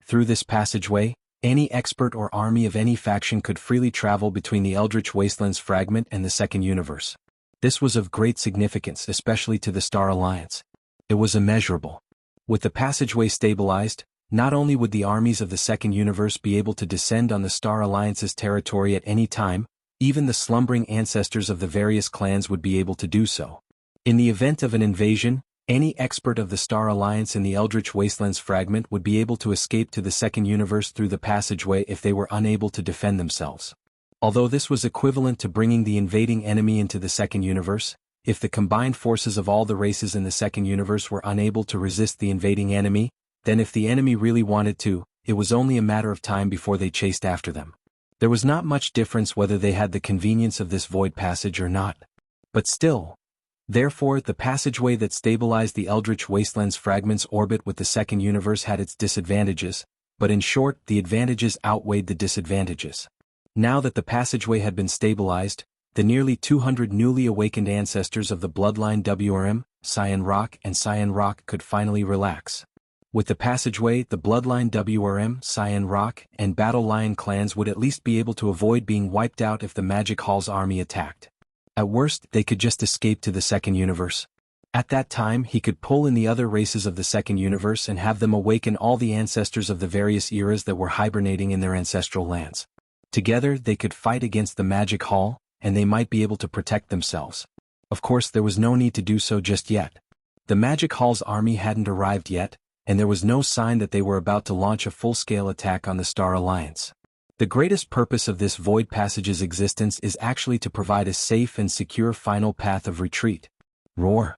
Through this passageway, any expert or army of any faction could freely travel between the Eldritch Wastelands fragment and the second universe. This was of great significance, especially to the Star Alliance. It was immeasurable. With the passageway stabilized, not only would the armies of the second universe be able to descend on the Star Alliance's territory at any time, even the slumbering ancestors of the various clans would be able to do so. In the event of an invasion, any expert of the Star Alliance in the Eldritch Wastelands fragment would be able to escape to the second universe through the passageway if they were unable to defend themselves. Although this was equivalent to bringing the invading enemy into the second universe, if the combined forces of all the races in the second universe were unable to resist the invading enemy, then if the enemy really wanted to, it was only a matter of time before they chased after them. There was not much difference whether they had the convenience of this void passage or not. But still. Therefore, the passageway that stabilized the Eldritch Wastelands fragment's orbit with the second universe had its disadvantages, but in short, the advantages outweighed the disadvantages. Now that the passageway had been stabilized, the nearly 200 newly awakened ancestors of the Bloodline WRM, Cyan Rock, and Cyan Rock could finally relax. With the passageway, the Bloodline WRM, Cyan Rock, and Battle Lion clans would at least be able to avoid being wiped out if the Magic Hall's army attacked. At worst, they could just escape to the second universe. At that time, he could pull in the other races of the second universe and have them awaken all the ancestors of the various eras that were hibernating in their ancestral lands. Together, they could fight against the Magic Hall, and they might be able to protect themselves. Of course, there was no need to do so just yet. The Magic Hall's army hadn't arrived yet, and there was no sign that they were about to launch a full-scale attack on the Star Alliance. The greatest purpose of this void passage's existence is actually to provide a safe and secure final path of retreat. Roar.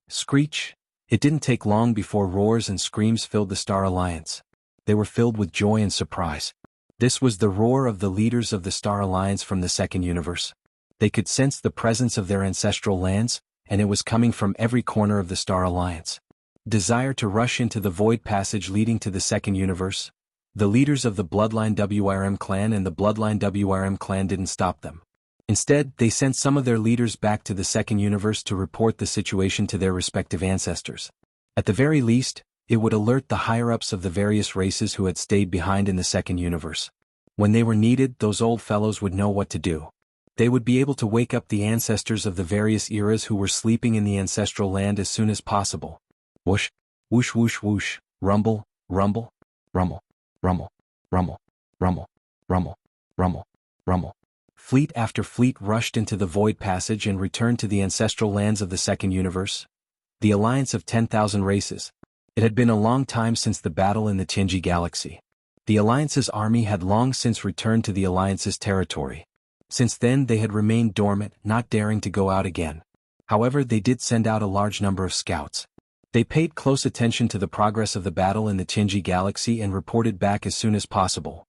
Screech. It didn't take long before roars and screams filled the Star Alliance. They were filled with joy and surprise. This was the roar of the leaders of the Star Alliance from the second universe. They could sense the presence of their ancestral lands, and it was coming from every corner of the Star Alliance. Desire to rush into the void passage leading to the second universe. The leaders of the Bloodline WRM clan and the Bloodline WRM clan didn't stop them. Instead, they sent some of their leaders back to the second universe to report the situation to their respective ancestors. At the very least, it would alert the higher-ups of the various races who had stayed behind in the second universe. When they were needed, those old fellows would know what to do. They would be able to wake up the ancestors of the various eras who were sleeping in the ancestral land as soon as possible. Whoosh, whoosh whoosh whoosh, rumble, rumble, rumble, rumble, rumble, rumble, rumble, rumble, rumble. Fleet after fleet rushed into the void passage and returned to the ancestral lands of the second universe, the alliance of 10,000 races. It had been a long time since the battle in the Jianghu galaxy. The alliance's army had long since returned to the alliance's territory. Since then they had remained dormant, not daring to go out again. However, they did send out a large number of scouts. They paid close attention to the progress of the battle in the Jianghu galaxy and reported back as soon as possible.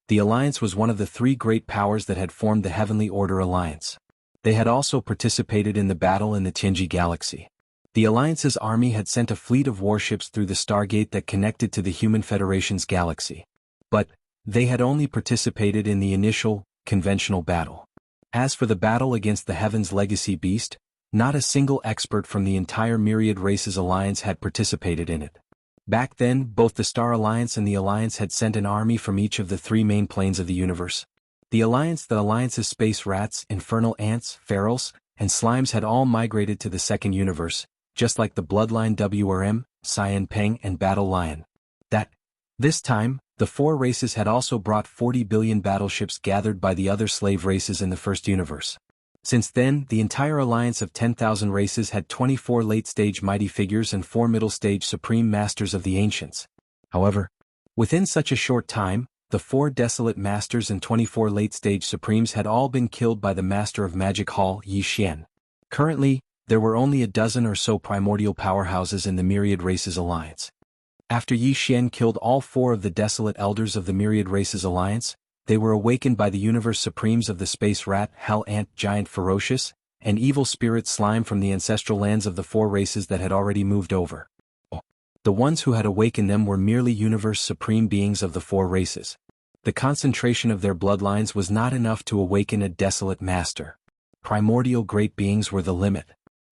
The Alliance was one of the three great powers that had formed the Heavenly Order Alliance. They had also participated in the battle in the Jianghu galaxy. The Alliance's army had sent a fleet of warships through the Stargate that connected to the Human Federation's galaxy. But they had only participated in the initial, conventional battle. As for the battle against the Heaven's Legacy Beast, not a single expert from the entire Myriad Races Alliance had participated in it. Back then, both the Star Alliance and the Alliance had sent an army from each of the three main planes of the universe. The Alliance's space rats, infernal ants, ferals, and slimes had all migrated to the second universe, just like the Bloodline WRM, Cyan Peng and Battle Lion. This time, the four races had also brought 40 billion battleships gathered by the other slave races in the first universe. Since then, the entire alliance of 10,000 races had 24 late-stage mighty figures and 4 middle-stage supreme masters of the ancients. However, within such a short time, the 4 desolate masters and 24 late-stage supremes had all been killed by the master of magic hall, Yi Xian. Currently, there were only a dozen or so primordial powerhouses in the Myriad Races Alliance. After Yi Xian killed all 4 of the desolate elders of the Myriad Races Alliance, they were awakened by the universe supremes of the space rat, hell ant, giant ferocious, and evil spirit slime from the ancestral lands of the 4 races that had already moved over. The ones who had awakened them were merely universe supreme beings of the 4 races. The concentration of their bloodlines was not enough to awaken a desolate master. Primordial great beings were the limit.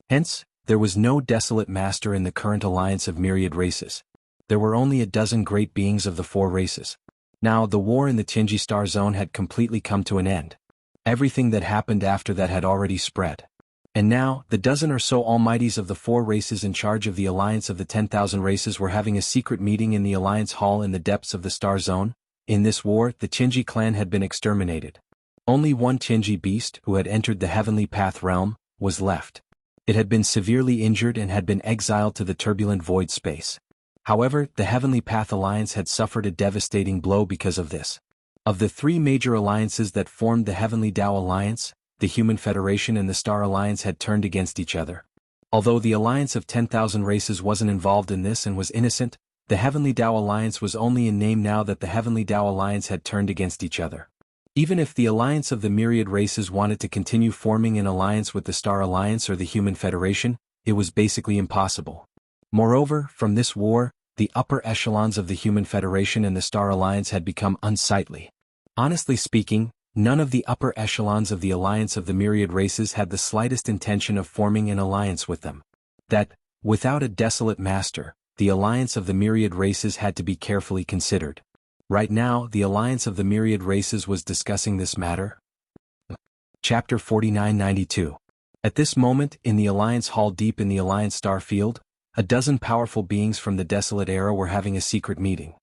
Hence, there was no desolate master in the current alliance of Myriad Races. There were only a dozen great beings of the 4 races. Now, the war in the Jianghu Star Zone had completely come to an end. Everything that happened after that had already spread. And now, the dozen or so almighties of the 4 races in charge of the alliance of the 10,000 races were having a secret meeting in the Alliance Hall in the depths of the Star Zone. In this war, the Jianghu clan had been exterminated. Only one Jianghu beast, who had entered the Heavenly Path realm, was left. It had been severely injured and had been exiled to the turbulent void space. However, the Heavenly Path Alliance had suffered a devastating blow because of this. Of the 3 major alliances that formed the Heavenly Tao Alliance, the Human Federation and the Star Alliance had turned against each other. Although the alliance of 10,000 races wasn't involved in this and was innocent, the Heavenly Tao Alliance was only in name now that the Heavenly Tao Alliance had turned against each other. Even if the alliance of the Myriad Races wanted to continue forming an alliance with the Star Alliance or the Human Federation, it was basically impossible. Moreover, from this war, the upper echelons of the Human Federation and the Star Alliance had become unsightly. Honestly speaking, none of the upper echelons of the alliance of the Myriad Races had the slightest intention of forming an alliance with them. Without a desolate master, the alliance of the Myriad Races had to be carefully considered. Right now, the alliance of the Myriad Races was discussing this matter. Chapter 4992. At this moment, in the Alliance Hall deep in the Alliance Star Field, a dozen powerful beings from the Desolate Era were having a secret meeting.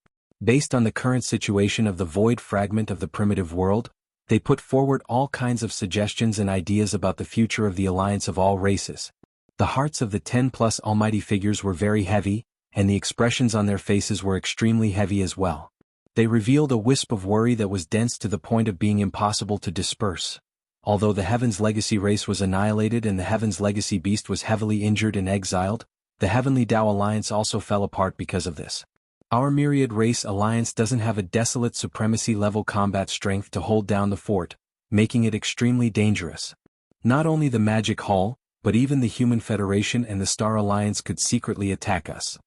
Based on the current situation of the void fragment of the primitive world, they put forward all kinds of suggestions and ideas about the future of the alliance of all races. The hearts of the 10+ almighty figures were very heavy, and the expressions on their faces were extremely heavy as well. They revealed a wisp of worry that was dense to the point of being impossible to disperse. Although the Heaven's Legacy race was annihilated and the Heaven's Legacy beast was heavily injured and exiled, the Heavenly Tao Alliance also fell apart because of this. Our Myriad Race Alliance doesn't have a desolate supremacy-level combat strength to hold down the fort, making it extremely dangerous. Not only the Magic Hall, but even the Human Federation and the Star Alliance could secretly attack us.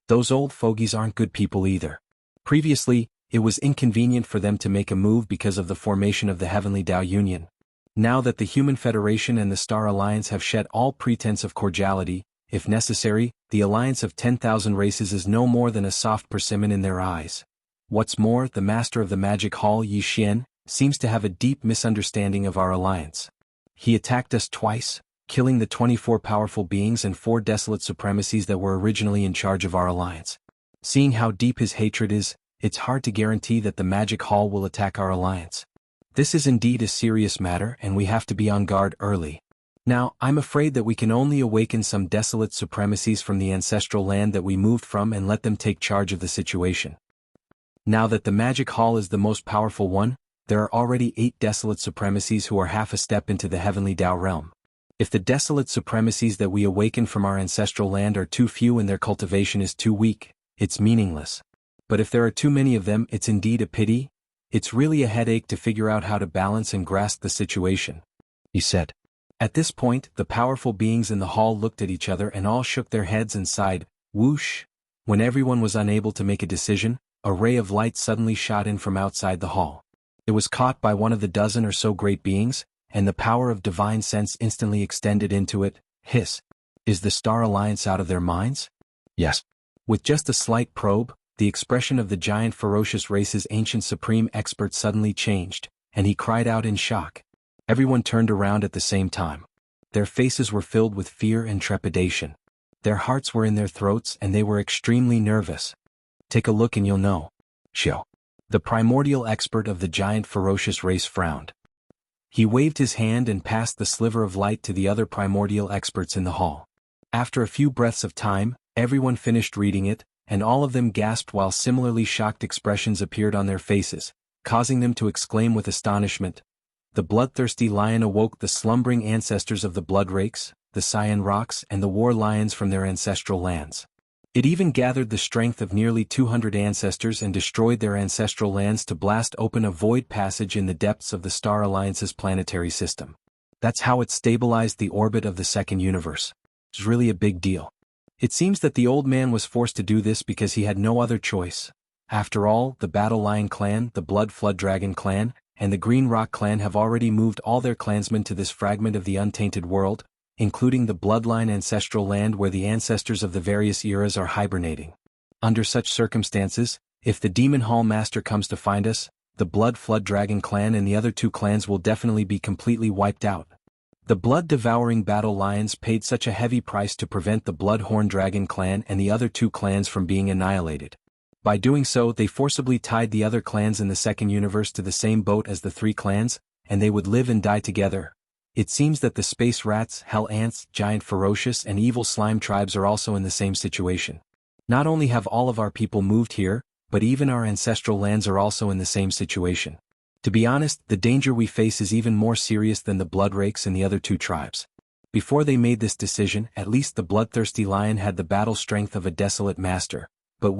Those old fogies aren't good people either. Previously, it was inconvenient for them to make a move because of the formation of the Heavenly Tao Union. Now that the Human Federation and the Star Alliance have shed all pretense of cordiality, if necessary, the alliance of 10,000 races is no more than a soft persimmon in their eyes. What's more, the master of the Magic Hall, Yi Xian, seems to have a deep misunderstanding of our alliance. He attacked us twice, killing the 24 powerful beings and 4 desolate supremacies that were originally in charge of our alliance. Seeing how deep his hatred is, it's hard to guarantee that the Magic Hall will attack our alliance. This is indeed a serious matter and we have to be on guard early. Now, I'm afraid that we can only awaken some desolate supremacies from the ancestral land that we moved from and let them take charge of the situation. Now that the Magic Hall is the most powerful one, there are already 8 desolate supremacies who are half a step into the heavenly Tao realm. If the desolate supremacies that we awaken from our ancestral land are too few and their cultivation is too weak, it's meaningless. But if there are too many of them, it's indeed a pity. It's really a headache to figure out how to balance and grasp the situation, he said. At this point, the powerful beings in the hall looked at each other and all shook their heads and sighed, whoosh. When everyone was unable to make a decision, a ray of light suddenly shot in from outside the hall. It was caught by one of the dozen or so great beings, and the power of divine sense instantly extended into it. Hiss. Is the Star Alliance out of their minds? Yes. With just a slight probe, the expression of the giant ferocious race's ancient supreme expert suddenly changed, and he cried out in shock. Everyone turned around at the same time. Their faces were filled with fear and trepidation. Their hearts were in their throats and they were extremely nervous. Take a look and you'll know. Xiao. The primordial expert of the giant ferocious race frowned. He waved his hand and passed the sliver of light to the other primordial experts in the hall. After a few breaths of time, everyone finished reading it, and all of them gasped while similarly shocked expressions appeared on their faces, causing them to exclaim with astonishment. The bloodthirsty lion awoke the slumbering ancestors of the Bloodrakes, the Cyan Rocks and the War Lions from their ancestral lands. It even gathered the strength of nearly 200 ancestors and destroyed their ancestral lands to blast open a void passage in the depths of the Star Alliance's planetary system. That's how it stabilized the orbit of the second universe. It's really a big deal. It seems that the old man was forced to do this because he had no other choice. After all, the Battle Lion clan, the Blood Flood Dragon clan, and the Green Rock clan have already moved all their clansmen to this fragment of the untainted world, including the Bloodline ancestral land where the ancestors of the various eras are hibernating. Under such circumstances, if the Demon Hall Master comes to find us, the Blood Flood Dragon clan and the other 2 clans will definitely be completely wiped out. The blood-devouring Battle Lions paid such a heavy price to prevent the Bloodhorn Dragon clan and the other 2 clans from being annihilated. By doing so, they forcibly tied the other clans in the second universe to the same boat as the 3 clans, and they would live and die together. It seems that the space rats, hell ants, giant ferocious and evil slime tribes are also in the same situation. Not only have all of our people moved here, but even our ancestral lands are also in the same situation. To be honest, the danger we face is even more serious than the Bloodrakes and the other 2 tribes. Before they made this decision, at least the bloodthirsty lion had the battle strength of a desolate master, but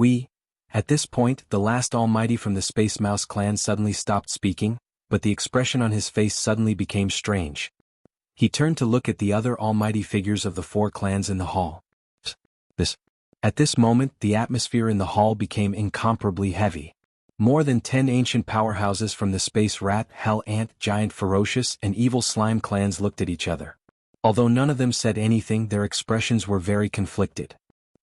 at this point, the last almighty from the Space Mouse clan suddenly stopped speaking, but the expression on his face suddenly became strange. He turned to look at the other almighty figures of the 4 clans in the hall. At this moment, the atmosphere in the hall became incomparably heavy. More than 10 ancient powerhouses from the Space Rat, Hell Ant, Giant Ferocious, and Evil Slime clans looked at each other. Although none of them said anything, their expressions were very conflicted.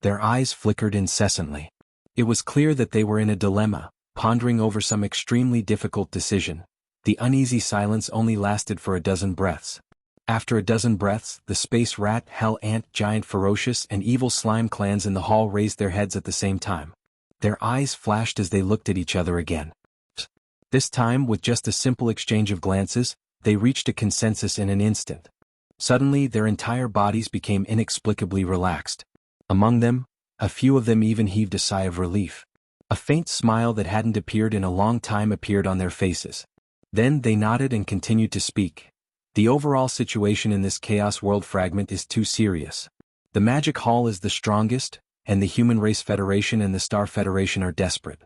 Their eyes flickered incessantly. It was clear that they were in a dilemma, pondering over some extremely difficult decision. The uneasy silence only lasted for a dozen breaths. After a dozen breaths, the Space Rat, Hell Ant, Giant Ferocious, and Evil Slime clans in the hall raised their heads at the same time. Their eyes flashed as they looked at each other again. This time, with just a simple exchange of glances, they reached a consensus in an instant. Suddenly, their entire bodies became inexplicably relaxed. Among them, a few of them even heaved a sigh of relief. A faint smile that hadn't appeared in a long time appeared on their faces. Then they nodded and continued to speak. The overall situation in this Chaos World fragment is too serious. The Magic Hall is the strongest, and the Human Race Federation and the Star Federation are desperate.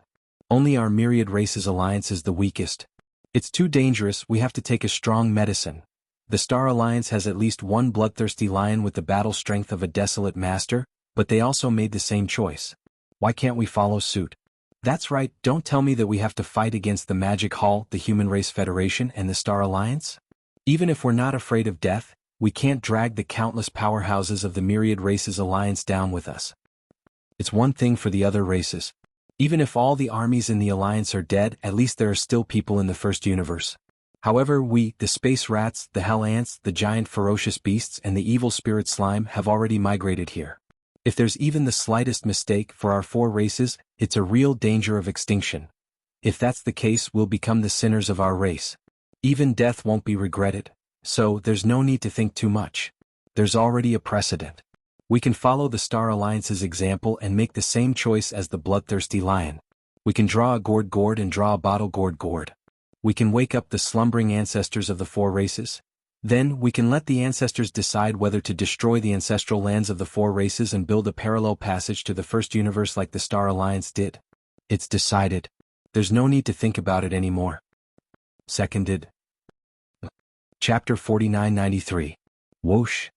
Only our Myriad Races Alliance is the weakest. It's too dangerous, we have to take a strong medicine. The Star Alliance has at least 1 bloodthirsty lion with the battle strength of a desolate master, but they also made the same choice. Why can't we follow suit? That's right, don't tell me that we have to fight against the Magic Hall, the Human Race Federation and the Star Alliance. Even if we're not afraid of death, we can't drag the countless powerhouses of the myriad races alliance down with us. It's one thing for the other races. Even if all the armies in the alliance are dead, at least there are still people in the first universe. However, we, the space rats, the hell ants, the giant ferocious beasts and the evil spirit slime have already migrated here. If there's even the slightest mistake for our 4 races, it's a real danger of extinction. If that's the case, we'll become the sinners of our race. Even death won't be regretted, so there's no need to think too much. There's already a precedent. We can follow the Star Alliance's example and make the same choice as the bloodthirsty lion. We can draw a gourd and draw a bottle gourd. We can wake up the slumbering ancestors of the 4 races. Then, we can let the ancestors decide whether to destroy the ancestral lands of the 4 races and build a parallel passage to the first universe like the Star Alliance did. It's decided. There's no need to think about it anymore. Seconded. Chapter 4993. Whoosh.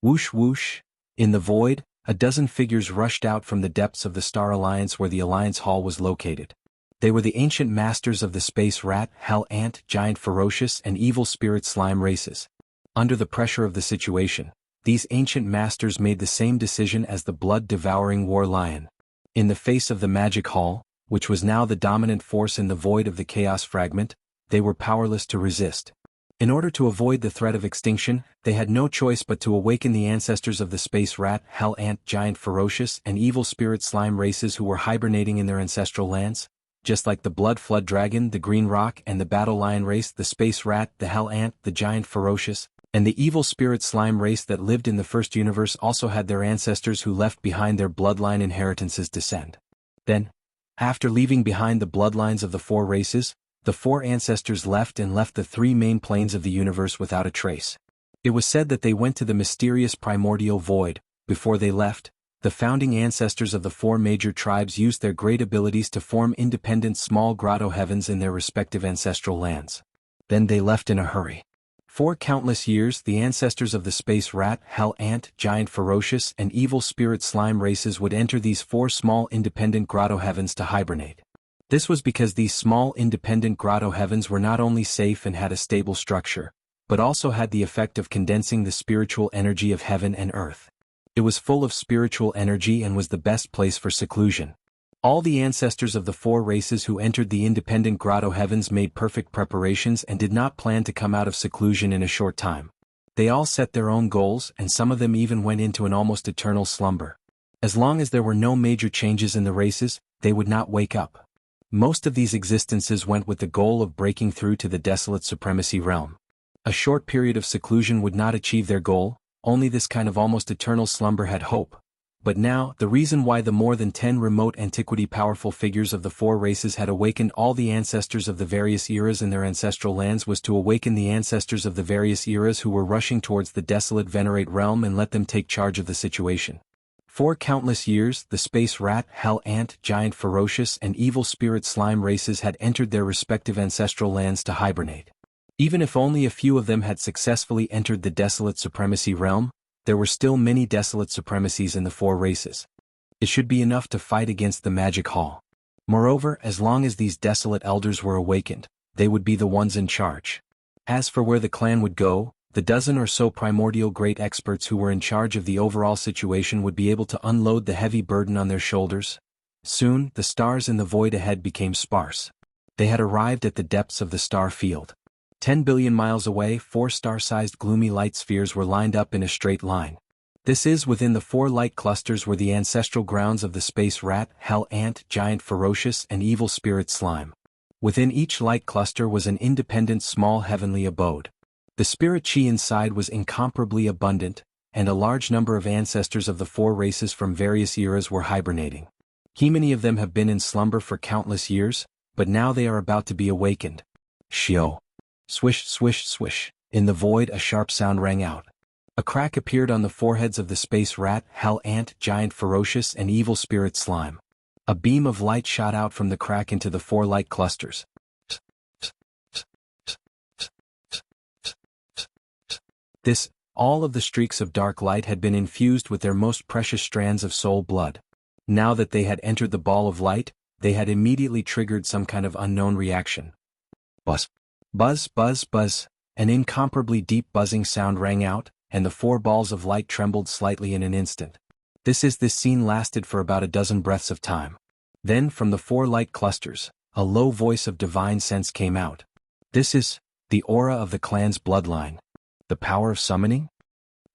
Whoosh whoosh. In the void, a dozen figures rushed out from the depths of the Star Alliance where the Alliance Hall was located. They were the ancient masters of the space rat, hell ant, giant ferocious and evil spirit slime races. Under the pressure of the situation, these ancient masters made the same decision as the blood-devouring war lion. In the face of the magic hall, which was now the dominant force in the void of the chaos fragment, they were powerless to resist. In order to avoid the threat of extinction, they had no choice but to awaken the ancestors of the space rat, hell ant, giant ferocious and evil spirit slime races who were hibernating in their ancestral lands. Just like the blood flood dragon, the green rock and the battle lion race, the space rat, the hell ant, the giant ferocious, and the evil spirit slime race that lived in the first universe also had their ancestors who left behind their bloodline inheritances descend. Then, after leaving behind the bloodlines of the 4 races, the 4 ancestors left the 3 main planes of the universe without a trace. It was said that they went to the mysterious primordial void. Before they left, the founding ancestors of the 4 major tribes used their great abilities to form independent small grotto heavens in their respective ancestral lands. Then they left in a hurry. For countless years, the ancestors of the space rat, hell ant, giant ferocious and evil spirit slime races would enter these 4 small independent grotto heavens to hibernate. This was because these small independent grotto heavens were not only safe and had a stable structure, but also had the effect of condensing the spiritual energy of heaven and earth. It was full of spiritual energy and was the best place for seclusion. All the ancestors of the 4 races who entered the independent grotto heavens made perfect preparations and did not plan to come out of seclusion in a short time. They all set their own goals and some of them even went into an almost eternal slumber. As long as there were no major changes in the races, they would not wake up. Most of these existences went with the goal of breaking through to the desolate supremacy realm. A short period of seclusion would not achieve their goal, only this kind of almost eternal slumber had hope. But now, the reason why the more than 10 remote antiquity powerful figures of the 4 races had awakened all the ancestors of the various eras in their ancestral lands was to awaken the ancestors of the various eras who were rushing towards the desolate venerate realm and let them take charge of the situation. For countless years, the space rat, hell ant, giant ferocious and evil spirit slime races had entered their respective ancestral lands to hibernate. Even if only a few of them had successfully entered the desolate supremacy realm, there were still many desolate supremacies in the 4 races. It should be enough to fight against the magic hall. Moreover, as long as these desolate elders were awakened, they would be the ones in charge. As for where the clan would go, the dozen or so primordial great experts who were in charge of the overall situation would be able to unload the heavy burden on their shoulders. Soon, the stars in the void ahead became sparse. They had arrived at the depths of the star field. 10 billion miles away, 4 star-sized gloomy light spheres were lined up in a straight line. This is within the 4 light clusters were the ancestral grounds of the space rat, hell ant, giant ferocious and evil spirit slime. Within each light cluster was an independent small heavenly abode. The spirit chi inside was incomparably abundant, and a large number of ancestors of the 4 races from various eras were hibernating. Many of them have been in slumber for countless years, but now they are about to be awakened. Shio. Swish, swish, swish. In the void a sharp sound rang out. A crack appeared on the foreheads of the space rat, hell ant, giant ferocious and evil spirit slime. A beam of light shot out from the crack into the 4 light clusters. All of the streaks of dark light had been infused with their most precious strands of soul blood. Now that they had entered the ball of light, they had immediately triggered some kind of unknown reaction. Buzz. Buzz, buzz, buzz. An incomparably deep buzzing sound rang out, and the 4 balls of light trembled slightly in an instant. This scene lasted for about a dozen breaths of time. Then from the 4 light clusters, a low voice of divine sense came out. This is the aura of the clan's bloodline. The power of summoning?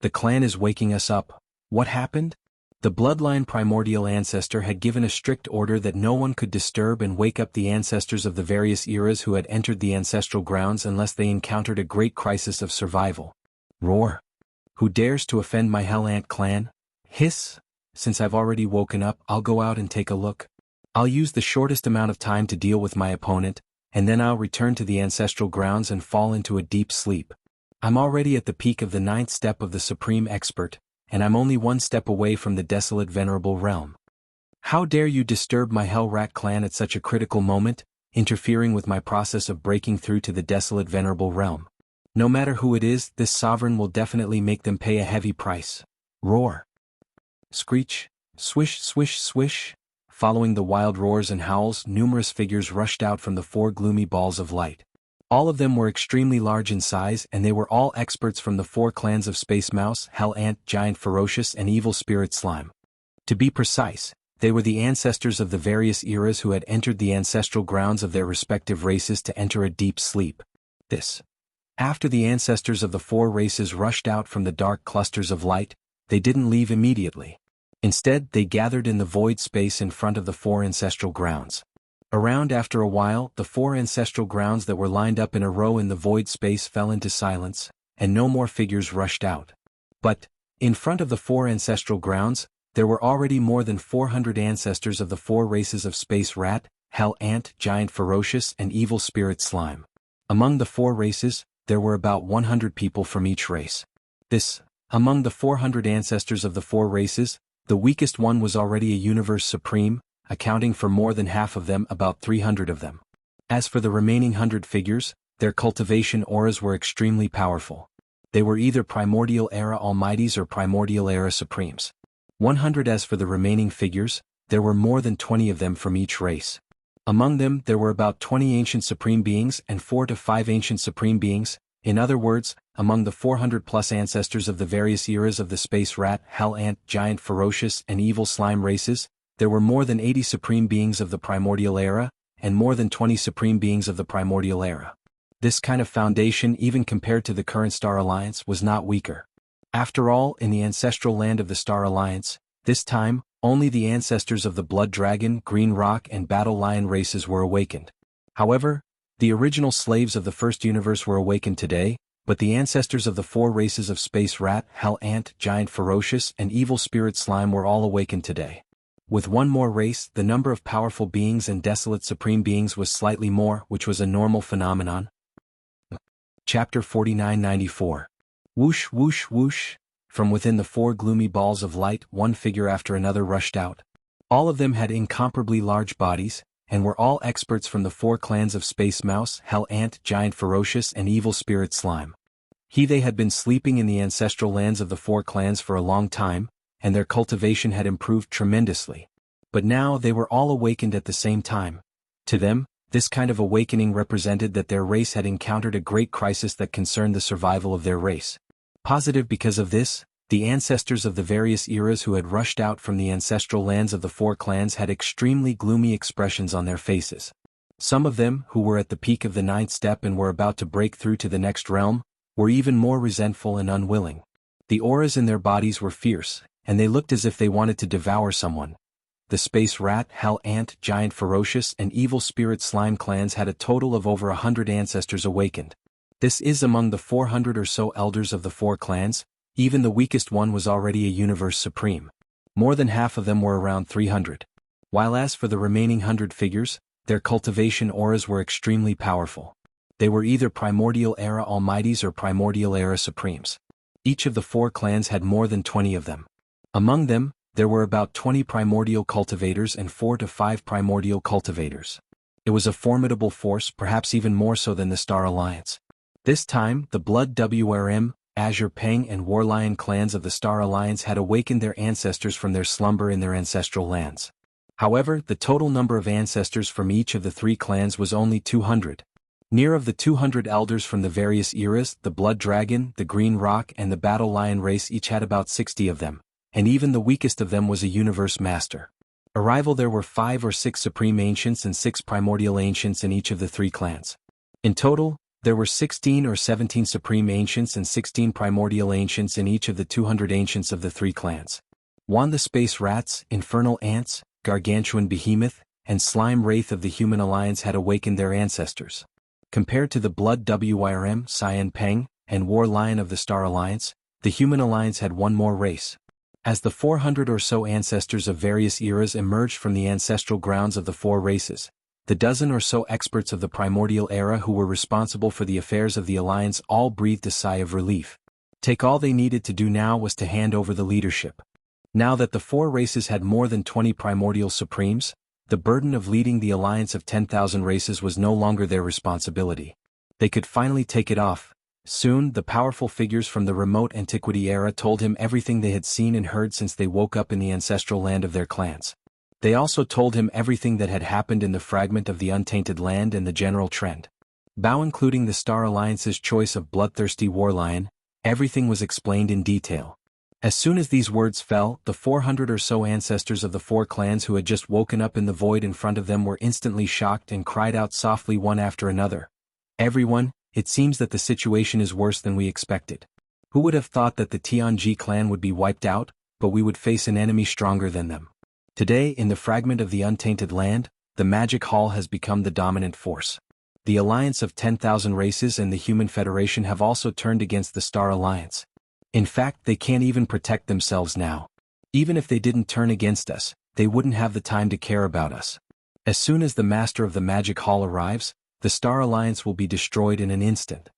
The clan is waking us up. What happened? The bloodline primordial ancestor had given a strict order that no one could disturb and wake up the ancestors of the various eras who had entered the ancestral grounds unless they encountered a great crisis of survival. Roar. Who dares to offend my Hell Ant clan? Hiss. Since I've already woken up, I'll go out and take a look. I'll use the shortest amount of time to deal with my opponent, and then I'll return to the ancestral grounds and fall into a deep sleep. I'm already at the peak of the 9th step of the Supreme Expert, and I'm only 1 step away from the desolate venerable realm. How dare you disturb my Hell Rat clan at such a critical moment, interfering with my process of breaking through to the desolate venerable realm? No matter who it is, this sovereign will definitely make them pay a heavy price. Roar. Screech. Swish, swish, swish. Following the wild roars and howls, numerous figures rushed out from the 4 gloomy balls of light. All of them were extremely large in size, and they were all experts from the 4 clans of Space Mouse, Hell Ant, Giant Ferocious, and Evil Spirit Slime. To be precise, they were the ancestors of the various eras who had entered the ancestral grounds of their respective races to enter a deep sleep. After the ancestors of the 4 races rushed out from the dark clusters of light, they didn't leave immediately. Instead, they gathered in the void space in front of the 4 ancestral grounds. Around after a while, the 4 ancestral grounds that were lined up in a row in the void space fell into silence, and no more figures rushed out. But, in front of the 4 ancestral grounds, there were already more than 400 ancestors of the 4 races of Space Rat, Hell Ant, Giant Ferocious, and Evil Spirit Slime. Among the 4 races, there were about 100 people from each race. Among the 400 ancestors of the 4 races, the weakest one was already a Universe Supreme, accounting for more than half of them, about 300 of them. As for the remaining 100 figures, their cultivation auras were extremely powerful. They were either Primordial Era Almighties or Primordial Era Supremes. 100 As for the remaining figures, there were more than 20 of them from each race. Among them, there were about 20 Ancient Supreme Beings and 4 to 5 Ancient Supreme Beings. In other words, among the 400-plus ancestors of the various eras of the Space Rat, Hell Ant, Giant Ferocious, and Evil Slime races, there were more than 80 Supreme Beings of the Primordial Era, and more than 20 Supreme Beings of the Primordial Era. This kind of foundation, even compared to the current Star Alliance, was not weaker. After all, in the ancestral land of the Star Alliance, this time, only the ancestors of the Blood Dragon, Green Rock, and Battle Lion races were awakened. However, the original slaves of the first universe were awakened today, but the ancestors of the 4 races of Space Rat, Hell Ant, Giant Ferocious, and Evil Spirit Slime were all awakened today. With one more race, the number of powerful beings and desolate supreme beings was slightly more, which was a normal phenomenon. Chapter 4994. Whoosh whoosh whoosh. From within the 4 gloomy balls of light, one figure after another rushed out. All of them had incomparably large bodies, and were all experts from the 4 clans of Space Mouse, Hell Ant, Giant Ferocious, and Evil Spirit Slime. They had been sleeping in the ancestral lands of the 4 clans for a long time, and their cultivation had improved tremendously. But now they were all awakened at the same time. To them, this kind of awakening represented that their race had encountered a great crisis that concerned the survival of their race. Positive because of this, the ancestors of the various eras who had rushed out from the ancestral lands of the 4 clans had extremely gloomy expressions on their faces. Some of them, who were at the peak of the 9th step and were about to break through to the next realm, were even more resentful and unwilling. The auras in their bodies were fierce, and they looked as if they wanted to devour someone. The Space Rat, Hell Ant, Giant Ferocious, and Evil Spirit Slime clans had a total of over 100 ancestors awakened. This is among the 400 or so elders of the 4 clans. Even the weakest one was already a Universe Supreme. More than half of them were around 300. While as for the remaining 100 figures, their cultivation auras were extremely powerful. They were either Primordial Era Almighties or Primordial Era Supremes. Each of the 4 clans had more than 20 of them. Among them, there were about 20 Primordial Cultivators and 4 to 5 Primordial Cultivators. It was a formidable force, perhaps even more so than the Star Alliance. This time, the Blood WRM, Azure Peng and Warlion clans of the Star Alliance had awakened their ancestors from their slumber in their ancestral lands. However, the total number of ancestors from each of the 3 clans was only 200. Near of the 200 elders from the various eras, the Blood Dragon, the Green Rock and the Battle Lion race each had about 60 of them, and even the weakest of them was a universe master. Arrival there were 5 or 6 supreme ancients and 6 primordial ancients in each of the 3 clans. In total, there were 16 or 17 supreme ancients and 16 primordial ancients in each of the 200 ancients of the 3 clans. One the space rats, infernal ants, gargantuan behemoth, and slime wraith of the human alliance had awakened their ancestors. Compared to the Blood Wyrm, Cyan Peng, and War Lion of the Star Alliance, the human alliance had one more race. As the 400 or so ancestors of various eras emerged from the ancestral grounds of the 4 races, the dozen or so experts of the primordial era who were responsible for the affairs of the alliance all breathed a sigh of relief. All they needed to do now was to hand over the leadership. Now that the 4 races had more than 20 primordial supremes, the burden of leading the alliance of 10,000 races was no longer their responsibility. They could finally take it off. Soon, the powerful figures from the remote antiquity era told him everything they had seen and heard since they woke up in the ancestral land of their clans. They also told him everything that had happened in the fragment of the untainted land and the general trend. Including the Star Alliance's choice of bloodthirsty war lion, everything was explained in detail. As soon as these words fell, the 400 or so ancestors of the 4 clans who had just woken up in the void in front of them were instantly shocked and cried out softly one after another. Everyone, it seems that the situation is worse than we expected. Who would have thought that the Tianji clan would be wiped out, but we would face an enemy stronger than them? Today, in the fragment of the untainted land, the magic hall has become the dominant force. The alliance of 10,000 races and the Human Federation have also turned against the Star Alliance. In fact, they can't even protect themselves now. Even if they didn't turn against us, they wouldn't have the time to care about us. As soon as the Master of the Magic Hall arrives, the Star Alliance will be destroyed in an instant.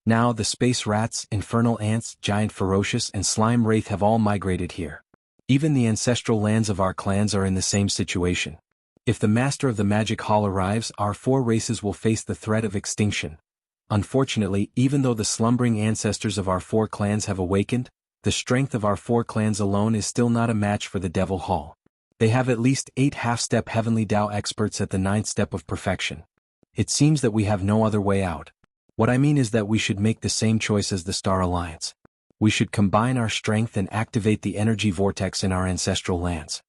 Now the space rats, infernal ants, giant ferocious and slime wraith have all migrated here. Even the ancestral lands of our clans are in the same situation. If the Master of the Magic Hall arrives, our 4 races will face the threat of extinction. Unfortunately, even though the slumbering ancestors of our 4 clans have awakened, the strength of our 4 clans alone is still not a match for the Devil Hall. They have at least 8 half-step Heavenly Tao experts at the 9th step of perfection. It seems that we have no other way out. What I mean is that we should make the same choice as the Star Alliance. We should combine our strength and activate the energy vortex in our ancestral lands.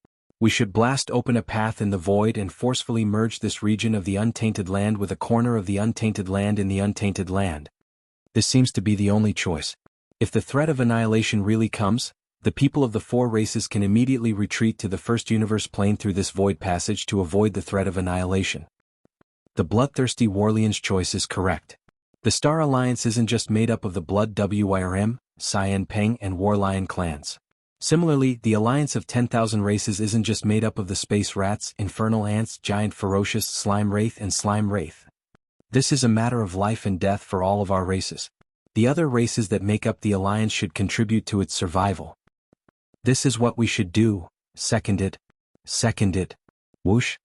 We should blast open a path in the void and forcefully merge this region of the untainted land with a corner of the untainted land in the untainted land. This seems to be the only choice. If the threat of annihilation really comes, the people of the 4 races can immediately retreat to the first universe plane through this void passage to avoid the threat of annihilation. The bloodthirsty Warlion's choice is correct. The Star Alliance isn't just made up of the Blood Wyrm, Cyan Peng and War Lion clans. Similarly, the alliance of 10,000 races isn't just made up of the space rats, infernal ants, giant ferocious, slime wraith and slime wraith. This is a matter of life and death for all of our races. The other races that make up the alliance should contribute to its survival. This is what we should do. Second it. Second it. Whoosh.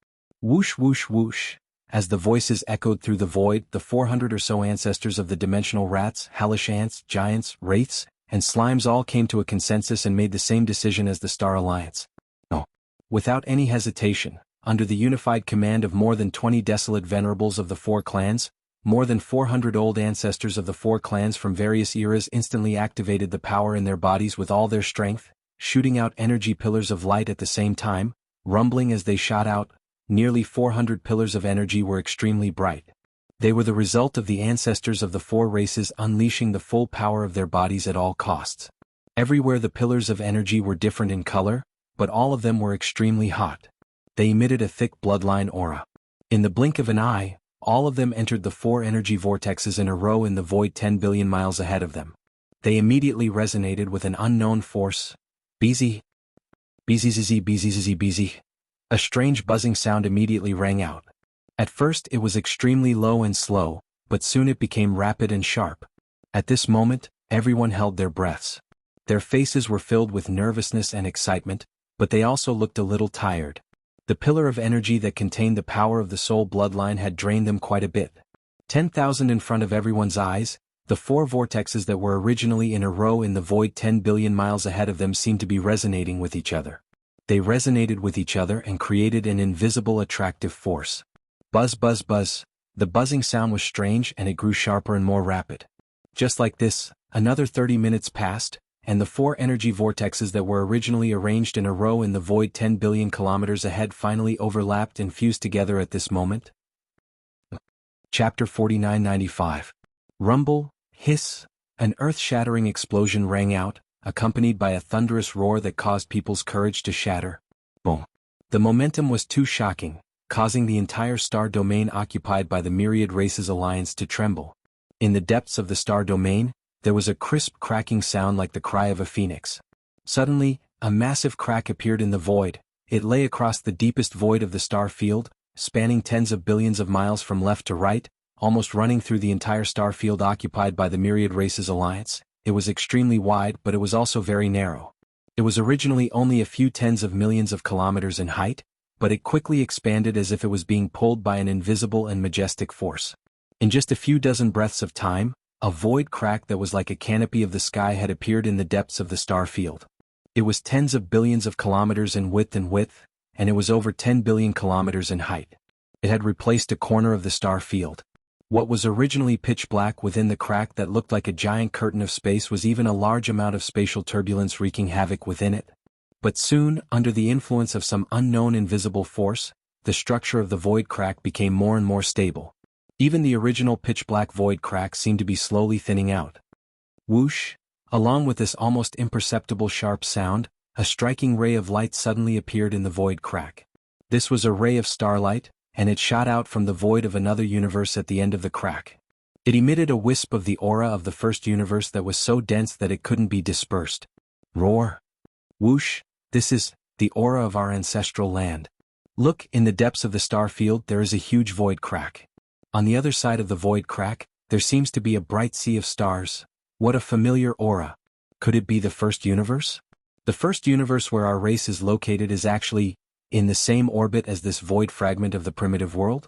Whoosh whoosh whoosh. As the voices echoed through the void, the 400 or so ancestors of the dimensional rats, hellish ants, giants, wraiths, and slimes all came to a consensus and made the same decision as the Star Alliance. No. Without any hesitation, under the unified command of more than 20 desolate venerables of the 4 clans, more than 400 old ancestors of the 4 clans from various eras instantly activated the power in their bodies with all their strength, shooting out energy pillars of light at the same time, rumbling as they shot out. Nearly 400 pillars of energy were extremely bright. They were the result of the ancestors of the 4 races unleashing the full power of their bodies at all costs. Everywhere the pillars of energy were different in color, but all of them were extremely hot. They emitted a thick bloodline aura. In the blink of an eye, all of them entered the 4 energy vortexes in a row in the void 10 billion miles ahead of them. They immediately resonated with an unknown force. Beezy. Beezy. A strange buzzing sound immediately rang out. At first it was extremely low and slow, but soon it became rapid and sharp. At this moment, everyone held their breaths. Their faces were filled with nervousness and excitement, but they also looked a little tired. The pillar of energy that contained the power of the soul bloodline had drained them quite a bit. 10,000 in front of everyone's eyes, the 4 vortexes that were originally in a row in the void 10 billion miles ahead of them seemed to be resonating with each other. They resonated with each other and created an invisible attractive force. Buzz buzz buzz, The buzzing sound was strange and it grew sharper and more rapid. Just like this, another 30 minutes passed, and the 4 energy vortexes that were originally arranged in a row in the void 10 billion kilometers ahead finally overlapped and fused together at this moment. Chapter 4995. Rumble, hiss, an earth-shattering explosion rang out, accompanied by a thunderous roar that caused people's courage to shatter. Boom. The momentum was too shocking, causing the entire star domain occupied by the Myriad Races Alliance to tremble. In the depths of the star domain, there was a crisp cracking sound like the cry of a phoenix. Suddenly, a massive crack appeared in the void. It lay across the deepest void of the star field, spanning tens of billions of miles from left to right, almost running through the entire star field occupied by the Myriad Races Alliance. It was extremely wide, but it was also very narrow. It was originally only a few tens of millions of kilometers in height, but it quickly expanded as if it was being pulled by an invisible and majestic force. In just a few dozen breaths of time, a void crack that was like a canopy of the sky had appeared in the depths of the star field. It was tens of billions of kilometers in width, and it was over 10 billion kilometers in height. It had replaced a corner of the star field. What was originally pitch black within the crack that looked like a giant curtain of space was even a large amount of spatial turbulence wreaking havoc within it. But soon, under the influence of some unknown invisible force, the structure of the void crack became more and more stable. Even the original pitch-black void crack seemed to be slowly thinning out. Whoosh! Along with this almost imperceptible sharp sound, a striking ray of light suddenly appeared in the void crack. This was a ray of starlight, and it shot out from the void of another universe at the end of the crack. It emitted a wisp of the aura of the first universe that was so dense that it couldn't be dispersed. Roar! Whoosh! This is the aura of our ancestral land. Look, in the depths of the star field there is a huge void crack. On the other side of the void crack, there seems to be a bright sea of stars. What a familiar aura. Could it be the first universe? The first universe where our race is located is actually in the same orbit as this void fragment of the primitive world?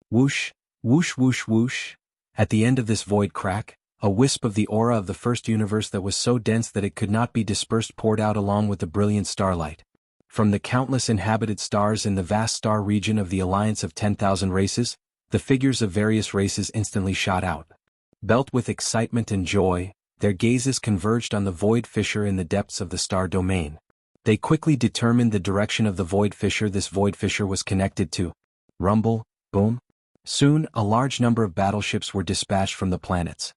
Whoosh, whoosh, whoosh, whoosh. At the end of this void crack, a wisp of the aura of the first universe that was so dense that it could not be dispersed poured out along with the brilliant starlight. From the countless inhabited stars in the vast star region of the Alliance of 10,000 races, the figures of various races instantly shot out. Belt with excitement and joy, their gazes converged on the void fissure in the depths of the star domain. They quickly determined the direction of the void fissure this void fissure was connected to. Rumble, boom. Soon, a large number of battleships were dispatched from the planets.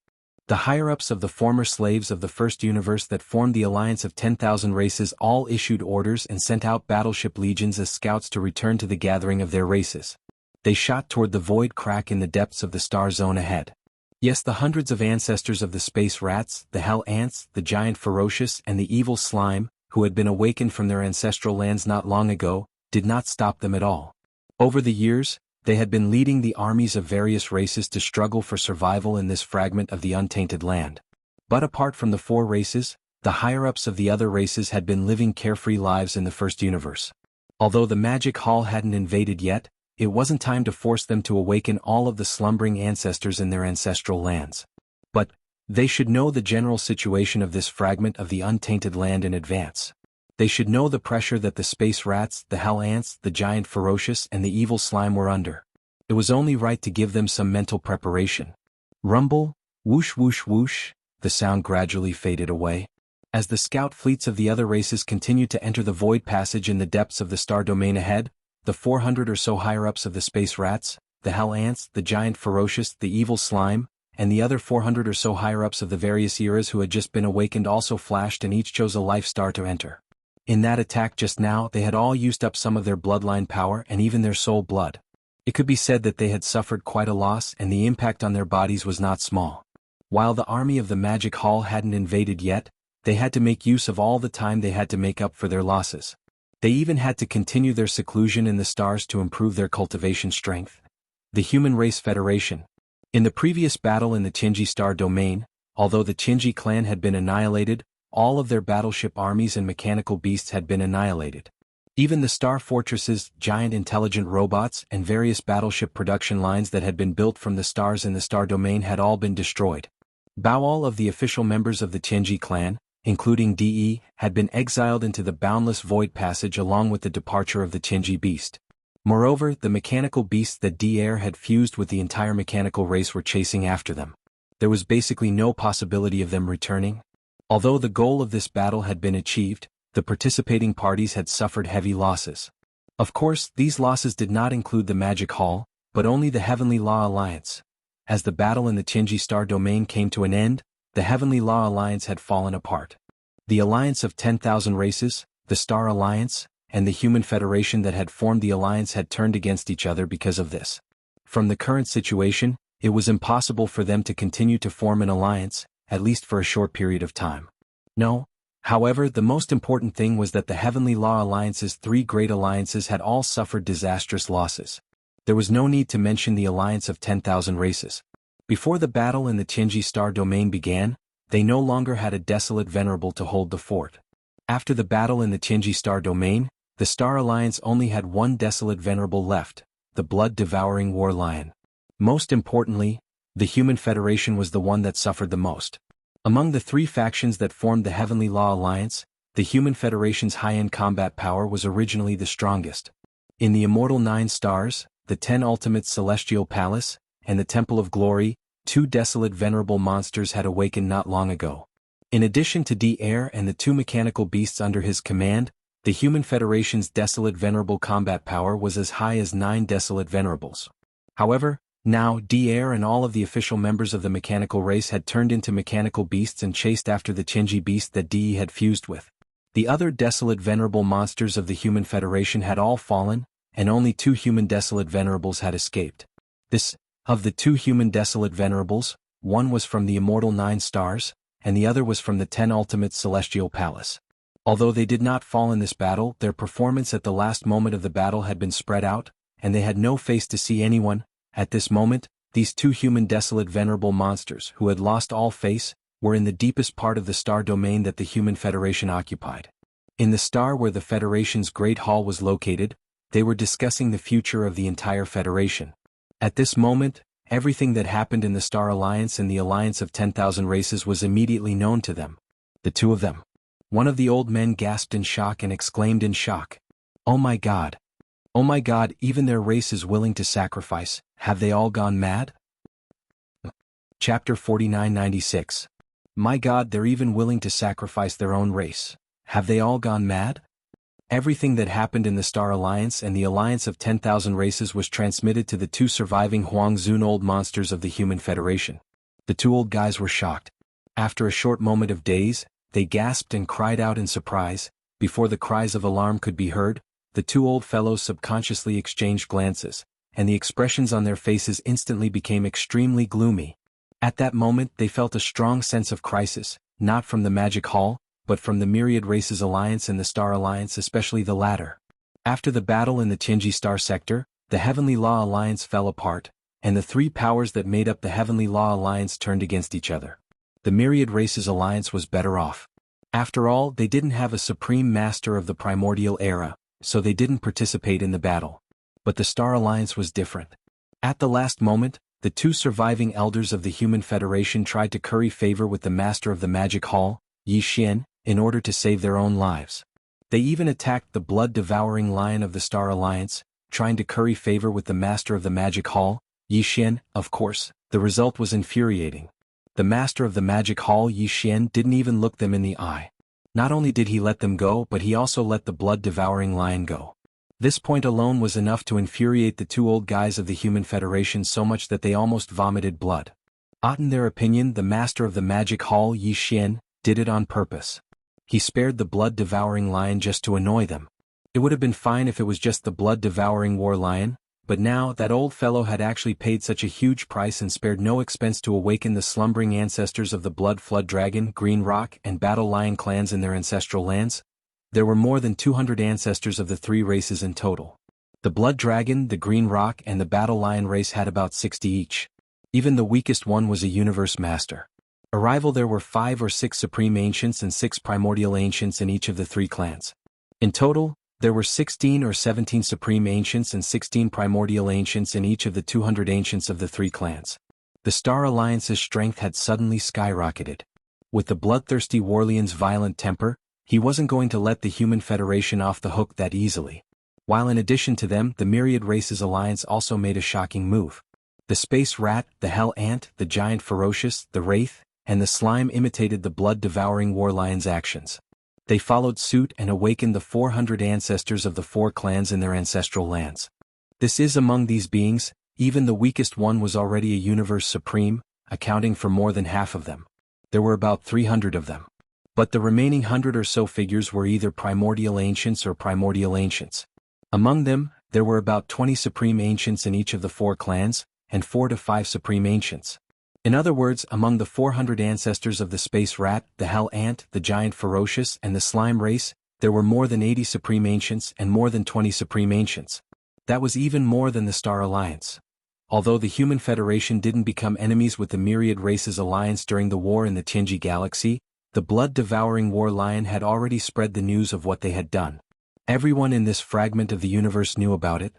The higher-ups of the former slaves of the first universe that formed the Alliance of 10,000 races all issued orders and sent out battleship legions as scouts to return to the gathering of their races. They shot toward the void crack in the depths of the star zone ahead. Yes, the hundreds of ancestors of the space rats, the hell ants, the giant ferocious, and the evil slime, who had been awakened from their ancestral lands not long ago, did not stop them at all. Over the years, they had been leading the armies of various races to struggle for survival in this fragment of the untainted land. But apart from the 4 races, the higher-ups of the other races had been living carefree lives in the first universe. Although the magic hall hadn't invaded yet, it wasn't time to force them to awaken all of the slumbering ancestors in their ancestral lands. But they should know the general situation of this fragment of the untainted land in advance. They should know the pressure that the space rats, the hell ants, the giant ferocious, and the evil slime were under. It was only right to give them some mental preparation. Rumble, whoosh whoosh whoosh, the sound gradually faded away. As the scout fleets of the other races continued to enter the void passage in the depths of the star domain ahead, the 400 or so higher-ups of the space rats, the hell ants, the giant ferocious, the evil slime, and the other 400 or so higher-ups of the various eras who had just been awakened also flashed and each chose a life star to enter. In that attack just now they had all used up some of their bloodline power and even their soul blood. It could be said that they had suffered quite a loss and the impact on their bodies was not small. While the army of the magic hall hadn't invaded yet, they had to make use of all the time they had to make up for their losses. They even had to continue their seclusion in the stars to improve their cultivation strength. The Human Race Federation. In the previous battle in the Qinji star domain, although the Qinji clan had been annihilated, all of their battleship armies and mechanical beasts had been annihilated. Even the star fortresses, giant intelligent robots, and various battleship production lines that had been built from the stars in the star domain had all been destroyed. All of the official members of the Qinji clan, including DE, had been exiled into the boundless void passage along with the departure of the Qinji beast. Moreover, the mechanical beasts that D-Air had fused with the entire mechanical race were chasing after them. There was basically no possibility of them returning. Although the goal of this battle had been achieved, the participating parties had suffered heavy losses. Of course, these losses did not include the Magic Hall, but only the Heavenly Law Alliance. As the battle in the Tianji Star Domain came to an end, the Heavenly Law Alliance had fallen apart. The Alliance of 10,000 Races, the Star Alliance, and the Human Federation that had formed the alliance had turned against each other because of this. From the current situation, it was impossible for them to continue to form an alliance, at least for a short period of time. No. However, the most important thing was that the Heavenly Law Alliance's three great alliances had all suffered disastrous losses. There was no need to mention the Alliance of 10,000 Races. Before the battle in the Tianji Star Domain began, they no longer had a desolate venerable to hold the fort. After the battle in the Tianji Star Domain, the Star Alliance only had one desolate venerable left, the blood-devouring War Lion. Most importantly, the Human Federation was the one that suffered the most. Among the three factions that formed the Heavenly Law Alliance, the Human Federation's high-end combat power was originally the strongest. In the Immortal 9 Stars, the 10 Ultimate Celestial Palace, and the Temple of Glory, two desolate venerable monsters had awakened not long ago. In addition to D-Air and the two mechanical beasts under his command, the Human Federation's desolate venerable combat power was as high as 9 desolate venerables. However, now D-Air and all of the official members of the mechanical race had turned into mechanical beasts and chased after the Tianji beast that D had fused with. The other desolate venerable monsters of the Human Federation had all fallen, and only 2 human desolate venerables had escaped. Of the 2 human desolate venerables, one was from the Immortal 9 Stars, and the other was from the 10 Ultimate Celestial Palace. Although they did not fall in this battle, their performance at the last moment of the battle had been spread out, and they had no face to see anyone. At this moment, these 2 human desolate venerable monsters, who had lost all face, were in the deepest part of the star domain that the Human Federation occupied. In the star where the Federation's Great Hall was located, they were discussing the future of the entire Federation. At this moment, everything that happened in the Star Alliance and the Alliance of 10,000 Races was immediately known to them. The two of them. One of the old men gasped in shock and exclaimed in shock, "Oh my God! Oh my God, even their race is willing to sacrifice, have they all gone mad?" Chapter 4996. My God, they're even willing to sacrifice their own race, have they all gone mad? Everything that happened in the Star Alliance and the Alliance of 10,000 Races was transmitted to the 2 surviving Huangzun old monsters of the Human Federation. The 2 old guys were shocked. After a short moment of daze, they gasped and cried out in surprise. Before the cries of alarm could be heard, the 2 old fellows subconsciously exchanged glances, and the expressions on their faces instantly became extremely gloomy. At that moment they felt a strong sense of crisis, not from the Magic Hall, but from the Myriad Races Alliance and the Star Alliance, especially the latter. After the battle in the Tianji Star Sector, the Heavenly Law Alliance fell apart, and the 3 powers that made up the Heavenly Law Alliance turned against each other. The Myriad Races Alliance was better off. After all, they didn't have a Supreme Master of the Primordial Era, so they didn't participate in the battle. But the Star Alliance was different. At the last moment, the 2 surviving elders of the Human Federation tried to curry favor with the Master of the Magic Hall, Yi Xian, in order to save their own lives. They even attacked the blood-devouring lion of the Star Alliance, trying to curry favor with the Master of the Magic Hall, Yi Xian. Of course, the result was infuriating. The Master of the Magic Hall, Yi Xian, didn't even look them in the eye. Not only did he let them go, but he also let the blood-devouring lion go. This point alone was enough to infuriate the 2 old guys of the Human Federation so much that they almost vomited blood. In their opinion, the Master of the Magic Hall, Yi Xian, did it on purpose. He spared the blood-devouring lion just to annoy them. It would have been fine if it was just the blood-devouring war lion, but now that old fellow had actually paid such a huge price and spared no expense to awaken the slumbering ancestors of the Blood Flood Dragon, Green Rock, and Battle Lion clans in their ancestral lands. There were more than 200 ancestors of the 3 races in total. The Blood Dragon, the Green Rock, and the Battle Lion race had about 60 each. Even the weakest one was a Universe Master. Arrival there were 5 or 6 Supreme Ancients and 6 Primordial Ancients in each of the 3 clans. In total, there were 16 or 17 Supreme Ancients and 16 Primordial Ancients in each of the 200 Ancients of the 3 clans. The Star Alliance's strength had suddenly skyrocketed. With the bloodthirsty Warlion's violent temper, he wasn't going to let the Human Federation off the hook that easily. While in addition to them, the Myriad Races Alliance also made a shocking move. The Space Rat, the Hell Ant, the Giant Ferocious, the Wraith, and the Slime imitated the blood-devouring War Lion's actions. They followed suit and awakened the 400 ancestors of the 4 clans in their ancestral lands. This is, among these beings, even the weakest one was already a universe supreme, accounting for more than half of them. There were about 300 of them. But the remaining 100 or so figures were either primordial ancients or primordial ancients. Among them, there were about 20 supreme ancients in each of the 4 clans, and 4 to 5 supreme ancients. In other words, among the 400 ancestors of the Space Rat, the Hell Ant, the Giant Ferocious, and the Slime race, there were more than 80 supreme ancients and more than 20 supreme ancients. That was even more than the Star Alliance. Although the Human Federation didn't become enemies with the Myriad Races Alliance during the war in the Tianji Galaxy, the blood-devouring War Lion had already spread the news of what they had done. Everyone in this fragment of the universe knew about it.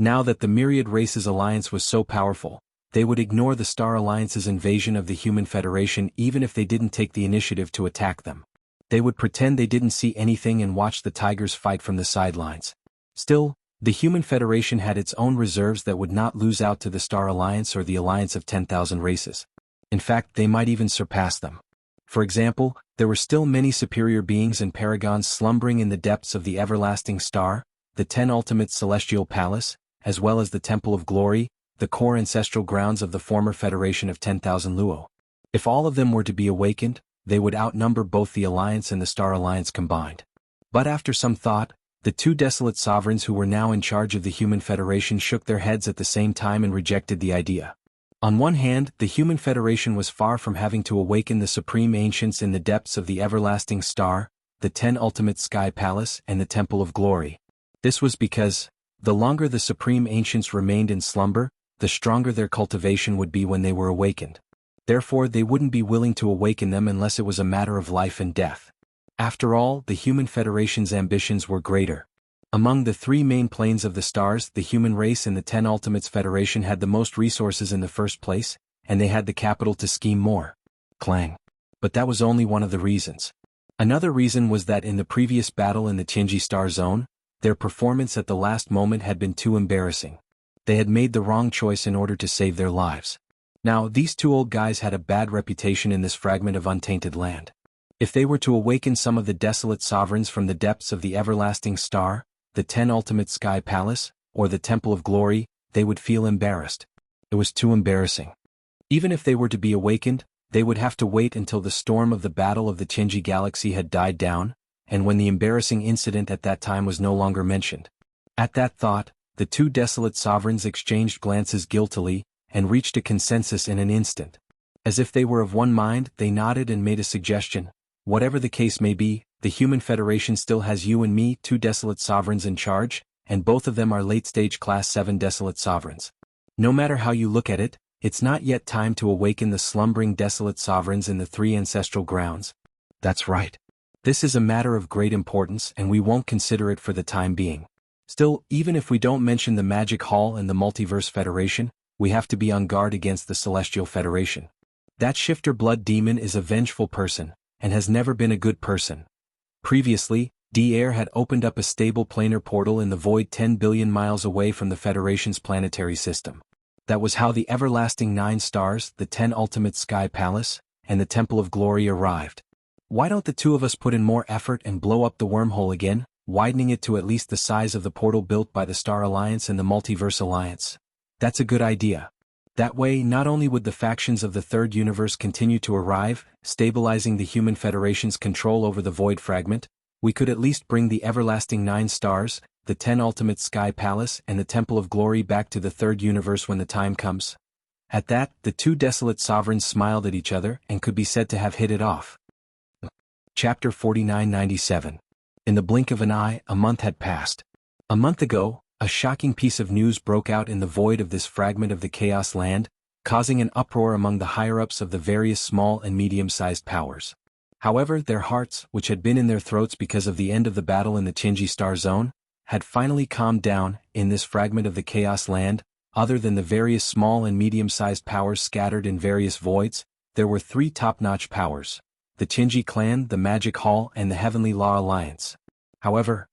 Now that the Myriad Races Alliance was so powerful, they would ignore the Star Alliance's invasion of the Human Federation even if they didn't take the initiative to attack them. They would pretend they didn't see anything and watch the Tigers fight from the sidelines. Still, the Human Federation had its own reserves that would not lose out to the Star Alliance or the Alliance of 10,000 races. In fact, they might even surpass them. For example, there were still many superior beings and paragons slumbering in the depths of the everlasting star, the 10 ultimate celestial palace, as well as the Temple of Glory, the core ancestral grounds of the former Federation of 10,000 Luo. If all of them were to be awakened, they would outnumber both the Alliance and the Star Alliance combined. But after some thought, the 2 desolate sovereigns who were now in charge of the Human Federation shook their heads at the same time and rejected the idea. On one hand, the Human Federation was far from having to awaken the supreme ancients in the depths of the everlasting star, the 10 ultimate sky palace, and the Temple of Glory. This was because, the longer the supreme ancients remained in slumber, the stronger their cultivation would be when they were awakened. Therefore, they wouldn't be willing to awaken them unless it was a matter of life and death. After all, the Human Federation's ambitions were greater. Among the 3 main planes of the stars, the human race and the 10 Ultimates Federation had the most resources in the first place, and they had the capital to scheme more. Clang. But that was only one of the reasons. Another reason was that in the previous battle in the Tianji Star Zone, their performance at the last moment had been too embarrassing. They had made the wrong choice in order to save their lives. Now, these 2 old guys had a bad reputation in this fragment of untainted land. If they were to awaken some of the desolate sovereigns from the depths of the everlasting star, the 10 ultimate sky palace, or the Temple of Glory, they would feel embarrassed. It was too embarrassing. Even if they were to be awakened, they would have to wait until the storm of the Battle of the Tianji Galaxy had died down, and when the embarrassing incident at that time was no longer mentioned. At that thought, the 2 desolate sovereigns exchanged glances guiltily, and reached a consensus in an instant. As if they were of one mind, they nodded and made a suggestion. Whatever the case may be, the Human Federation still has you and me, 2 desolate sovereigns in charge, and both of them are late-stage Class 7 desolate sovereigns. No matter how you look at it, it's not yet time to awaken the slumbering desolate sovereigns in the 3 ancestral grounds. That's right. This is a matter of great importance and we won't consider it for the time being. Still, even if we don't mention the Magic Hall and the Multiverse Federation, we have to be on guard against the Celestial Federation. That shifter blood demon is a vengeful person, and has never been a good person. Previously, D-Air had opened up a stable planar portal in the void 10 billion miles away from the Federation's planetary system. That was how the everlasting 9 stars, the 10 ultimate sky palace, and the Temple of Glory arrived. Why don't the 2 of us put in more effort and blow up the wormhole again, widening it to at least the size of the portal built by the Star Alliance and the Multiverse Alliance? That's a good idea. That way, not only would the factions of the Third Universe continue to arrive, stabilizing the Human Federation's control over the Void Fragment, we could at least bring the everlasting 9 stars, the 10 ultimate sky palace and the Temple of Glory back to the Third Universe when the time comes. At that, the 2 desolate sovereigns smiled at each other and could be said to have hit it off. Chapter 4997. In the blink of an eye, a month had passed. A month ago, a shocking piece of news broke out in the void of this fragment of the Chaos Land, causing an uproar among the higher-ups of the various small and medium-sized powers. However, their hearts, which had been in their throats because of the end of the battle in the Tianji Star Zone, had finally calmed down. In this fragment of the Chaos Land, other than the various small and medium-sized powers scattered in various voids, there were 3 top-notch powers: the Tianji Clan, the Magic Hall, and the Heavenly Law Alliance. However,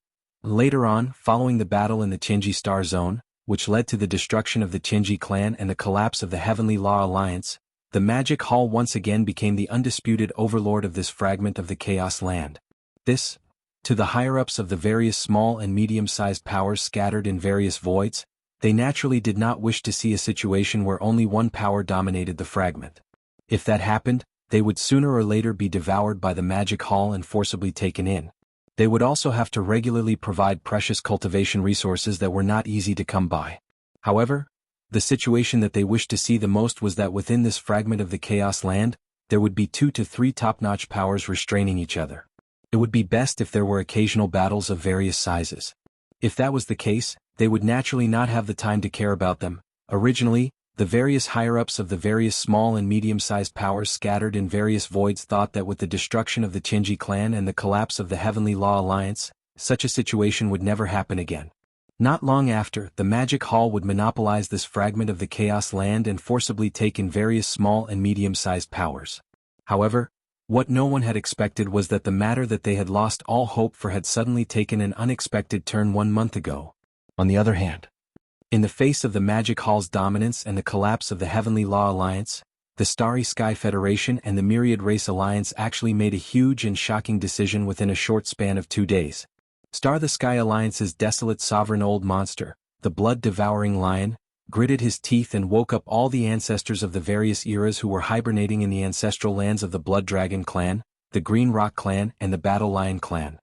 Later on, following the battle in the Qinji Star Zone, which led to the destruction of the Qinji clan and the collapse of the Heavenly Law Alliance, the Magic Hall once again became the undisputed overlord of this fragment of the Chaos Land. This, to the higher-ups of the various small and medium-sized powers scattered in various voids, they naturally did not wish to see a situation where only one power dominated the fragment. If that happened, they would sooner or later be devoured by the Magic Hall and forcibly taken in. They would also have to regularly provide precious cultivation resources that were not easy to come by. However, the situation that they wished to see the most was that within this fragment of the Chaos Land, there would be 2 to 3 top-notch powers restraining each other. It would be best if there were occasional battles of various sizes. If that was the case, they would naturally not have the time to care about them. Originally, the various higher-ups of the various small and medium-sized powers scattered in various voids thought that with the destruction of the Qinji clan and the collapse of the Heavenly Law Alliance, such a situation would never happen again. Not long after, the Magic Hall would monopolize this fragment of the Chaos Land and forcibly take in various small and medium-sized powers. However, what no one had expected was that the matter that they had lost all hope for had suddenly taken an unexpected turn 1 month ago. On the other hand, in the face of the Magic Hall's dominance and the collapse of the Heavenly Law Alliance, the Starry Sky Federation and the Myriad Race Alliance actually made a huge and shocking decision within a short span of 2 days. Star the Sky Alliance's desolate sovereign old monster, the blood-devouring lion, gritted his teeth and woke up all the ancestors of the various eras who were hibernating in the ancestral lands of the Blood Dragon clan, the Green Rock clan and the Battle Lion clan.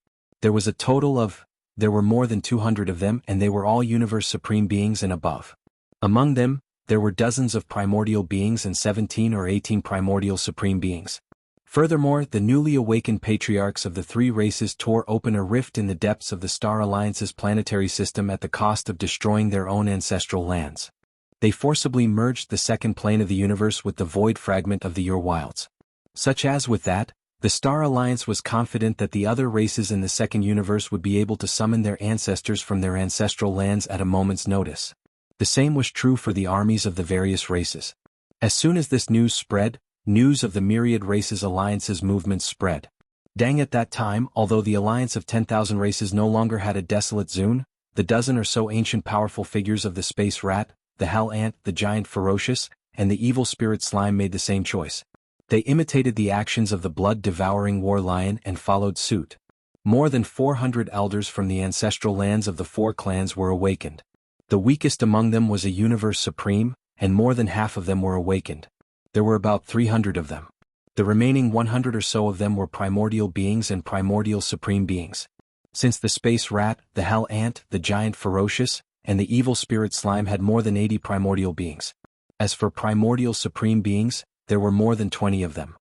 There were more than 200 of them, and they were all Universe Supreme Beings and above. Among them, there were dozens of primordial beings and 17 or 18 primordial Supreme Beings. Furthermore, the newly awakened patriarchs of the 3 races tore open a rift in the depths of the Star Alliance's planetary system at the cost of destroying their own ancestral lands. They forcibly merged the second plane of the universe with the void fragment of the Your Wilds. Such as with that, the Star Alliance was confident that the other races in the second universe would be able to summon their ancestors from their ancestral lands at a moment's notice. The same was true for the armies of the various races. As soon as this news spread, news of the Myriad Races Alliance's movements spread. Dang, at that time, although the alliance of 10,000 races no longer had a desolate Zune, the dozen or so ancient powerful figures of the Space Rat, the Hell Ant, the Giant Ferocious, and the Evil Spirit Slime made the same choice. They imitated the actions of the blood-devouring War Lion and followed suit. More than 400 elders from the ancestral lands of the 4 clans were awakened. The weakest among them was a Universe Supreme, and more than half of them were awakened. There were about 300 of them. The remaining 100 or so of them were primordial beings and primordial Supreme Beings. Since the Space Rat, the Hell Ant, the Giant Ferocious, and the Evil Spirit Slime had more than 80 primordial beings. As for primordial Supreme Beings, there were more than 20 of them.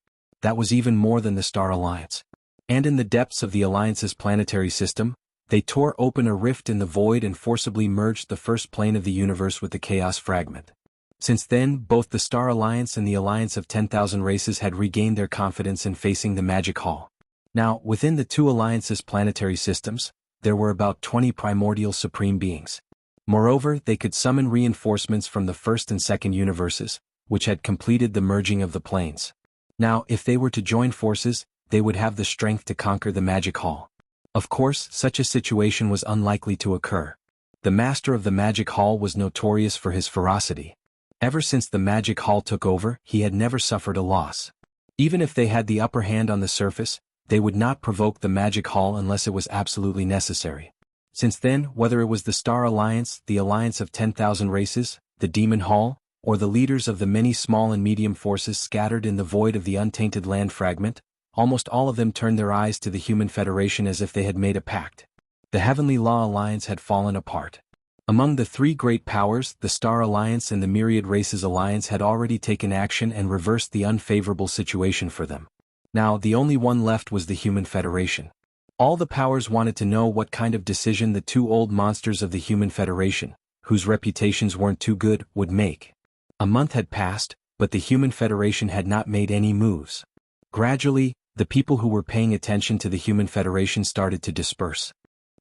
That was even more than the Star Alliance. And in the depths of the Alliance's planetary system, they tore open a rift in the void and forcibly merged the first plane of the universe with the Chaos Fragment. Since then, both the Star Alliance and the Alliance of 10,000 races had regained their confidence in facing the Magic Hall. Now, within the 2 alliances' planetary systems, there were about 20 primordial Supreme Beings. Moreover, they could summon reinforcements from the first and second universes, which had completed the merging of the planes. Now, if they were to join forces, they would have the strength to conquer the Magic Hall. Of course, such a situation was unlikely to occur. The master of the Magic Hall was notorious for his ferocity. Ever since the Magic Hall took over, he had never suffered a loss. Even if they had the upper hand on the surface, they would not provoke the Magic Hall unless it was absolutely necessary. Since then, whether it was the Star Alliance, the Alliance of 10,000 races, the Demon Hall, or the leaders of the many small and medium forces scattered in the void of the untainted land fragment, almost all of them turned their eyes to the Human Federation as if they had made a pact. The Heavenly Law Alliance had fallen apart. Among the 3 great powers, the Star Alliance and the Myriad Races Alliance had already taken action and reversed the unfavorable situation for them. Now, the only one left was the Human Federation. All the powers wanted to know what kind of decision the 2 old monsters of the Human Federation, whose reputations weren't too good, would make. A month had passed, but the Human Federation had not made any moves. Gradually, the people who were paying attention to the Human Federation started to disperse.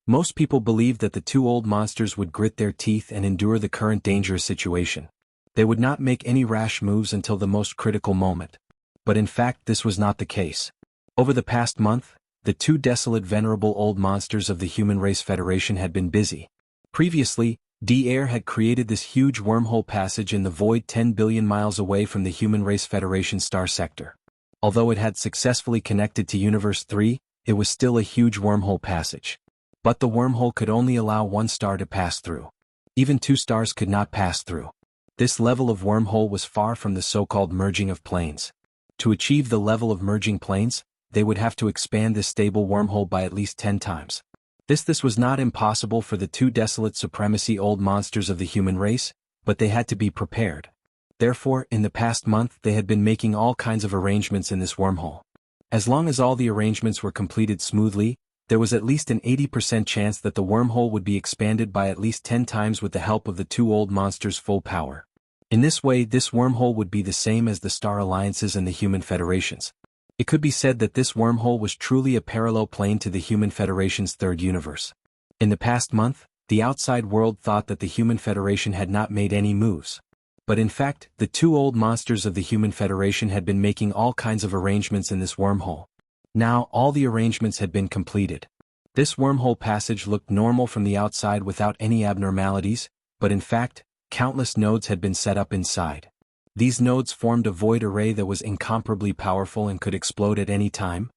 Most people believed that the 2 old monsters would grit their teeth and endure the current dangerous situation. They would not make any rash moves until the most critical moment. But in fact, this was not the case. Over the past month, The two desolate venerable old monsters of the Human Race Federation had been busy. Previously, D-Air had created this huge wormhole passage in the void 10 billion miles away from the Human Race Federation star sector. Although it had successfully connected to Universe 3, it was still a huge wormhole passage. But the wormhole could only allow one star to pass through. Even two stars could not pass through. This level of wormhole was far from the so-called merging of planes. To achieve the level of merging planes, they would have to expand this stable wormhole by at least 10 times. This was not impossible for the two desolate supremacy old monsters of the human race, but they had to be prepared. Therefore, in the past month they had been making all kinds of arrangements in this wormhole. As long as all the arrangements were completed smoothly, there was at least an 80% chance that the wormhole would be expanded by at least 10 times with the help of the two old monsters' full power. In this way, this wormhole would be the same as the Star Alliances and the Human Federations. It could be said that this wormhole was truly a parallel plane to the Human Federation's third universe. In the past month, the outside world thought that the Human Federation had not made any moves. But in fact, the two old monsters of the Human Federation had been making all kinds of arrangements in this wormhole. Now, all the arrangements had been completed. This wormhole passage looked normal from the outside without any abnormalities, but in fact, countless nodes had been set up inside. These nodes formed a void array that was incomparably powerful and could explode at any time.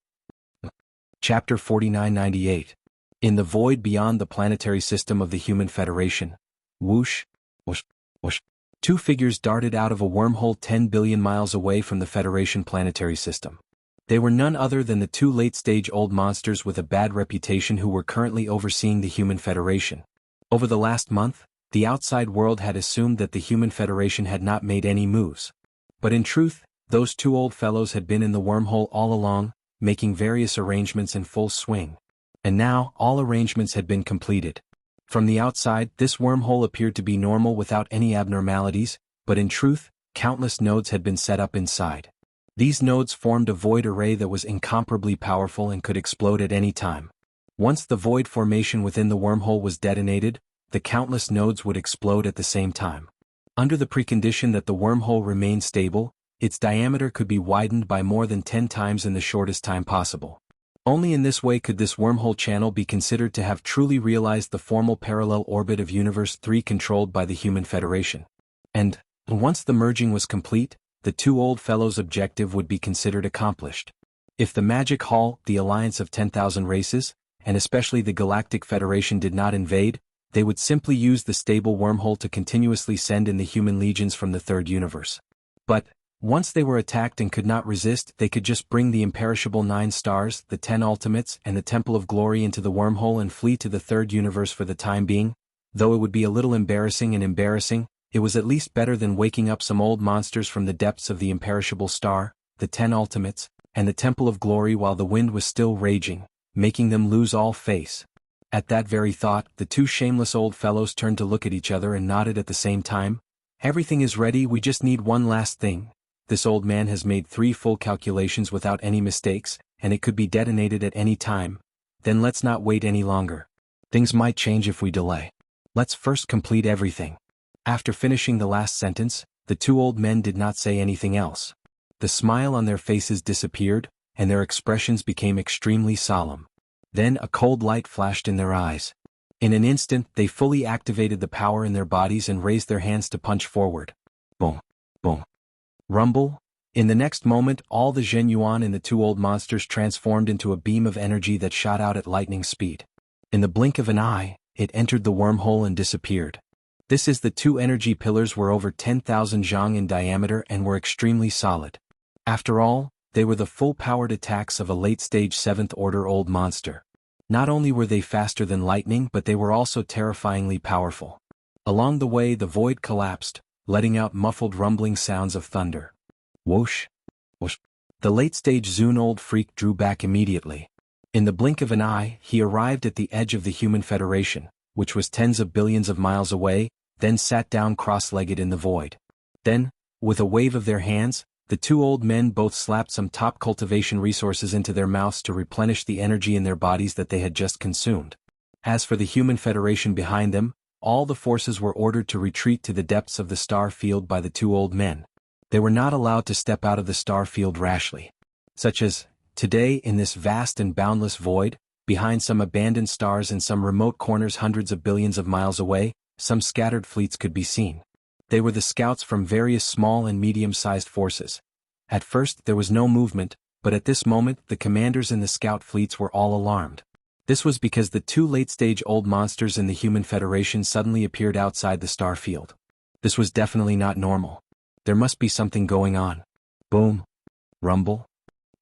Chapter 4998. In the void beyond the planetary system of the Human Federation. Whoosh, whoosh, whoosh. Two figures darted out of a wormhole 10 billion miles away from the Federation planetary system. They were none other than the two late-stage old monsters with a bad reputation who were currently overseeing the Human Federation. Over the last month, the outside world had assumed that the Human Federation had not made any moves. But in truth, those two old fellows had been in the wormhole all along, making various arrangements in full swing. And now, all arrangements had been completed. From the outside, this wormhole appeared to be normal without any abnormalities, but in truth, countless nodes had been set up inside. These nodes formed a void array that was incomparably powerful and could explode at any time. Once the void formation within the wormhole was detonated, the countless nodes would explode at the same time. Under the precondition that the wormhole remained stable, its diameter could be widened by more than 10 times in the shortest time possible. Only in this way could this wormhole channel be considered to have truly realized the formal parallel orbit of Universe 3 controlled by the Human Federation. And, once the merging was complete, the two old fellows' objective would be considered accomplished. If the Magic Hall, the alliance of 10,000 races, and especially the Galactic Federation did not invade, they would simply use the stable wormhole to continuously send in the human legions from the third universe. But, once they were attacked and could not resist, they could just bring the imperishable 9 stars, the 10 ultimates, and the Temple of Glory into the wormhole and flee to the third universe for the time being. Though it would be a little embarrassing, it was at least better than waking up some old monsters from the depths of the imperishable star, the 10 ultimates, and the Temple of Glory while the wind was still raging, making them lose all face. At that very thought, the two shameless old fellows turned to look at each other and nodded at the same time. Everything is ready, we just need one last thing. This old man has made 3 full calculations without any mistakes, and it could be detonated at any time. Then let's not wait any longer. Things might change if we delay. Let's first complete everything. After finishing the last sentence, the two old men did not say anything else. The smile on their faces disappeared, and their expressions became extremely solemn. Then a cold light flashed in their eyes. In an instant, they fully activated the power in their bodies and raised their hands to punch forward. Boom, boom. Rumble. In the next moment, all the Zhen Yuan in the two old monsters transformed into a beam of energy that shot out at lightning speed. In the blink of an eye, it entered the wormhole and disappeared. The two energy pillars were over 10,000 zhang in diameter and were extremely solid. After all, they were the full-powered attacks of a late-stage 7th-order old monster. Not only were they faster than lightning, but they were also terrifyingly powerful. Along the way, the void collapsed, letting out muffled rumbling sounds of thunder. Whoosh, whoosh. The late-stage Zun old freak drew back immediately. In the blink of an eye, he arrived at the edge of the Human Federation, which was tens of billions of miles away, then sat down cross-legged in the void. Then, with a wave of their hands, the two old men both slapped some top cultivation resources into their mouths to replenish the energy in their bodies that they had just consumed. As for the Human Federation behind them, all the forces were ordered to retreat to the depths of the star field by the two old men. They were not allowed to step out of the star field rashly. Such as, Today, in this vast and boundless void, behind some abandoned stars in some remote corners hundreds of billions of miles away, some scattered fleets could be seen. They were the scouts from various small and medium-sized forces. At first there was no movement, but at this moment the commanders in the scout fleets were all alarmed. This was because the two late-stage old monsters in the Human Federation suddenly appeared outside the star field. This was definitely not normal. There must be something going on. Boom. Rumble.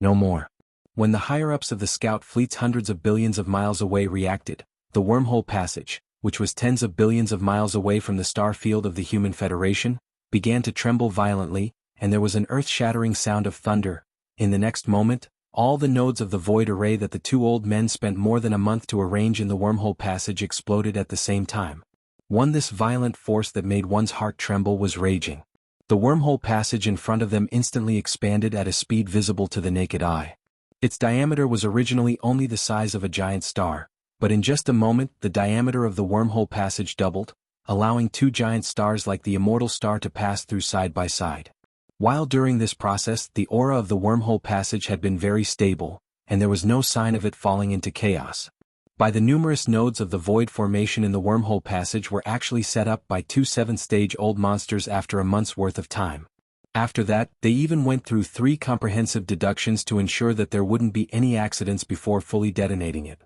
No more. When the higher-ups of the scout fleets hundreds of billions of miles away reacted, the wormhole passage, which was tens of billions of miles away from the star field of the Human Federation, began to tremble violently, and there was an earth-shattering sound of thunder. In the next moment, all the nodes of the void array that the two old men spent more than a month to arrange in the wormhole passage exploded at the same time. This violent force that made one's heart tremble was raging. The wormhole passage in front of them instantly expanded at a speed visible to the naked eye. Its diameter was originally only the size of a giant star, but in just a moment the diameter of the wormhole passage doubled, allowing two giant stars like the immortal star to pass through side by side. While during this process the aura of the wormhole passage had been very stable, and there was no sign of it falling into chaos. By the numerous nodes of the void formation in the wormhole passage were actually set up by two 7th-stage old monsters after a month's worth of time. After that, they even went through 3 comprehensive deductions to ensure that there wouldn't be any accidents before fully detonating it.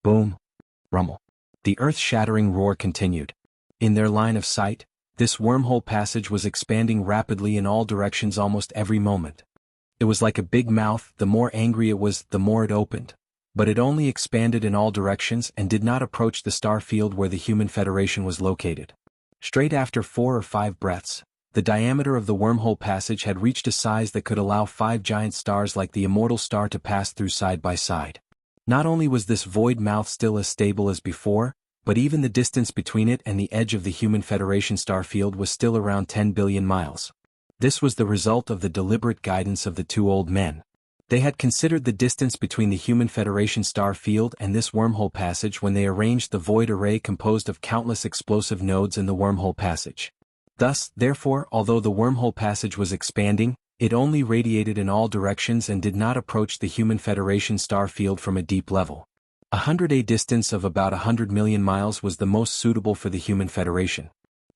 Boom. Rumble. The earth-shattering roar continued. In their line of sight, this wormhole passage was expanding rapidly in all directions almost every moment. It was like a big mouth. The more angry it was, the more it opened. But it only expanded in all directions and did not approach the star field where the Human Federation was located. Straight after 4 or 5 breaths, the diameter of the wormhole passage had reached a size that could allow 5 giant stars like the immortal star to pass through side by side. Not only was this void mouth still as stable as before, but even the distance between it and the edge of the Human Federation star field was still around 10 billion miles. This was the result of the deliberate guidance of the two old men. They had considered the distance between the Human Federation star field and this wormhole passage when they arranged the void array composed of countless explosive nodes in the wormhole passage. Thus, therefore, although the wormhole passage was expanding, it only radiated in all directions and did not approach the Human Federation star field from a deep level. 100 distance of about 100 million miles was the most suitable for the Human Federation.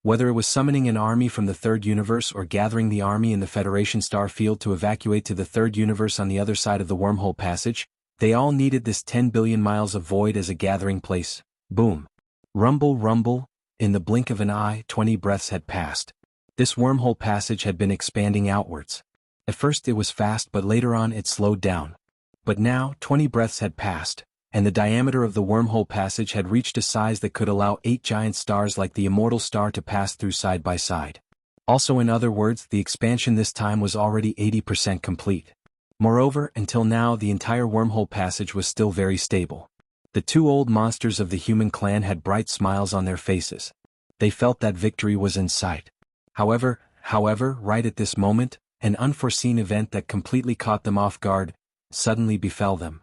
Whether it was summoning an army from the Third Universe or gathering the army in the Federation star field to evacuate to the Third Universe on the other side of the wormhole passage, they all needed this 10 billion miles of void as a gathering place. Boom. Rumble, rumble. In the blink of an eye, 20 breaths had passed. This wormhole passage had been expanding outwards. At first it was fast, but later on it slowed down. But now, 20 breaths had passed, and the diameter of the wormhole passage had reached a size that could allow 8 giant stars like the immortal star to pass through side by side. Also, in other words, the expansion this time was already 80% complete. Moreover, until now the entire wormhole passage was still very stable. The two old monsters of the human clan had bright smiles on their faces. They felt that victory was in sight. However, right at this moment, an unforeseen event that completely caught them off guard suddenly befell them.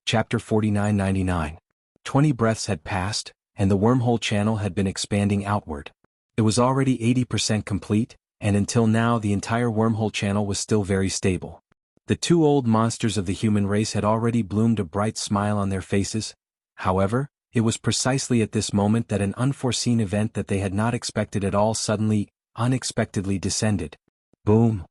Chapter 4999. 20 breaths had passed, and the wormhole channel had been expanding outward. It was already 80% complete, and until now the entire wormhole channel was still very stable. The two old monsters of the human race had already bloomed a bright smile on their faces. However, it was precisely at this moment that an unforeseen event that they had not expected at all suddenly, unexpectedly descended. Boom.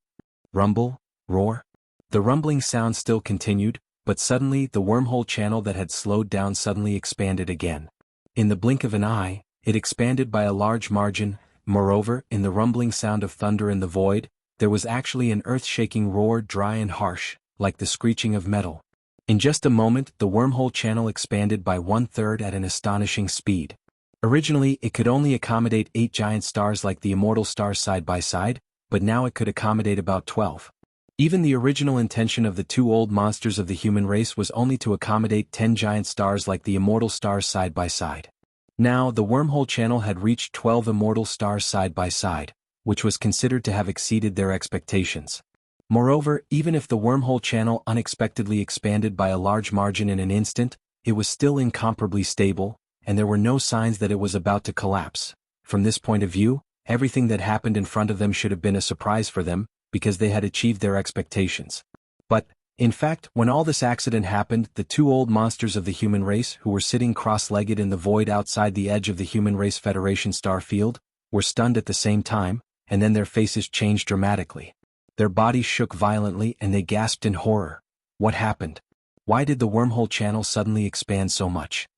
Rumble. Roar. The rumbling sound still continued, but suddenly the wormhole channel that had slowed down suddenly expanded again. In the blink of an eye, it expanded by a large margin. Moreover, in the rumbling sound of thunder in the void, there was actually an earth-shaking roar, dry and harsh, like the screeching of metal. In just a moment, the wormhole channel expanded by 1/3 at an astonishing speed. Originally, it could only accommodate 8 giant stars like the immortal stars side by side, but now it could accommodate about 12. Even the original intention of the two old monsters of the human race was only to accommodate 10 giant stars like the immortal stars side by side. Now, the wormhole channel had reached 12 immortal stars side by side, which was considered to have exceeded their expectations. Moreover, even if the wormhole channel unexpectedly expanded by a large margin in an instant, it was still incomparably stable, and there were no signs that it was about to collapse. From this point of view, everything that happened in front of them should have been a surprise for them, because they had achieved their expectations. But, In fact, when all this accident happened, the two old monsters of the human race who were sitting cross-legged in the void outside the edge of the Human Race Federation star field were stunned at the same time, and then their faces changed dramatically. Their bodies shook violently and they gasped in horror. What happened? Why did the wormhole channel suddenly expand so much?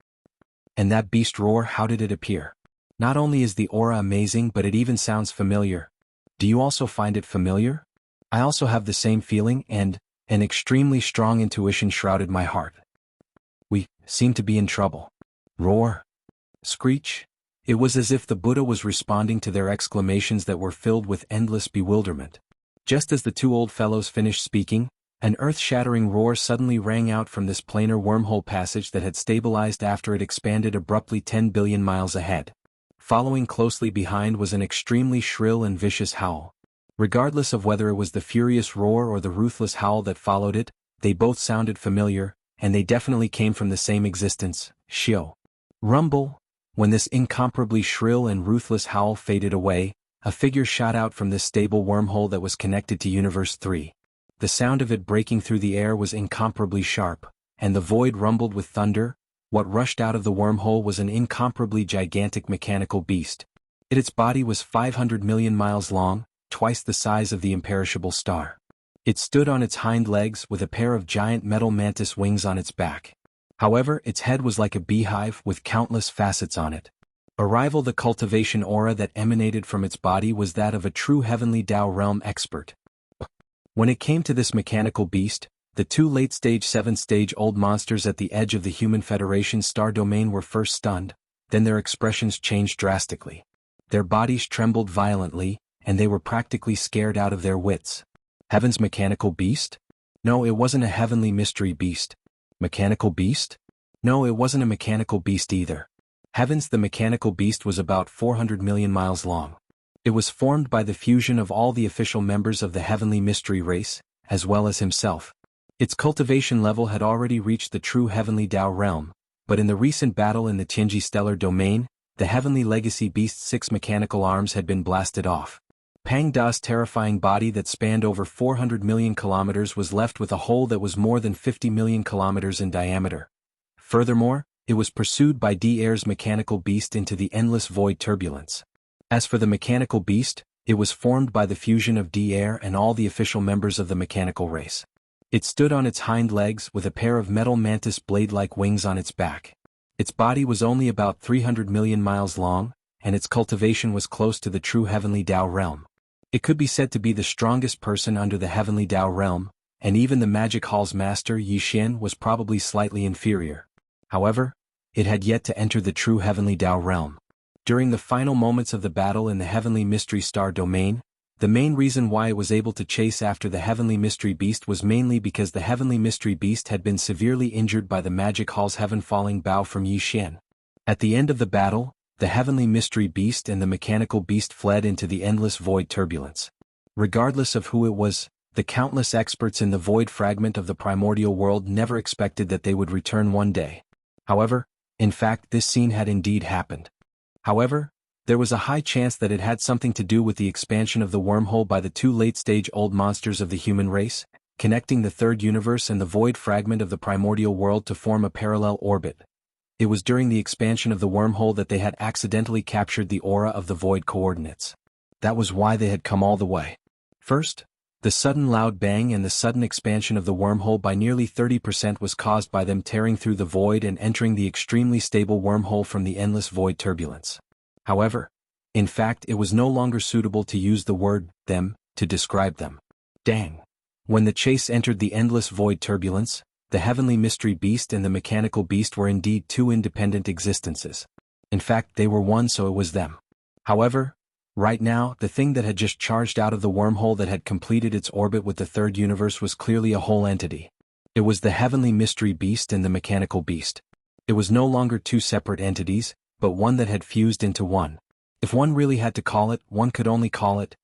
And that beast roar, how did it appear? Not only is the aura amazing, but it even sounds familiar. Do you also find it familiar? I also have the same feeling, and an extremely strong intuition shrouded my heart. We seem to be in trouble. Roar. Screech. It was as if the Buddha was responding to their exclamations that were filled with endless bewilderment. Just as the two old fellows finished speaking, an earth-shattering roar suddenly rang out from this planar wormhole passage that had stabilized after it expanded abruptly 10 billion miles ahead. Following closely behind was an extremely shrill and vicious howl. Regardless of whether it was the furious roar or the ruthless howl that followed it, they both sounded familiar, and they definitely came from the same existence, Shio. Rumble. When this incomparably shrill and ruthless howl faded away, a figure shot out from this stable wormhole that was connected to Universe 3. The sound of it breaking through the air was incomparably sharp, and the void rumbled with thunder. What rushed out of the wormhole was an incomparably gigantic mechanical beast. Its body was 500 million miles long, twice the size of the imperishable star. It stood on its hind legs with a pair of giant metal mantis wings on its back. However, its head was like a beehive with countless facets on it. Arrival. The cultivation aura that emanated from its body was that of a true heavenly Tao realm expert. When it came to this mechanical beast, the two late-stage 7th-stage-old monsters at the edge of the Human Federation star domain were first stunned, then their expressions changed drastically. Their bodies trembled violently, and they were practically scared out of their wits. Heaven's mechanical beast? No, it wasn't a heavenly mystery beast. Mechanical beast? No, it wasn't a mechanical beast either. Heaven's the mechanical beast was about 400 million miles long. It was formed by the fusion of all the official members of the heavenly mystery race, as well as himself. Its cultivation level had already reached the true heavenly Tao realm, but in the recent battle in the Tianji stellar domain, the heavenly legacy beast's 6 mechanical arms had been blasted off. Pang Da's terrifying body that spanned over 400 million kilometers was left with a hole that was more than 50 million kilometers in diameter. Furthermore, it was pursued by D-Air's mechanical beast into the endless void turbulence. As for the mechanical beast, it was formed by the fusion of D-Air and all the official members of the mechanical race. It stood on its hind legs with a pair of metal mantis blade-like wings on its back. Its body was only about 300 million miles long, and its cultivation was close to the true heavenly Tao realm. It could be said to be the strongest person under the heavenly Tao realm, and even the Magic Hall's master Yi Xian was probably slightly inferior. However, it had yet to enter the true heavenly Tao realm. During the final moments of the battle in the heavenly mystery star domain, the main reason why it was able to chase after the heavenly mystery beast was mainly because the heavenly mystery beast had been severely injured by the Magic Hall's heaven-falling bow from Yi Xian. At the end of the battle, the heavenly mystery beast and the mechanical beast fled into the endless void turbulence. Regardless of who it was, the countless experts in the void fragment of the primordial world never expected that they would return one day. However, in fact, this scene had indeed happened. However, there was a high chance that it had something to do with the expansion of the wormhole by the two late-stage old monsters of the human race, connecting the third universe and the void fragment of the primordial world to form a parallel orbit. It was during the expansion of the wormhole that they had accidentally captured the aura of the void coordinates. That was why they had come all the way. First, the sudden loud bang and the sudden expansion of the wormhole by nearly 30% was caused by them tearing through the void and entering the extremely stable wormhole from the endless void turbulence. However, in fact, it was no longer suitable to use the word them to describe them. Dang. When the chase entered the endless void turbulence, the heavenly mystery beast and the mechanical beast were indeed two independent existences. In fact, they were one, so it was them. However, right now, the thing that had just charged out of the wormhole that had completed its orbit with the third universe was clearly a whole entity. It was the heavenly mystery beast and the mechanical beast. It was no longer two separate entities, but one that had fused into one. If one really had to call it, one could only call it.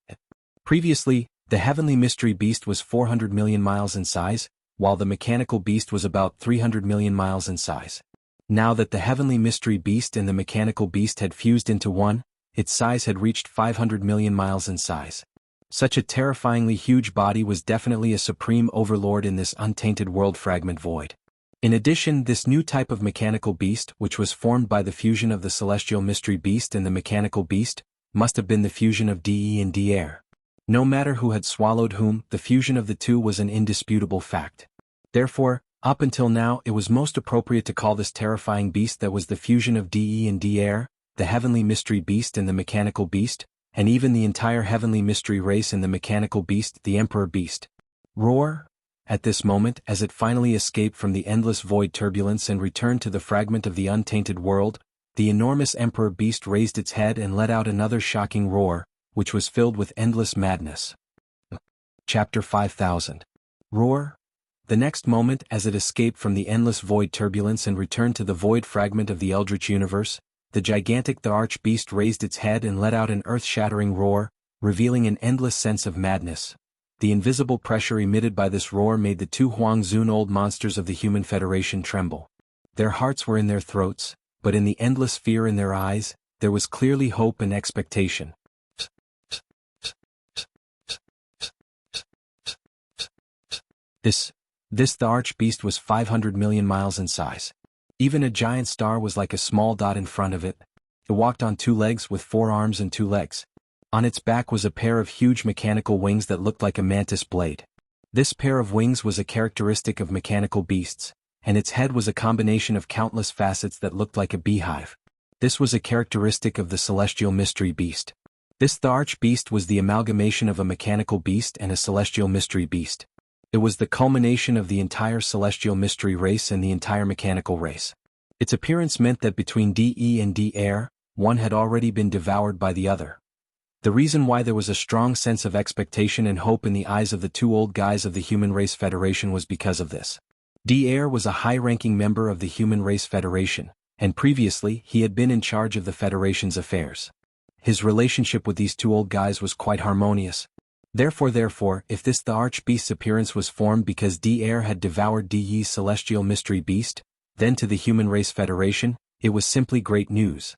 Previously, the heavenly mystery beast was 400 million miles in size, while the mechanical beast was about 300 million miles in size. Now that the heavenly mystery beast and the mechanical beast had fused into one, its size had reached 500 million miles in size. Such a terrifyingly huge body was definitely a supreme overlord in this untainted world fragment void. In addition, this new type of mechanical beast, which was formed by the fusion of the celestial mystery beast and the mechanical beast, must have been the fusion of DE and D-Air. No matter who had swallowed whom, the fusion of the two was an indisputable fact. Therefore, up until now it was most appropriate to call this terrifying beast that was the fusion of DE and D-Air, the heavenly mystery beast and the mechanical beast, and even the entire heavenly mystery race and the mechanical beast, the Emperor Beast. Roar! At this moment, as it finally escaped from the endless void turbulence and returned to the fragment of the untainted world, the enormous Emperor Beast raised its head and let out another shocking roar, which was filled with endless madness. Chapter 5000. Roar! The next moment, as it escaped from the endless void turbulence and returned to the void fragment of the Eldritch universe, the gigantic the Archbeast raised its head and let out an earth-shattering roar, revealing an endless sense of madness. The invisible pressure emitted by this roar made the two Huangzun old monsters of the Human Federation tremble. Their hearts were in their throats, but in the endless fear in their eyes, there was clearly hope and expectation. This the Archbeast was 500 million miles in size. Even a giant star was like a small dot in front of it. It walked on two legs with 4 arms and 2 legs. On its back was a pair of huge mechanical wings that looked like a mantis blade. This pair of wings was a characteristic of mechanical beasts, and its head was a combination of countless facets that looked like a beehive. This was a characteristic of the celestial mystery beast. This the Archbeast was the amalgamation of a mechanical beast and a celestial mystery beast. It was the culmination of the entire celestial mystery race and the entire mechanical race. Its appearance meant that between DE and D-Air, one had already been devoured by the other. The reason why there was a strong sense of expectation and hope in the eyes of the two old guys of the Human Race Federation was because of this. D-Air was a high-ranking member of the Human Race Federation, and previously he had been in charge of the Federation's affairs. His relationship with these two old guys was quite harmonious. Therefore, if this the Archbeast's appearance was formed because D-Air had devoured DE's celestial mystery beast, then to the Human Race Federation, it was simply great news.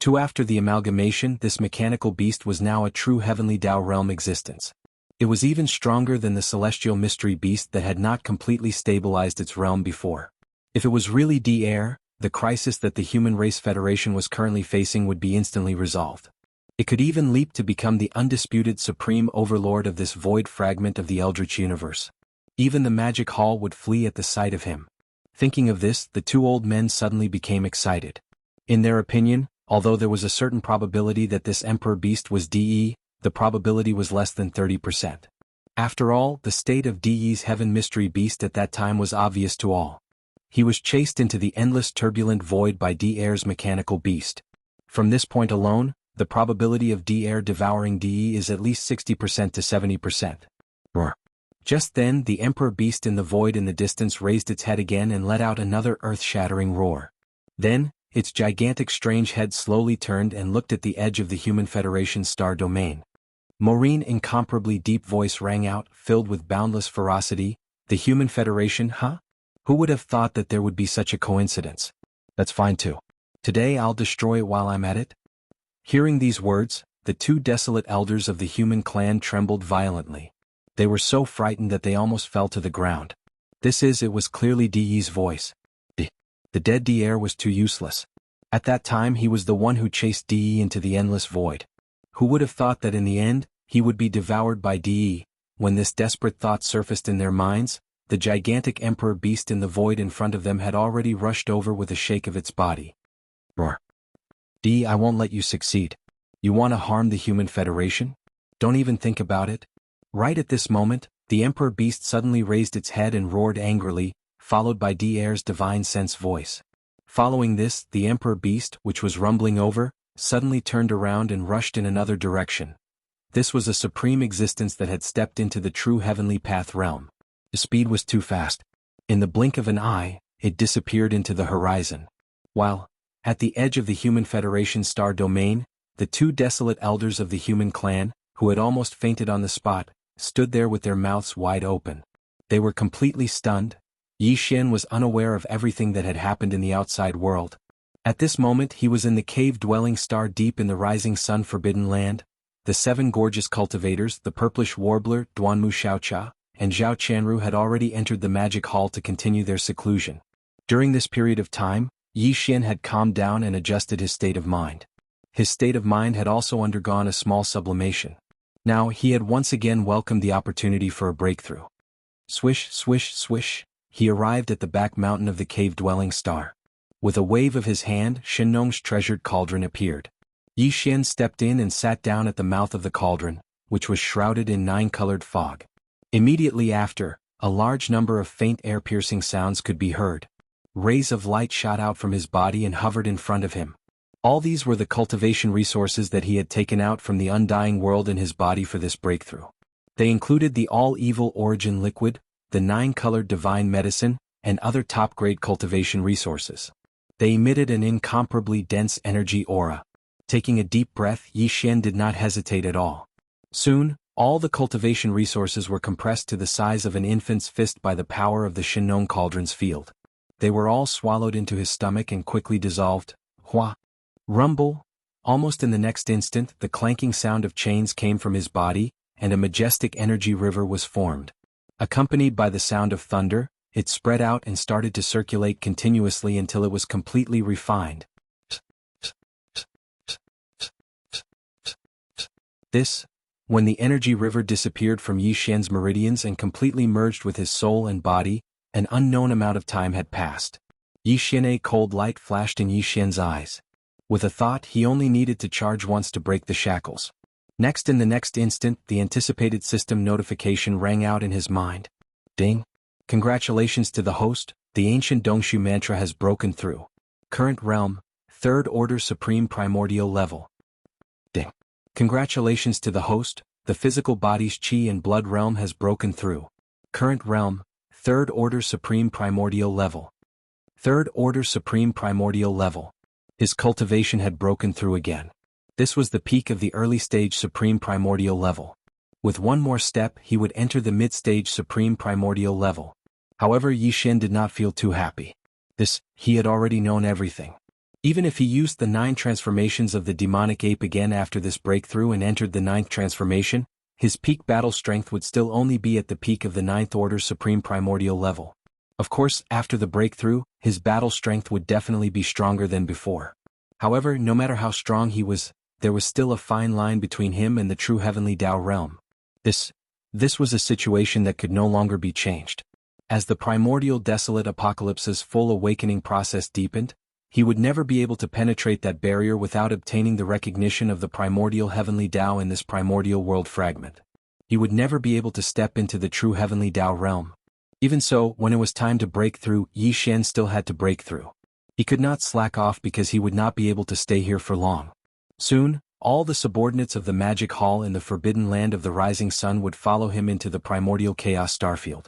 After the amalgamation, this mechanical beast was now a true heavenly Tao realm existence. It was even stronger than the celestial mystery beast that had not completely stabilized its realm before. If it was really D-Air, the crisis that the Human Race Federation was currently facing would be instantly resolved. It could even leap to become the undisputed supreme overlord of this void fragment of the Eldritch universe. Even the magic hall would flee at the sight of him. Thinking of this, the two old men suddenly became excited. In their opinion, although there was a certain probability that this Emperor Beast was DE, the probability was less than 30%. After all, the state of DE's Heaven Mystery Beast at that time was obvious to all. He was chased into the endless turbulent void by D-Air's mechanical beast. From this point alone, the probability of D-Air devouring DE is at least 60% to 70%. Roar. Just then, the Emperor Beast in the void in the distance raised its head again and let out another earth-shattering roar. Then, its gigantic strange head slowly turned and looked at the edge of the Human Federation's star domain. Maureen's incomparably deep voice rang out, filled with boundless ferocity. The Human Federation, huh? Who would have thought that there would be such a coincidence? That's fine too. Today I'll destroy it while I'm at it. Hearing these words, the two desolate elders of the human clan trembled violently. They were so frightened that they almost fell to the ground. It was clearly DE's voice. The dead D-Air was too useless. At that time he was the one who chased DE into the endless void. Who would have thought that in the end, he would be devoured by DE? When this desperate thought surfaced in their minds, the gigantic Emperor Beast in the void in front of them had already rushed over with a shake of its body. Roar. D, I won't let you succeed. You want to harm the Human Federation? Don't even think about it. Right at this moment, the Emperor Beast suddenly raised its head and roared angrily, followed by D-Air's divine sense voice. Following this, the Emperor Beast, which was rumbling over, suddenly turned around and rushed in another direction. This was a supreme existence that had stepped into the true heavenly path realm. The speed was too fast. In the blink of an eye, it disappeared into the horizon. While, at the edge of the Human Federation star domain, the two desolate elders of the human clan, who had almost fainted on the spot, stood there with their mouths wide open. They were completely stunned. Yi Xian was unaware of everything that had happened in the outside world. At this moment he was in the cave-dwelling star deep in the rising sun forbidden land. the 7 gorgeous cultivators, the purplish warbler, Duanmu Xiaocha, and Zhao Qianru had already entered the magic hall to continue their seclusion. During this period of time, Yi Xian had calmed down and adjusted his state of mind. His state of mind had also undergone a small sublimation. Now he had once again welcomed the opportunity for a breakthrough. Swish, swish, swish, he arrived at the back mountain of the cave-dwelling star. With a wave of his hand, Shenong's treasured cauldron appeared. Yi Xian stepped in and sat down at the mouth of the cauldron, which was shrouded in 9-colored fog. Immediately after, a large number of faint air-piercing sounds could be heard. Rays of light shot out from his body and hovered in front of him. All these were the cultivation resources that he had taken out from the undying world in his body for this breakthrough. They included the all-evil origin liquid, the 9-colored divine medicine, and other top-grade cultivation resources. They emitted an incomparably dense energy aura. Taking a deep breath, Yi Xian did not hesitate at all. Soon, all the cultivation resources were compressed to the size of an infant's fist by the power of the Shenong cauldron's field. They were all swallowed into his stomach and quickly dissolved. Hua! Rumble! Almost in the next instant, the clanking sound of chains came from his body, and a majestic energy river was formed. Accompanied by the sound of thunder, it spread out and started to circulate continuously until it was completely refined. When the energy river disappeared from Yi Xian's meridians and completely merged with his soul and body, an unknown amount of time had passed. Yi Xian, a cold light flashed in Yi Xian's eyes. With a thought, he only needed to charge once to break the shackles. Next, in the next instant, the anticipated system notification rang out in his mind. Ding! Congratulations to the host, the ancient Dongshu mantra has broken through. Current realm, 3rd order supreme primordial level. Ding! Congratulations to the host, the physical body's chi and blood realm has broken through. Current realm, 3rd order supreme primordial level. 3rd order supreme primordial level. His cultivation had broken through again. This was the peak of the early stage supreme primordial level. With one more step, he would enter the mid-stage supreme primordial level. However, Yi Xian did not feel too happy. He had already known everything. Even if he used the 9 transformations of the demonic ape again after this breakthrough and entered the 9th transformation, his peak battle strength would still only be at the peak of the 9th order supreme primordial level. Of course, after the breakthrough, his battle strength would definitely be stronger than before. However, no matter how strong he was, there was still a fine line between him and the true heavenly Tao realm. This was a situation that could no longer be changed. As the primordial desolate apocalypse's full awakening process deepened, he would never be able to penetrate that barrier without obtaining the recognition of the primordial heavenly Tao in this primordial world fragment. He would never be able to step into the true heavenly Tao realm. Even so, when it was time to break through, Yi Xian still had to break through. He could not slack off because he would not be able to stay here for long. Soon, all the subordinates of the magic hall in the forbidden land of the rising sun would follow him into the primordial chaos starfield.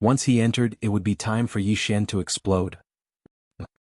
Once he entered, it would be time for Yi Xian to explode.